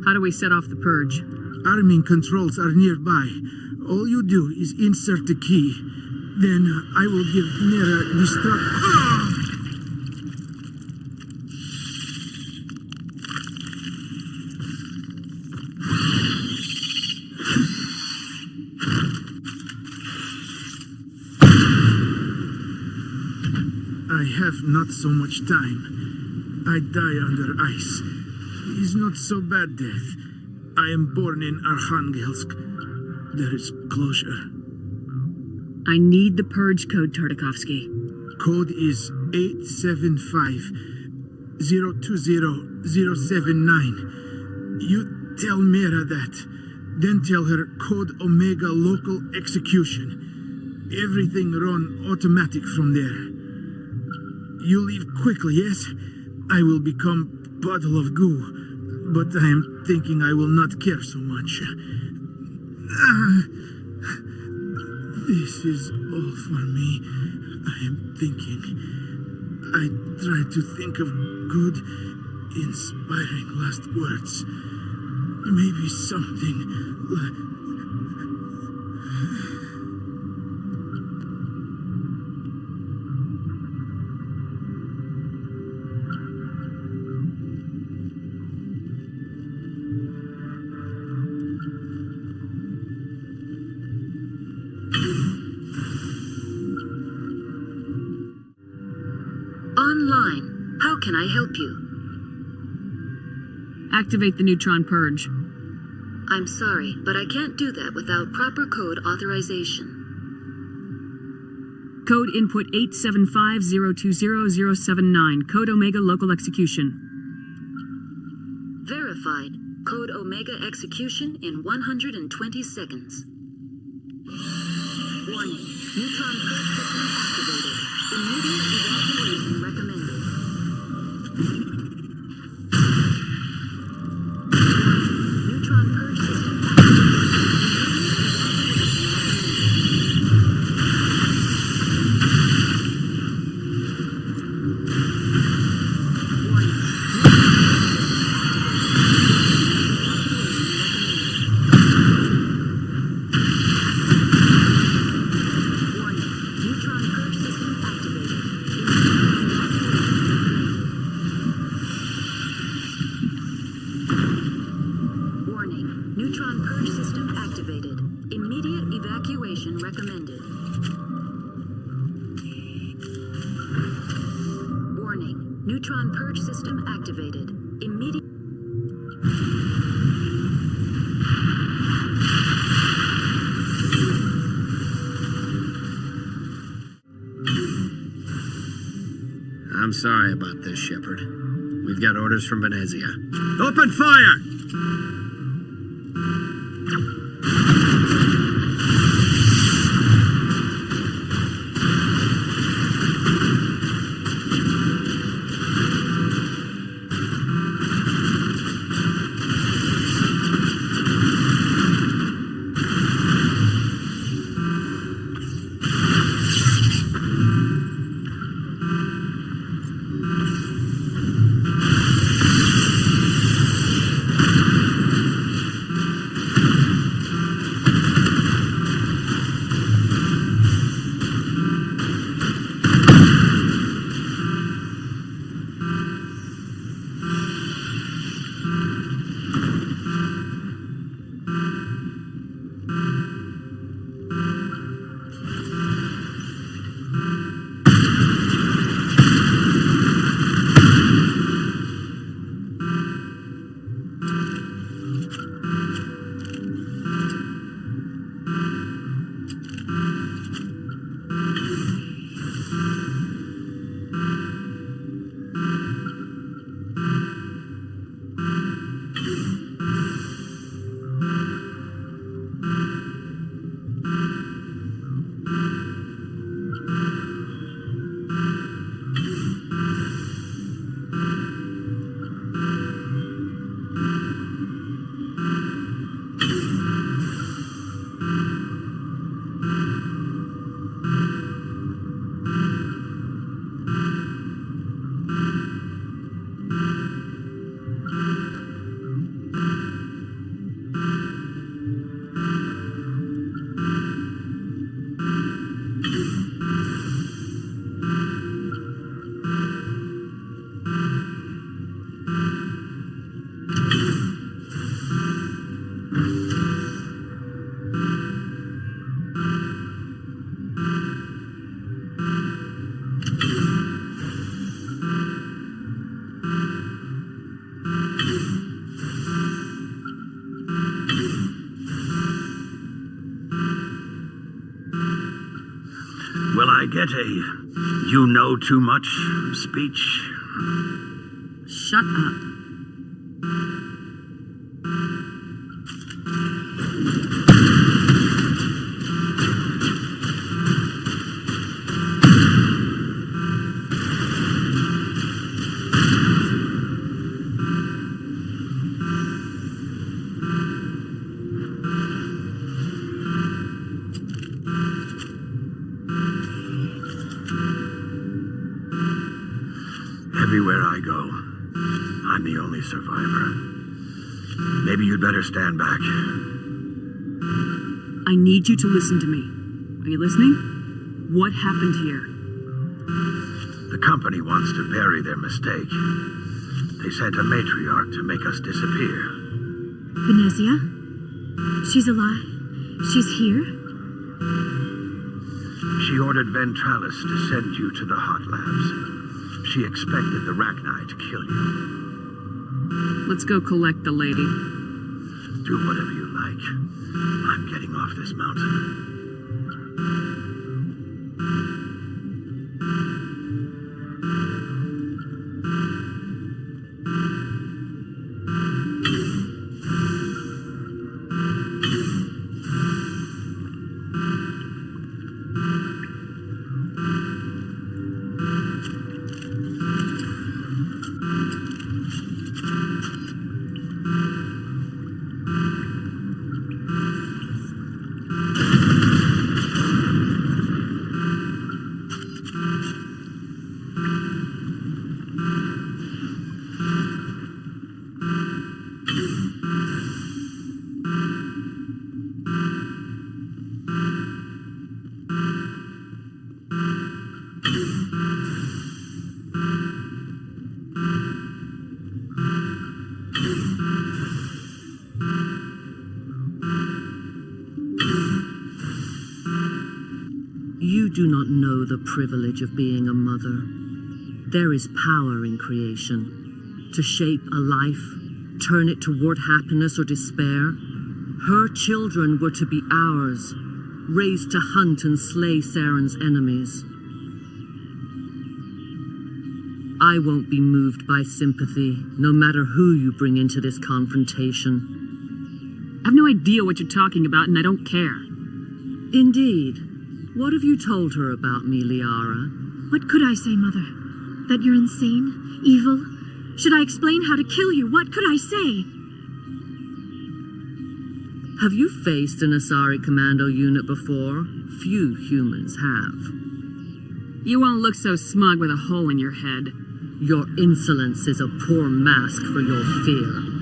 How do we set off the purge? Arming controls are nearby. All you do is insert the key. Then I will give Nera I have not so much time. I die under ice. It's not so bad death. I am born in Arkhangelsk. There is closure. I need the purge code, Tartakovsky. Code is 875-020-079. You tell Mira that. Then tell her Code Omega local execution. Everything run automatic from there. You leave quickly, yes? I will become puddle of goo, but I am thinking I will not care so much. This is all for me. I am thinking. I try to think of good, inspiring last words. Maybe something like... Online. How can I help you? Activate the neutron purge. I'm sorry, but I can't do that without proper code authorization. Code input 875-020-079. Code Omega local execution. Verified. Code Omega execution in 120 seconds. Warning. Neutron purge system activated. Immediate evacuation recommended. Neutron purge system recommended. Warning. Neutron purge system activated. Immediate... I'm sorry about this, Shepard. We've got orders from Benezia. Open fire! Will I get a you know too much speech? Shut up. Everywhere I go, I'm the only survivor. Maybe you'd better stand back. I need you to listen to me. Are you listening? What happened here? The company wants to bury their mistake. They sent a matriarch to make us disappear. Benezia? She's alive? She's here? She ordered Ventralis to send you to the hot labs. She expected the Rachni to kill you. Let's go collect the lady. Do whatever you like. I'm getting off this mountain. You do not know the privilege of being a mother. There is power in creation. To shape a life, turn it toward happiness or despair. Her children were to be ours, raised to hunt and slay Saren's enemies. I won't be moved by sympathy, no matter who you bring into this confrontation. I have no idea what you're talking about, and I don't care. Indeed. What have you told her about me, Liara? What could I say, Mother? That you're insane? Evil? Should I explain how to kill you? What could I say? Have you faced an Asari commando unit before? Few humans have. You won't look so smug with a hole in your head. Your insolence is a poor mask for your fear.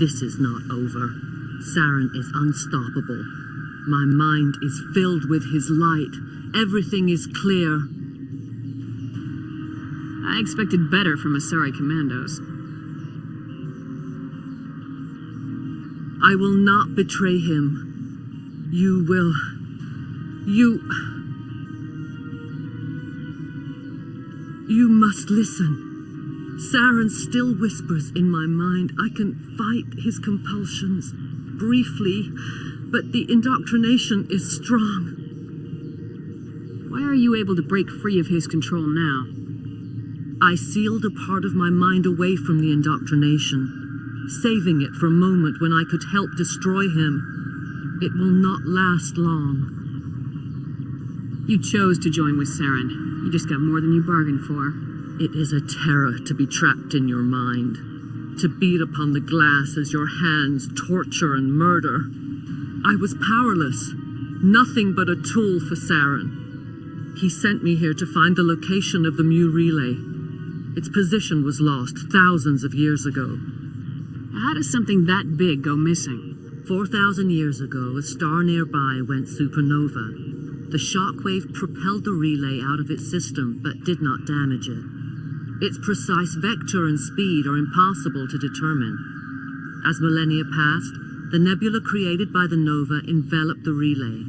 This is not over. Saren is unstoppable. My mind is filled with his light. Everything is clear. I expected better from Asari commandos. I will not betray him. You will. You must listen. Saren still whispers in my mind. I can fight his compulsions briefly, but the indoctrination is strong. Why are you able to break free of his control now? I sealed a part of my mind away from the indoctrination, saving it for a moment when I could help destroy him. It will not last long. You chose to join with Saren. You just got more than you bargained for. It is a terror to be trapped in your mind, to beat upon the glass as your hands torture and murder. I was powerless, nothing but a tool for Saren. He sent me here to find the location of the Mu relay. Its position was lost thousands of years ago. How does something that big go missing? 4,000 years ago, a star nearby went supernova. The shockwave propelled the relay out of its system, but did not damage it. Its precise vector and speed are impossible to determine. As millennia passed, the nebula created by the nova enveloped the relay.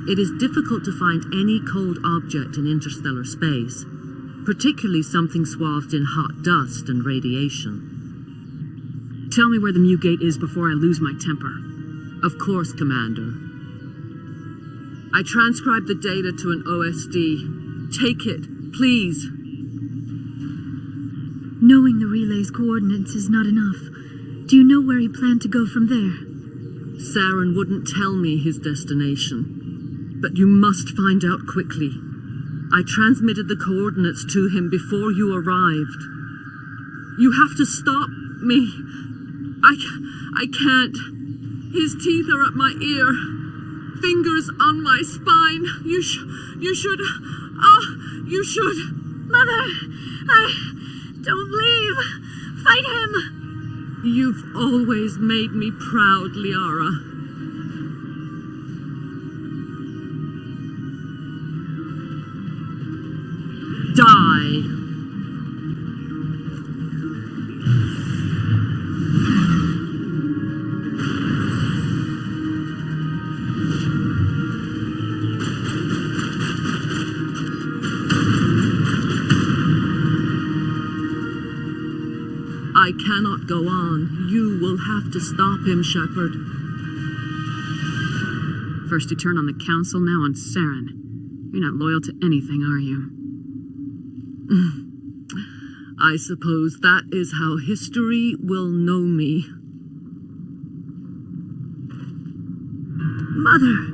It is difficult to find any cold object in interstellar space, particularly something swathed in hot dust and radiation. Tell me where the Mu Gate is before I lose my temper. Of course, Commander. I transcribed the data to an OSD. Take it, please. Knowing the relay's coordinates is not enough. Do you know where he planned to go from there? Saren wouldn't tell me his destination. But you must find out quickly. I transmitted the coordinates to him before you arrived. You have to stop me. I can't. His teeth are at my ear. Fingers on my spine. You should. You should. Mother, don't leave. Fight him. You've always made me proud, Liara. Die. I cannot go on. You will have to stop him, Shepard. First you turn on the Council, now on Saren. You're not loyal to anything, are you? I suppose that is how history will know me. Mother!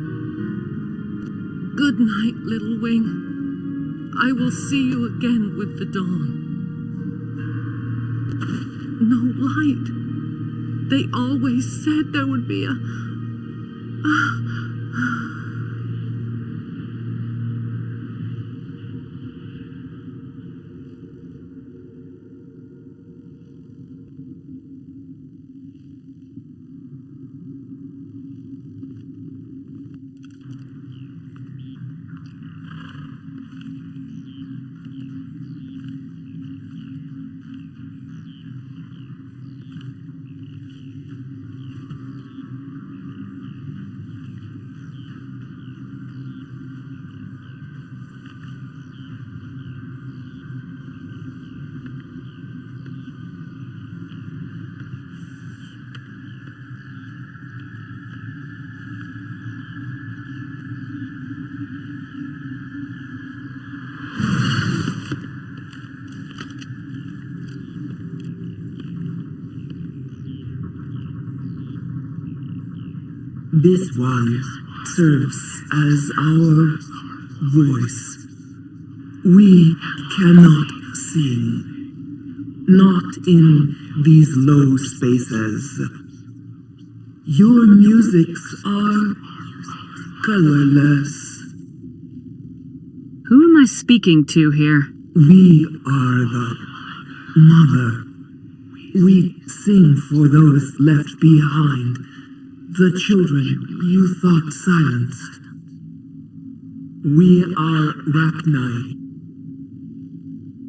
Good night, little wing. I will see you again with the dawn. No light. They always said there would be a... This one serves as our voice. We cannot sing, not in these low spaces. Your musics are colorless. Who am I speaking to here? We are the mother. We sing for those left behind. The children you thought silenced. We are Rachni.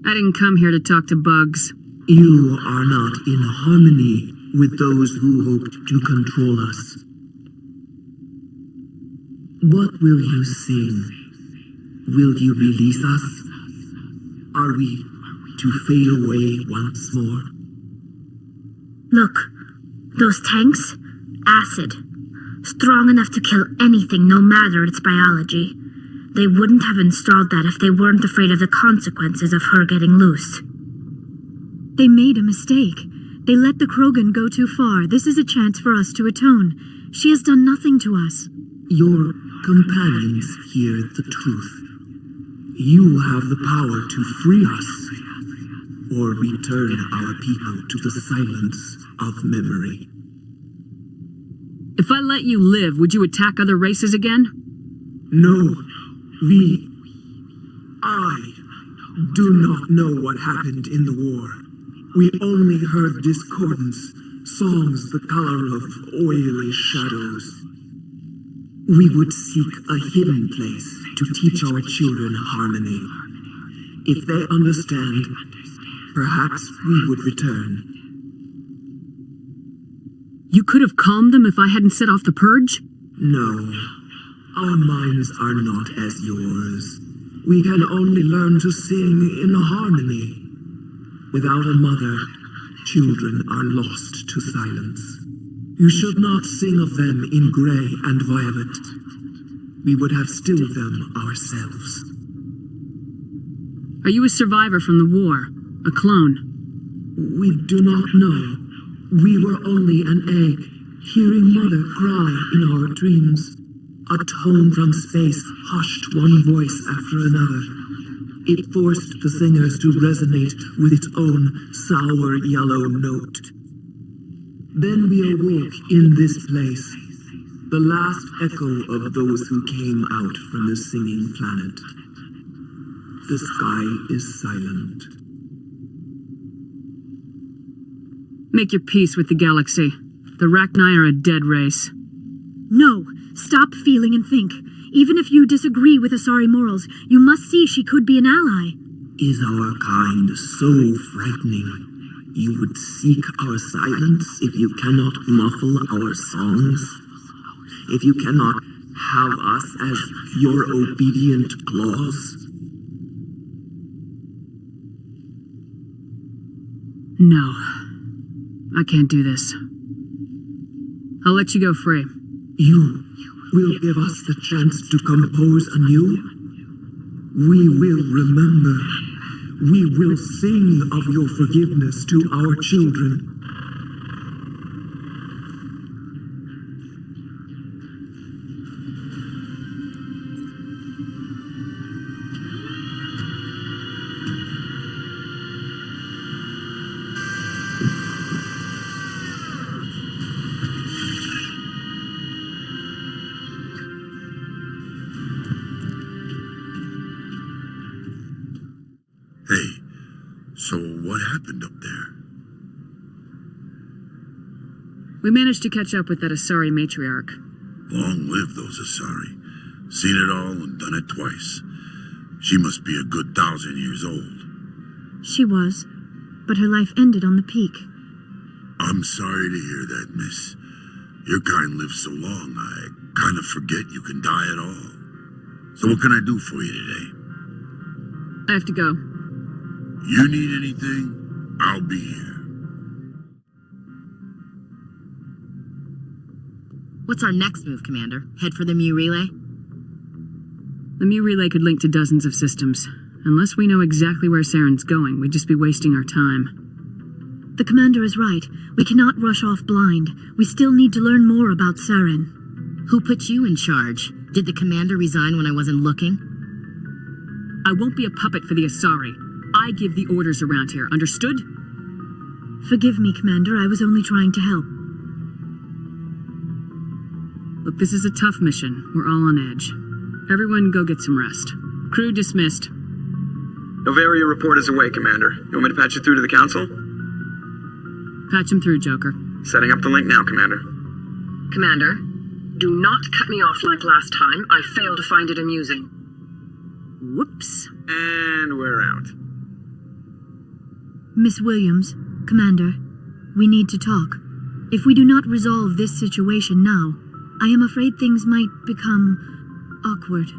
I didn't come here to talk to bugs. You are not in harmony with those who hoped to control us. What will you sing? Will you release us? Are we to fade away once more? Look, those tanks? Acid. Strong enough to kill anything, no matter its biology. They wouldn't have installed that if they weren't afraid of the consequences of her getting loose. They made a mistake. They let the Krogan go too far. This is a chance for us to atone. She has done nothing to us. Your companions hear the truth. You have the power to free us, or return our people to the silence of memory. If I let you live, would you attack other races again? No, I do not know what happened in the war. We only heard discordance, songs the color of oily shadows. We would seek a hidden place to teach our children harmony. If they understand, perhaps we would return. You could have calmed them if I hadn't set off the purge? No. Our minds are not as yours. We can only learn to sing in harmony. Without a mother, children are lost to silence. You should not sing of them in gray and violet. We would have stilled them ourselves. Are you a survivor from the war? A clone? We do not know. We were only an egg, hearing mother cry in our dreams. A tone from space hushed one voice after another. It forced the singers to resonate with its own sour yellow note. Then we awoke in this place, the last echo of those who came out from the singing planet. The sky is silent. Make your peace with the galaxy. The Rachni are a dead race. No, stop feeling and think. Even if you disagree with Asari morals, you must see she could be an ally. Is our kind so frightening? You would seek our silence if you cannot muffle our songs? If you cannot have us as your obedient claws? No. I can't do this. I'll let you go free. You will give us the chance to compose anew? We will remember. We will sing of your forgiveness to our children. So what happened up there? We managed to catch up with that Asari matriarch. Long live those Asari. Seen it all and done it twice. She must be a good 1,000 years old. She was, but her life ended on the peak. I'm sorry to hear that, miss. Your kind lives so long, I kind of forget you can die at all. So what can I do for you today? I have to go. You need anything, I'll be here. What's our next move, Commander? Head for the Mu Relay? The Mu Relay could link to dozens of systems. Unless we know exactly where Saren's going, we'd just be wasting our time. The Commander is right. We cannot rush off blind. We still need to learn more about Saren. Who put you in charge? Did the Commander resign when I wasn't looking? I won't be a puppet for the Asari. I give the orders around here, understood? Forgive me, Commander. I was only trying to help. Look, this is a tough mission. We're all on edge. Everyone go get some rest. Crew dismissed. Noveria report is away, Commander. You want me to patch you through to the Council? Patch him through, Joker. Setting up the link now, Commander. Commander, do not cut me off like last time. I fail to find it amusing. Whoops. And we're out. Miss Williams, Commander, we need to talk. If we do not resolve this situation now, I am afraid things might become awkward.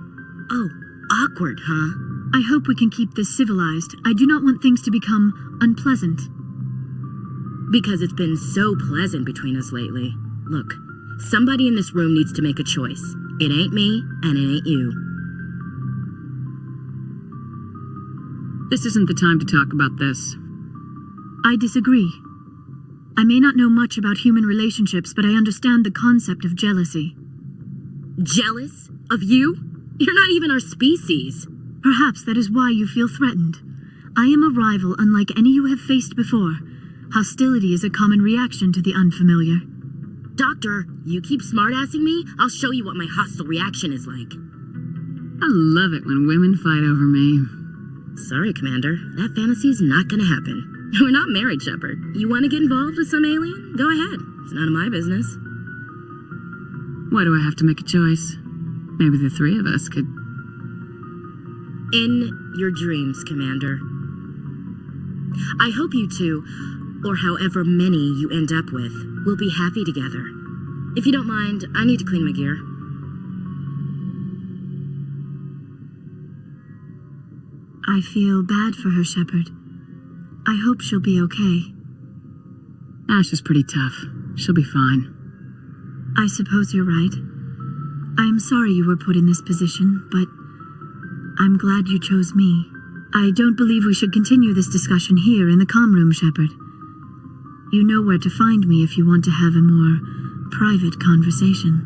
Oh, awkward, huh? I hope we can keep this civilized. I do not want things to become unpleasant. Because it's been so pleasant between us lately. Look, somebody in this room needs to make a choice. It ain't me, and it ain't you. This isn't the time to talk about this. I disagree. I may not know much about human relationships, but I understand the concept of jealousy. Jealous? Of you? You're not even our species. Perhaps that is why you feel threatened. I am a rival unlike any you have faced before. Hostility is a common reaction to the unfamiliar. Doctor, you keep smartassing me, I'll show you what my hostile reaction is like. I love it when women fight over me. Sorry, Commander. That fantasy's not gonna happen. We're not married, Shepard. You want to get involved with some alien? Go ahead. It's none of my business. Why do I have to make a choice? Maybe the three of us could... In your dreams, Commander. I hope you two, or however many you end up with, will be happy together. If you don't mind, I need to clean my gear. I feel bad for her, Shepard. I hope she'll be okay. Ash is pretty tough. She'll be fine. I suppose you're right. I am sorry you were put in this position, but I'm glad you chose me. I don't believe we should continue this discussion here in the comm room, Shepard. You know where to find me if you want to have a more private conversation.